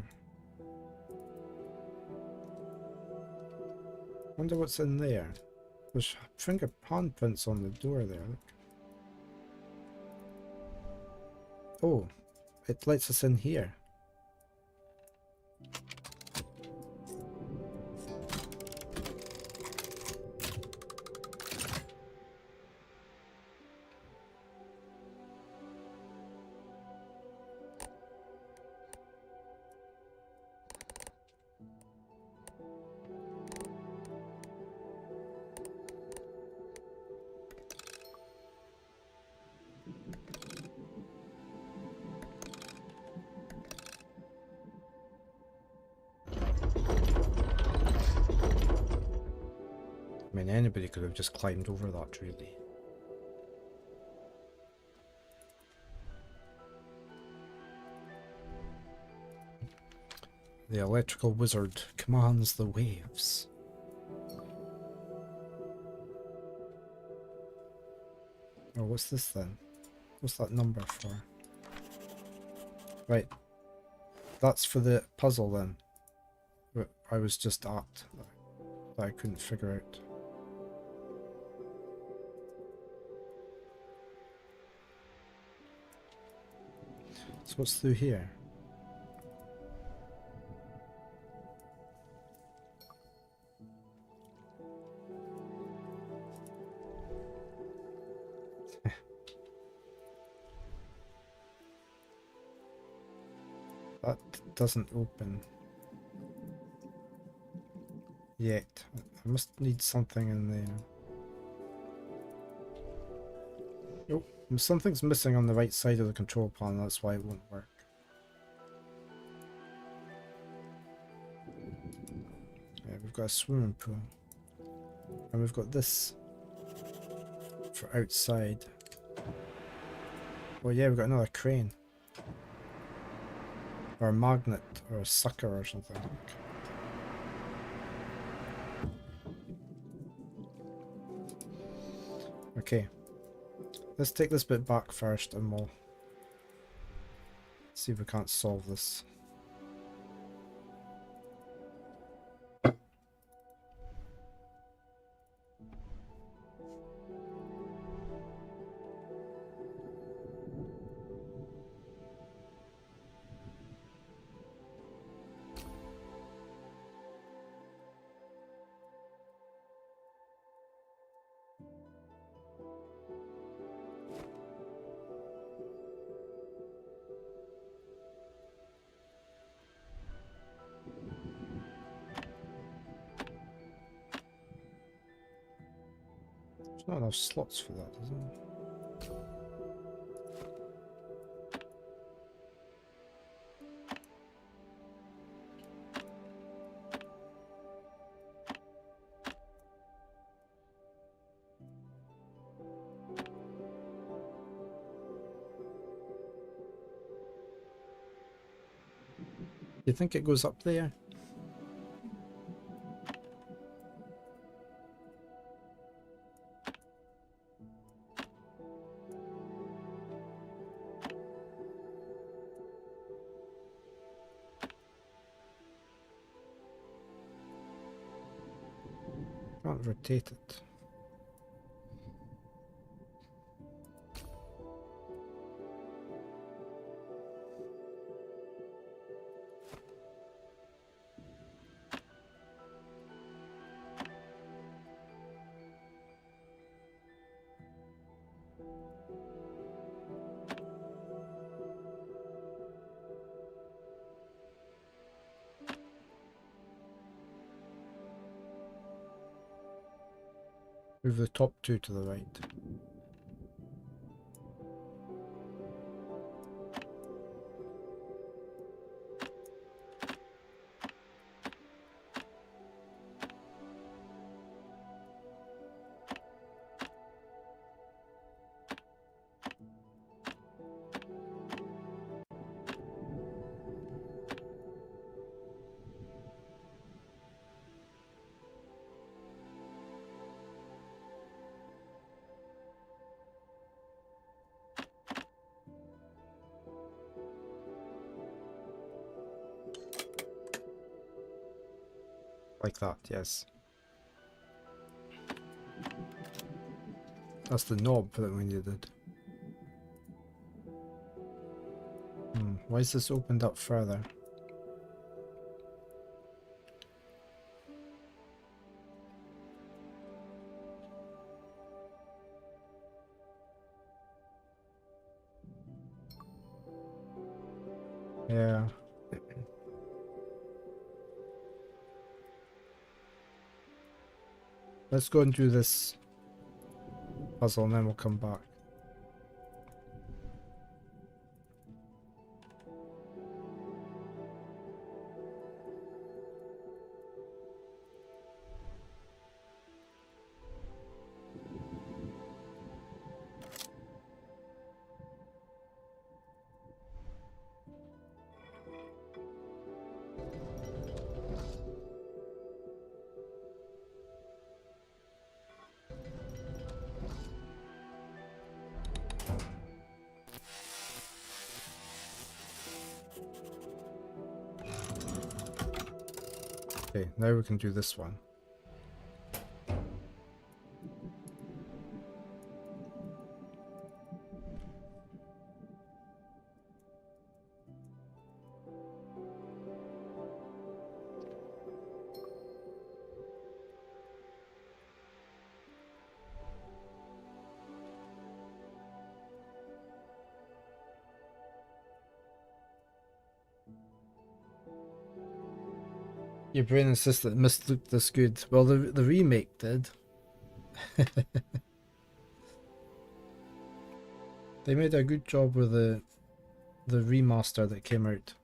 Wonder what's in there. There's finger handprints on the door there. Look. Oh, it lets us in here. I mean, anybody could have just climbed over that, really. The electrical wizard commands the waves. Oh, what's this then? What's that number for? Right. That's for the puzzle then. That I was just at. That I couldn't figure out. So what's through here? That doesn't open yet. I must need something in there. Nope. Something's missing on the right side of the control panel, that's why it won't work. Yeah, we've got a swimming pool. And we've got this for outside. Oh yeah, we've got another crane. Or a magnet, or a sucker or something. Okay. Let's take this bit back first and we'll see if we can't solve this. There's not enough slots for that, is there? You think it goes up there? Can't rotate it. Move the top two to the right. Like that, yes. That's the knob that we needed. Why is this opened up further? Yeah. Let's go and do this puzzle and then we'll come back. Okay, now we can do this one. Your brain insists that it must look this good. Well, the remake did. They made a good job with the remaster that came out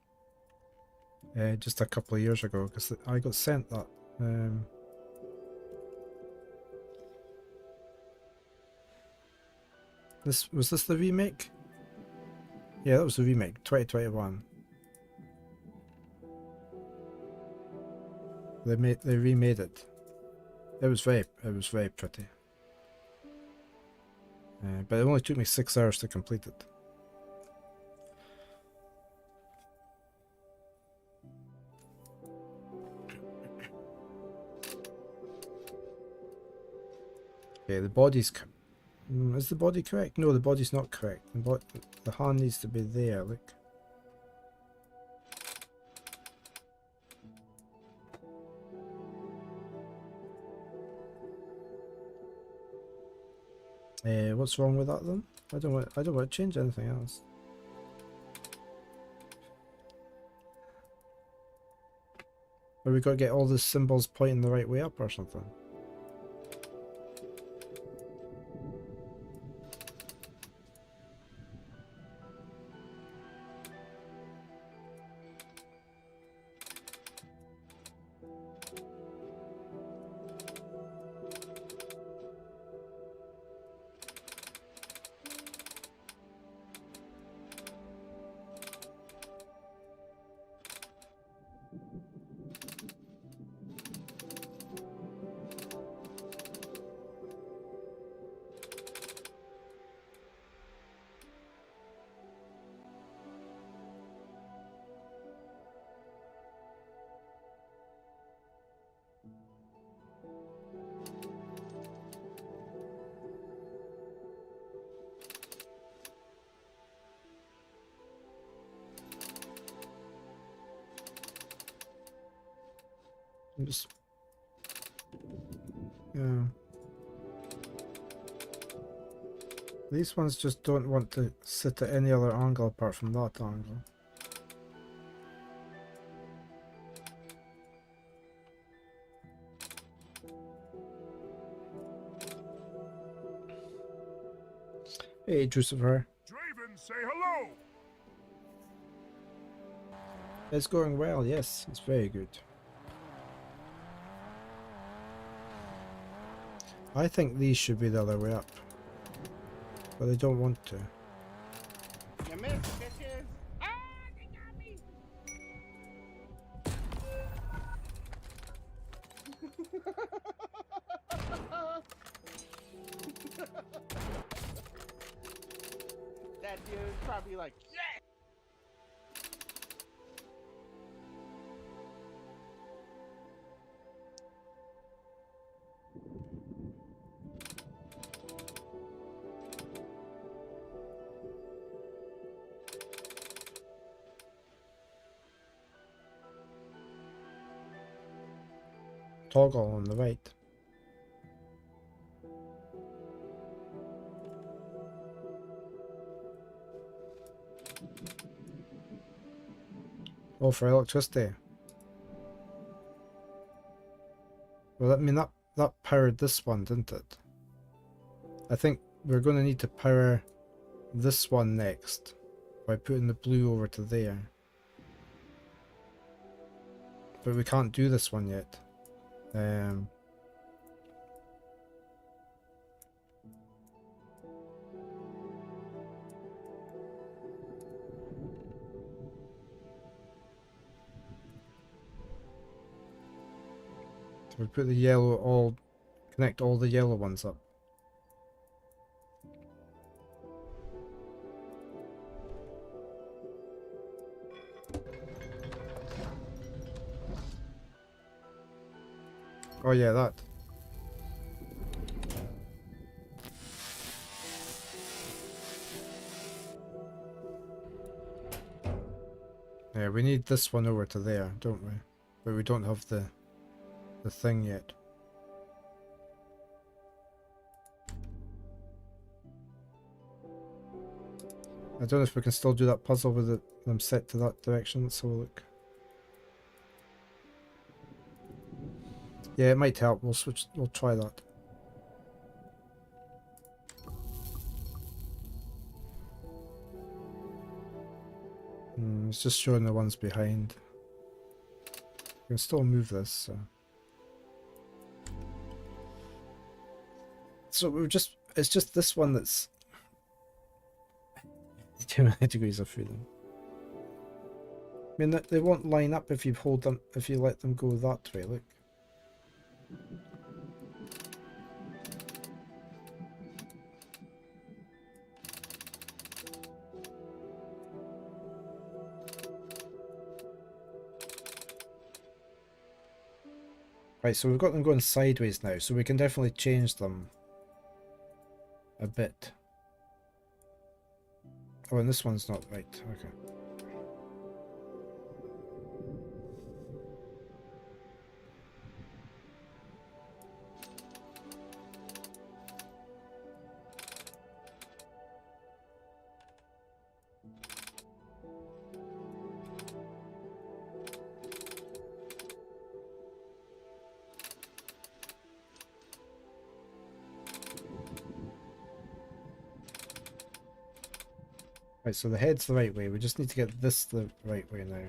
just a couple of years ago, because I got sent that. Was this the remake? Yeah, that was the remake, 2021. They remade it. It was very pretty. But it only took me 6 hours to complete it. Okay, the body's... is the body correct? No, the body's not correct. The hand needs to be there, look. What's wrong with that then? I don't want to change anything else. Or we got to get all the symbols pointing the right way up or something. Just, yeah. These ones just don't want to sit at any other angle apart from that angle. Hey, Drusifer.
Draven, say hello!
It's going well, yes, it's very good. I think these should be the other way up, but they don't want to.
You missed, bitches! Ah, they got me! That dude is probably like, yeah!
Toggle on the right. Oh, for electricity. Well, I mean, that powered this one, didn't it? I think we're going to need to power this one next by putting the blue over to there. But we can't do this one yet. So we put the yellow connect all the yellow ones up. Oh yeah, that. Yeah, we need this one over to there, don't we? But we don't have the thing yet. I don't know if we can still do that puzzle with them set to that direction. Let's have a look. Yeah, it might help. We'll try that. It's just showing the ones behind. We can still move this, so. So it's just this one that's Too many degrees of freedom. I mean, they won't line up if you hold them, if you let them go that way, look. Right, so we've got them going sideways now, so we can definitely change them a bit. Oh, and this one's not right, okay. Right, so the head's the right way. We just need to get this the right way now.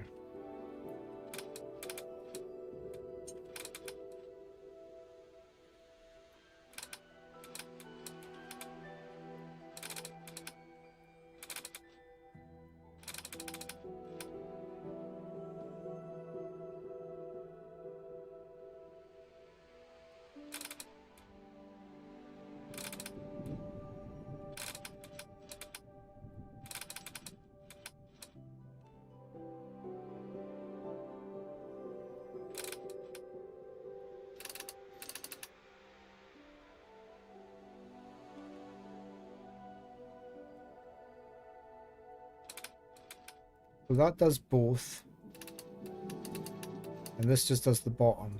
So that does both. And this just does the bottom.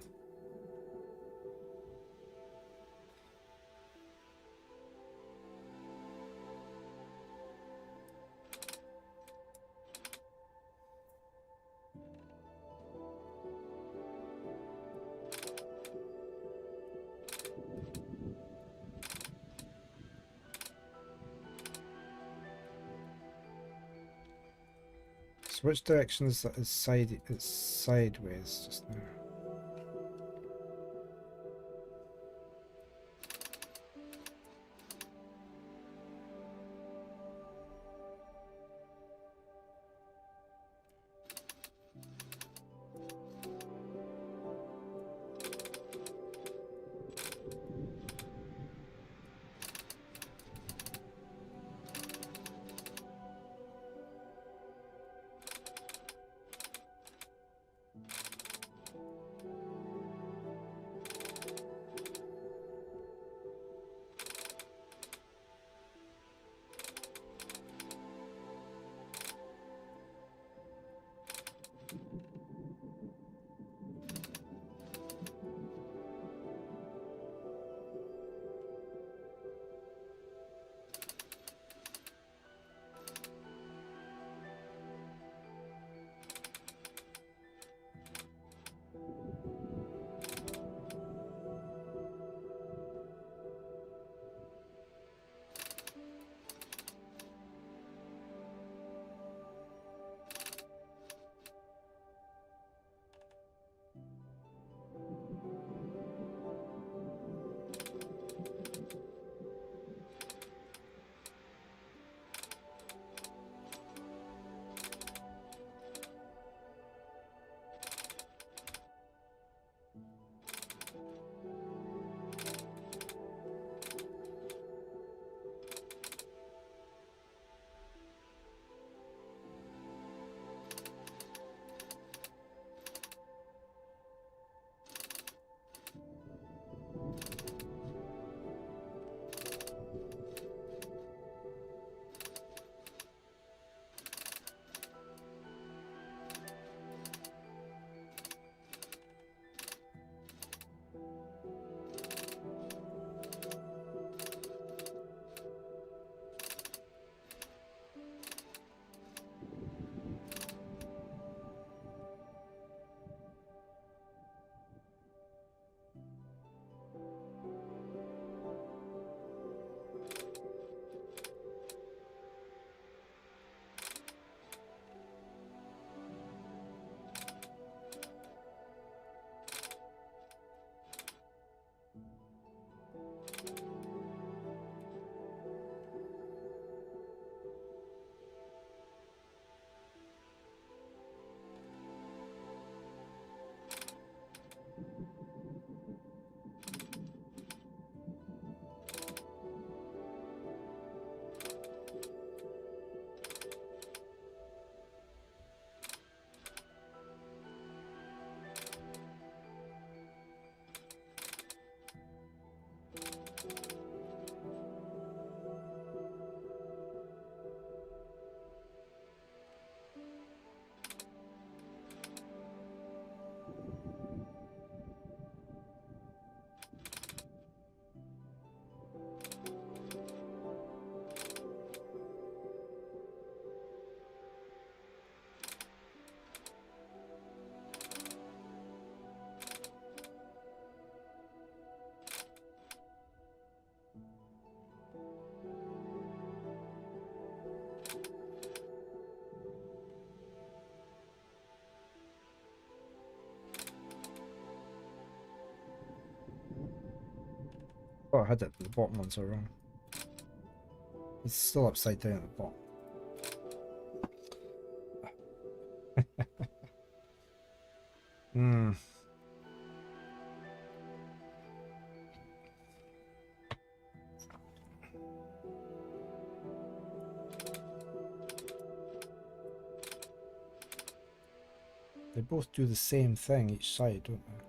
So which direction is that? It's sideways just now. Oh, I had it. The bottom ones are wrong. It's still upside down at the bottom. Hmm. They both do the same thing each side, don't they?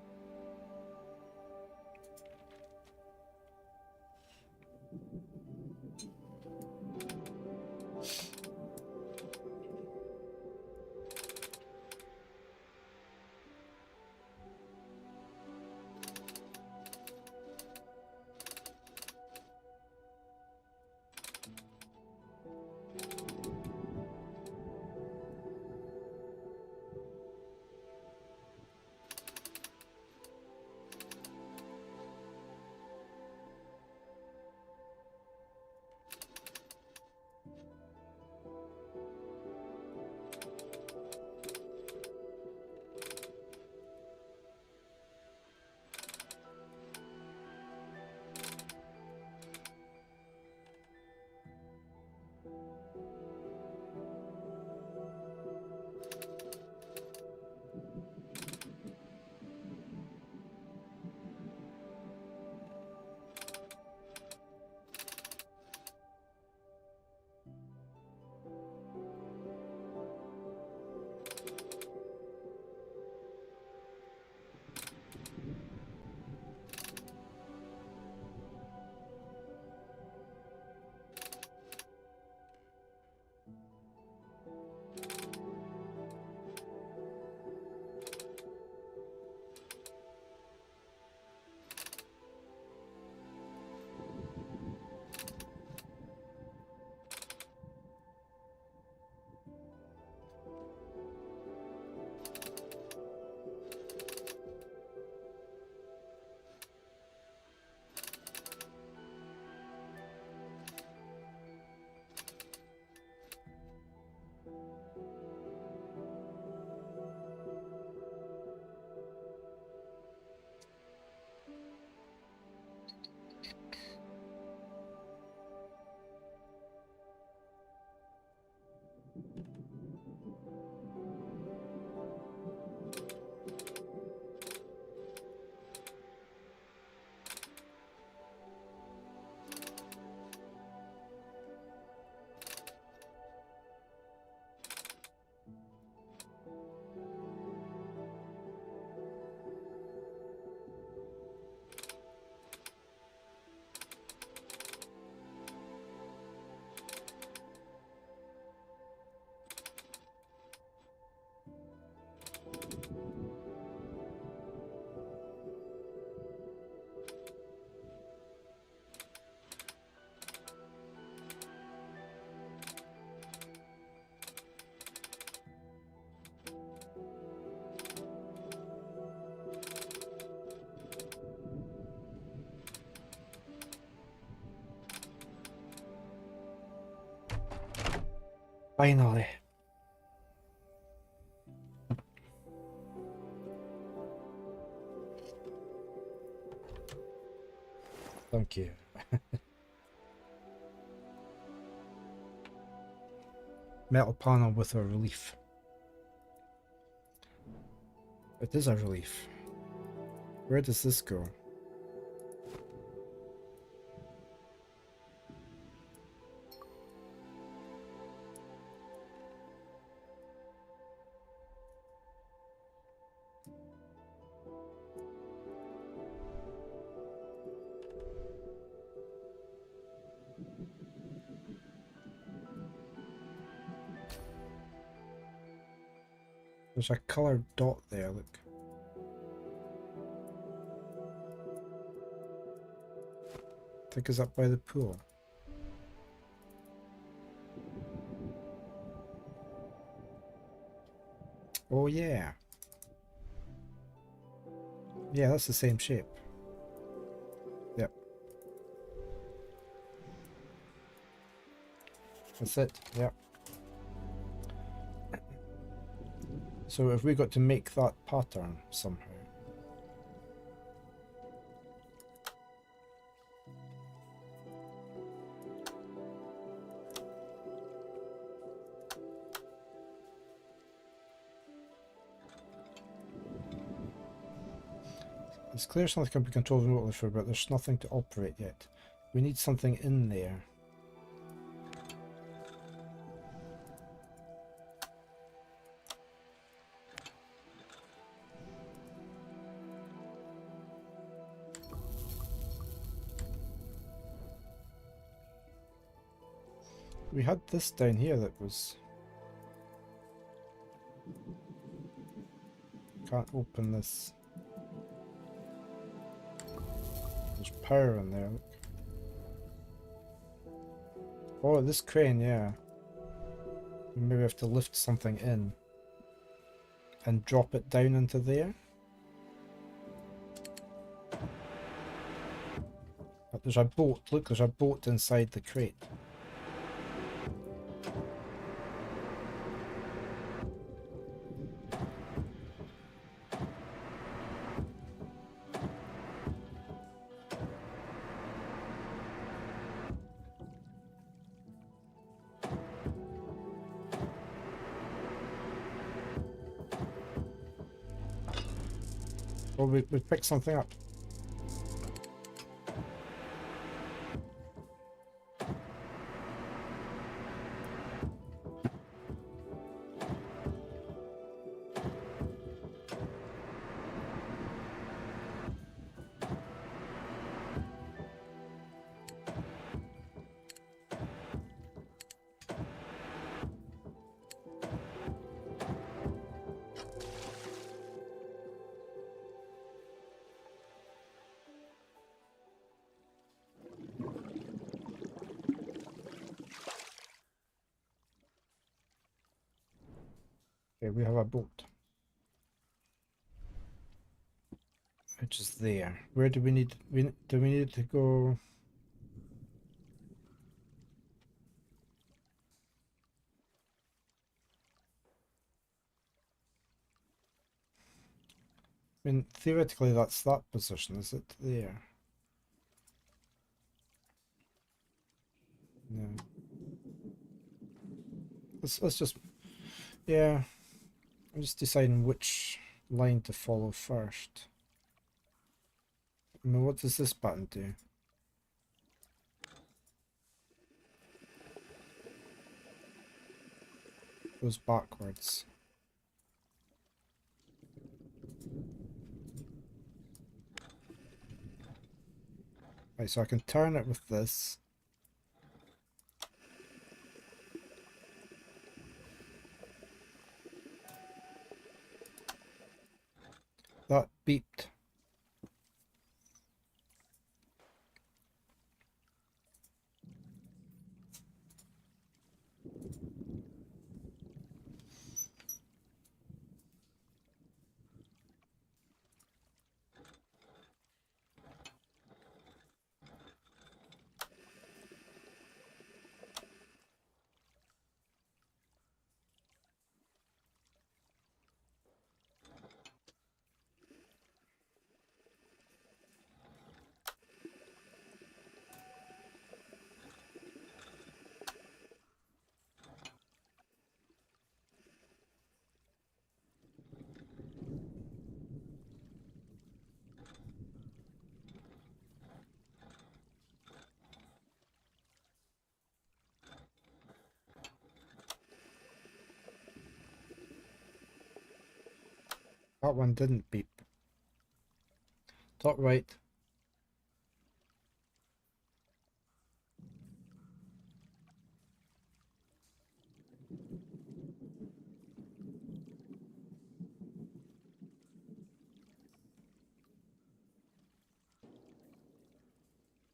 Finally. Thank you. Metal panel with a relief. It is a relief. Where does this go? There's a coloured dot there, look. I think it's up by the pool. Oh yeah. Yeah, that's the same shape. Yep. That's it, yep. So have we got to make that pattern somehow? It's clear something can be controlled remotely for, but there's nothing to operate yet. We need something in there. We had this down here that was... Can't open this. There's power in there, look. Oh, this crane, yeah. Maybe we have to lift something in and drop it down into there. But there's a boat, look, there's a boat inside the crate. Well, we picked something up. Okay, we have a boat. Which is there. Where do we need... do we need to go... I mean, theoretically that's that position, is it? There. No. Let's just... Yeah. I'm just deciding which line to follow first. I mean, what does this button do? Goes backwards. Right, so I can turn it with this. That beeped. That one didn't beep. Top right.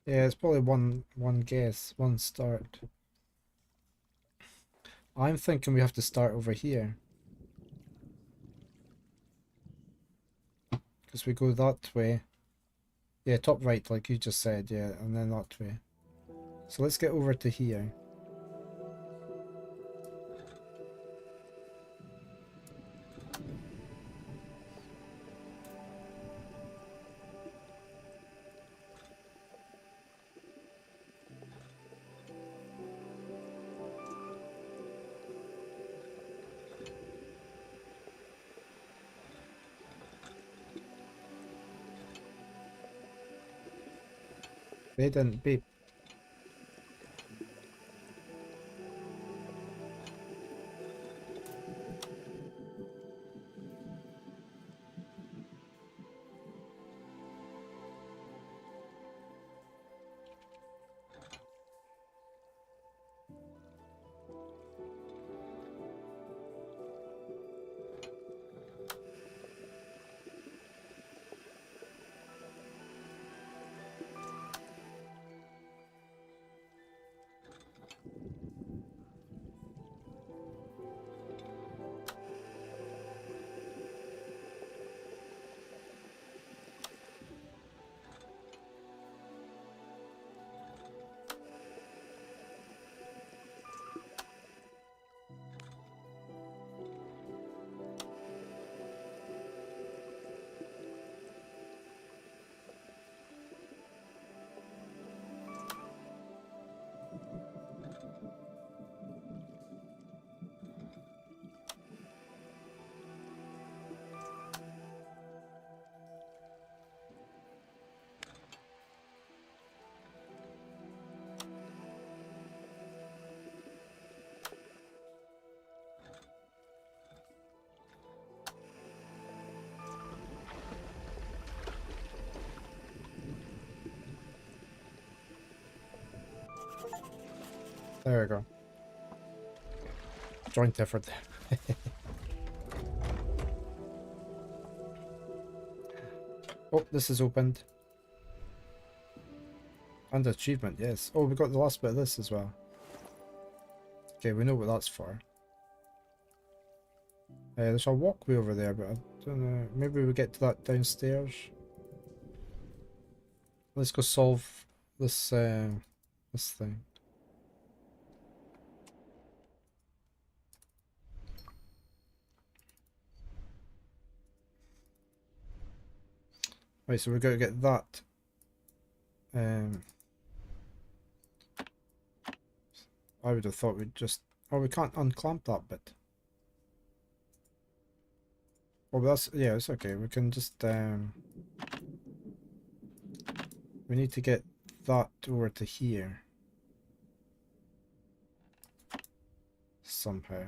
Yeah, it's probably one guess, one start. I'm thinking we have to start over here. Because we go that way. Yeah, top right, like you just said, yeah, and then that way. So let's get over to here. They didn't beep. There we go. Joint effort. Oh, this is opened. And achievement, yes. Oh, we got the last bit of this as well. Okay, we know what that's for. There's a walkway over there, but I don't know. Maybe we get to that downstairs. Let's go solve this this thing. Right, so we're going to get that. I would have thought we'd just... Oh, we can't unclamp that bit. Oh, but that's... Yeah, it's okay. We can just... We need to get that over to here. Somehow.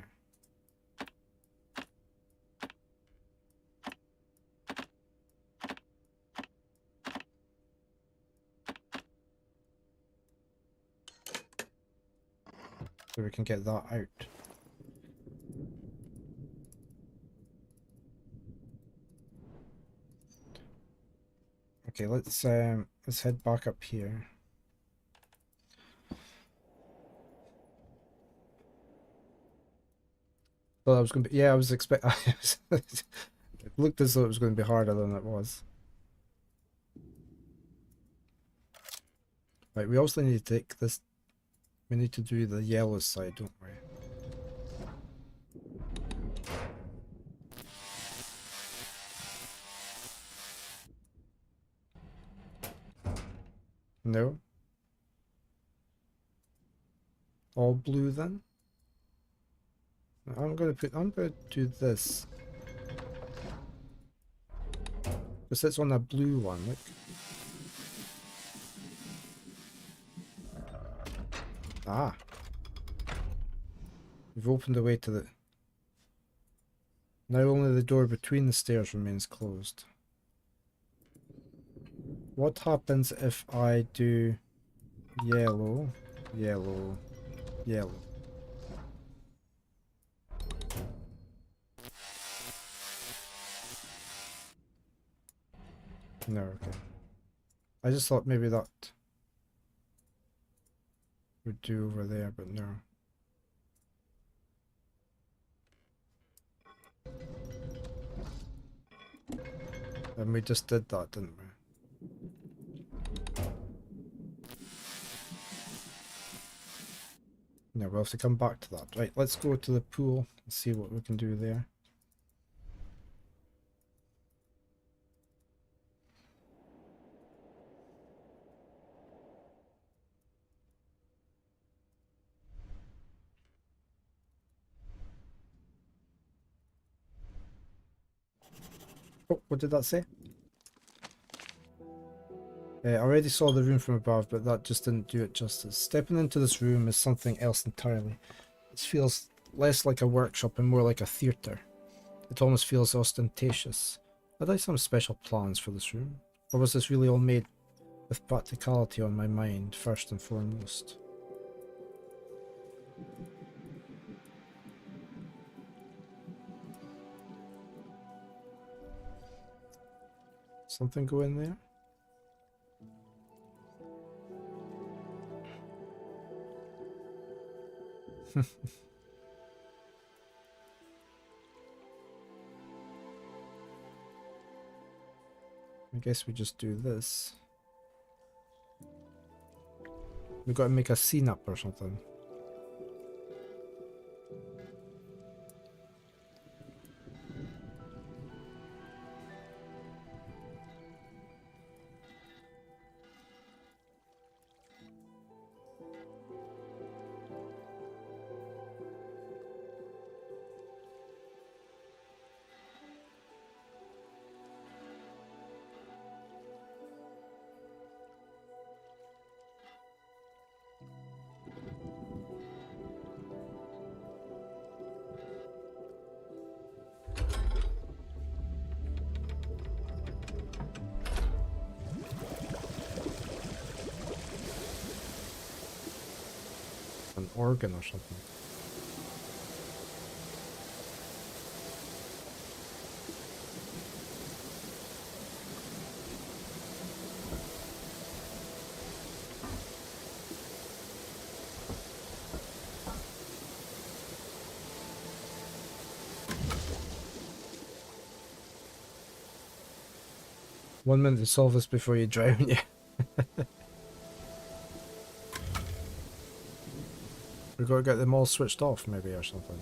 So we can get that out. Okay, let's head back up here. Thought I was gonna be, yeah, I was expecting. It looked as though it was going to be harder than it was. Right, we also need to take this. We need to do the yellow side, don't we? No. All blue then? I'm gonna do this. Because it's on a blue one, look. Ah. We've opened the way to the... Now only the door between the stairs remains closed. What happens if I do yellow, yellow, yellow? No, okay. I just thought maybe that would do over there, but no. And we just did that, didn't we? No, we'll have to come back to that. Right, let's go to the pool and see what we can do there. Oh, what did that say? I already saw the room from above, but that just didn't do it justice. Stepping into this room is something else entirely. It feels less like a workshop and more like a theatre. It almost feels ostentatious. Had I some special plans for this room? Or was this really all made with practicality on my mind, first and foremost? Something go in there? I guess we just do this. We gotta make a scene up or something. An organ or something. One minute to solve this before you drown, yeah. We gotta get them all switched off, maybe, or something.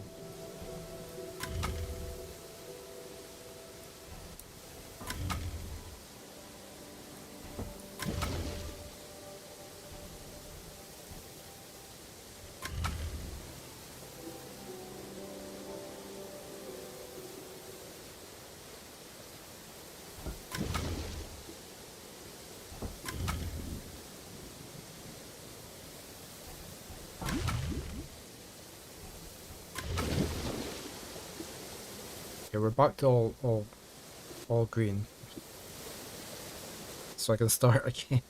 Okay, we're back to all green. So I can start again.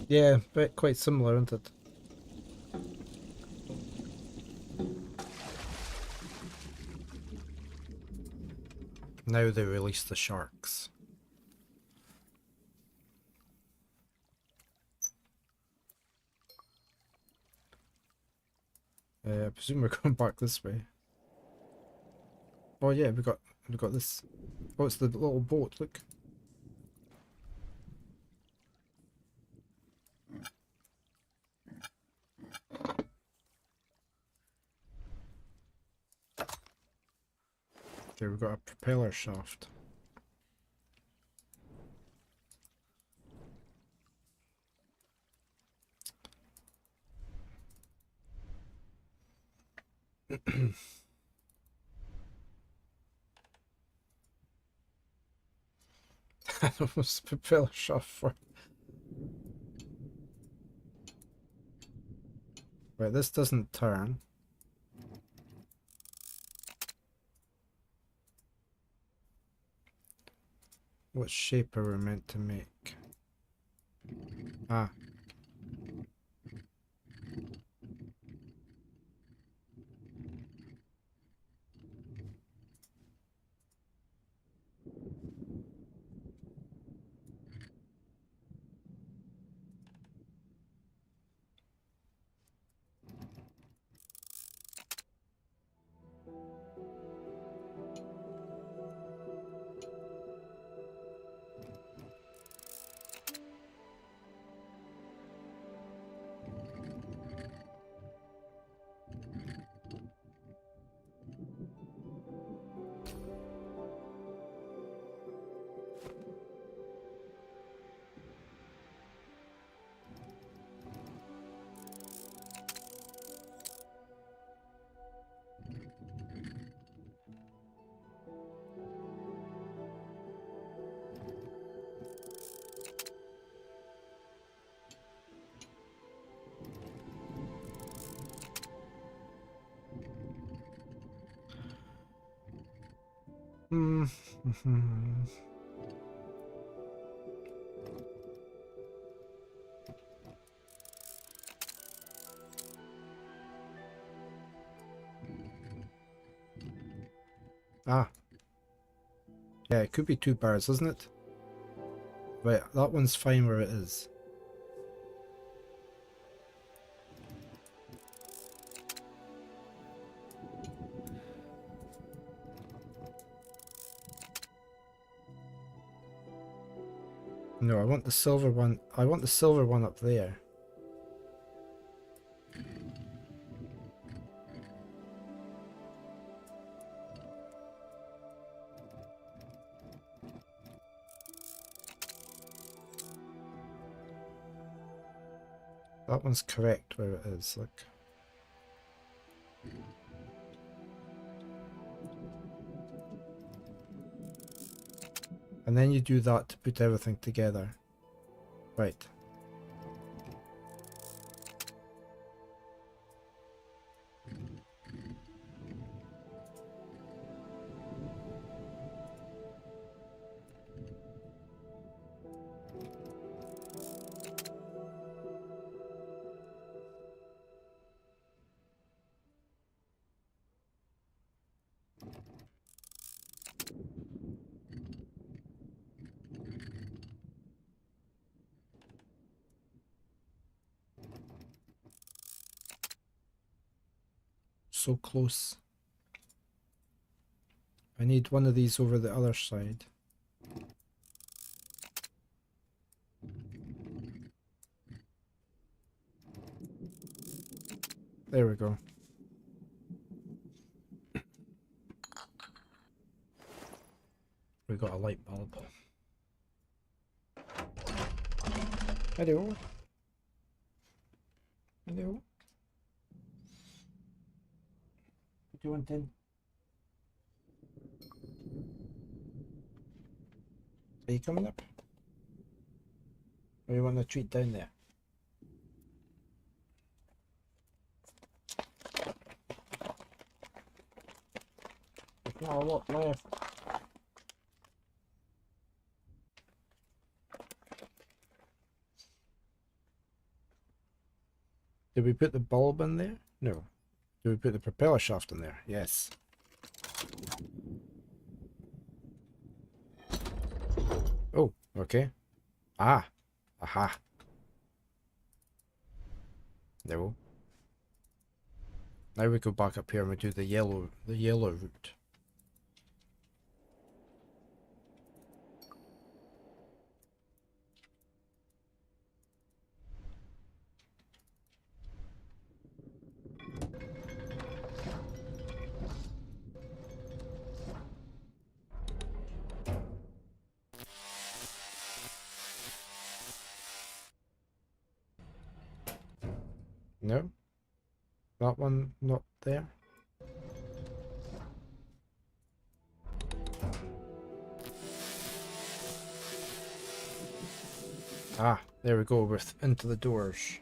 Yeah, but quite similar, isn't it? Now they release the sharks. I presume we're going back this way. Oh yeah, we got this. Oh, it's the little boat, look. Okay, we've got a propeller shaft. What's the propeller shaft for? Right, this doesn't turn. What shape are we meant to make? Ah. Ah. Yeah, it could be 2 bars, isn't it? Right, that one's fine where it is. No, I want the silver one. I want the silver one up there. That one's correct where it is, look. And then you do that to put everything together. Right. So close. I need one of these over the other side. There we go. We got a light bulb. Hello. Hello. What do you want then? Are you coming up? Or you want a treat down there? There's not a lot left. Did we put the bulb in there? No. Did we put the propeller shaft in there? Yes. Oh, okay. Ah. Aha. No. Now we go back up here and we do the yellow route. No? That one not there? Ah, there we go, with into the doors.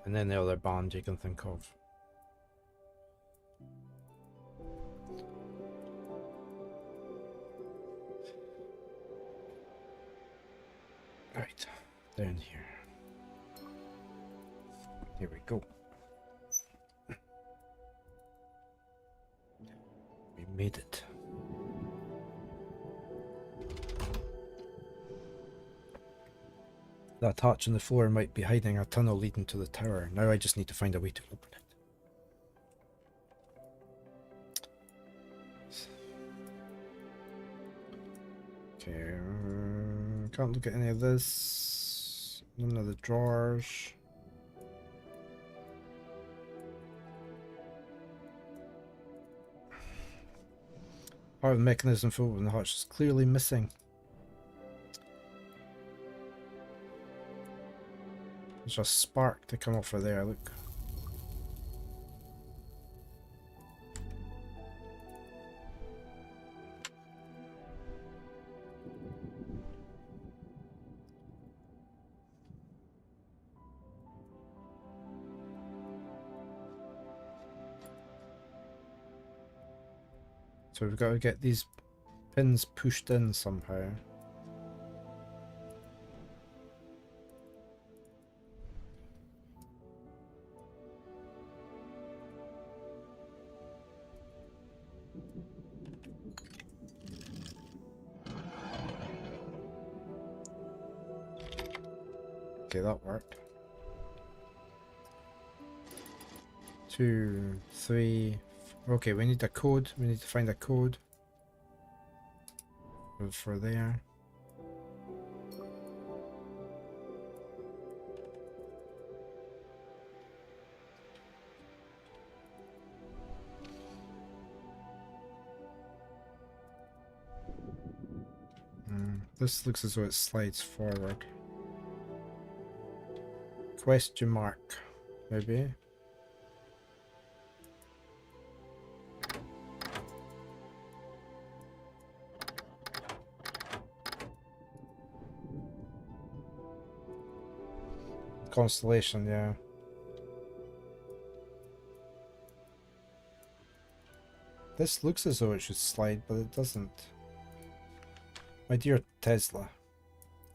And then the other band you can think of. Right, down here. Here we go. We made it. That hatch on the floor might be hiding a tunnel leading to the tower. Now I just need to find a way to open it. Okay, can't look at any of this. None of the drawers. Part of the mechanism for opening the hatch is clearly missing. There's a spark to come off of there, look. So we've got to get these pins pushed in somehow. Okay, that worked. 2, 3. Okay, we need a code. We need to find a code for there. This looks as though it slides forward. Question mark, maybe. Constellation, yeah. This looks as though it should slide, but it doesn't. My dear Tesla,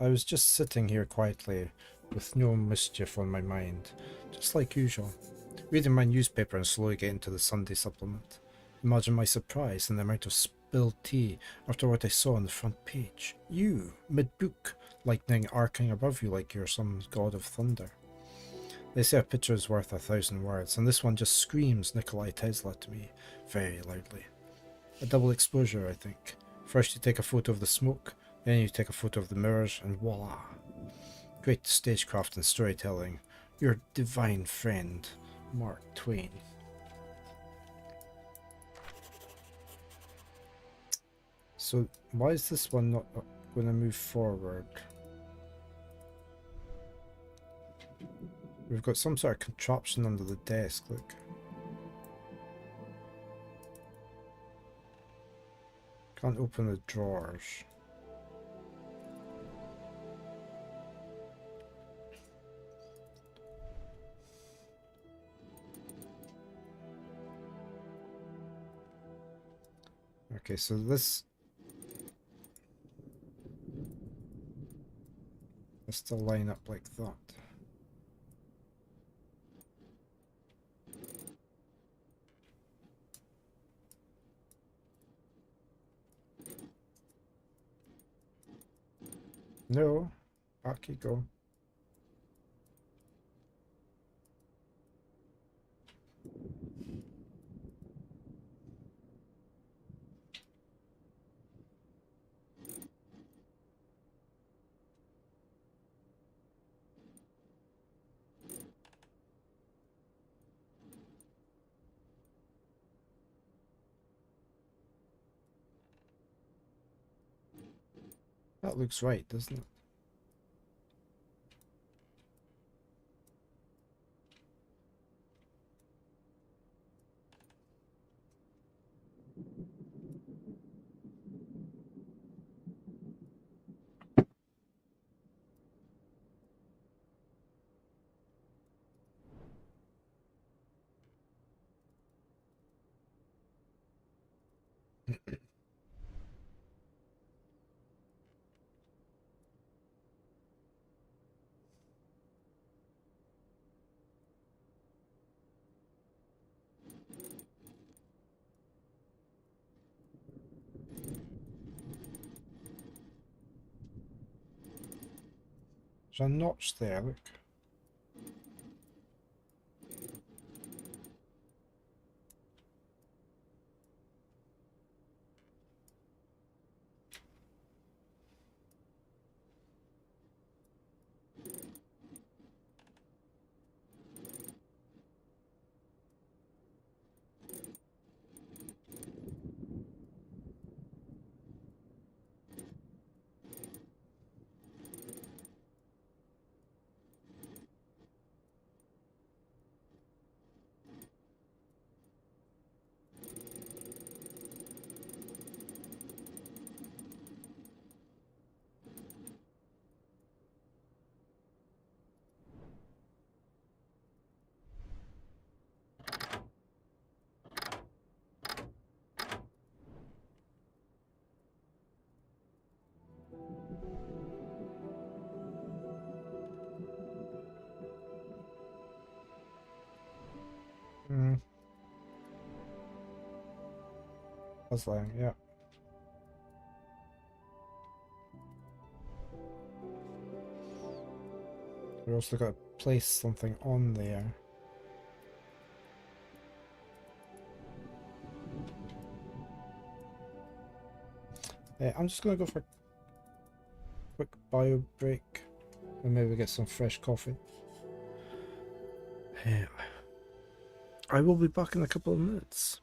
I was just sitting here quietly with no mischief on my mind, just like usual, reading my newspaper and slowly getting to the Sunday supplement. Imagine my surprise and the amount of spilled tea after what I saw on the front page. You, mid-book, lightning arcing above you like you're some god of thunder. They say a picture is worth 1,000 words, and this one just screams Nikolai Tesla to me, very loudly. A double exposure, I think. First you take a photo of the smoke, then you take a photo of the mirrors, and voila! Great stagecraft and storytelling. Your divine friend, Mark Twain. So, why is this one not going to move forward? We've got some sort of contraption under the desk, look. Can't open the drawers. Okay, so this has to line up like that. No, back you go. That looks right, doesn't it? There's a notch there, look. Puzzling, yeah. We also got to place something on there. I'm just gonna go for a quick bio break and maybe get some fresh coffee. I will be back in a couple of minutes.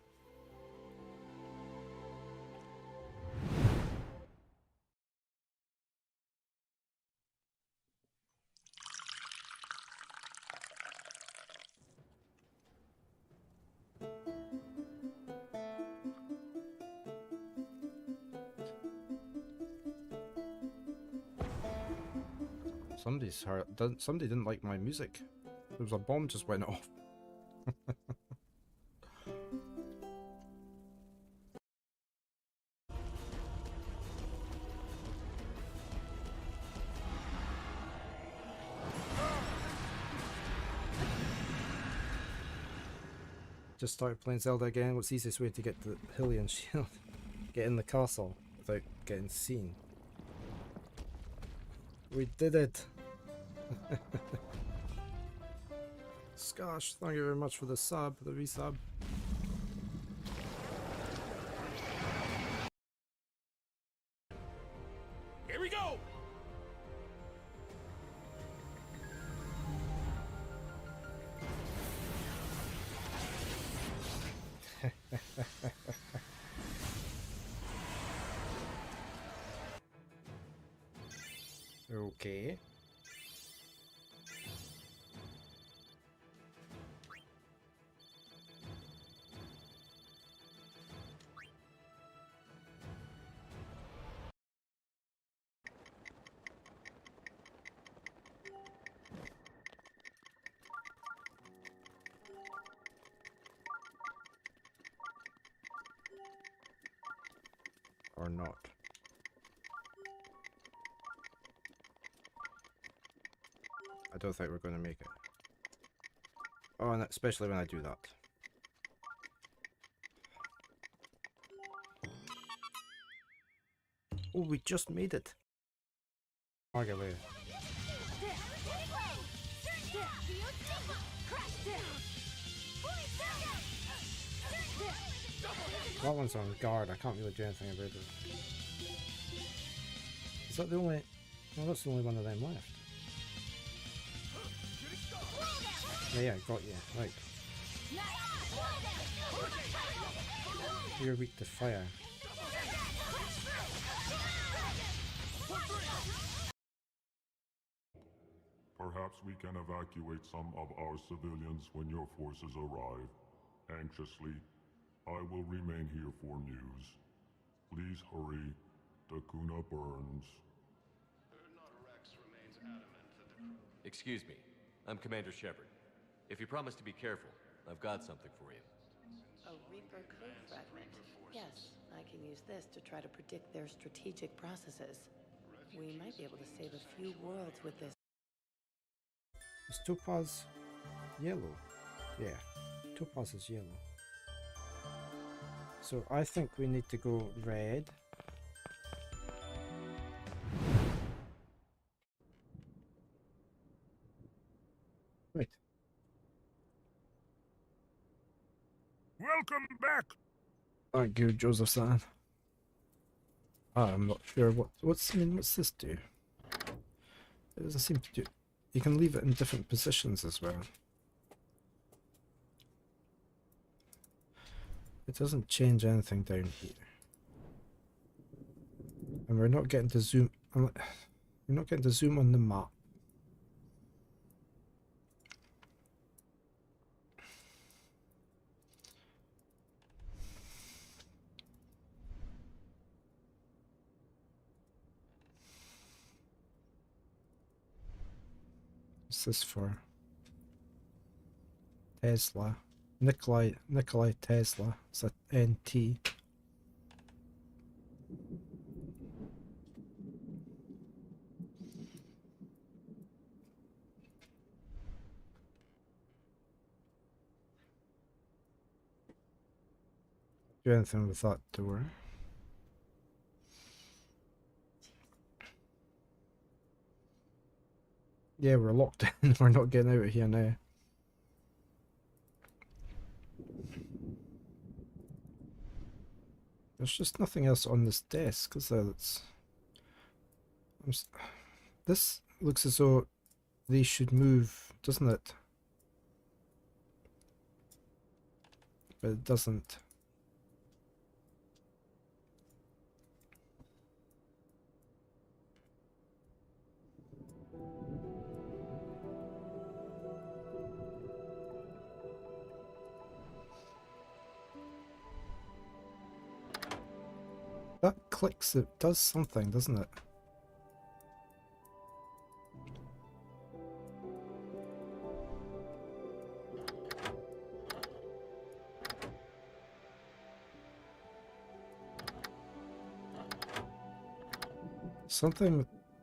Somebody didn't like my music. There was a bomb just went off. Just started playing Zelda again. What's the easiest way to get the Hylian shield? Get in the castle without getting seen. We did it! Skosh, thank you very much for the sub, the resub.
Here we go!
Okay. Or not. I don't think we're going to make it. Oh, and especially when I do that. Oh, we just made it. Arguably. That one's on guard. I can't really do anything about it. Is that the only... Well, that's the only one of them left. Yeah, got you. Right. You're weak to fire.
Perhaps we can evacuate some of our civilians when your forces arrive. Anxiously, I will remain here for news. Please hurry. Dakuna burns.
Excuse me. I'm Commander Shepard. If you promise to be careful, I've got something for you.
A Reaper code fragment. Yes, I can use this to try to predict their strategic processes. We might be able to save a few worlds with this.
Is Topaz yellow? Yeah, Topaz is yellow. So I think we need to go red. Wait.
Welcome back!
Thank you, Joseph-san. I'm not sure what's this do? It doesn't seem to do. You can leave it in different positions as well. It doesn't change anything down here. And we're not getting to zoom. We're not getting to zoom on the map. What's this for? Tesla. Nikolai Tesla. It's a NT. do anything with that door. Yeah, we're locked in. We're not getting out of here now. There's just nothing else on this desk, is there? This looks as though they should move, doesn't it? But it doesn't. That clicks, it does something, doesn't it?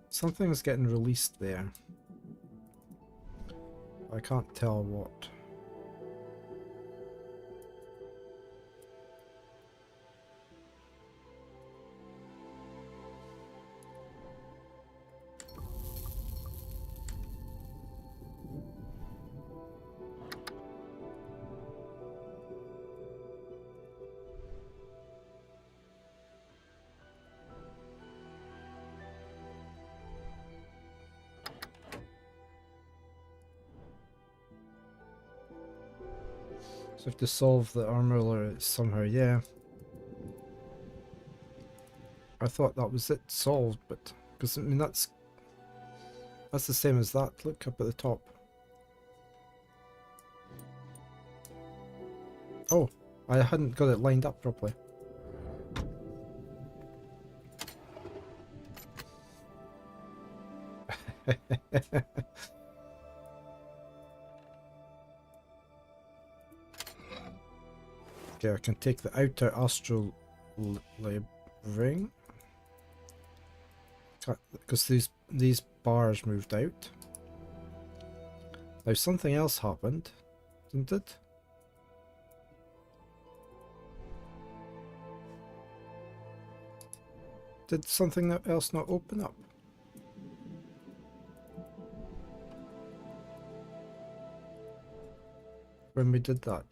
Something's getting released there. I can't tell what. So I have to solve the armor somehow, yeah. I thought that was it solved, but because I mean that's the same as that. Look up at the top. Oh, I hadn't got it lined up properly. Okay, I can take the outer astral ring because these bars moved out. Now something else happened, didn't it? Did something else not open up? When we did that?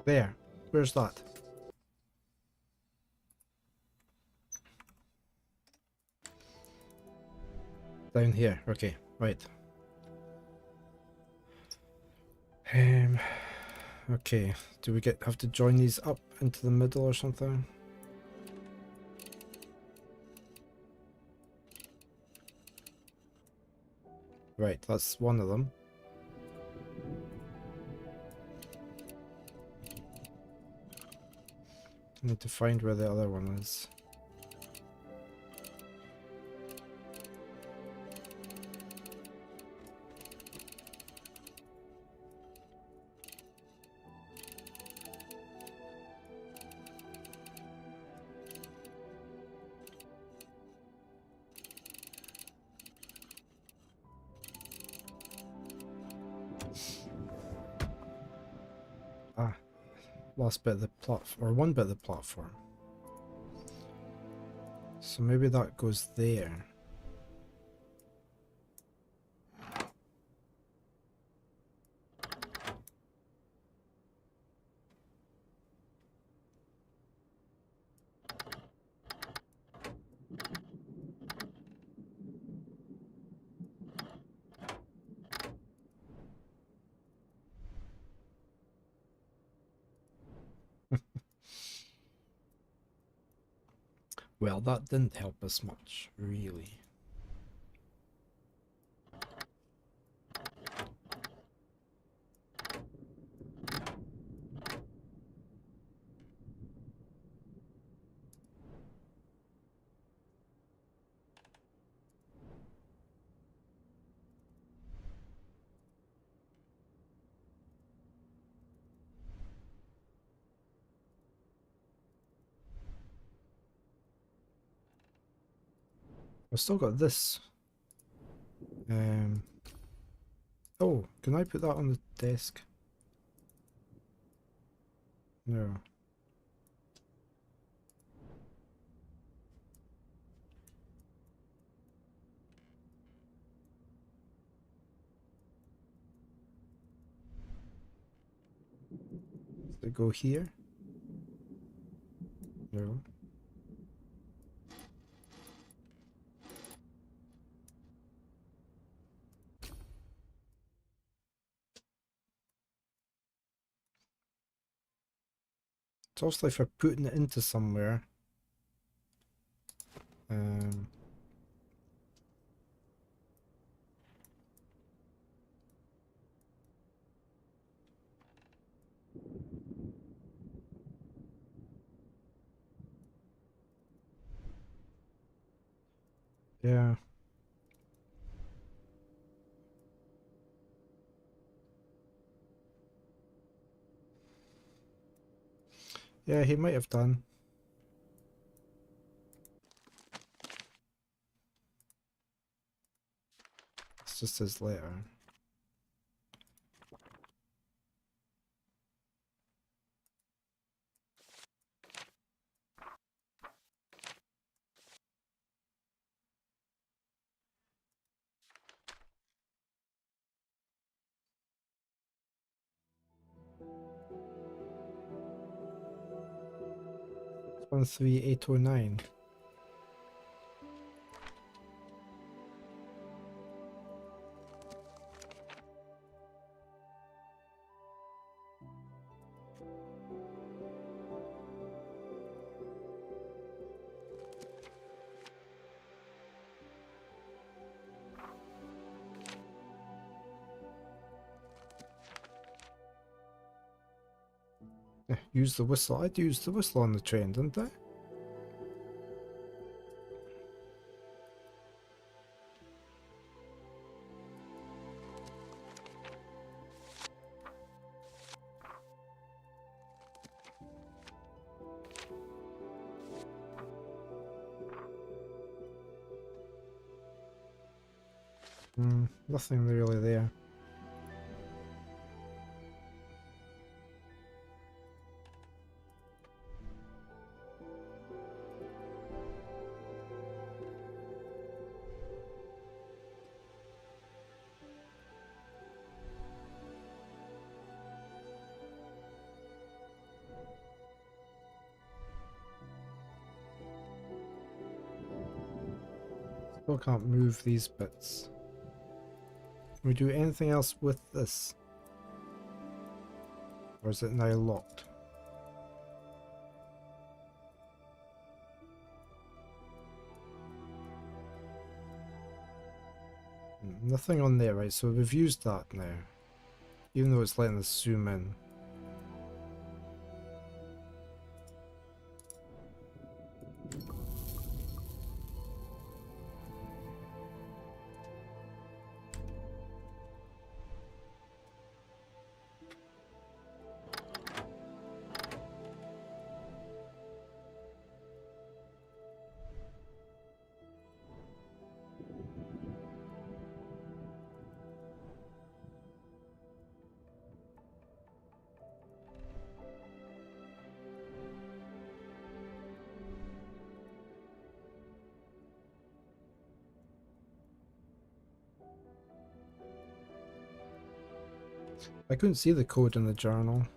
There. Where's that? Down here. Okay, right. Okay. Do we have to join these up into the middle or something? Right, that's one of them. I need to find where the other one is. Ah. Last bit of the platform, or one bit of the platform. So maybe that goes there. Well, that didn't help us much, really. I've still got this. Oh, can I put that on the desk? No. Does it go here? No. It's also if you're putting it into somewhere. Yeah. Yeah, he might have done. It's just his letter. It's 13809. Use the whistle. I'd use the whistle on the train, didn't I? Nothing really there. Still can't move these bits. Can we do anything else with this? Or is it now locked? Nothing on there, right? So we've used that now. Even though it's letting us zoom in. I couldn't see the code in the journal.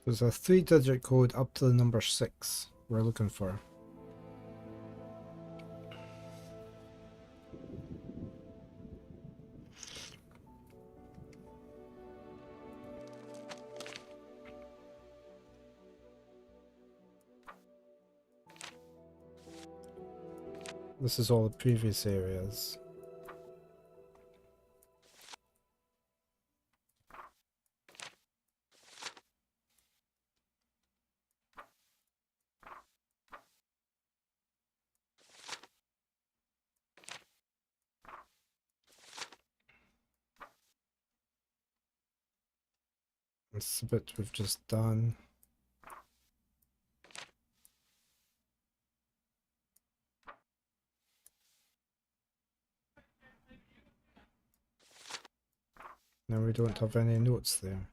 There's a 3-digit code up to the number 6 we're looking for. This is all the previous areas. It's a bit we've just done. Now we don't have any notes there.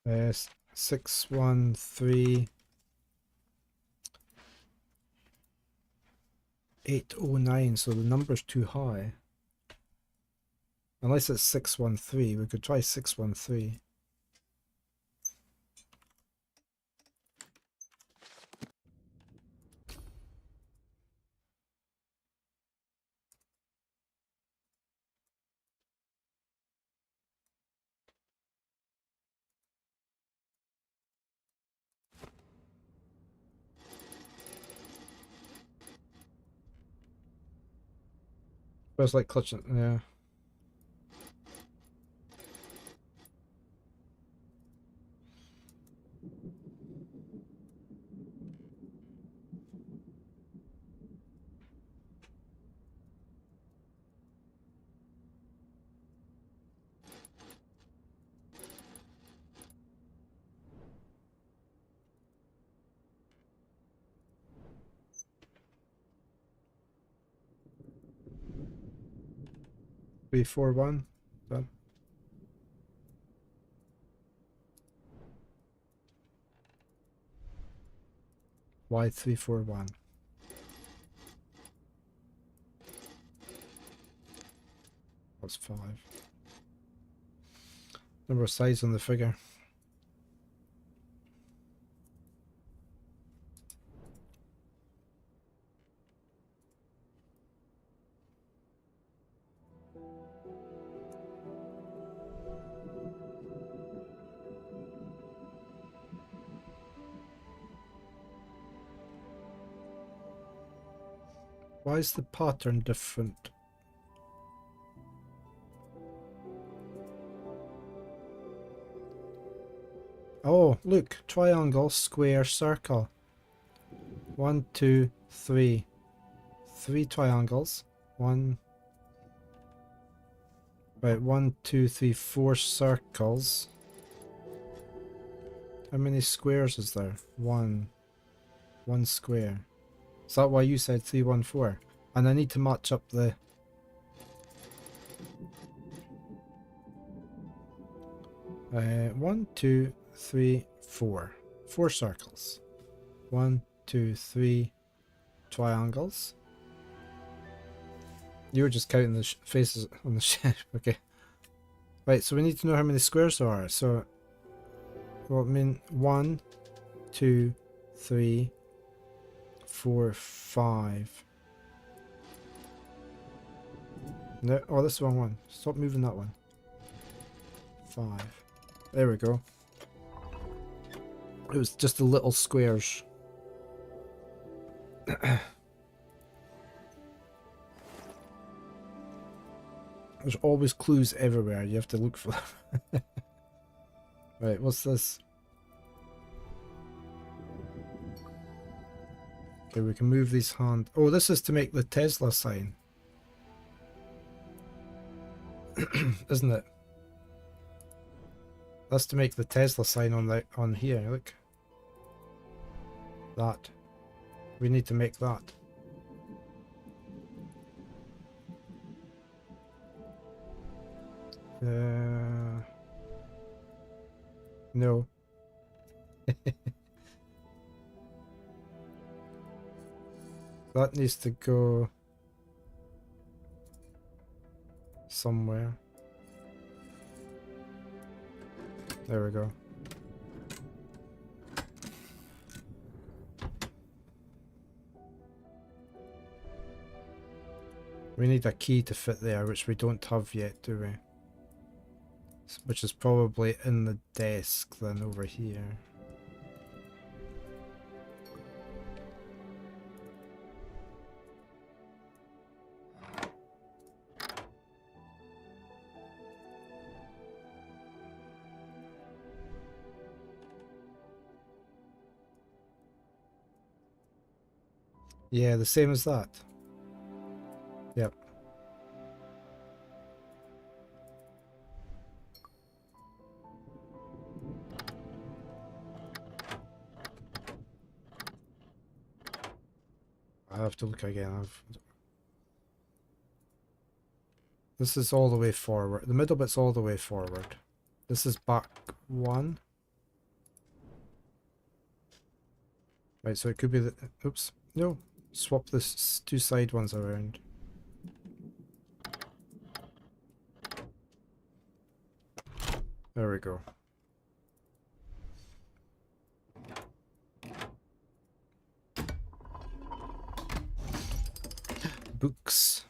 Yes, 613 809, so the number's too high. Unless it's 613, we could try 613. Feels like clutching, yeah. Three, four, one. Done. Y 341. That's 5. Number of sides on the figure. Why is the pattern different? Oh, look, triangle, square, circle. 1, 2, 3. 3 triangles. 1. Right, 1, 2, 3, 4 circles. How many squares is there? 1. 1 square. Is that why you said 314? And I need to match up the... One, two, three, 4. 4 circles. 1, 2, 3 triangles. You were just counting the faces on the shape. Okay. Right, so we need to know how many squares there are. So, well, I mean, 1, 2, 3, 4, 5. No, oh, that's the wrong one. Stop moving that one. 5. There we go. It was just the little squares. There's always clues everywhere. You have to look for them. Right, what's this? Okay, we can move these hand. Oh, this is to make the Tesla sign. Isn't it? That's to make the Tesla sign on here, look. That. We need to make that. No. That needs to go somewhere. There we go. We need a key to fit there, which we don't have yet, do we? Which is probably in the desk then over here. Yeah, the same as that. Yep. I have to look again. This is all the way forward. The middle bit's all the way forward. This is back one. Right, so it could be the... Oops. No. Swap this two side ones around. There we go. Books.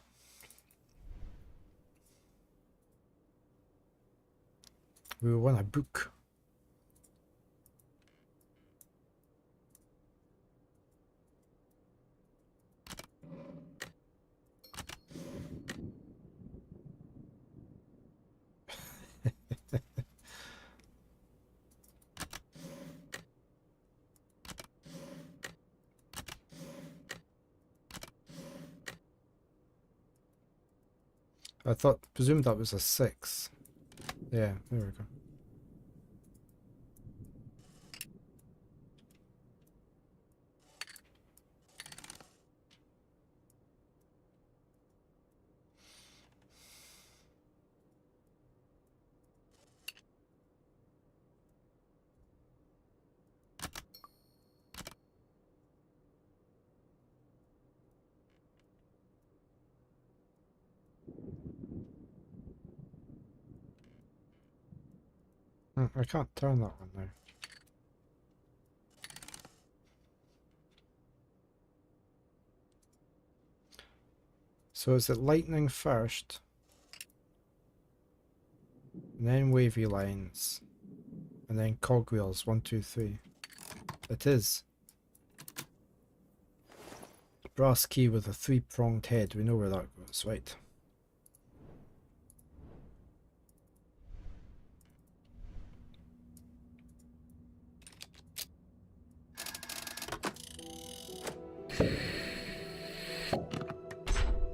We want a book. I presumed that was a 6. Yeah, there we go. I can't turn that one now. So is it lightning first? And then wavy lines? And then cogwheels, 1, 2, 3. It is. Brass key with a 3-pronged head. We know where that goes, right?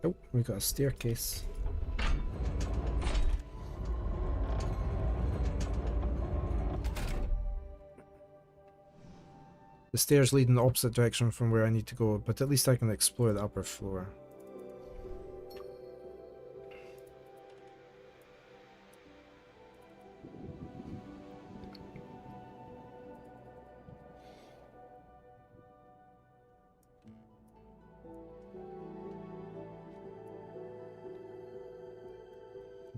Oh, we got a staircase. The stairs lead in the opposite direction from where I need to go, but at least I can explore the upper floor.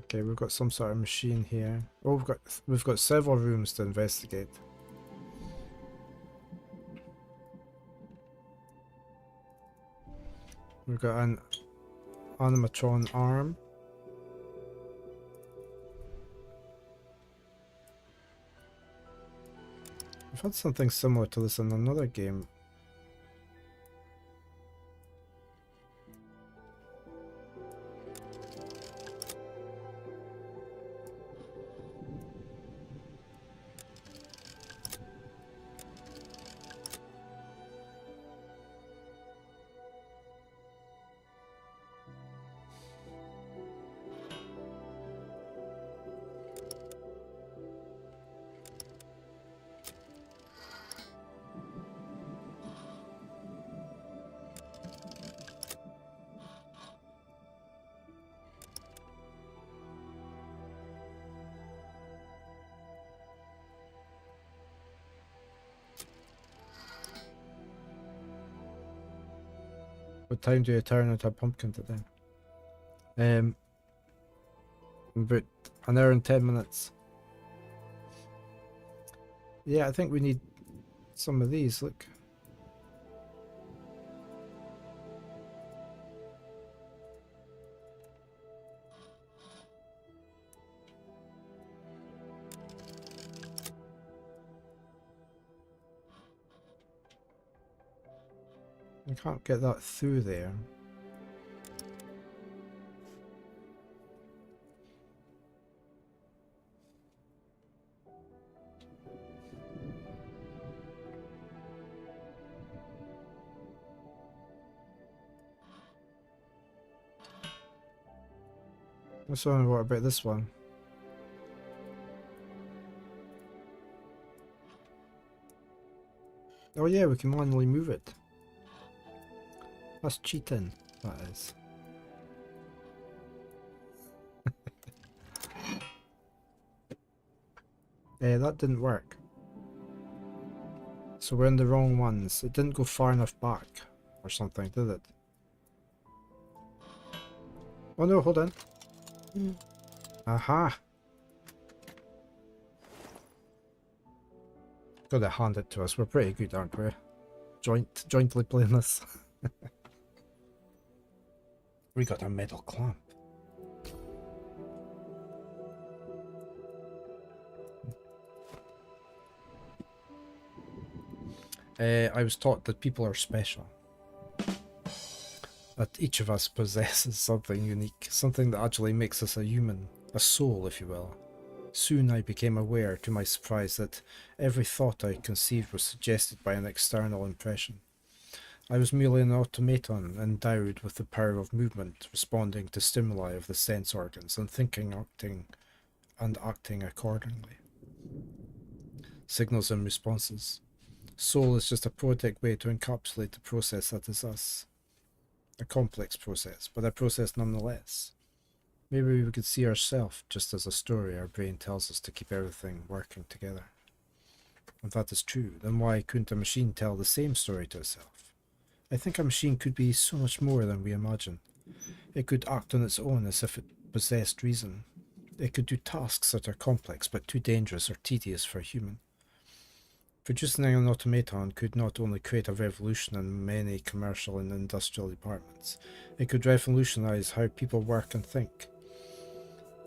Okay, we've got some sort of machine here. Oh, we've got several rooms to investigate. We've got an animatron arm. We've had something similar to this in another game. What time do you turn into a pumpkin today? About an hour and 10 minutes. Yeah, I think we need some of these, look. I can't get that through there. So what about this one? Oh yeah, we can manually move it. That's cheating, that is. That didn't work. So we're in the wrong ones. It didn't go far enough back or something, did it? Oh no, hold on. Aha! Gotta hand it to us. We're pretty good, aren't we? Jointly playing this. We got a metal clamp. I was taught that people are special. That each of us possesses something unique, something that actually makes us a human, a soul, if you will. Soon I became aware, to my surprise, that every thought I conceived was suggested by an external impression. I was merely an automaton endowed with the power of movement, responding to stimuli of the sense organs, and thinking, acting accordingly. Signals and responses. Soul is just a poetic way to encapsulate the process that is us. A complex process, but a process nonetheless. Maybe we could see ourselves just as a story our brain tells us to keep everything working together. If that is true, then why couldn't a machine tell the same story to itself? I think a machine could be so much more than we imagine. It could act on its own as if it possessed reason. It could do tasks that are complex but too dangerous or tedious for a human. Producing an automaton could not only create a revolution in many commercial and industrial departments, it could revolutionize how people work and think.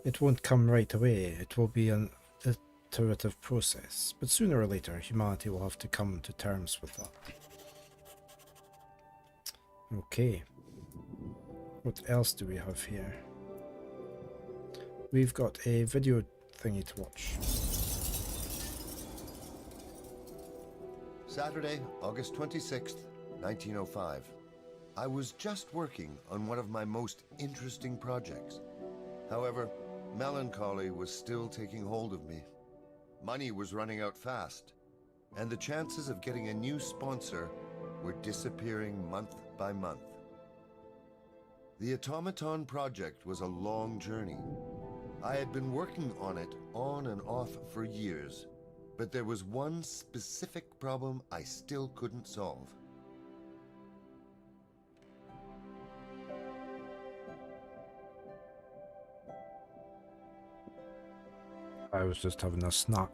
It won't come right away, it will be an iterative process, but sooner or later humanity will have to come to terms with that. Okay, what else do we have here? We've got a video thingy to watch.
Saturday, August 26th, 1905. I was just working on one of my most interesting projects. However, melancholy was still taking hold of me. Money was running out fast, and the chances of getting a new sponsor were disappearing month by month. The Automaton project was a long journey. I had been working on it on and off for years, but there was one specific problem I still couldn't solve.
I was just having a snack.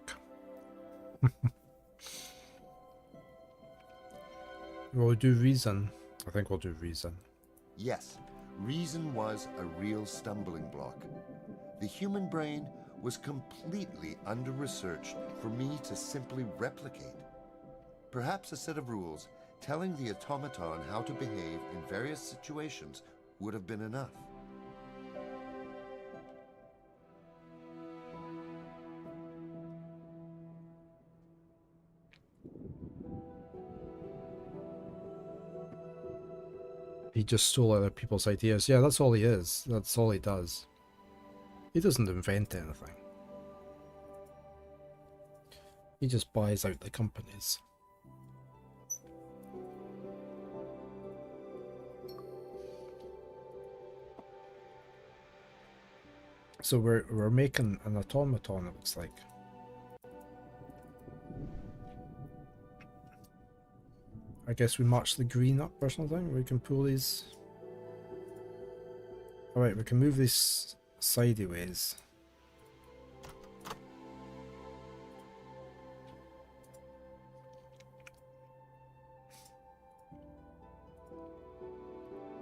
We'll do reason. I think we'll do reason.
Yes, reason was a real stumbling block. The human brain was completely under-researched for me to simply replicate. Perhaps a set of rules telling the automaton how to behave in various situations would have been enough.
He just stole other people's ideas. Yeah, that's all he is. That's all he does. He doesn't invent anything. He just buys out the companies. So we're making an automaton, it looks like. I guess we match the green up or something. We can pull these. Alright, we can move these sideways.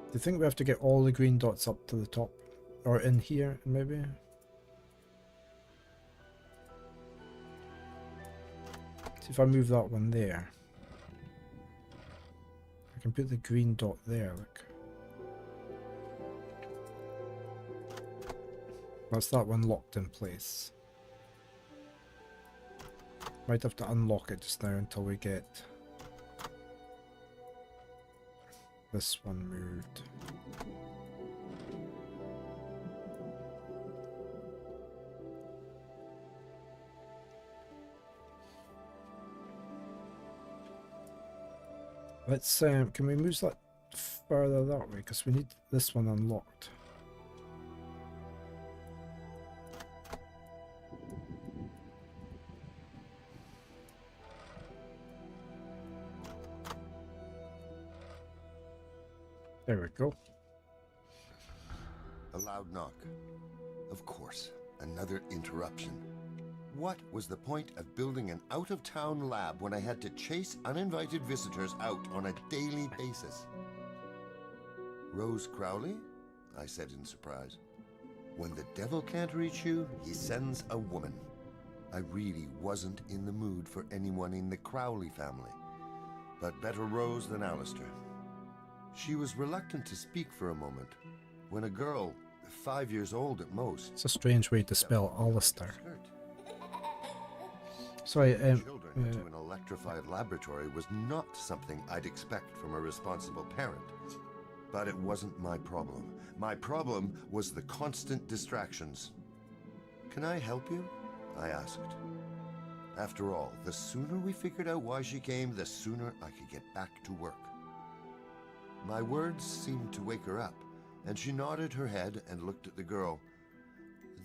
Do you think we have to get all the green dots up to the top? Or in here, maybe? See if I move that one there. I can put the green dot there, look. That's that one locked in place. Might have to unlock it just now until we get this one moved. Let's can we move that further that way, because we need this one unlocked. There we go.
A loud knock. Of course, another interruption. What was the point of building an out-of-town lab when I had to chase uninvited visitors out on a daily basis? Rose Crowley? I said in surprise. When the devil can't reach you, he sends a woman. I really wasn't in the mood for anyone in the Crowley family, but better Rose than Alistair. She was reluctant to speak for a moment, when a girl, 5 years old at most...
It's a strange way to spell Alistair. Sorry,
children into an electrified laboratory was not something I'd expect from a responsible parent. But it wasn't my problem. My problem was the constant distractions. Can I help you? I asked. After all, the sooner we figured out why she came, the sooner I could get back to work. My words seemed to wake her up, and she nodded her head and looked at the girl.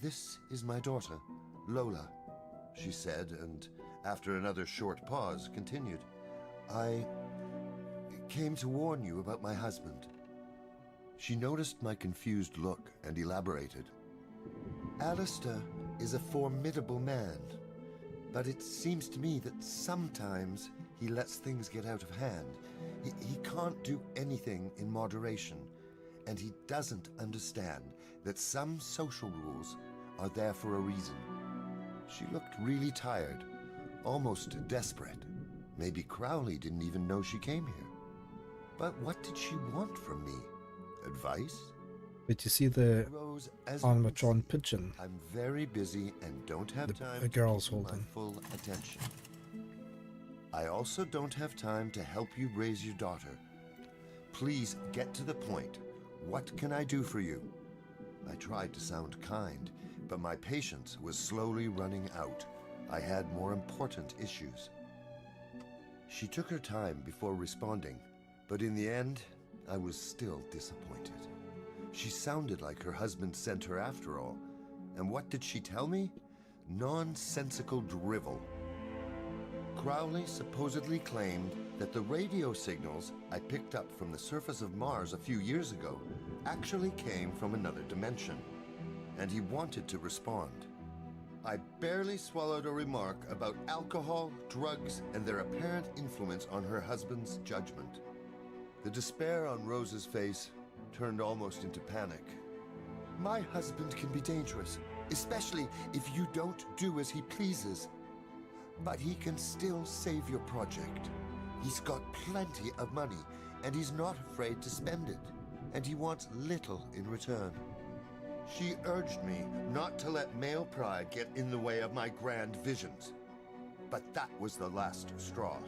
"This is my daughter, Lola," she said, and after another short pause, continued. "I came to warn you about my husband." She noticed my confused look and elaborated. "Alistair is a formidable man, but it seems to me that sometimes he lets things get out of hand. He can't do anything in moderation, and he doesn't understand that some social rules are there for a reason." She looked really tired, almost desperate. Maybe Crowley didn't even know she came here. But what did she want from me? Advice?
Did you see the
Rose, as
animatron pigeon?
I'm very busy and don't have time
the
to
girl's
give you my
holding.
full attention. I also don't have time to help you raise your daughter. Please get to the point. What can I do for you? I tried to sound kind, but my patience was slowly running out. I had more important issues. She took her time before responding, but in the end, I was still disappointed. She sounded like her husband sent her after all. And what did she tell me? Nonsensical drivel. Crowley supposedly claimed that the radio signals I picked up from the surface of Mars a few years ago actually came from another dimension, and he wanted to respond. I barely swallowed a remark about alcohol, drugs, and their apparent influence on her husband's judgment. The despair on Rose's face turned almost into panic. "My husband can be dangerous, especially if you don't do as he pleases. But he can still save your project. He's got plenty of money, and he's not afraid to spend it. And he wants little in return." She urged me not to let male pride get in the way of my grand visions. But that was the last straw.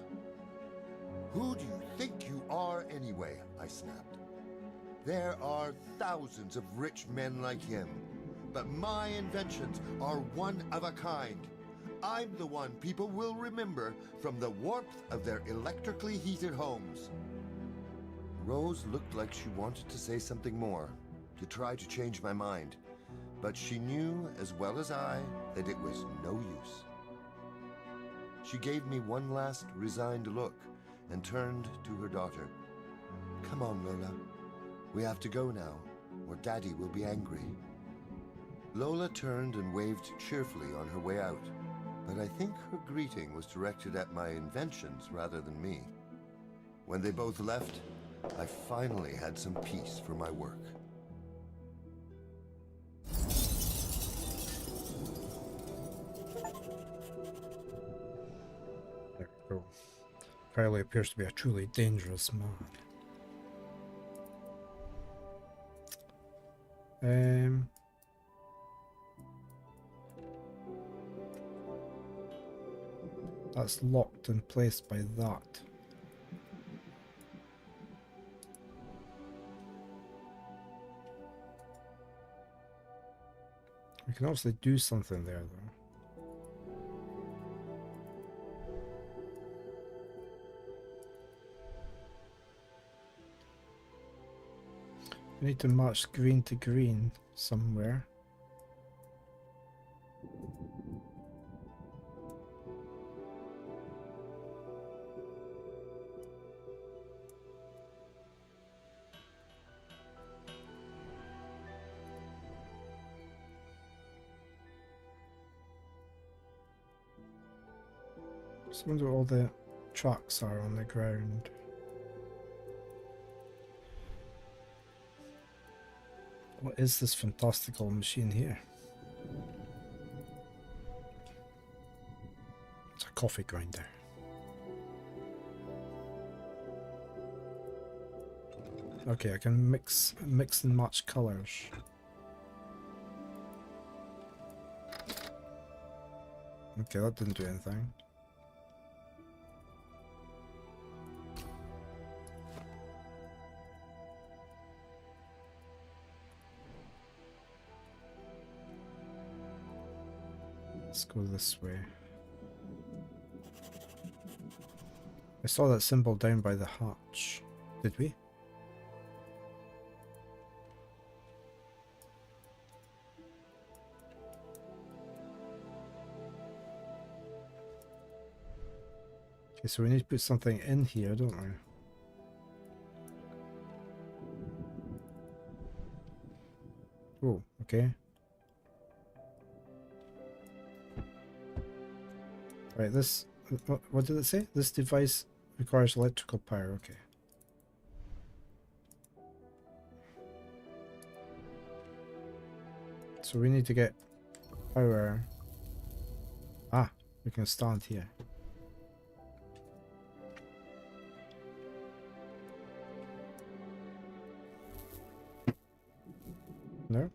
"Who do you think you are anyway?" I snapped. "There are thousands of rich men like him, but my inventions are one of a kind. I'm the one people will remember from the warmth of their electrically heated homes." Rose looked like she wanted to say something more, to try to change my mind, but she knew as well as I that it was no use. She gave me one last resigned look and turned to her daughter. "Come on, Lola. We have to go now, or Daddy will be angry." Lola turned and waved cheerfully on her way out, but I think her greeting was directed at my inventions rather than me. When they both left, I finally had some peace for my work.
There we go. Crowley appears to be a truly dangerous man. That's locked in place by that. We can obviously do something there though. We need to match green to green somewhere. Just wonder what all the tracks are on the ground. What is this fantastical machine here? It's a coffee grinder. Okay, I can mix and match colors. Okay, that didn't do anything. Let's go this way. I saw that symbol down by the hatch. Did we? Okay, so we need to put something in here, don't we? Oh, okay. Right, this... What did it say? This device requires electrical power, okay. So we need to get power... Ah, we can stand here. No?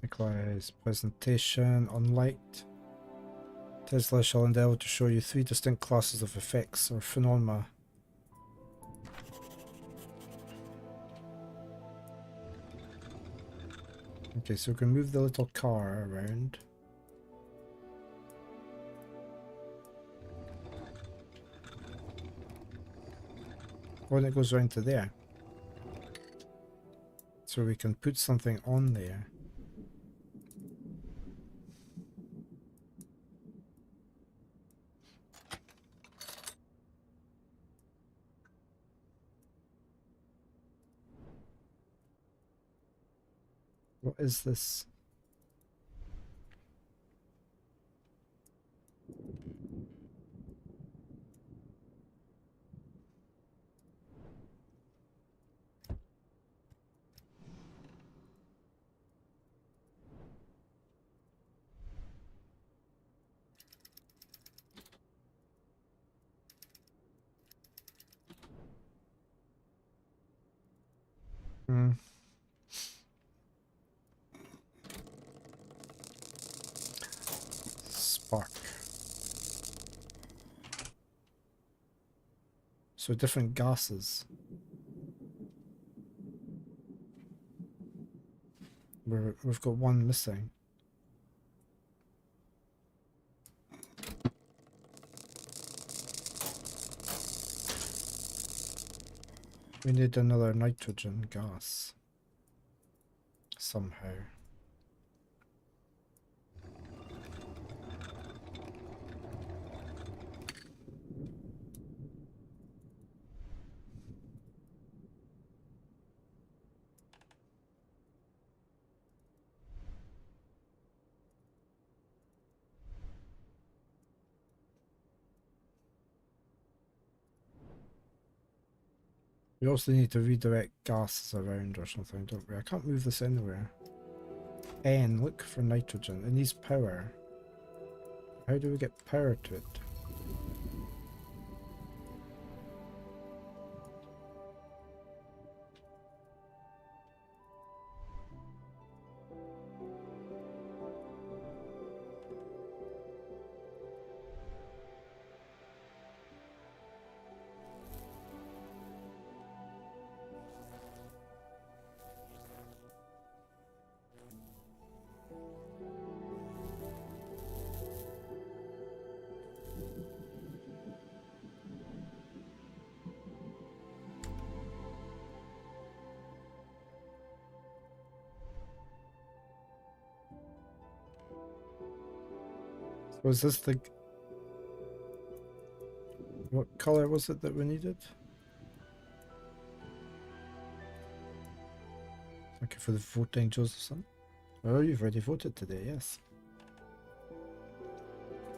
Nikolai's presentation unliked. Tesla shall endeavour to show you 3 distinct classes of effects or phenomena. Okay, so we can move the little car around. When it goes round to there. So we can put something on there. What is this? Spark. So different gases. We've got one missing. We need another nitrogen gas. Somehow. We also need to redirect gases around or something, don't we? I can't move this anywhere. N, look for nitrogen. It needs power. How do we get power to it? Was this the... What color was it that we needed? Thank you for the voting, Josephson. Oh, you've already voted today, yes.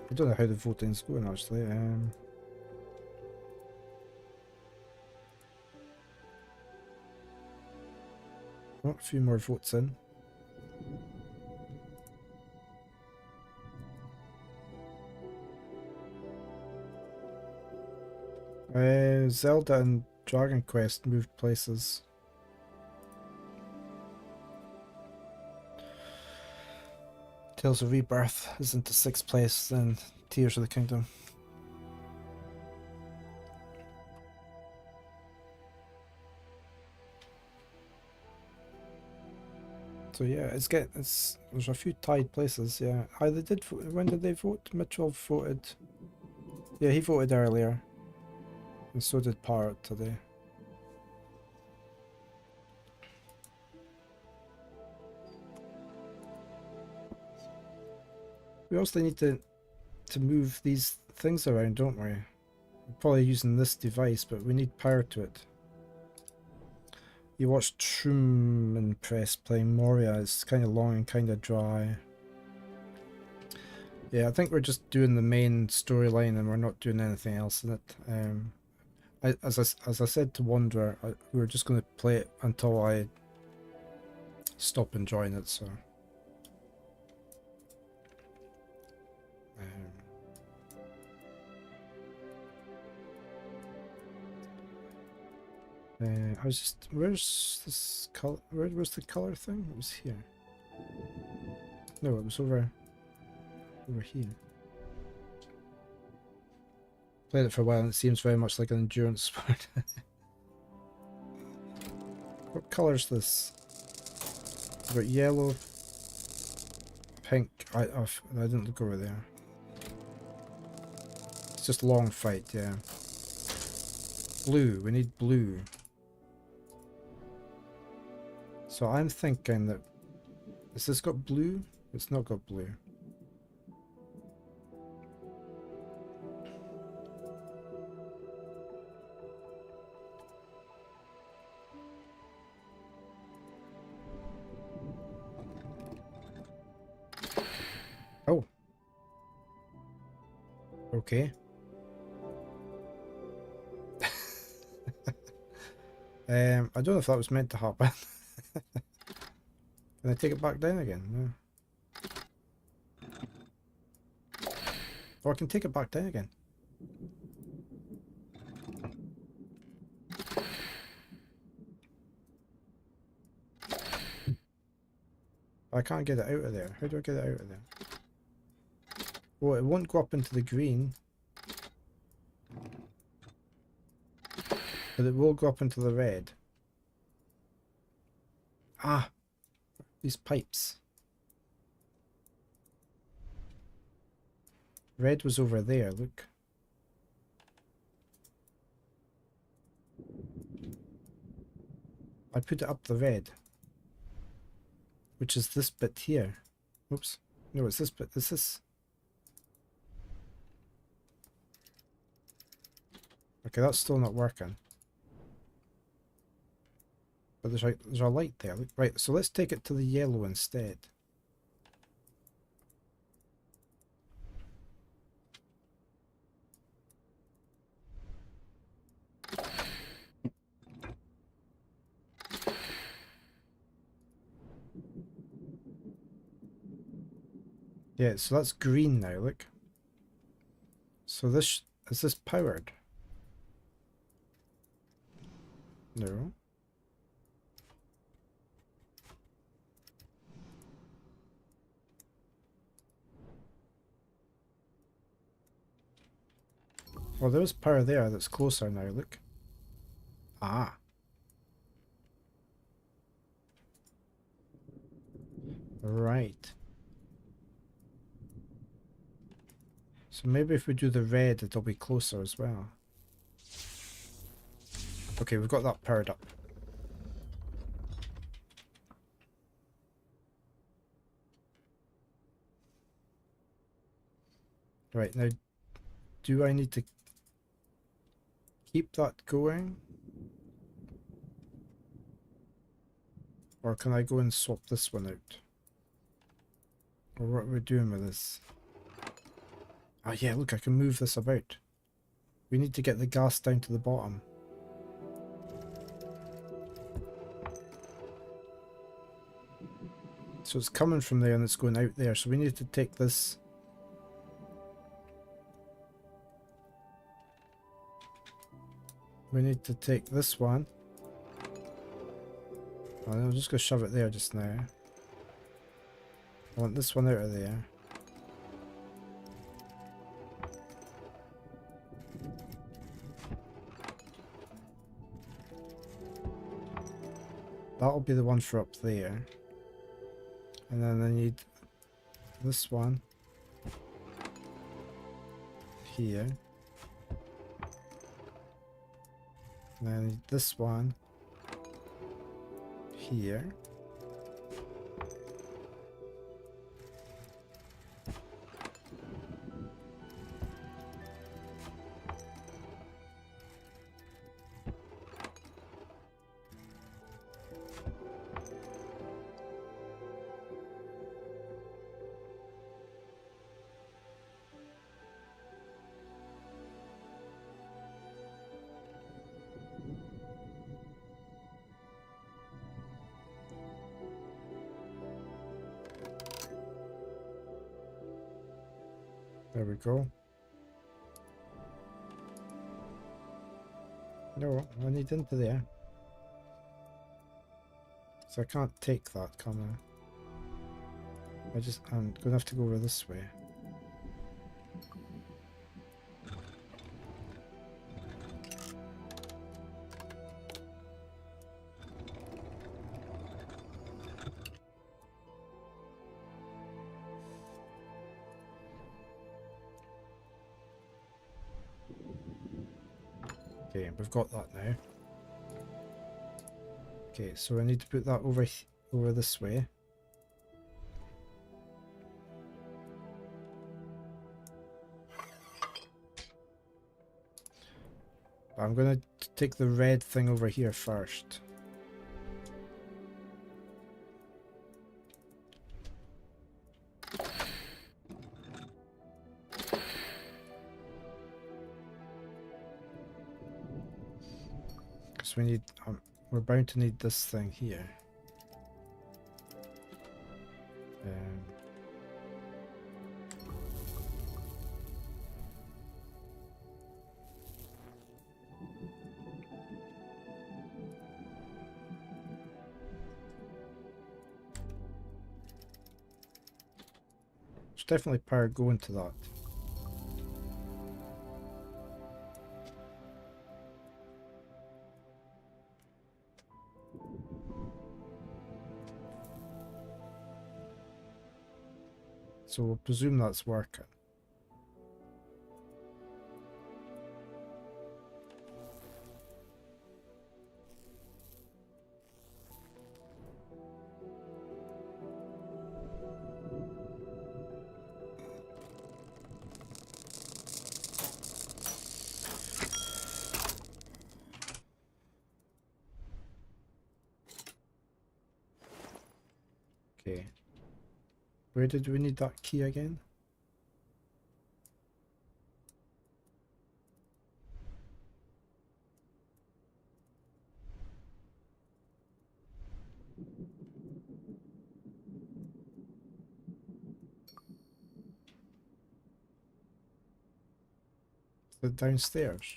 I don't know how the voting's going actually. Oh, a few more votes in. Zelda and Dragon Quest moved places. Tales of Rebirth is into 6th place, then Tears of the Kingdom. So yeah, there's a few tied places. Yeah, they did. When did they vote? Mitchell voted. Yeah, he voted earlier. And so did Parrot today. We also need to move these things around, don't we? We're probably using this device, but we need power to it. You watched Truman Press playing Moria. It's kind of long and kind of dry. Yeah, I think we're just doing the main storyline and we're not doing anything else in it. As I said to Wanderer, we were just going to play it until I stop enjoying it, so... I was just... Where's this color? Where was the color thing? It was here. No, it was over here. Played it for a while and it seems very much like an endurance sport. What colour is this? We've got yellow, pink. I didn't look over there. It's just a long fight, yeah. Blue, we need blue. So I'm thinking that... Has this got blue? It's not got blue. Oh. Okay. I don't know if that was meant to happen. Can I take it back down again? No. Or I can take it back down again. I can't get it out of there. How do I get it out of there? Well, it won't go up into the green. But it will go up into the red. Ah! These pipes. Red was over there, look. I put it up the red. Which is this bit here. Oops. No, it's this bit. This is... Okay, that's still not working. But there's a light there. Right, so let's take it to the yellow instead. Yeah, so that's green now, look. So this is this powered? No. Well, there was power there that's closer now, look. Ah. Right. So maybe if we do the red, it'll be closer as well. Okay, we've got that powered up. Right, now, do I need to keep that going? Or can I go and swap this one out? Or what are we doing with this? Oh yeah, look, I can move this about. We need to get the gas down to the bottom. So it's coming from there and it's going out there, so we need to take this. We need to take this one. Oh, I'm just going to shove it there just now. I want this one out of there. That'll be the one for up there. And then I need this one here. And then I need this one here. There we go. No, I need into there. So I can't take that, can I? I'm gonna have to go over this way. Okay, we've got that now. Okay, so I need to put that over this way. I'm gonna take the red thing over here first. Because we need, we're bound to need this thing here. There's definitely power going to that. So we'll presume that's working. Okay. Where did we need that key again? The downstairs.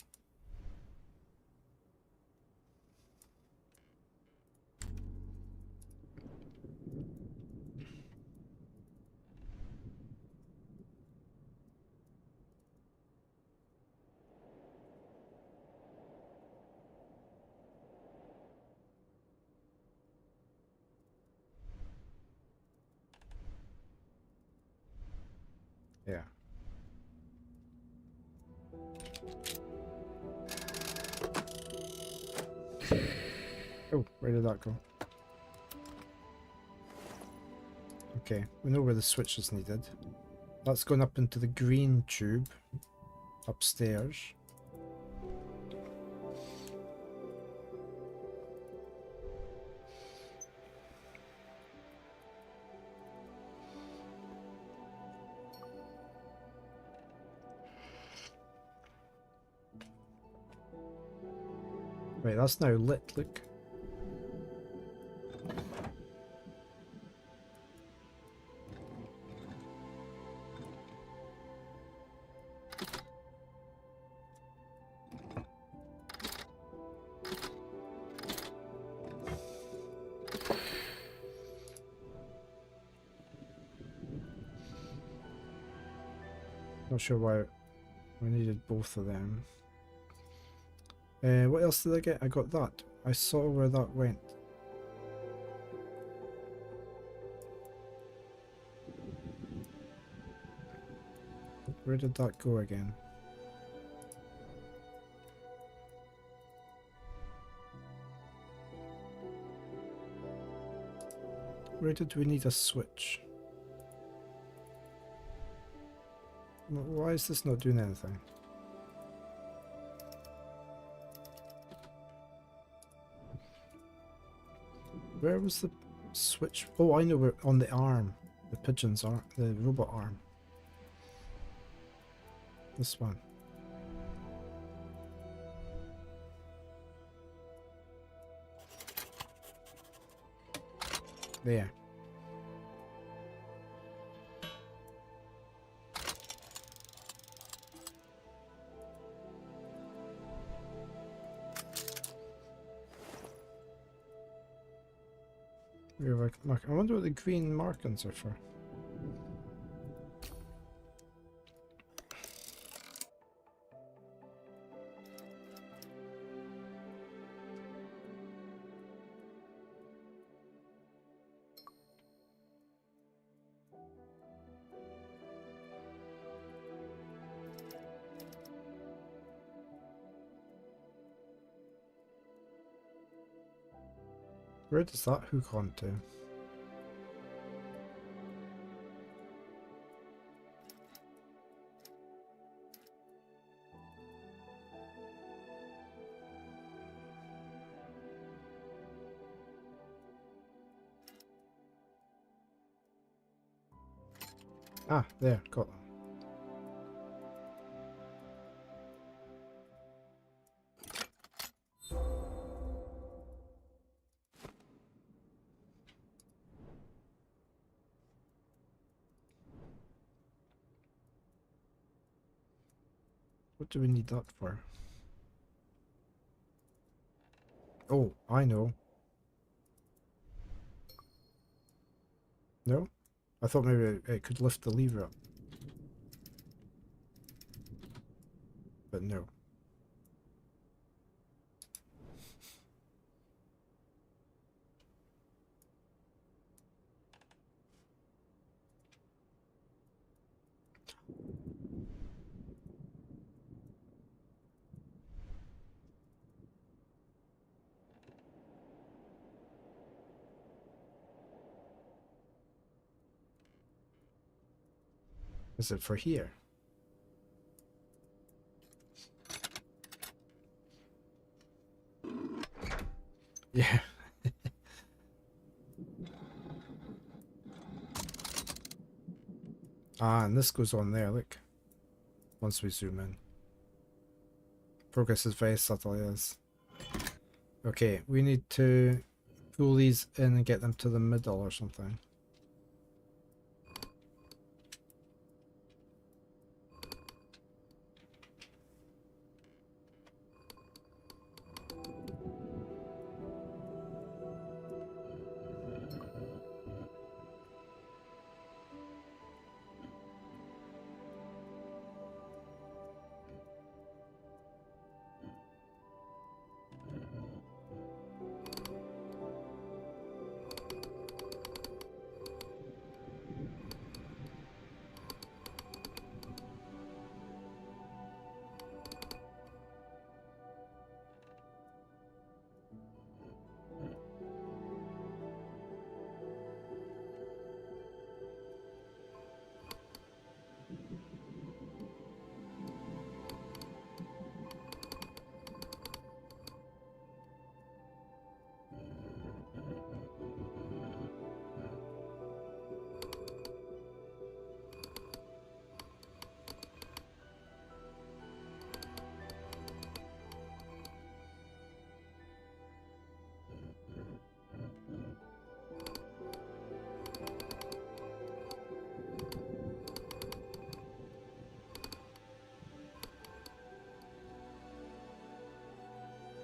Yeah. Oh, where did that go? Okay, we know where the switch is needed. That's going up into the green tube upstairs. Right, that's now lit, look. Not sure why we needed both of them. What else did I get? I got that. I saw where that went. Where did that go again? Where did we need a switch? Why is this not doing anything? Where was the switch? Oh, I know where, on the arm. The pigeon's arm, the robot arm. This one. There. I wonder what the green markings are for. Where does that hook onto? Ah, there, got them. What do we need that for? Oh, I know. No? I thought maybe it could lift the lever up. But no. Is it for here? Yeah. Ah, and this goes on there, look. Once we zoom in. Progress is very subtle, yes. Okay, we need to pull these in and get them to the middle or something.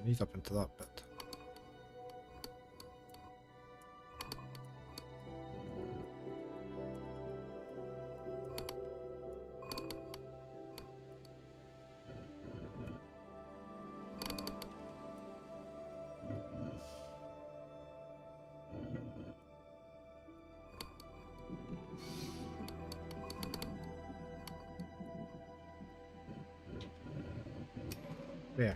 He's up into that bit. There.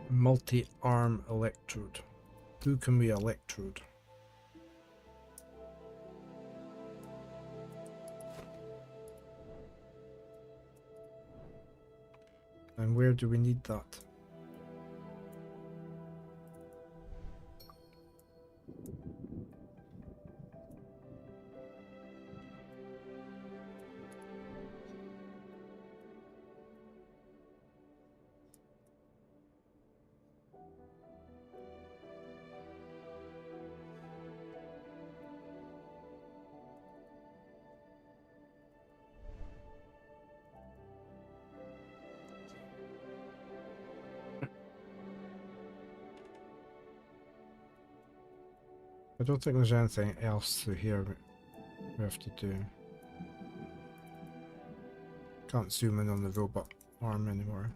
Multi-arm electrode. Who can we electrode? And where do we need that? I don't think there's anything else through here we have to do. Can't zoom in on the robot arm anymore.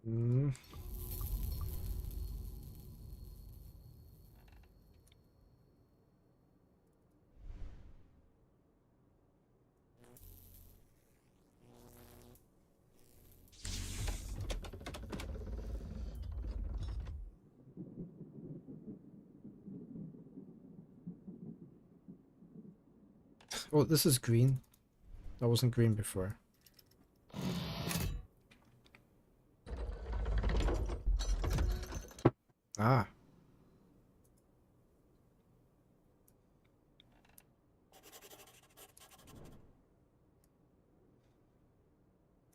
Mm. Oh, this is green. That wasn't green before. Ah.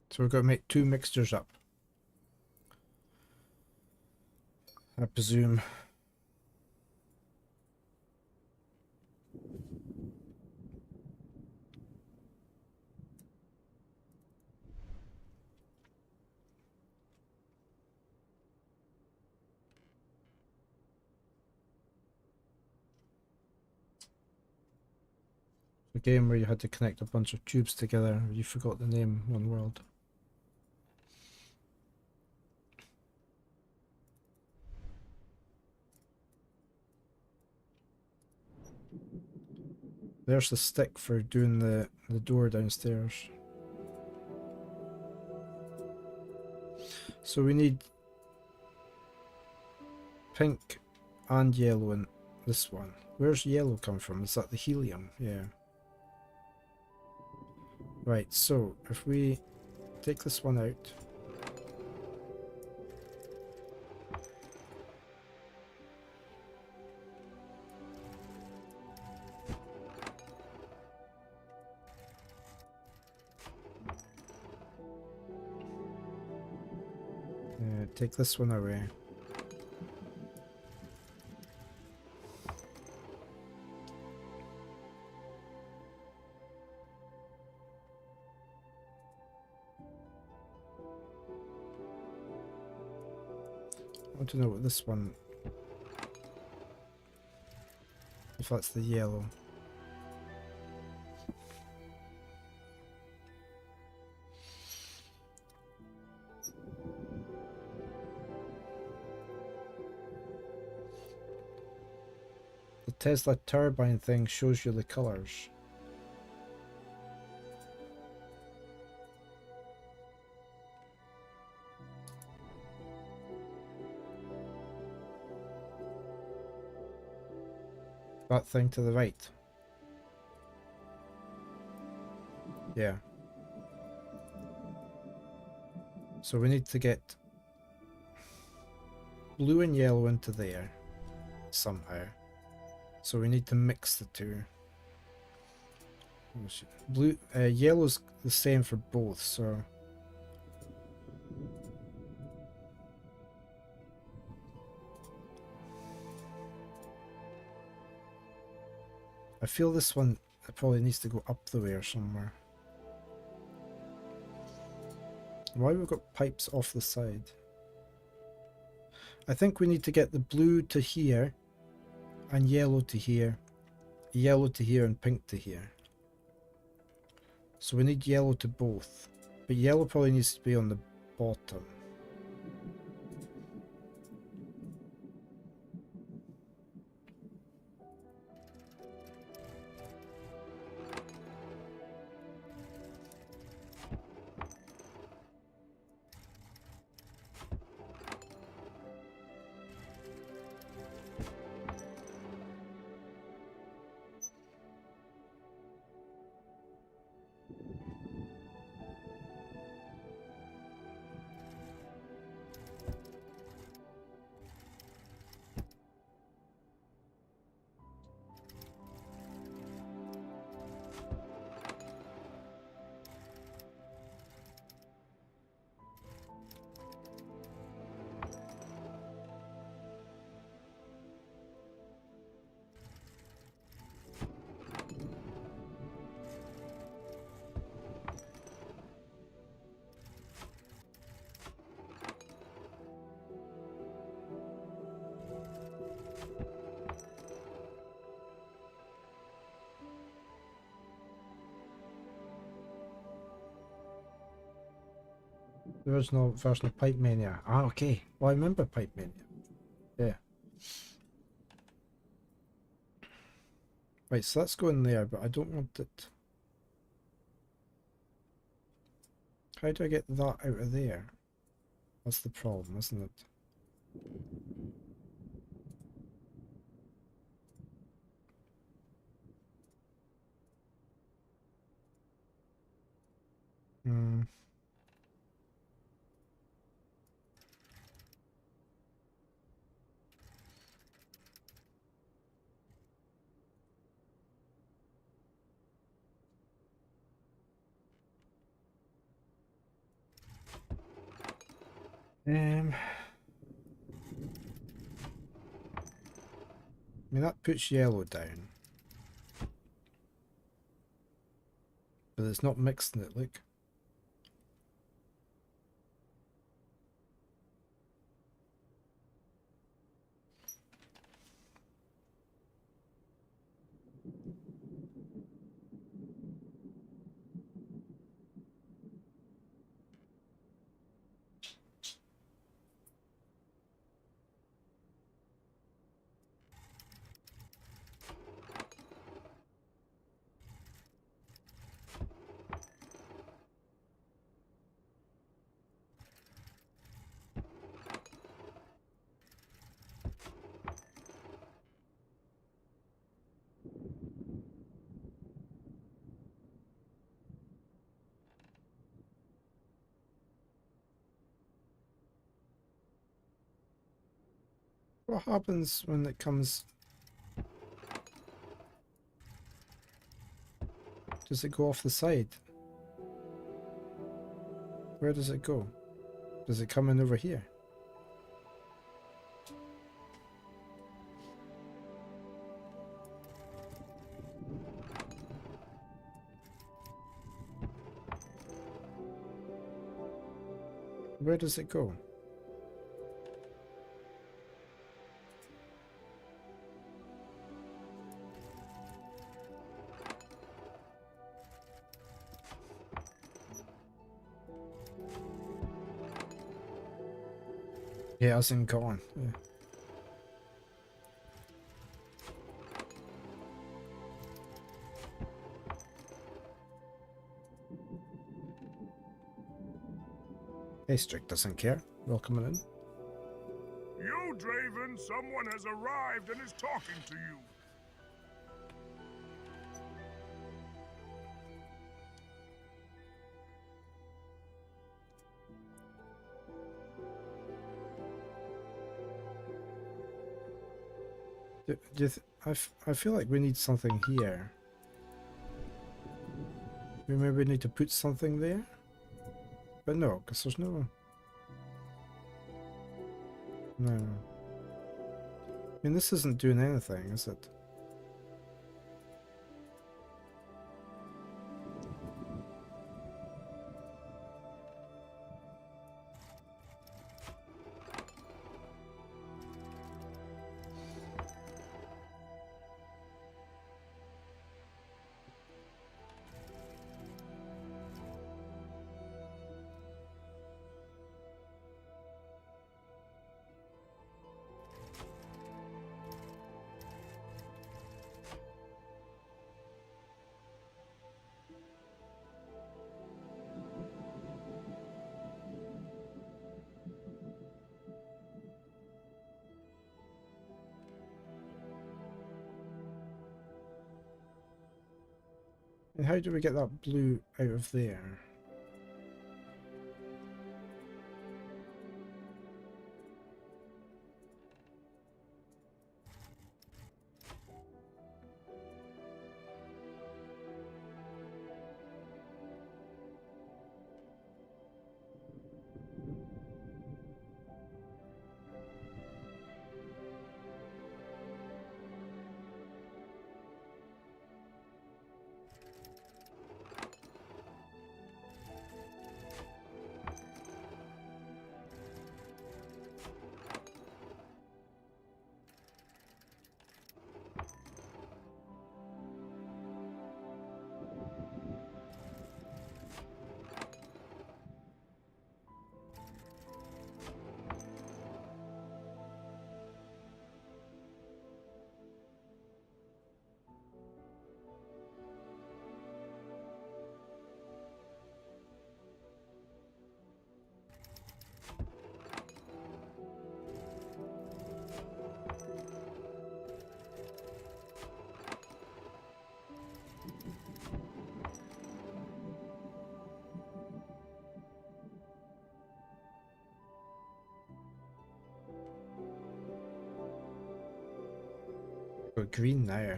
So we're going to make two mixtures up. I presume. A game where you had to connect a bunch of tubes together. You forgot the name, One World. There's the stick for doing the door downstairs. So we need pink and yellow in this one. Where's yellow come from? Is that the helium? Yeah. Right, so if we take this one out. Take this one away. I want to know what this one, if that's the yellow. The Tesla turbine thing shows you the colors. That thing to the right. Yeah. So we need to get blue and yellow into there somehow. So we need to mix the two. Blue, yellow's the same for both, so I feel this one probably needs to go up the way or somewhere. Why we've got pipes off the side? I think we need to get the blue to here and yellow to here and pink to here. So we need yellow to both, but yellow probably needs to be on the bottom. The original version of Pipe Mania. Ah, okay. Well, I remember Pipe Mania. Yeah. Right, so that's going there, but I don't want it. How do I get that out of there? That's the problem, isn't it? Hmm. I mean, that puts yellow down. But it's not mixing it, look. What happens when it comes? Does it go off the side? Where does it go? Does it come in over here? Where does it go? Yeah, it hasn't gone. Yeah. Hey, Strick doesn't care. Welcome in.
You, Draven, someone has arrived and is talking to you.
I feel like we need something here. We maybe need to put something there? But no, because there's no... No. I mean, this isn't doing anything, is it? And how do we get that blue out of there? Got green now.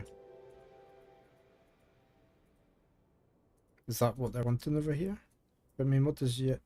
Is that what they're wanting over here? I mean, what is it?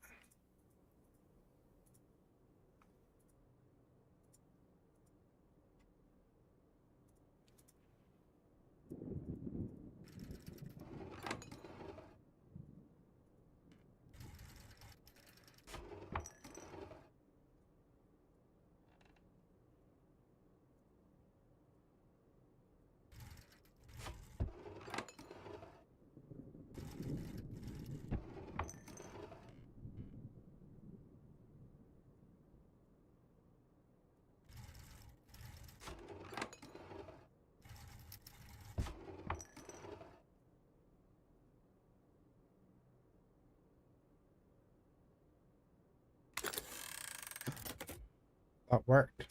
That worked.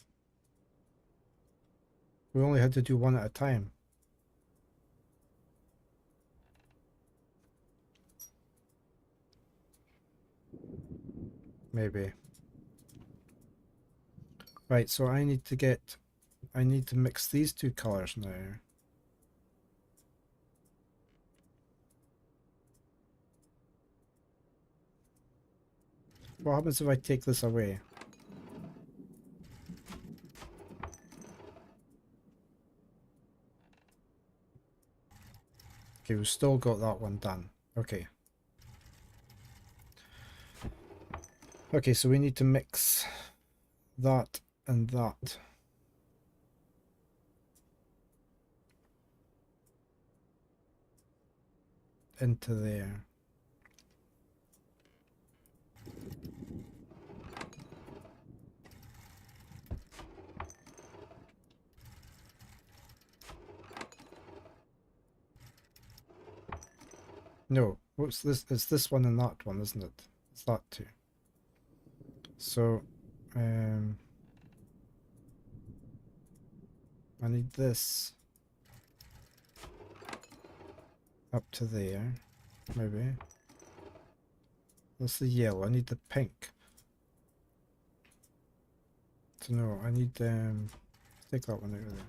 We only had to do one at a time. Maybe. Right, so I need to mix these two colors now. What happens if I take this away? Okay, we've still got that one done. Okay. Okay, so we need to mix that and that. Into there. No, what's this? It's this one and that one, isn't it? It's that two. So, I need this up to there, maybe. That's the yellow. I need the pink. So no, I need take that one out of there.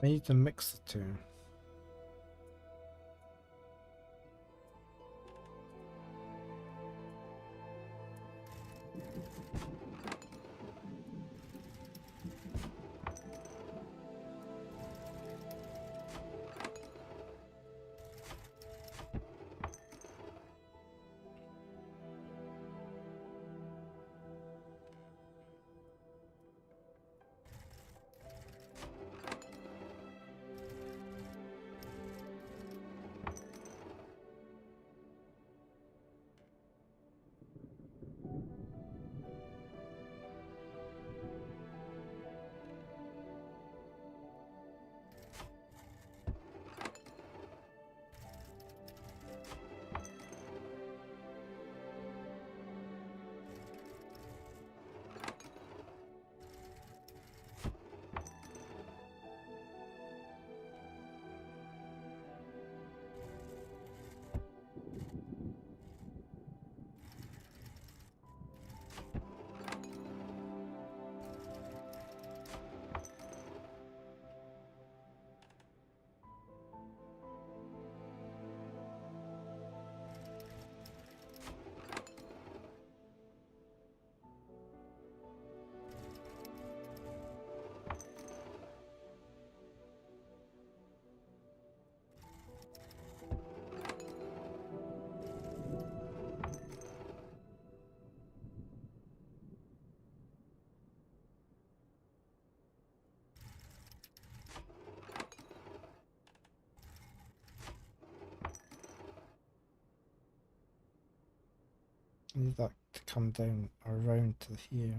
I need to mix the two. I need that to come down around to here.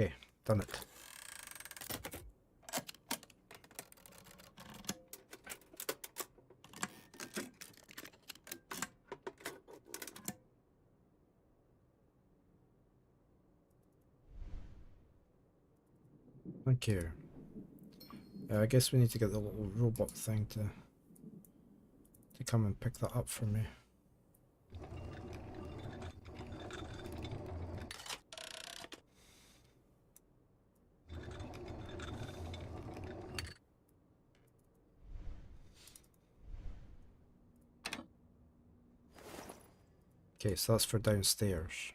Okay, done it. Thank you. I guess we need to get the little robot thing to come and pick that up for me. Okay, so that's for downstairs.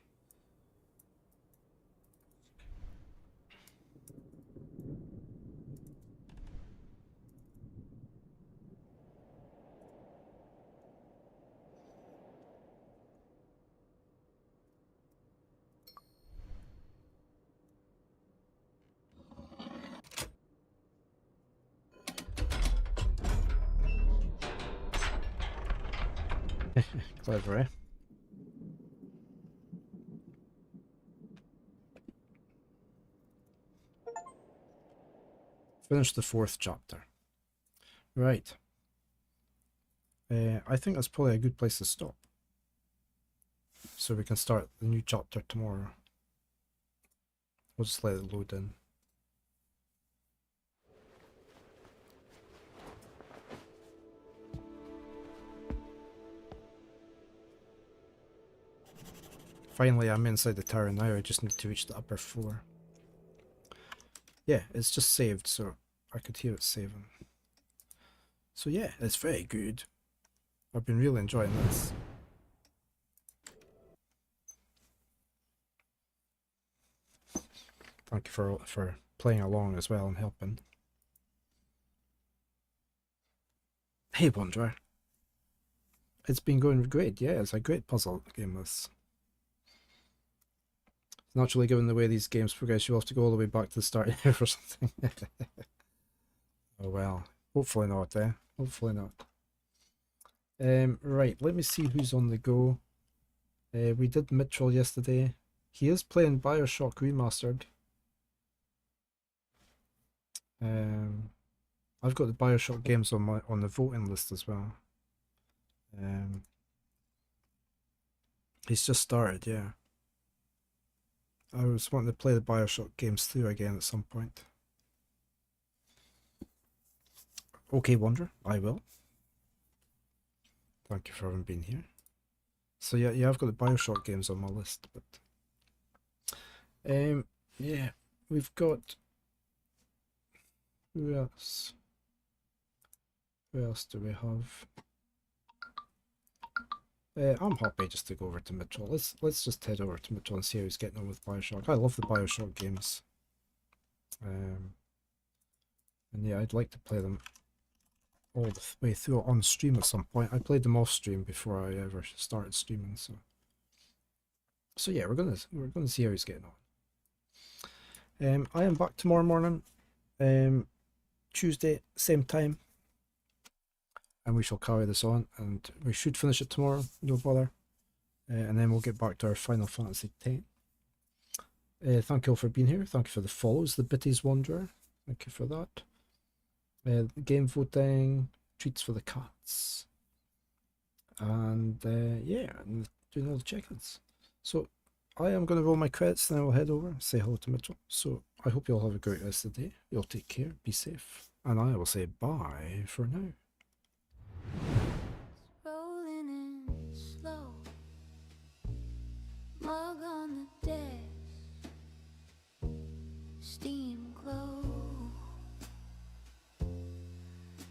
Clever, eh? Finish the 4th chapter. Right. I think that's probably a good place to stop. So we can start the new chapter tomorrow. We'll just let it load in. Finally, I'm inside the tower now. I just need to reach the upper floor. Yeah, it's just saved, so I could hear it saving. So yeah, it's very good. I've been really enjoying this. Thank you for playing along as well and helping. Hey Wanderer. It's been going great, yeah, it's a great puzzle game this. Naturally, given the way these games progress, you'll have to go all the way back to the start here or something. Oh well, hopefully not, eh? Hopefully not. Right, let me see who's on the go. We did Mitchell yesterday. He is playing Bioshock Remastered. I've got the Bioshock games on the voting list as well. He's just started, yeah. I was wanting to play the Bioshock games through again at some point. Okay, Wanderer, I will. Thank you for having been here. So yeah, I've got the Bioshock games on my list, but yeah, we've got who else? Who else do we have? I'm happy just to go over to Mitchell. Let's just head over to Mitchell and see how he's getting on with Bioshock. I love the Bioshock games. And yeah, I'd like to play them all the way through on stream at some point. I played them off stream before I ever started streaming, so yeah, we're gonna see how he's getting on. I am back tomorrow morning, Tuesday, same time. And we shall carry this on, and we should finish it tomorrow, no bother. And then we'll get back to our Final Fantasy X. Thank you all for being here. Thank you for the follows, the Bitties Wanderer. Thank you for that. Game voting, treats for the cats. And yeah, and doing all the check-ins. So I am going to roll my credits, then I will head over and say hello to Mitchell. So I hope you all have a great rest of the day. You'll take care, be safe. And I will say bye for now.
Rolling in slow, mug on the desk, steam glow,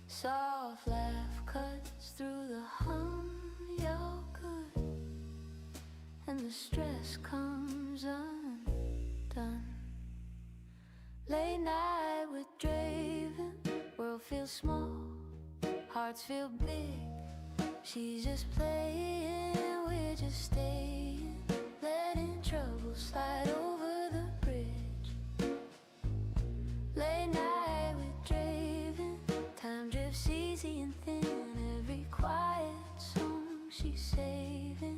soft laugh cuts through the hum. You're good, and the stress comes undone. Late night with Draven, world feels small, hearts feel big. She's just playing, we're just staying, letting trouble slide over the bridge. Late night with Draven, time drifts easy and thin. Every quiet song she's saving.